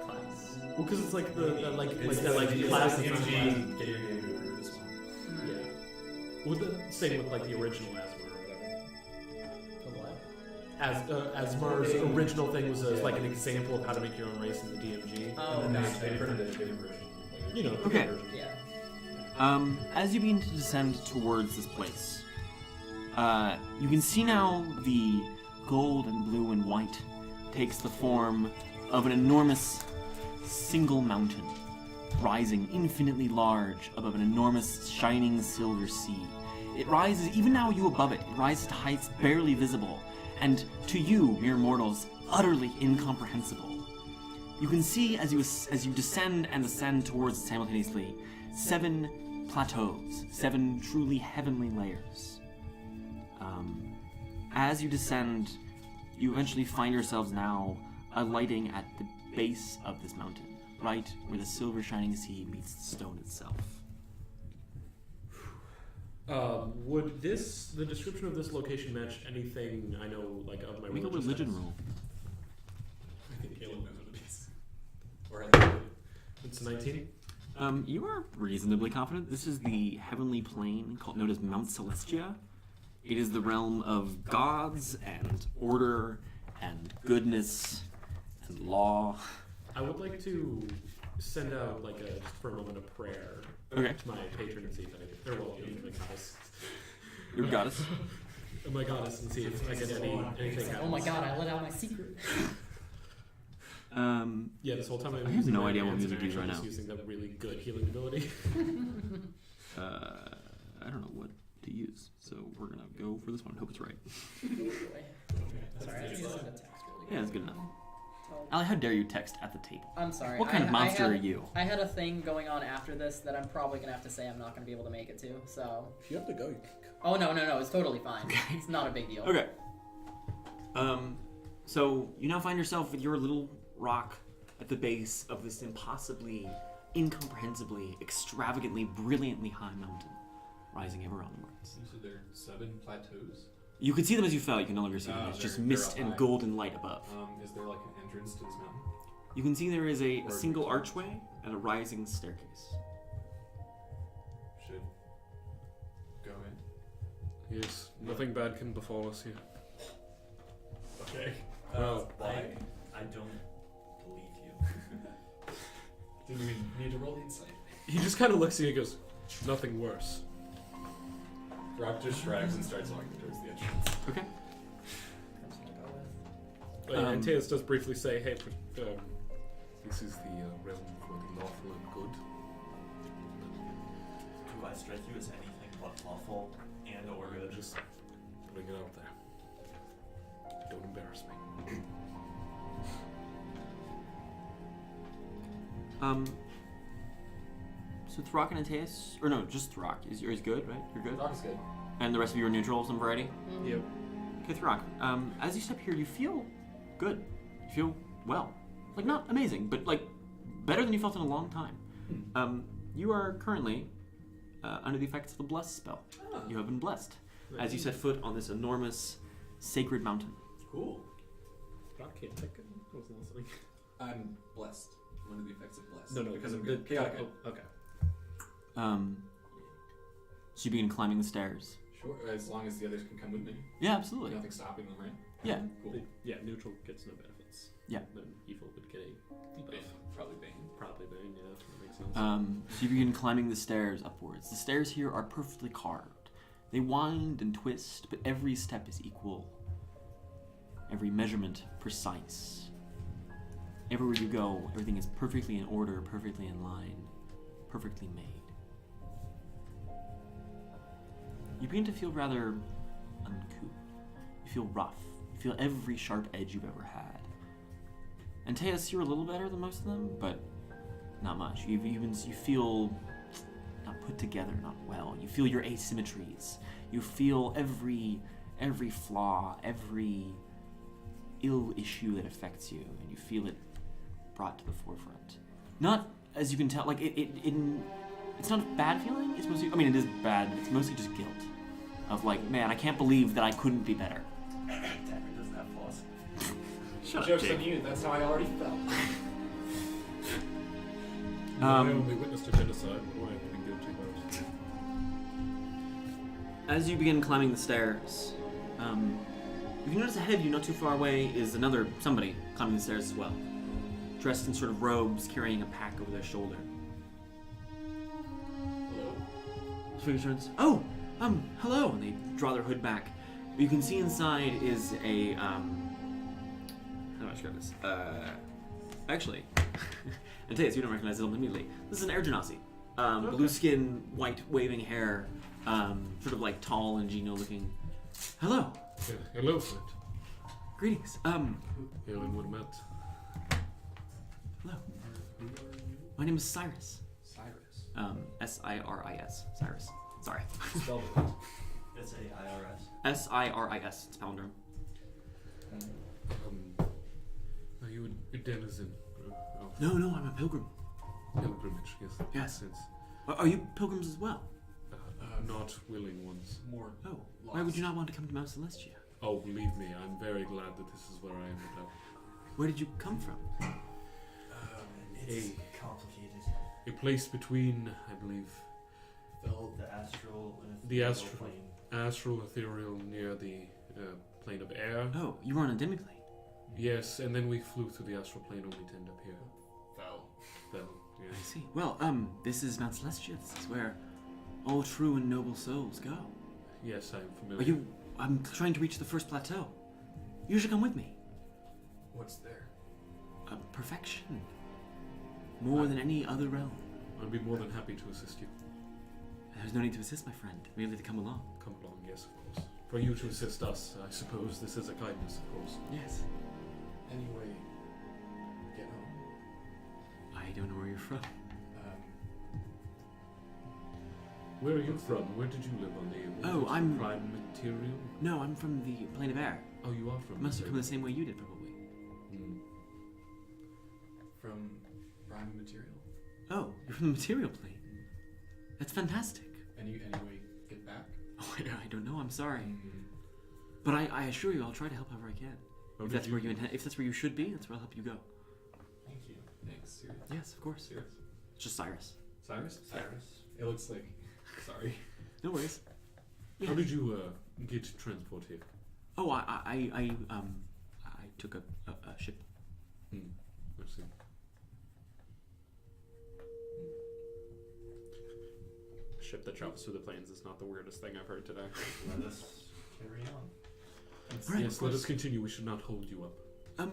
class? Well, because it's like the class that's not allowed. Get your game to approve this one. Yeah. With the same with like the original Asmar or whatever. The what? Asmar's original thing was like an example of how to make your own race in the DMG. Oh, And then gotcha. they printed a different version. You know. Okay. version. Yeah. As you begin to descend towards this place, you can see now the gold and blue and white takes the form of an enormous single mountain, rising infinitely large above an enormous shining silver sea. It rises, even now you above it, it rises to heights barely visible, and to you, mere mortals, utterly incomprehensible. You can see as you descend and ascend towards it simultaneously, 7 plateaus, 7 truly heavenly layers. As you descend, you eventually find yourselves now alighting at the base of this mountain, right where the silver shining sea meets the stone itself. Would the description of this location match anything I know, like, of my Make a religious religion status? roll. I think Caleb knows what it is. Or It's 19? You are reasonably confident. This is the heavenly plane known as Mount Celestia. It is the realm of gods and order and goodness and law. I would like to send out, like, just for a moment, a prayer Okay. to my patron and see if anything. Or, well, my goddess. Your goddess. My goddess, and see if I get anything. Oh my god, I let out my secret. Yeah, this whole time I have no idea what hands music and is right actually now. just using that really good healing ability. I don't know what to use, so we're gonna go for this one. Hope it's right. Sorry, I just sent a text really Yeah, that's good enough. quick. Ali, how dare you text at the table? I'm sorry. What kind of monster are you? I had a thing going on after this that I'm probably gonna have to say I'm not gonna be able to make it to. So. If you have to go, you can go. Oh no, it's totally fine. It's not a big deal. Okay. So you now find yourself with your little rock at the base of this impossibly, incomprehensibly, extravagantly, brilliantly high mountain, rising ever onwards. So there are 7 plateaus. You can see them as you fell. You can no longer see them. Oh, It's just they're mist up and high. golden light above. Is there like an entrance to this mountain? You can see there is a Or- single archway and a rising staircase. Should go in. Yes, nothing bad can befall us here. Okay. Well, I don't believe you. Do we need to roll insight? He just kind of looks at you and goes, nothing worse. Rock just shrugs and starts walking towards the entrance. Okay. I'm just gonna go with. Antaeus does briefly say, hey, this is the realm for the lawful and good. Do I strike you as anything but lawful and or good? Just putting it out there. Don't embarrass me. So Throk and Antaeus, or no, just Throk is yours good, right? You're good. Rock is good. And the rest of you are neutral of some variety. Yep. Okay, Throk. As you step here, you feel good. You feel well. Like not amazing, but like better than you felt in a long time. You are currently under the effects of the bless spell. Ah, You have been blessed as you set foot on this enormous sacred mountain. cool. Rock can't take it. I wasn't listening. I'm blessed. I'm under the effects of blessed. No, because I'm good. Chaotic good. Oh, okay. So you begin climbing the stairs. Sure, as long as the others can come with me. Yeah, absolutely. Nothing stopping them, right? Yeah. Cool. Yeah, neutral gets no benefits. Yeah. Then evil would get a debuff. Bane. Probably Bane. Probably Bane, yeah, that makes sense. So you begin climbing the stairs upwards. The stairs here are perfectly carved. They wind and twist, but every step is equal. Every measurement precise. Everywhere you go, everything is perfectly in order, perfectly in line, perfectly made. You begin to feel rather uncouth. You feel rough. You feel every sharp edge you've ever had. Antaeus, you're a little better than most of them, but not much. You feel not put together, not well. You feel your asymmetries. You feel every flaw, every ill issue that affects you, and you feel it brought to the forefront. Not, as you can tell, like it's not a bad feeling. It's mostly, I mean, it is bad, but it's mostly just guilt. Of like, man, I can't believe that I couldn't be better. Takrend doesn't have flaws. Shut up, Joke's Jake. on you. That's how I already felt. I only witnessed a genocide. Why am I guilty about it? As you begin climbing the stairs, you can notice ahead of you, not too far away, is somebody climbing the stairs as well. Dressed in sort of robes, carrying a pack over their shoulder. Hello. Figure turns, oh, hello, and they draw their hood back. What you can see inside is a, how do I describe this? Actually, Antaeus, you don't recognize it immediately. This is an air genasi. Blue skin, white waving hair, sort of like tall and Gino looking. Hello. Yeah, hello, friend. Greetings. Hail and what met. Hello. My name is Cyrus. Cyrus. S-I-R-I-S. Cyrus. Sorry. Spelled it. SAIRS. SIRIS. It's palindrome. Are you a denizen of No, I'm a pilgrim. pilgrimage? Yes. That Yes. makes sense. Are you pilgrims as well? Not willing ones. More. Oh, why would you not want to come to Mount Celestia? Oh, believe me, I'm very glad that this is where I ended up. Where did you come from? It's complicated. A place between, I believe, The astral and The ethereal astral. plane. astral, ethereal, near the plane of air. Oh, you were on a demiplane. Yes, and then we flew through the astral plane only to end up here. Fell. Well, I yes. see. Well, this is Mount Celestia. This is where all true and noble souls go. Yes, I'm Are familiar. you? I'm trying to reach the first plateau. You should come with me. What's there? Perfection. More than any other realm. I'd be more than happy to assist you. There's no need to assist, my friend. Merely to come along. Come along, yes, of course. For you to assist us, I suppose this is a kindness, of course. Yes. Anyway, get home. I don't know where you're from. Where are you from? Where did you live on the Oh, I'm- prime material? No, I'm from the plane of air. Oh, you are from. Must have come the same way you did, probably. Hmm. From prime material. Oh, you're from the material plane. That's fantastic. Anyway, get back. Oh, I don't know. I'm sorry, but I assure you, I'll try to help however I can. Oh, If did that's where you intend, if that's where you should be, that's where I'll help you go. Thank you. Thanks. Serious. Yes, of course. Serious. It's just Cyrus. Cyrus? Cyrus. It looks like. Sorry. No worries. How did you get transport here? Oh, I took a ship. Let's see. A ship that travels through the plains is not the weirdest thing I've heard today. Let us carry on. Right, Yes, of let course. us continue. We should not hold you up.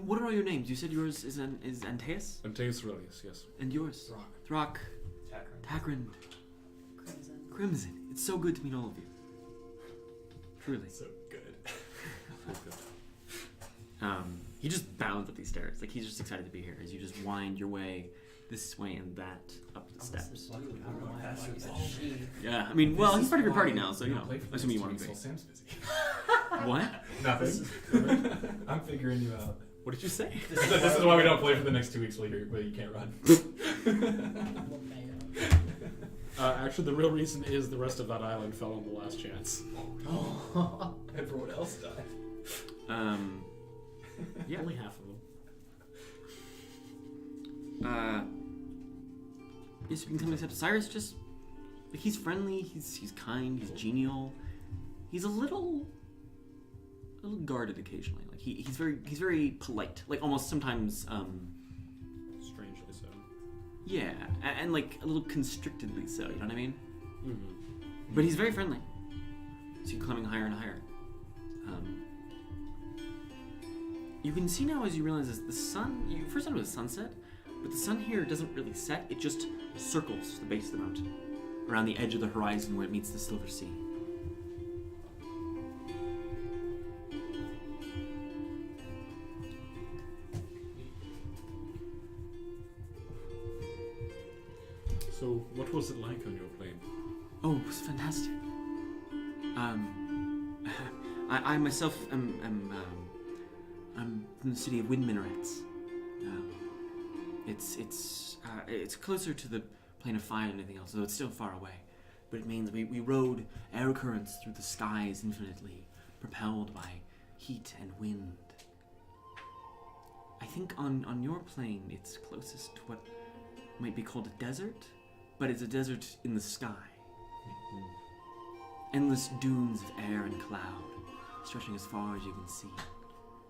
What are all your names? You said yours is Antaeus, Antaeus Aurelius, yes. and yours Throk. Throk, Takrend. Takrend, Crimson. Crimson. It's so good to meet all of you. Truly. So good. He just bounds up these stairs. Like he's just excited to be here. As you just wind your way this way and that up the steps. Yeah, I mean, well, he's part of your party now, so you know. Assuming you want to be. Sam's busy. What? Nothing. I'm figuring you out. What did you say? This is why we don't play for the next 2 weeks while you can't run. Actually, the real reason is the rest of that island fell on the last chance. Everyone else died. Yeah. Only half of them. Yes, you can come accept Cyrus. Just like he's friendly, he's kind, he's genial. He's a little guarded occasionally. Like he's very polite. Like almost sometimes Strangely so. yeah, and like a little constrictedly so. You know what I mean? Mm-hmm. But he's very friendly. So you're climbing higher and higher. You can see now as you realize is the sun. You first thought it was sunset, but the sun here doesn't really set. It just circles the base of the mountain, around the edge of the horizon where it meets the Silver Sea. So, what was it like on your plane? Oh, it was fantastic. I myself am I'm from the city of Wind Minarets. It's closer to the plane of fire than anything else, though it's still far away. But it means we rode air currents through the skies infinitely, propelled by heat and wind. I think on your plane it's closest to what might be called a desert, but it's a desert in the sky. Endless dunes of air and cloud, stretching as far as you can see,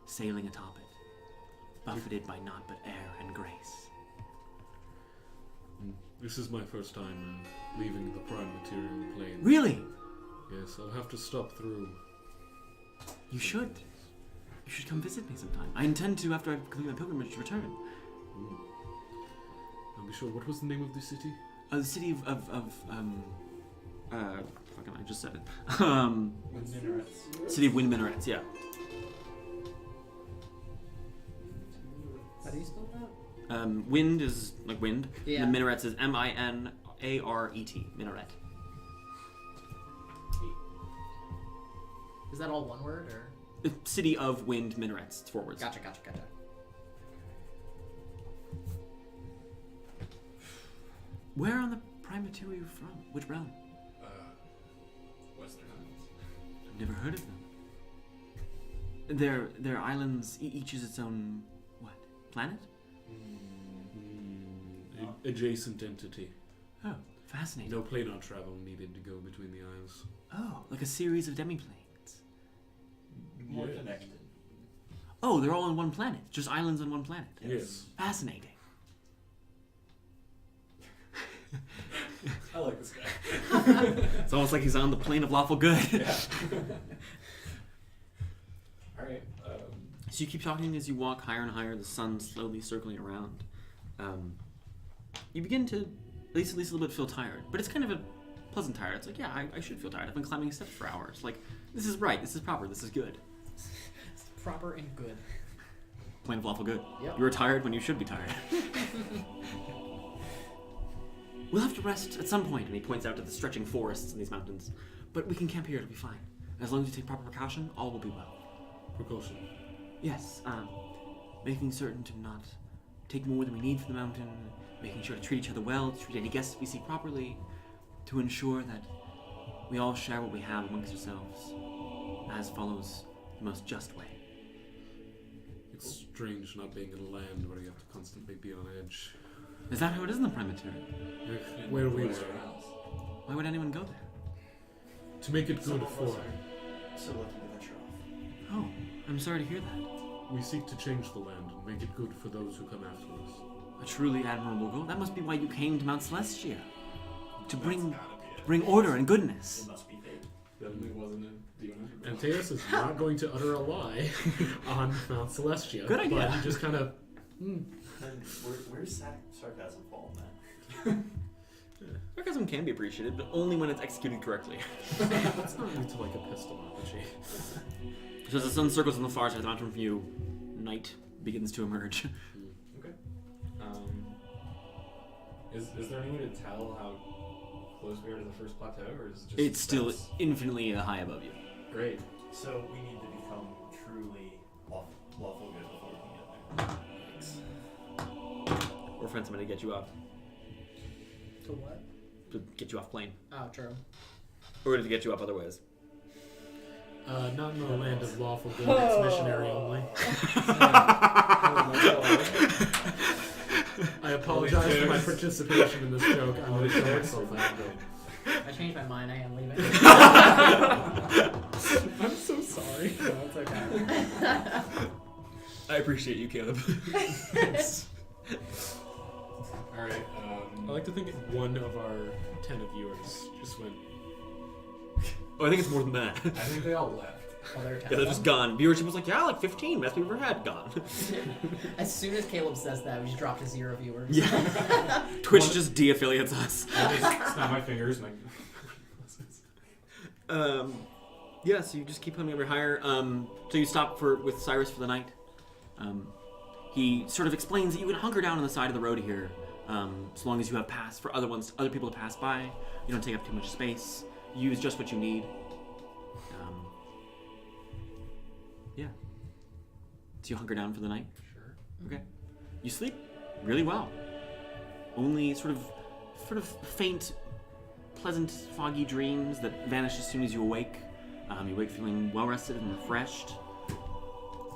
sailing atop it, buffeted by naught but air and grace. This is my first time leaving the prime material plane. Really? Yes, I'll have to stop through. You should. You should come visit me sometime. I intend to after I complete my pilgrimage to return. I'll be sure. What was the name of the city? The city fucking I just said it. Wind minarets. City of Wind Minarets, yeah. How do you spell that? Wind is like wind. Yeah. And the minarets is Minaret. Minaret. Is that all one word or? City of Wind Minarets. It's 4 words. Gotcha. Where on the Prime Material are you from? Which realm? Western Isles. I've never heard of them. Their islands, each is its own, what, planet? Adjacent entity. Oh, fascinating. No planar travel needed to go between the isles. Oh, like a series of demiplanes. More Yeah. connected. Oh, they're all on one planet. Just islands on one planet. Yes. Fascinating. I like this guy. It's almost like he's on the plane of lawful good. Yeah. All right. So you keep talking as you walk higher and higher, the sun slowly circling around. You begin to, at least a little bit, feel tired. But it's kind of a pleasant tired. It's like, yeah, I should feel tired. I've been climbing steps for hours. Like, this is right, this is proper, this is good. It's proper and good. Plane of lawful good. Yep. You are tired when you should be tired. We'll have to rest at some point, and he points out to the stretching forests in these mountains. But we can camp here, it'll be fine. As long as you take proper precaution, all will be well. Precaution. Yes, making certain to not take more than we need for the mountain, making sure to treat each other well, to treat any guests we see properly, to ensure that we all share what we have amongst ourselves, as follows the most just way. It's strange not being in a land where you have to constantly be on edge. Is that how it is in the Prime Material? Where we were. Why would anyone go there? To make it Some good of us for. are so lucky to venture off. Oh, I'm sorry to hear that. We seek to change the land and make it good for those who come after us. A truly admirable goal. That must be why you came to Mount Celestia. To That's bring gotta be it. bring order and goodness. It must be fate. Definitely wasn't a demon. Antaeus is not going to utter a lie on Mount Celestia. Good idea. But he just kind of. Then where's sarcasm fall in that? Sarcasm can be appreciated, but only when it's executed correctly. That's not into like epistemology. So as the sun circles on the far side of the mountain from you, night begins to emerge. Okay. Is there any way to tell how close we are to the first plateau, or is it just? It's still that's infinitely high above you. great. So we need to become truly lawful good before we can get there. Or find somebody to get you up, To what? to get you off plane, Oh, true. or to get you up other ways. Not in the land of lawful good. It's missionary only. I apologize for my participation in this joke. I'm going to kill myself out. I changed my mind. I am leaving. I'm so sorry. No, it's okay. I appreciate you, Caleb. All right. I like to think one of our 10 viewers just went. Oh, I think it's more than that. I think they all left. Oh, they're Yeah, they're just gone. Viewership was like, yeah, like 15. Best we've ever had. Gone. As soon as Caleb says that, we just dropped to 0 viewers. Yeah. Twitch just de-affiliates us. I just snap my fingers and Yeah, so you just keep coming over higher. So you stop with Cyrus for the night. He sort of explains that you can hunker down on the side of the road here, as long as you have pass for other people to pass by. You don't take up too much space. You use just what you need. Yeah. So you hunker down for the night. Sure. Okay. You sleep really well. Only sort of faint, pleasant, foggy dreams that vanish as soon as you awake. You wake feeling well rested and refreshed.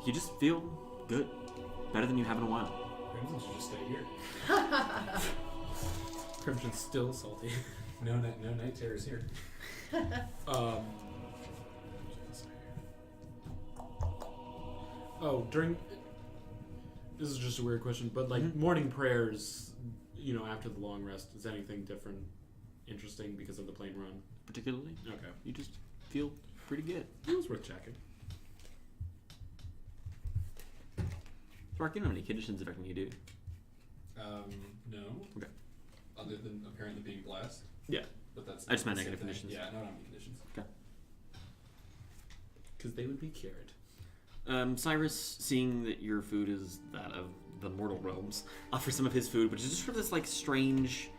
You just feel good, better than you have in a while. Crimson should just stay here. Crimson's still salty. No night terrors here. During. This is just a weird question, but like morning prayers, after the long rest, is anything different, interesting because of the plane run? Particularly, Okay. you just feel pretty good. It was worth checking. Throk, you don't have any conditions affecting you, do you? No. Okay. Other than apparently being blessed. Yeah. But that's. I just meant the same negative thing. conditions. Yeah, no, not conditions. Because they would be cured. Cyrus, seeing that your food is that of the mortal realms, offers some of his food, which is just sort of this like strange,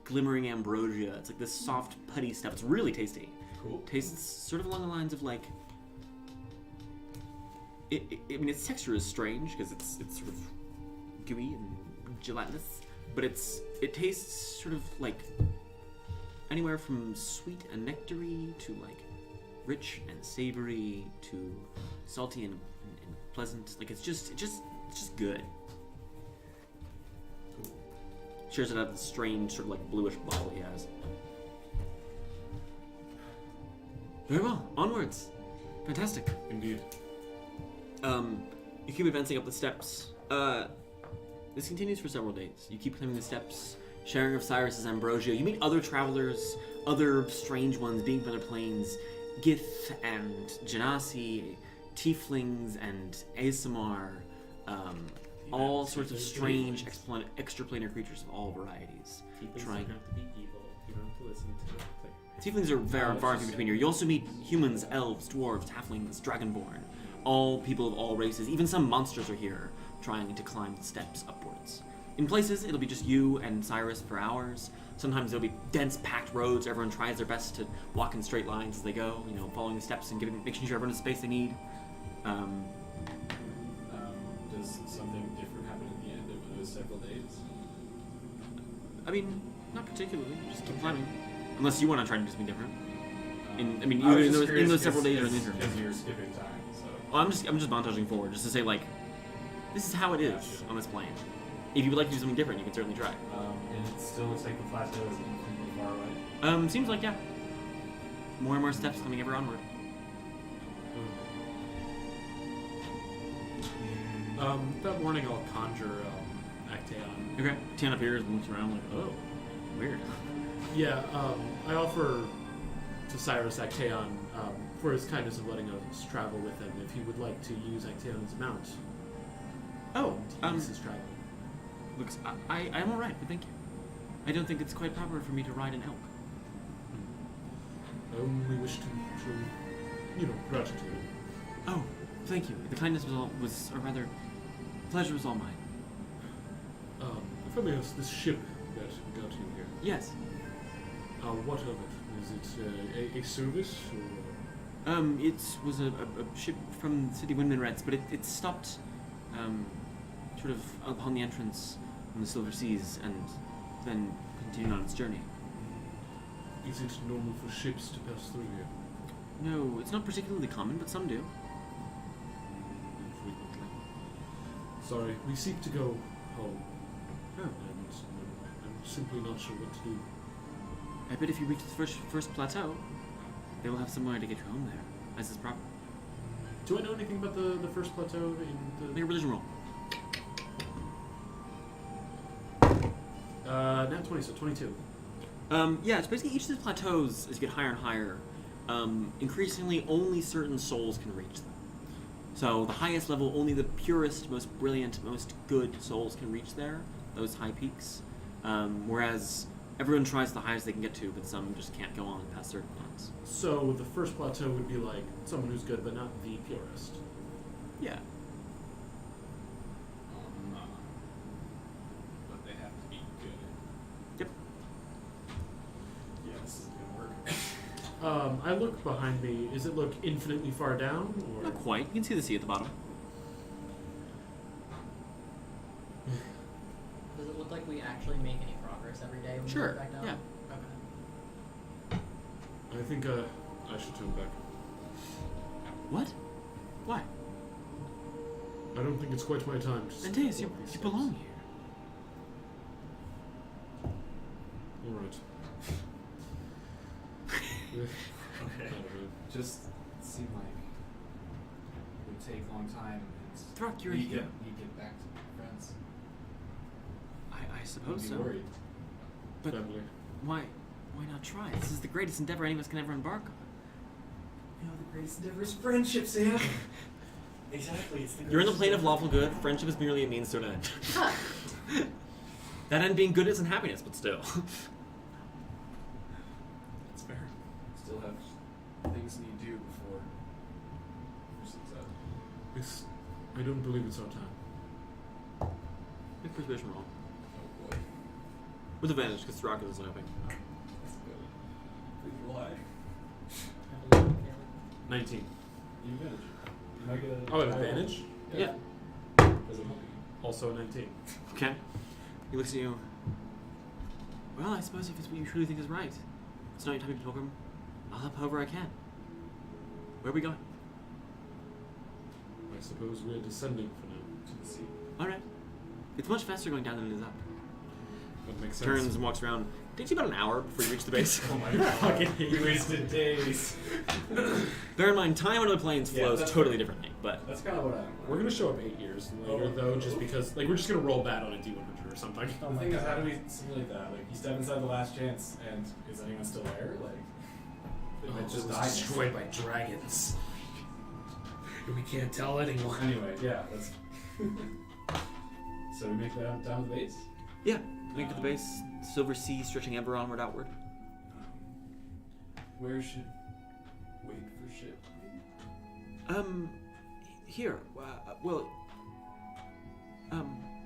glimmering ambrosia. It's like this soft, putty stuff. It's really tasty. Cool. Tastes sort of along the lines of like I mean, its texture is strange because it's sort of gooey and gelatinous, but it tastes sort of like anywhere from sweet and nectary to like rich and savory to salty and pleasant. Like it's just good. Shares it out of the strange sort of like bluish bottle he has. Very well. Onwards. Fantastic. Indeed. You keep advancing up the steps. This continues for several days. You keep climbing the steps, sharing of Cyrus's ambrosia. You meet other travelers, other strange ones being from other planes, Gith and Genasi, Tieflings and Aesamar, all sorts of strange extraplanar creatures of all varieties. Tieflings Trying. don't have to be evil. You don't have to listen to the player. Tieflings are very far and few between here. You also meet humans, elves, dwarves, halflings, dragonborn. All people of all races. Even some monsters are here, trying to climb the steps upwards. In places, it'll be just you and Cyrus for hours. Sometimes there'll be dense, packed roads. Everyone tries their best to walk in straight lines as they go, following the steps and making sure everyone has the space they need. Does something different happen at the end of those several days? I mean, not particularly. Just keep climbing. Unless you want to try to do something different. I Either was in just those curious several days or in the because interim. you're skipping time, so. Well, I'm just montaging forward, just to say, like, this is how it is on this plane. If you would like to do something different, you can certainly try. And it still looks like the plateau is infinitely far away. Seems like, yeah. More and more steps coming ever onward. That morning I'll conjure Antaeus. Okay. Tan appears and looks around like, oh, weird. Yeah, I offer to Cyrus Antaeus for his kindness of letting us travel with him if he would like to use Antaeus' mount. Oh, to ease his travel. looks, I'm alright, but thank you. I don't think it's quite proper for me to ride an elk. I only wish to show, gratitude. Oh, thank you. The kindness or rather, pleasure was all mine. If I may ask, this ship that got you here, Yes. what of it? Is it a service or? It was a ship from the city Windman Reds, but it stopped, sort of upon the entrance on the Silver Seas, and then continued on its journey. Is it normal for ships to pass through here? No, it's not particularly common, but some do. Infrequently. Sorry, we seek to go home. Oh. And I'm simply not sure what to do. I bet if you reach the first plateau, they will have somewhere to get you home there, as is proper. Do I know anything about the first plateau in the... Make a religion roll. Now 20, so 22. Yeah, it's basically each of these plateaus, as you get higher and higher, increasingly only certain souls can reach them. So the highest level, only the purest, most brilliant, most good souls can reach there, those high peaks. Whereas everyone tries the highest they can get to, but some just can't go on past certain ones. So the first plateau would be like someone who's good, but not the purest. Yeah. But they have to be good. Yep. Yeah, this isn't gonna work. I look behind me. Does it look infinitely far down, or? Not quite. You can see the sea at the bottom. Does it look like we actually make any progress every day when we Sure, go back down? yeah. Okay. I think I should turn back. What? Why? I don't think it's quite my time to Antaeus, walk you these belong steps. here. All right. Okay. Just seemed like it would take a long time. Throk, you're you here. get back to my friends. I suppose I'd be so. worried. But Family. why not try? This is the greatest endeavor any of us can ever embark on. The greatest endeavor is friendship, Sam. Exactly. It's the You're in the greatest plane of thing. lawful good. Friendship is merely a means to an end. That end being goodness and happiness, but still. That's fair. Still have things you need to do before proceeds up. I don't believe it's our time. Make a persuasion roll. Oh boy. With advantage, because Throk is laughing. That's good. Please lie. 19. You advantage. Can I get a... Oh, advantage? Yeah. Does it help you? Also a 19. Okay. He looks at you. Well, I suppose if it's what you truly think is right. It's not your time to pilgrim. I'll help however I can. Where are we going? I suppose we're descending for now to the sea. Alright. It's much faster going down than it is up. That makes sense. Turns and walks around. Takes you about an hour before you reach the base. Oh my god. We wasted days. Bear in mind, time on the planes Yeah, flows that's totally right. differently, but That's kind of what I... We're gonna show up 8 years later, though, just because, like, we're just gonna roll bad on a D100 or something. The thing is, how do we simulate that? Like, you step inside the last chance, and is anyone still there? Like, they might just die. destroyed by dragons. And we can't tell anyone. Anyway, yeah, that's... So we make that down to the base? yeah. Make to the base. Silver sea stretching ever onward, outward. Where should... Wait for ship? Here. Why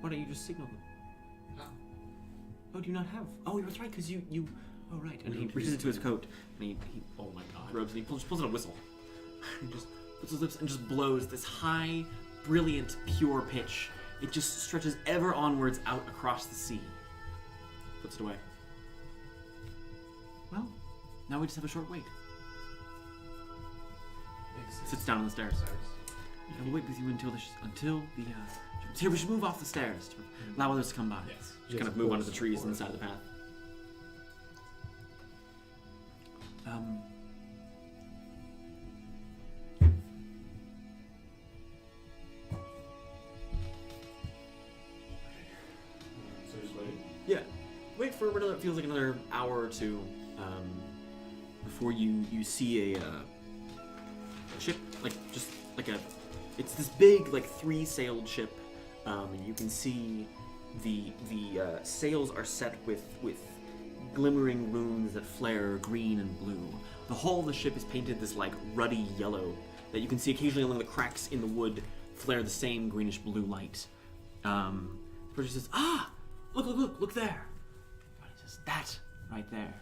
don't you just signal them? Oh, do you not have? Oh, that's right, because you. Oh, right. And he reaches into his coat, and he Oh my god. rubs, and he pulls out a whistle. He just puts his lips and just blows this high, brilliant, pure pitch. It just stretches ever onwards out across the sea. Puts it away. Well, now we just have a short wait. Sits down on the stairs. I will wait with you until the here, we should move off the stairs to allow others to come by. Yes. Just kind of move onto the trees on the side of the path. So just wait. Yeah. Wait for another. It feels like another hour or two before you see a ship, it's this big, like, 3-sailed ship, and you can see the sails are set with glimmering runes that flare green and blue. The hull of the ship is painted this, like, ruddy yellow that you can see occasionally along the cracks in the wood flare the same greenish blue light. Percy says, look there. He says, that right there.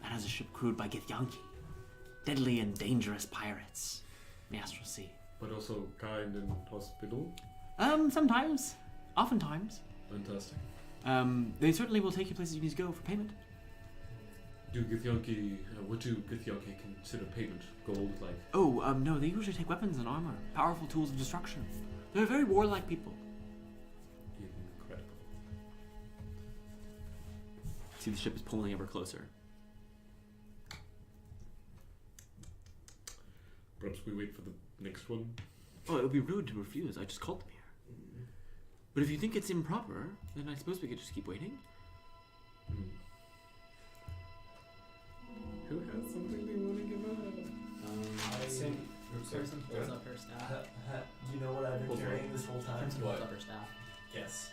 That is a ship crewed by Githyanki. Deadly and dangerous pirates in the Astral Sea. But also kind and hospitable. Sometimes. Oftentimes. Fantastic. They certainly will take you places you need to go for payment. Do Githyanki, what do Githyanki consider payment? Gold, like? Oh, no, they usually take weapons and armor. Powerful tools of destruction. They're very warlike people. Incredible. See, the ship is pulling ever closer. Perhaps we wait for the next one. Oh, it would be rude to refuse. I just called them here. But if you think it's improper, then I suppose we could just keep waiting. Who has something they want to give up? Person pulls up her staff. Do you know what I've been carrying this whole time? Person pulls up her staff. Yes.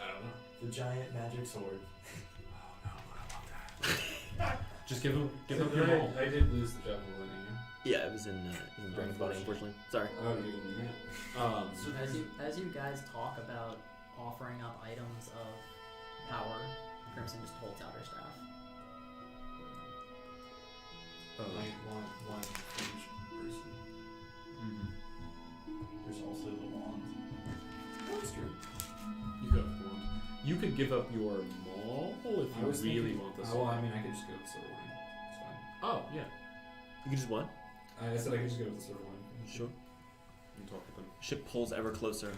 I don't know. The giant magic sword. Oh no, I want that. Just give him So your all. I did lose the job of winning. Yeah, it was in Dragon's Body, unfortunately. Sorry. Oh, you didn't So as you guys talk about offering up items of power, Crimson just holds out her staff. I want one for each person. There's also the wand. That's true. You could have one. You could give up your maul if I you was really thinking, want this well, one. I mean, I could just go with the silver one. It's fine. Oh, yeah. You can just what? I said I could just go with the silver one. Sure. You talk with them. Ship pulls ever closer.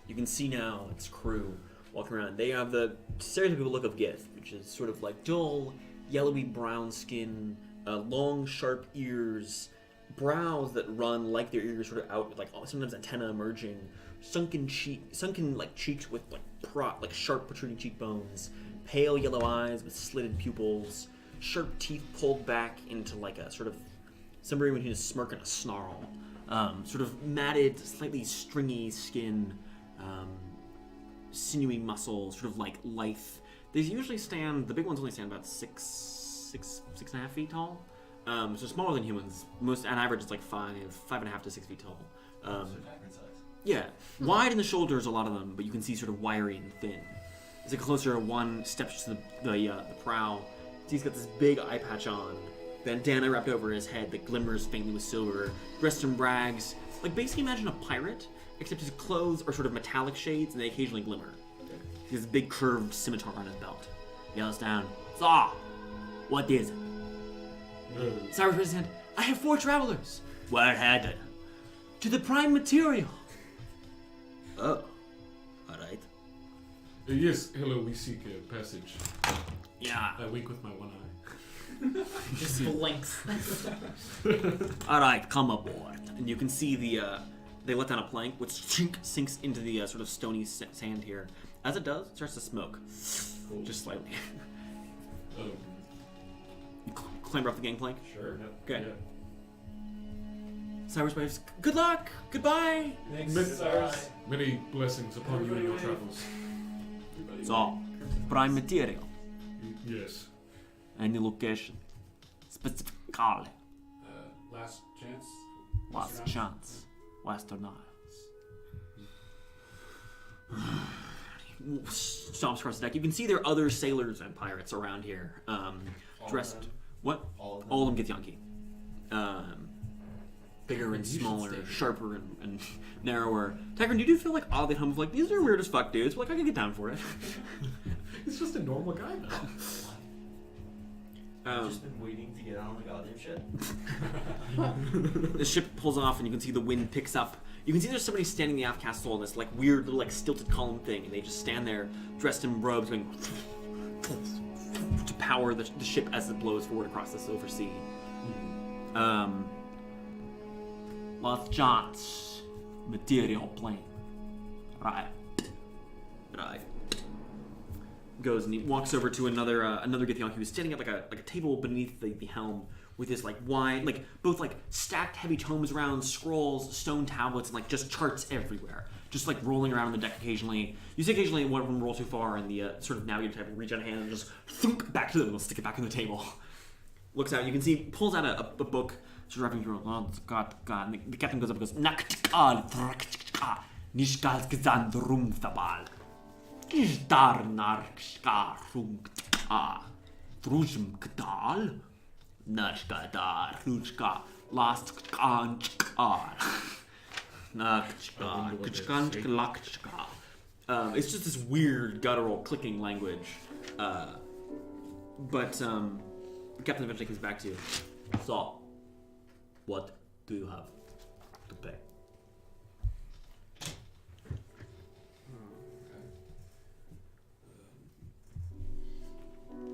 You can see now its crew walking around. They have the stereotypical look of Gith, which is sort of like dull, yellowy brown skin, long, sharp ears, brows that run like their ears sort of out with like sometimes antenna emerging, sunken like cheeks with like sharp protruding cheekbones, pale yellow eyes with slitted pupils, sharp teeth pulled back into like a sort of somewhere between a smirk and a snarl. Sort of matted, slightly stringy skin, sinewy muscles, sort of like lithe. They usually stand. The big ones only stand about 6.5 feet tall. So smaller than humans. Most on average it's like 5.5 to 6 feet tall. So Takrend size. Yeah, wide in the shoulders, a lot of them, but you can see sort of wiry and thin. As they get closer, one steps to the prow. He's got this big eye patch on, bandana wrapped over his head that glimmers faintly with silver, dressed in rags. Like, basically imagine a pirate, except his clothes are sort of metallic shades and they occasionally glimmer. He has a big curved scimitar on his belt. He yells down, "Saw! What is it?" Cyrus raises his hand. "I have 4 travelers." "Where headed?" "To the prime material." "Oh, alright." Yes, hello, we seek a passage. Yeah. I wink with my one eye. Just blinks. Alright, come aboard. And you can see they let down a plank, which sinks into the sort of stony sand here. As it does, it starts to smoke. Cool. Just slightly. Um, You clamber off the gangplank. sure. Okay. Yeah. Cyrus waves, "Good luck! Goodbye!" Thanks, Many- Cyrus. Many blessings upon you and your travels. So, prime material. Yes. Any location. Specifically. Last chance. Last chance. Western Isles. Stomps across the deck. You can see there are other sailors and pirates around here. Dressed. of them? What? All of them. All of them get Yankee. Bigger and You should smaller, stay here. sharper and narrower. Takrend, you do feel like oddly humble. Like, these are weird as fuck dudes, but like, I can get down for it. He's just a normal guy now. I've just been waiting to get on the goddamn ship. The ship pulls off, and you can see the wind picks up. You can see there's somebody standing in the aft castle in this like weird little like stilted column thing, and they just stand there dressed in robes, going to power the ship as it blows forward across the silver sea. Last chance, material plane. Right. Goes and he walks over to another Githyanki who's standing at like a table beneath the helm with this like wide, like both like stacked heavy tomes around, scrolls, stone tablets, and like just charts everywhere, just like rolling around on the deck occasionally. You see occasionally one of them roll too far, and the sort of navigator type will reach out a hand and just thunk back to them and stick it back on the table. Looks out, you can see pulls out a book, sort of wrapping through. Oh God, and the captain goes up and goes, "Naktkal Thraktka Nishkal Gzand Rumthabal. Darnarkska Rumtka Drujm Kdal Nashkadar Rujka Last Kanchkar Nakchka Kchkanch Lakchka." It's just this weird guttural clicking language. But the captain eventually comes back to you. "So, what do you have to pay?"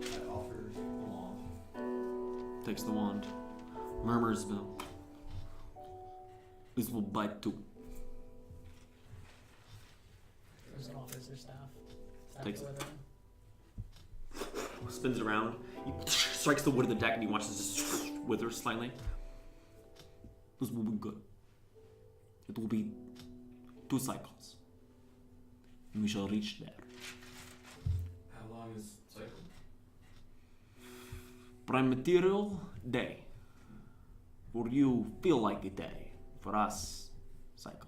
I offer the wand. Takes the wand. Murmurs, "This will bite too." There's an officer staff. Takes it. Wither. Spins it around. He strikes the wood of the deck and he watches it just wither slightly. "This will be good. It will be 2 cycles. And we shall reach there. How long is cycle? Prime material, day. For you, feel like a day. For us, cycle."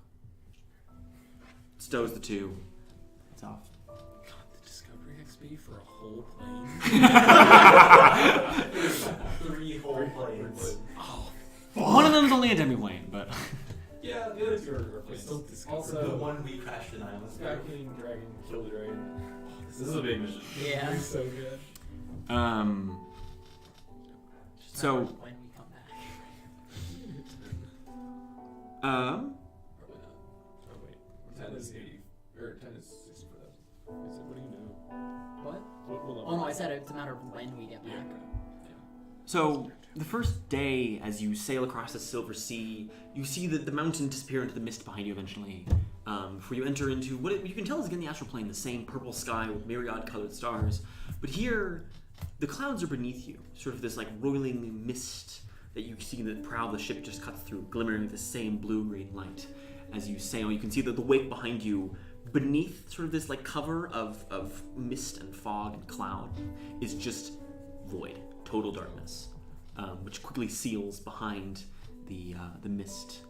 Stows the 2. It's off. God, the Discovery XP for a whole plane. 3 whole planes. One of them is only a demi-plane, but... Yeah, the other 2 are It's planes. still Discovery. The Also, one we crashed in Island. King Dragon, kill the dragon. This is a big mission. Yeah. He's so good. Just So- matter of when we come back. Probably not. Oh wait. 10 is 80, or 10 is 64,000. Is it? What do you know? What? What will Oh no, I said it's a matter of when we get back. So, the first day, as you sail across the silver sea, you see the mountain disappear into the mist behind you eventually. Before you enter into what you can tell is again the astral plane, the same purple sky with myriad colored stars. But here, the clouds are beneath you, sort of this like roiling mist that you see the prow of the ship just cuts through, glimmering with the same blue-green light. As you sail, you can see that the wake behind you, beneath sort of this like cover of mist and fog and cloud, is just void. Total darkness, which quickly seals behind the mist.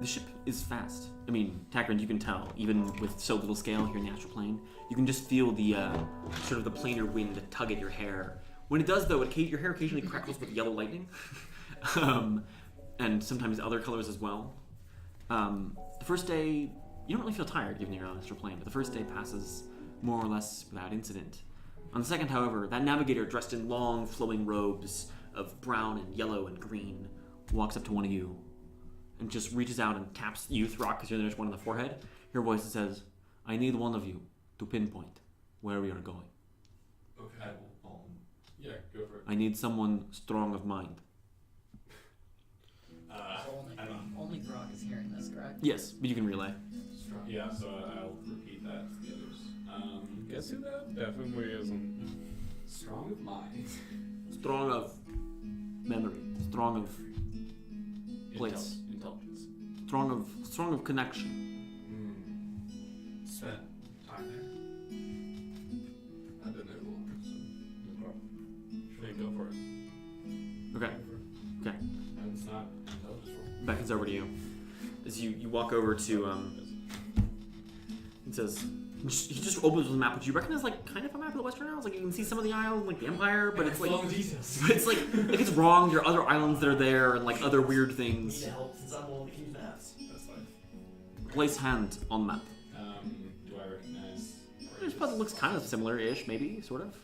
The ship is fast. I mean, Takrend, you can tell, even with so little scale here in the astral plane, you can just feel the sort of the planar wind tug at your hair. When it does, though, your hair occasionally crackles with yellow lightning, and sometimes other colors as well. The first day, you don't really feel tired given you're on astral plane, but the first day passes more or less without incident. On the second, however, that navigator dressed in long, flowing robes of brown and yellow and green walks up to one of you and just reaches out and taps you, Throk, because you're the nearest one on the forehead. Your voice says, "I need one of you to pinpoint where we are going. Okay. Yeah, go for it. I need someone strong of mind." Only Throk is hearing this, correct? Yes, but you can relay. Strong. Yeah, so I'll repeat that to the others. Guess who that definitely isn't. Strong of mind. Strong of memory. Strong of place. Intelligence. Strong of connection. Spent time there. I've been there a long time. Should I go for it? Okay. Okay. And it's not intelligence roll. Beckons over to you. As you walk over to it says he just opens the map, which you recognize like kind of a map of the Western Isles. Like you can see some of the islands, like the Empire, but it's like all the details. but it's like it's wrong. There are other islands that are there and like other weird Need things. to help since I'm old to use maps. That's fine. Place hand on map. Do I recognize? This puzzle looks kind of similar-ish, maybe, sort of.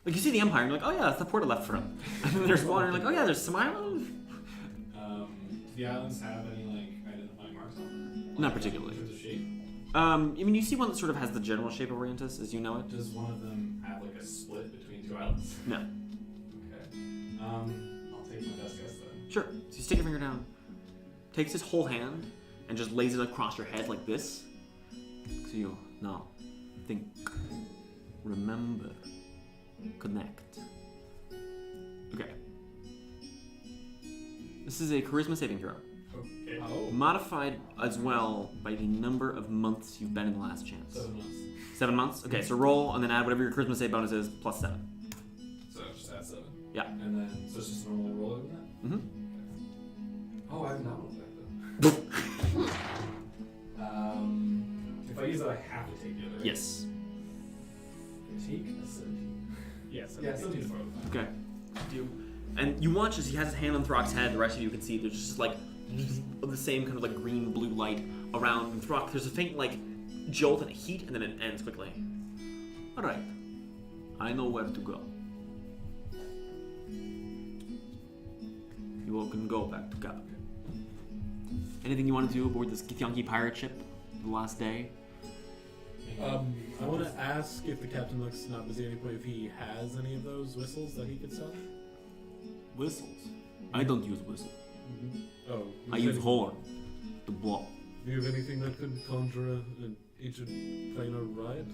Like you see the Empire, and you're like, oh yeah, that's the port I left from. And then there's one, and you're like, oh yeah, there's some islands. Do the islands have any like identifying marks on them? Not particularly. In terms of shape? I mean, you see one that sort of has the general shape of Orientis, as you know it. Does one of them have like a split between two islands? No. Okay. I'll take my best guess then. Sure. So you stick your finger down, takes his whole hand, and just lays it across your head like this. So you now think, remember, connect. Okay. This is a charisma saving throw. Okay. Oh. Modified as well by the number of months you've been in the last chance. 7 months. 7 months? Okay, so roll and then add whatever your charisma save bonus is, plus 7. So just add 7. Yeah. And then so it's just a normal roll over that? Mm-hmm. Oh, I have not rolled that though. If I use it, I have to take the other. Yes. Take a 17. Yes. Yeah, 17 is fine. Okay. And you watch as he has his hand on Throk's head, the rest of you can see there's just like the same kind of like green blue light around Throk. There's a faint like jolt and a heat, and then it ends quickly. Alright. I know where to go. You all can go back to Cap. Anything you want to do aboard this Githyanki pirate ship the last day? I want to ask if the captain looks not busy at any point if he has any of those whistles that he could sell. Whistles? I don't use whistle. Oh. I use horn to blow. Do you have anything that could conjure an ancient planar ride?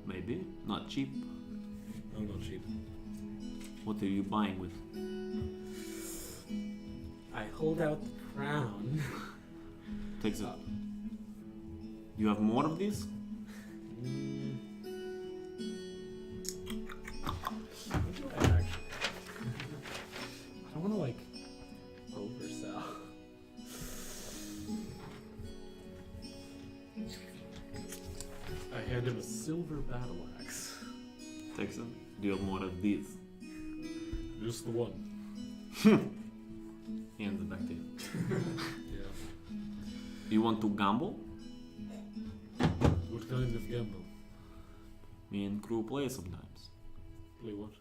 Maybe. Not cheap. Oh, not cheap. What are you buying with? I hold out the crown. Takes it. You have more of these? What do I actually? I don't want to like oversell. I hand him a silver battle axe. Takes it. Do you have more of these? Just the one. Hands it back to you. Yeah. You want to gamble? What kind of gamble? Me and crew play sometimes. Play what?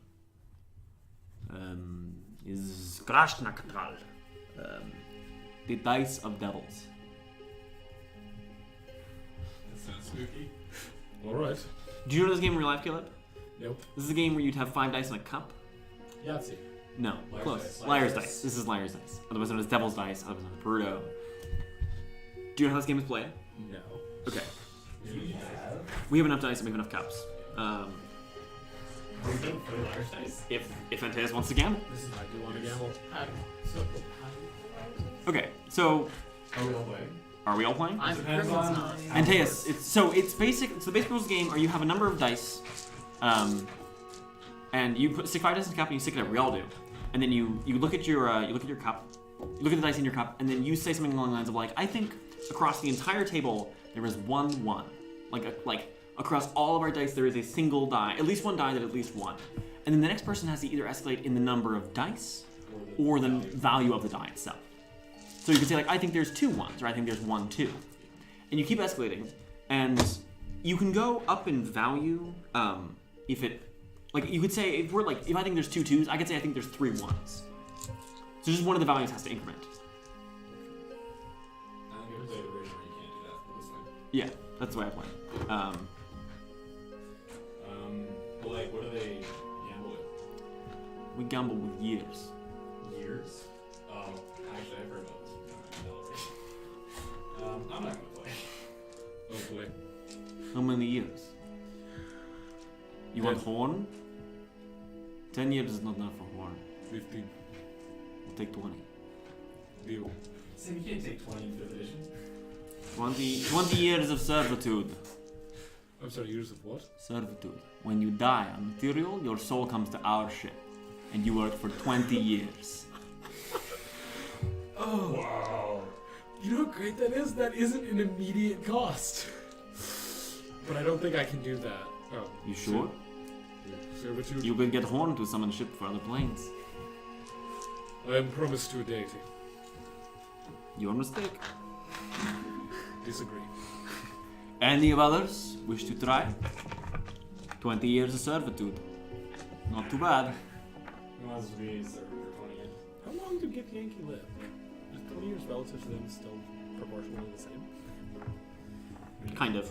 Is Krashnaktal. The dice of devils. That sounds spooky. Alright. Do you know this game in real life, Caleb? Nope. This is a game where you'd have 5 dice in a cup. Yahtzee. No, Liar's close. dice. Liar's dice. This is Liar's dice. Otherwise known as Devil's dice. Otherwise known as Bruto. Do you know how this game is played? No. Okay. You have? We have enough dice and we have enough cups. We can play Liar's dice. If Antaeus wants to gamble. I do want to gamble. Okay, so Are we all playing? are we all playing? I'm Depends Grimmon's on- not. Antaeus, it's basic. So the basic rules of the game are you have a number of dice, and you stick 5 dice in the cup and you stick it up. We all do, and then you look at your cup, look at the dice in your cup, and then you say something along the lines of like, I think across the entire table there is 1 1. Like across all of our dice there is a single die, at least one die that at least won. And then the next person has to either escalate in the number of dice or the value of the die itself. So you can say like, I think there's 2 1s, or I think there's 1 2. And you keep escalating, and you can go up in value if it, like you could say, if I think there's 2 2s, I could say I think there's 3 1s. So just one of the values has to increment. I think we played a version where you can't do that for this one. Yeah, that's the way I play it. But like, what do they gamble with? We gamble with years. Years? Oh, actually, I've heard about this from I'm not gonna play. Oh boy. How many years? You want horn? 10 years is not enough for horn. 15. We'll take 20. Deal. Sam, you can't take 20 in 5th edition. 20 years of servitude. I'm sorry, years of what? Servitude. When you die on material, your soul comes to our ship. And you work for 20 years. Oh. Wow. You know how great that is? That isn't an immediate cost. But I don't think I can do that. Oh. You sure? Servitude. You could get horn to summon a ship for other planes. I am promised to a deity. Your mistake. Disagree. Any of others wish to try? 20 years of servitude. Not too bad. Who wants to be served for 20 years? How long do Get Yankee live? Is 20 years relative to them still proportionally the same? Kind of.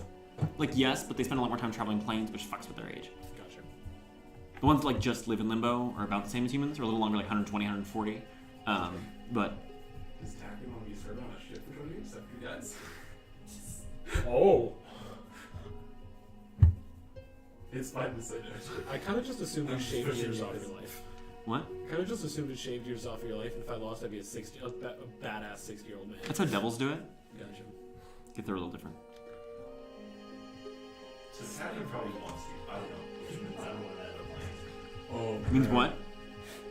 Like, yes, but they spend a lot more time traveling planes, which fucks with their age. Gotcha. The ones that like just live in limbo are about the same as humans, or a little longer, like 120, 140. But Does Takrend want to be served on a ship for 20 years after he dies? Oh! It's fine to say no. I kind of just assumed it I'm shaved pushing years you off guys. your life. what? I kind of just assumed it shaved years off your life, and if I lost, I'd be a badass 60-year-old man. That's how devils do it. Gotcha. If they're a little different. So Takrend probably wants to. I don't know. Which means I don't want to end up playing. Oh, Means what?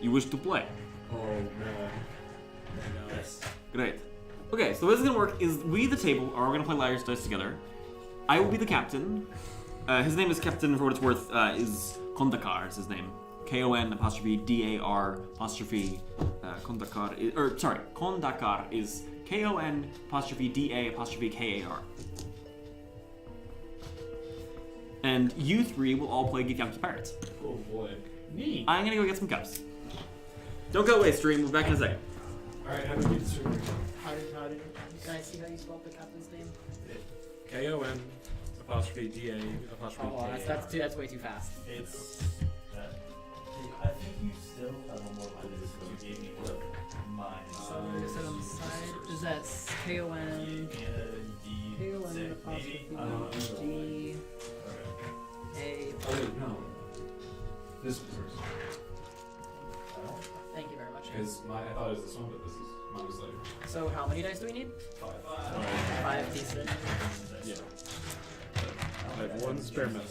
You wish to play. Oh, man. Yes. Great. Okay, so the way this is gonna work is we, the table, are gonna play Liar's Dice together. I will be the captain. His name is Captain, for what it's worth, is Kondakar is his name. Kondar apostrophe Kondakar Kondakar is KON apostrophe DA apostrophe KAR. And you 3 will all play Githyanki Pirates. Oh boy. Neat. I'm gonna go get some cups. Don't go away, stream. We'll be back in a second. Alright, how do we do this? How did can I see how you spelled the captain's name? KON apostrophe DA apostrophe Oh, that's way too fast. It's. I think you still have one more line. This is what you gave me. Mine. So is it on the side? Is that KON? KON apostrophe D A. Oh wait, no. This was first. Thank you very much. Because I thought it was this one, but this is mine was later. So how many dice do we need? 5. 5 decent. Yeah. I have one spare medal.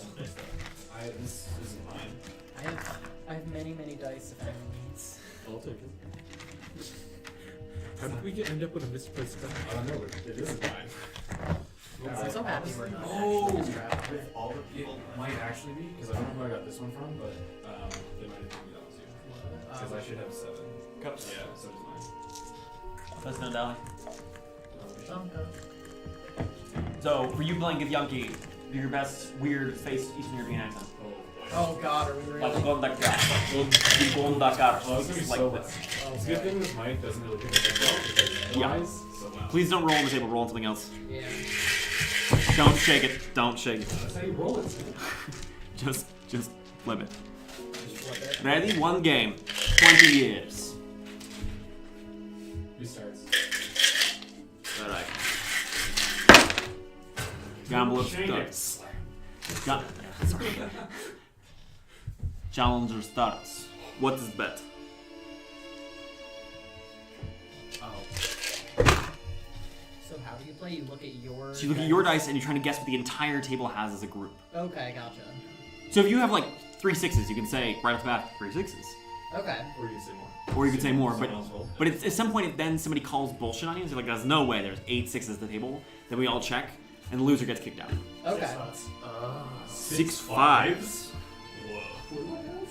This isn't mine. I have many dice if anyone needs. I'll take it. How did we end up with a misplaced spell? I don't know, it isn't mine. I'm so happy we're not Oh! actually strapped. With all the It people. might actually be, because I don't know who I got this one from, but they might have told me that was you. Because I should have 7 cups. Yeah, so does mine. That's no dolly. Okay. So, for you playing Githyanki, do your best weird face Eastern European accent. Oh god, are we Like really? Kondakar. Oh, it's gonna be Speaks like so this. It's a good thing this mic doesn't really pick up as well, because Yeah. otherwise, so loud. Please don't roll on the table, roll on something else. Yeah. Don't shake it. Don't shake it. That's how you roll it. Just flip it. Just flip it. Ready? One game. 20 years. Who starts? Alright. Gamble of Shake it. starts. Challenger starts. What is bet? Oh. So how do you play? You look at your. So you look at your dice and you're trying to guess what the entire table has as a group. Okay, gotcha. So if you have like 3 6s, you can say right off the bat 3 6s. Okay. Or you can say more. Or you could say more, but Someone else roll. it's, at some point, if then somebody calls bullshit on you, so like, there's no way, there's 8 sixes at the table, then we all check, and the loser gets kicked out. Okay. 6 fives. Whoa.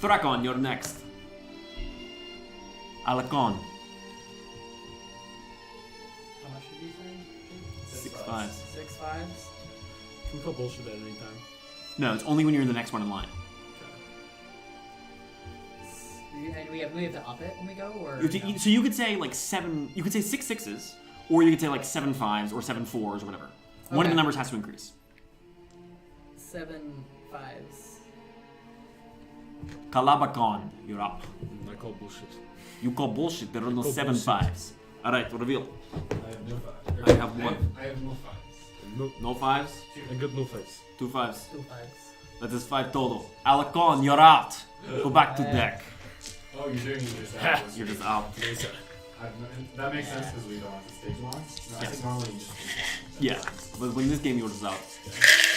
Thrakon, you're next. Alakon, How much did you say? 6 fives. 6 fives. Can we call bullshit at any time? No, it's only when you're the next one in line. We have to up it when we go, or You have to- no? So you could say like 7, you could say 6 sixes, or you could say like 7 fives or 7 fours or whatever. One of Okay. the numbers has to increase. 7 fives. Kalabakon, you're up. I call bullshit. You call bullshit, there are no Call 7 bullshit. fives. Alright, reveal. I have no fives. I have one. I have no fives. No, No fives? I got no fives. 2 fives. 2 fives. That is 5 total. Alakon, you're out. Go back to deck. Oh, you're doing it yourself. You're just out. Yes, That makes sense because we don't have to stage one. No, I Yes. think normally you just stage one. Yeah, but in this game you're just out.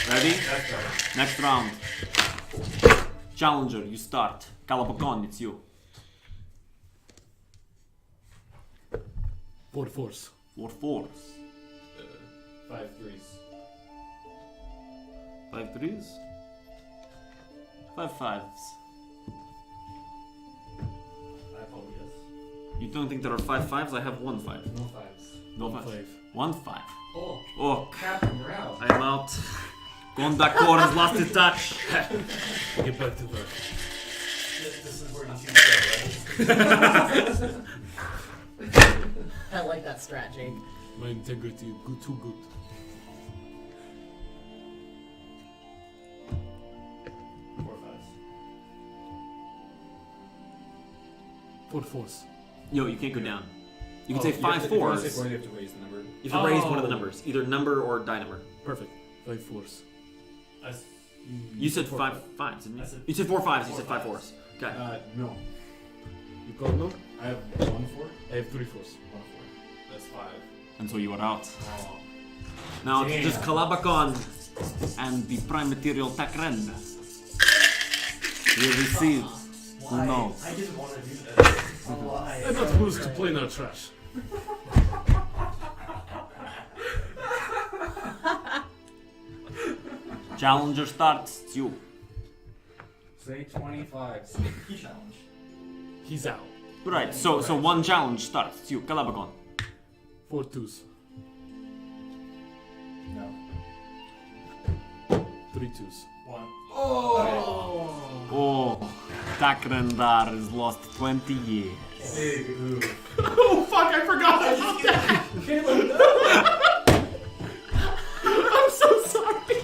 Ready? That's better. Next round. Challenger, you start. Kalabakon, it's you. 4 fours. 4 fours. 5 threes. 5 threes. 5 fives. I apologize. You don't think there are 5 fives? I have 1 5. No fives. No 1 5. 5. 1 5. Oh, Oh, Captain, you're out. I am out. Gondakor has lost his touch. Get back to work. This is where you two go, right? I like that strat, Jake. My integrity good, too good. Four fives. 4 fours. Yo, you can't go down. You can say Oh, you have 5 to- if you wanna say fours. four, you have to raise the number. You have to raise one of the Oh. numbers. Either number or die number. Perfect. 5 fours. You said four 5 fives, didn't you? I said You said 4 fives, you four said 5 fives. fours. Okay. No. You call no? I have 1 4. I have 3 fours. 1 4. That's 5. And so you are out. Oh. Now it's just Damn. Kalabakon and the prime material Takrend. You receive. Why? knows? I didn't want to do this. Why? I'm not supposed to play in our trash. Challenger starts. It's you. Say 25. He challenged. He's out. Right. So one challenge starts. It's you. Kalabakon. 4 twos. No. 3 twos. One. Oh, Takrendar has lost 20 years. Big ooh. Oh fuck! I forgot about that. I'm so sorry.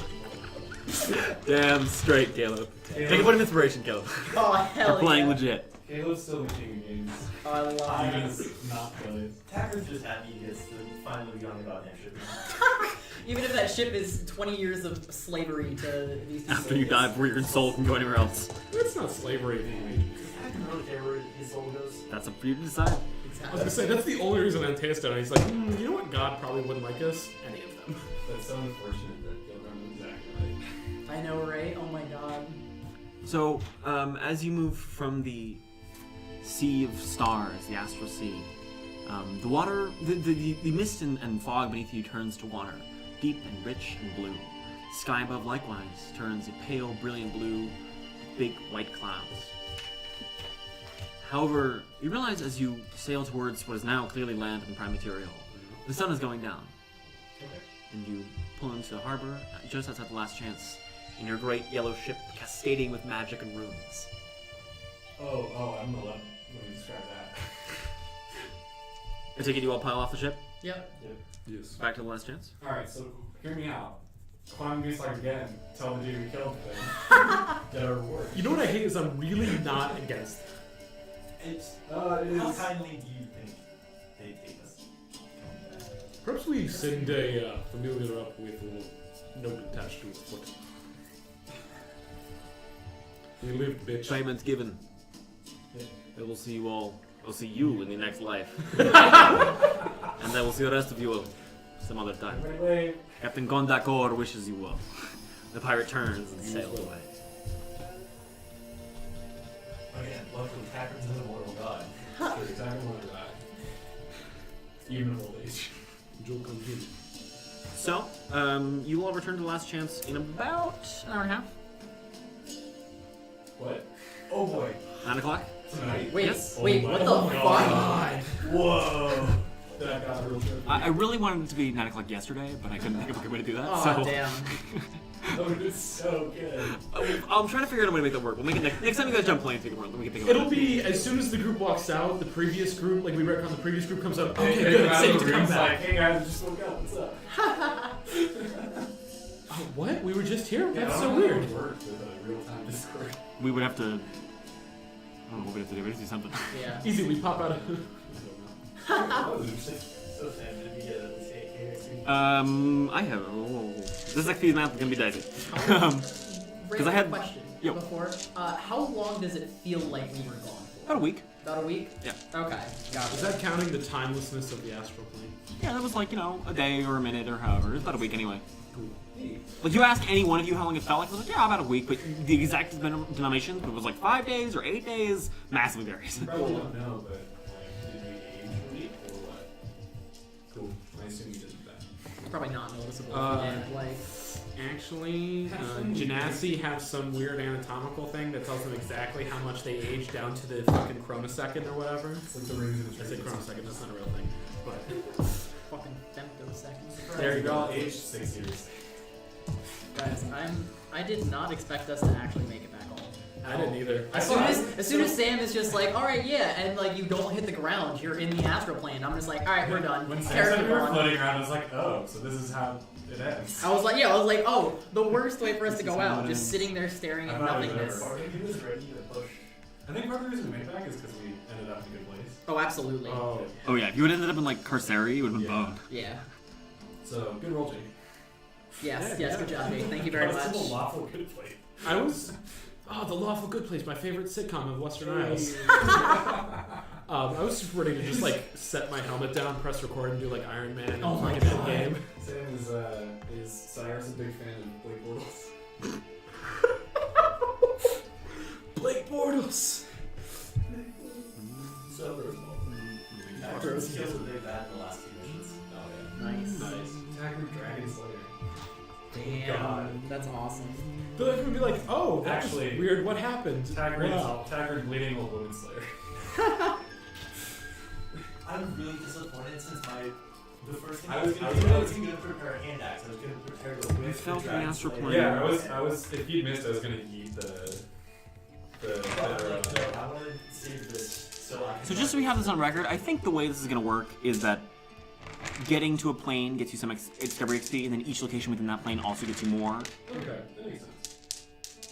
Damn straight, Caleb. Take a point of inspiration, Caleb. Oh, hell We're playing yeah. legit. Caleb's still the king of games. Oh, I love I- it. He's not played. Takrend's just happy he gets to finally be on the goddamn ship. Even if that ship is 20 years of slavery to these people. After you die, before your soul can go anywhere else. That's not slavery. Does Takrend really care where his soul goes? That's up for you to decide. I was gonna say that's the only reason Antaeus did it. He's like, you know what? God probably wouldn't like us. Any of them. That's so unfortunate that you'll remember exactly right. I know, right? Oh my god. So, as you move from the sea of stars, the astral sea, the water, the mist and fog beneath you turns to water, deep and rich and blue. The sky above likewise turns a pale, brilliant blue, with big white clouds. However, you realize as you sail towards what is now clearly land and prime material, the sun is going down. And you pull into the harbor just outside the last chance in your great yellow ship cascading with magic and runes. Oh, I'm 11 when you describe that. I take it you all pile off the ship? Yep. Yes. Back to the last chance? Alright, so hear me out. Climb Beanstalk again. Tell the dude we killed the thing. Get our reward. You know what I hate is I'm really not against it. It's It how is. kindly do you think they take us? Perhaps we send a familiar up with a little note attached to his foot. We lived, bitch. Payment given. I will see you all. I'll see you in the next life. And I will see the rest of you some other time. Wait. Captain Gondakor wishes you well. The pirate turns and sails away. Again, luckily Even of old age. Jewel comes in. So, you will return to the last chance in about an hour and a half. What? Oh boy. 9 o'clock. Tonight? Wait, Yes. wait, Oh what my the God. fuck? Whoa. That got real trippy. I really wanted it to be 9 o'clock yesterday, but I couldn't think of a good way to do that. Oh, so damn. That would be so good. I'm trying to figure out a way to make that work. We'll make it next time you guys jump planes. We can think of It'll it. be as soon as the group walks out, the previous group, like we retcon the previous group comes out. Hey, Okay, they good. come out Safe of to the come room's back. like, hey guys, I just woke up. What's up? Oh, what? We were just here? Yeah, That's I so don't know how weird. it works with a real-time Discord. We would have to. I don't know what we have to do. We have to do something. Yeah. Easy, we pop out of. That was interesting. So Sam, did we get a take here? I have. This XP math is gonna be dicey. Because I had- question Yep. before. How long does it feel like we were gone for? About a week. About a week? Yeah. Okay. Got Is it. that counting the timelessness of the astral plane? Yeah, that was like a day or a minute or however. It was about a week anyway. Cool. Like you asked any one of you how long it felt like. I was like, yeah, about a week. But the exact denominations, if it was like 5 days or 8 days, massively varies. You probably don't know, but like, did we age a week or what? Cool. I assume you didn't then. It's probably not noticeable. Uh, like, Actually, Genasi have some weird anatomical thing that tells them exactly how much they age down to the fucking chronosecond or whatever. It's like the rings of the I say trees. chronosecond, that's not a real thing. But fucking femtoseconds. There you We go. all aged 6 years. Guys, I did not expect us to actually make it back home. I didn't either. As soon as Sam is just like, all right, yeah, and like you don't hit the ground, you're in the astral plane. I'm just like, all right, we're done. When Sam Character said we were gone. floating around, I was like, oh, so this is how it ends. I was like, oh, the worst way for us to go out, just sitting there staring at I thought it was nothingness. over. Part of me was ready to push. I think part of the reason we made it back is because we ended up in a good place. Oh, absolutely. Oh, Oh yeah, if you would have ended up in like Carceri, it would have been Yeah. boned. Yeah. So, good roll, Jake. Yes, Yeah, yes, yeah. good job, Jake. Thank you very That's much. still a lawful good place. I was. Oh, The Lawful Good Place, my favorite sitcom of Western Isles. I was just ready to just like set my helmet down, press record, and do like Iron Man and Oh my fucking God. Endgame. Sam is Cyrus a big fan of Blake Bortles? Blake Bortles. So Takrend skills were very bad in the last 2 missions. Oh Nice. Nice. yeah. Takrend Dragon Slayer. Damn, God. that's awesome. But like, would be like, oh, that's Actually, weird. What happened? Wow. Takrend Bleeding Old Woman Slayer. I'm really disappointed since the first thing I I was- was I going was to do, gonna- I was going to prepare a hand axe. I was going to prepare to whip fell the from the dragon astral slayer. plane. Yeah, I was. If you'd missed, I was gonna eat the. But, like, no, I want to save this so I can. So just so we have this on record, I think the way this is going to work is that getting to a plane gets you some discovery XP, and then each location within that plane also gets you more. Okay, that makes sense.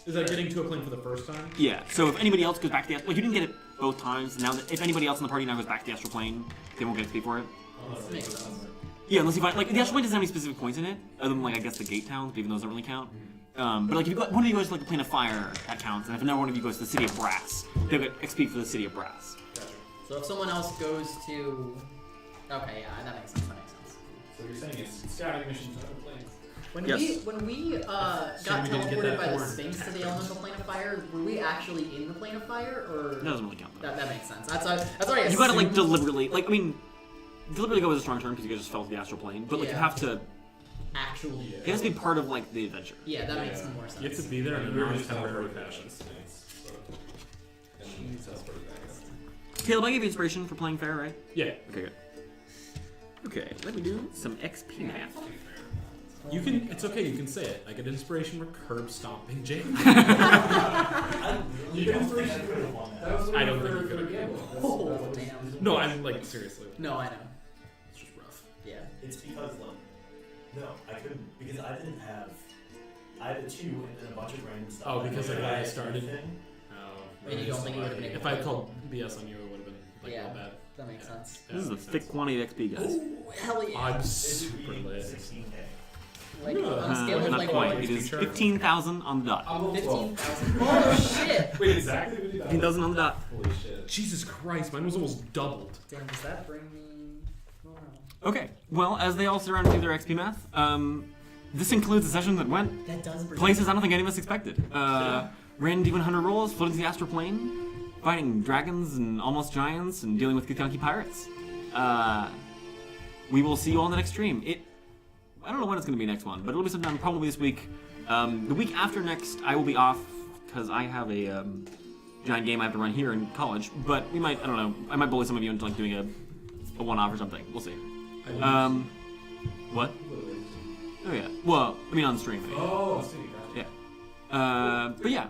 Is that getting to a plane for the first time? Yeah. So if anybody else goes back to the like you didn't get it both times. Now that if anybody else in the party now goes back to the astral plane, they won't get XP for it. Oh, That makes sense. Yeah, unless you find like the astral plane doesn't have any specific points in it, other than like I guess the gate towns, but even those don't really count. But like if you go, one of you goes to like the plane of fire, that counts, and if another one of you goes to the city of brass, they'll get XP for the city of brass. Gotcha. So if someone else goes to, okay, yeah, that makes sense. That makes sense. So you're saying it's scouting missions on the planes. When Yes. we got Shame we didn't get teleported that by the horn. Sphinx to the elemental plane of fire, were we actually in the plane of fire, or That doesn't really count. Though. that makes sense? That's what I You gotta like assumed. deliberately, like I mean, deliberately go with a strong term because you guys just fell to the astral plane, but like you Yeah. have to. actually. It has to be part of like the adventure. Yeah, that makes Yeah. more sense. You have to be there in a We were just non-temporary teleported fashion. fashion. And then teleported back. Caleb, I gave you inspiration for playing fair, right? Yeah. Okay, good. Okay, let me do some XP math. You can. It's okay. You can say it. I get inspiration for curb stomping Jake. I really don't think I could have won that. That was I don't for- think you for could. the gamble. Oh, damn. No, I'm like seriously. No, I know. It's just rough. Yeah. It's because, like, no, I couldn't, because I didn't have, I had a 2 and then a bunch of random stuff. Oh, because I of didn't when I have started? anything. Oh. And you don't think you would've been able If I had called BS on you, it would have been like Yeah. real bad. That makes Yeah. sense. This is a makes thick sense. quantity of XP, guys. Oh, hell yeah. I'm It would super be lit. 16K. Like, No, on a scale of not like quite. what? It is Feature. 15,000 on the dot. I'm level 15,000. Oh shit! Wait, exactly what did that? 15,000 on the dot. Holy shit. Jesus Christ, mine was almost doubled. Damn, does that bring me? Oh, no. Okay, well, as they all sit around and do their XP math, this includes a session that went That does bring places I don't think any of us expected. Ran D100 rolls, floating to the astral plane, fighting dragons and almost giants, and dealing with Githyanki pirates. we will see you all in the next stream. I don't know when it's going to be next one, but it'll be sometime probably this week. The week after next, I will be off because I have a giant game I have to run here in college. But we might, I don't know, I might bully some of you into like doing a one-off or something. We'll see. What? Oh yeah. Well, I mean on stream. Oh, I see. Gotcha. Yeah. But yeah.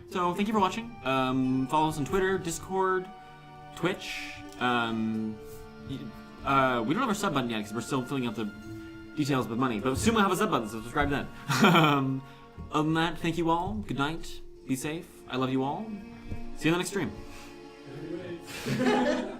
So thank you for watching. Follow us on Twitter, Discord, Twitch. We don't have our sub button yet because we're still filling out the details with money. But soon we'll have a sub button, so subscribe then. Other than that, thank you all. Good night. Be safe. I love you all. See you on the next stream. Anyway.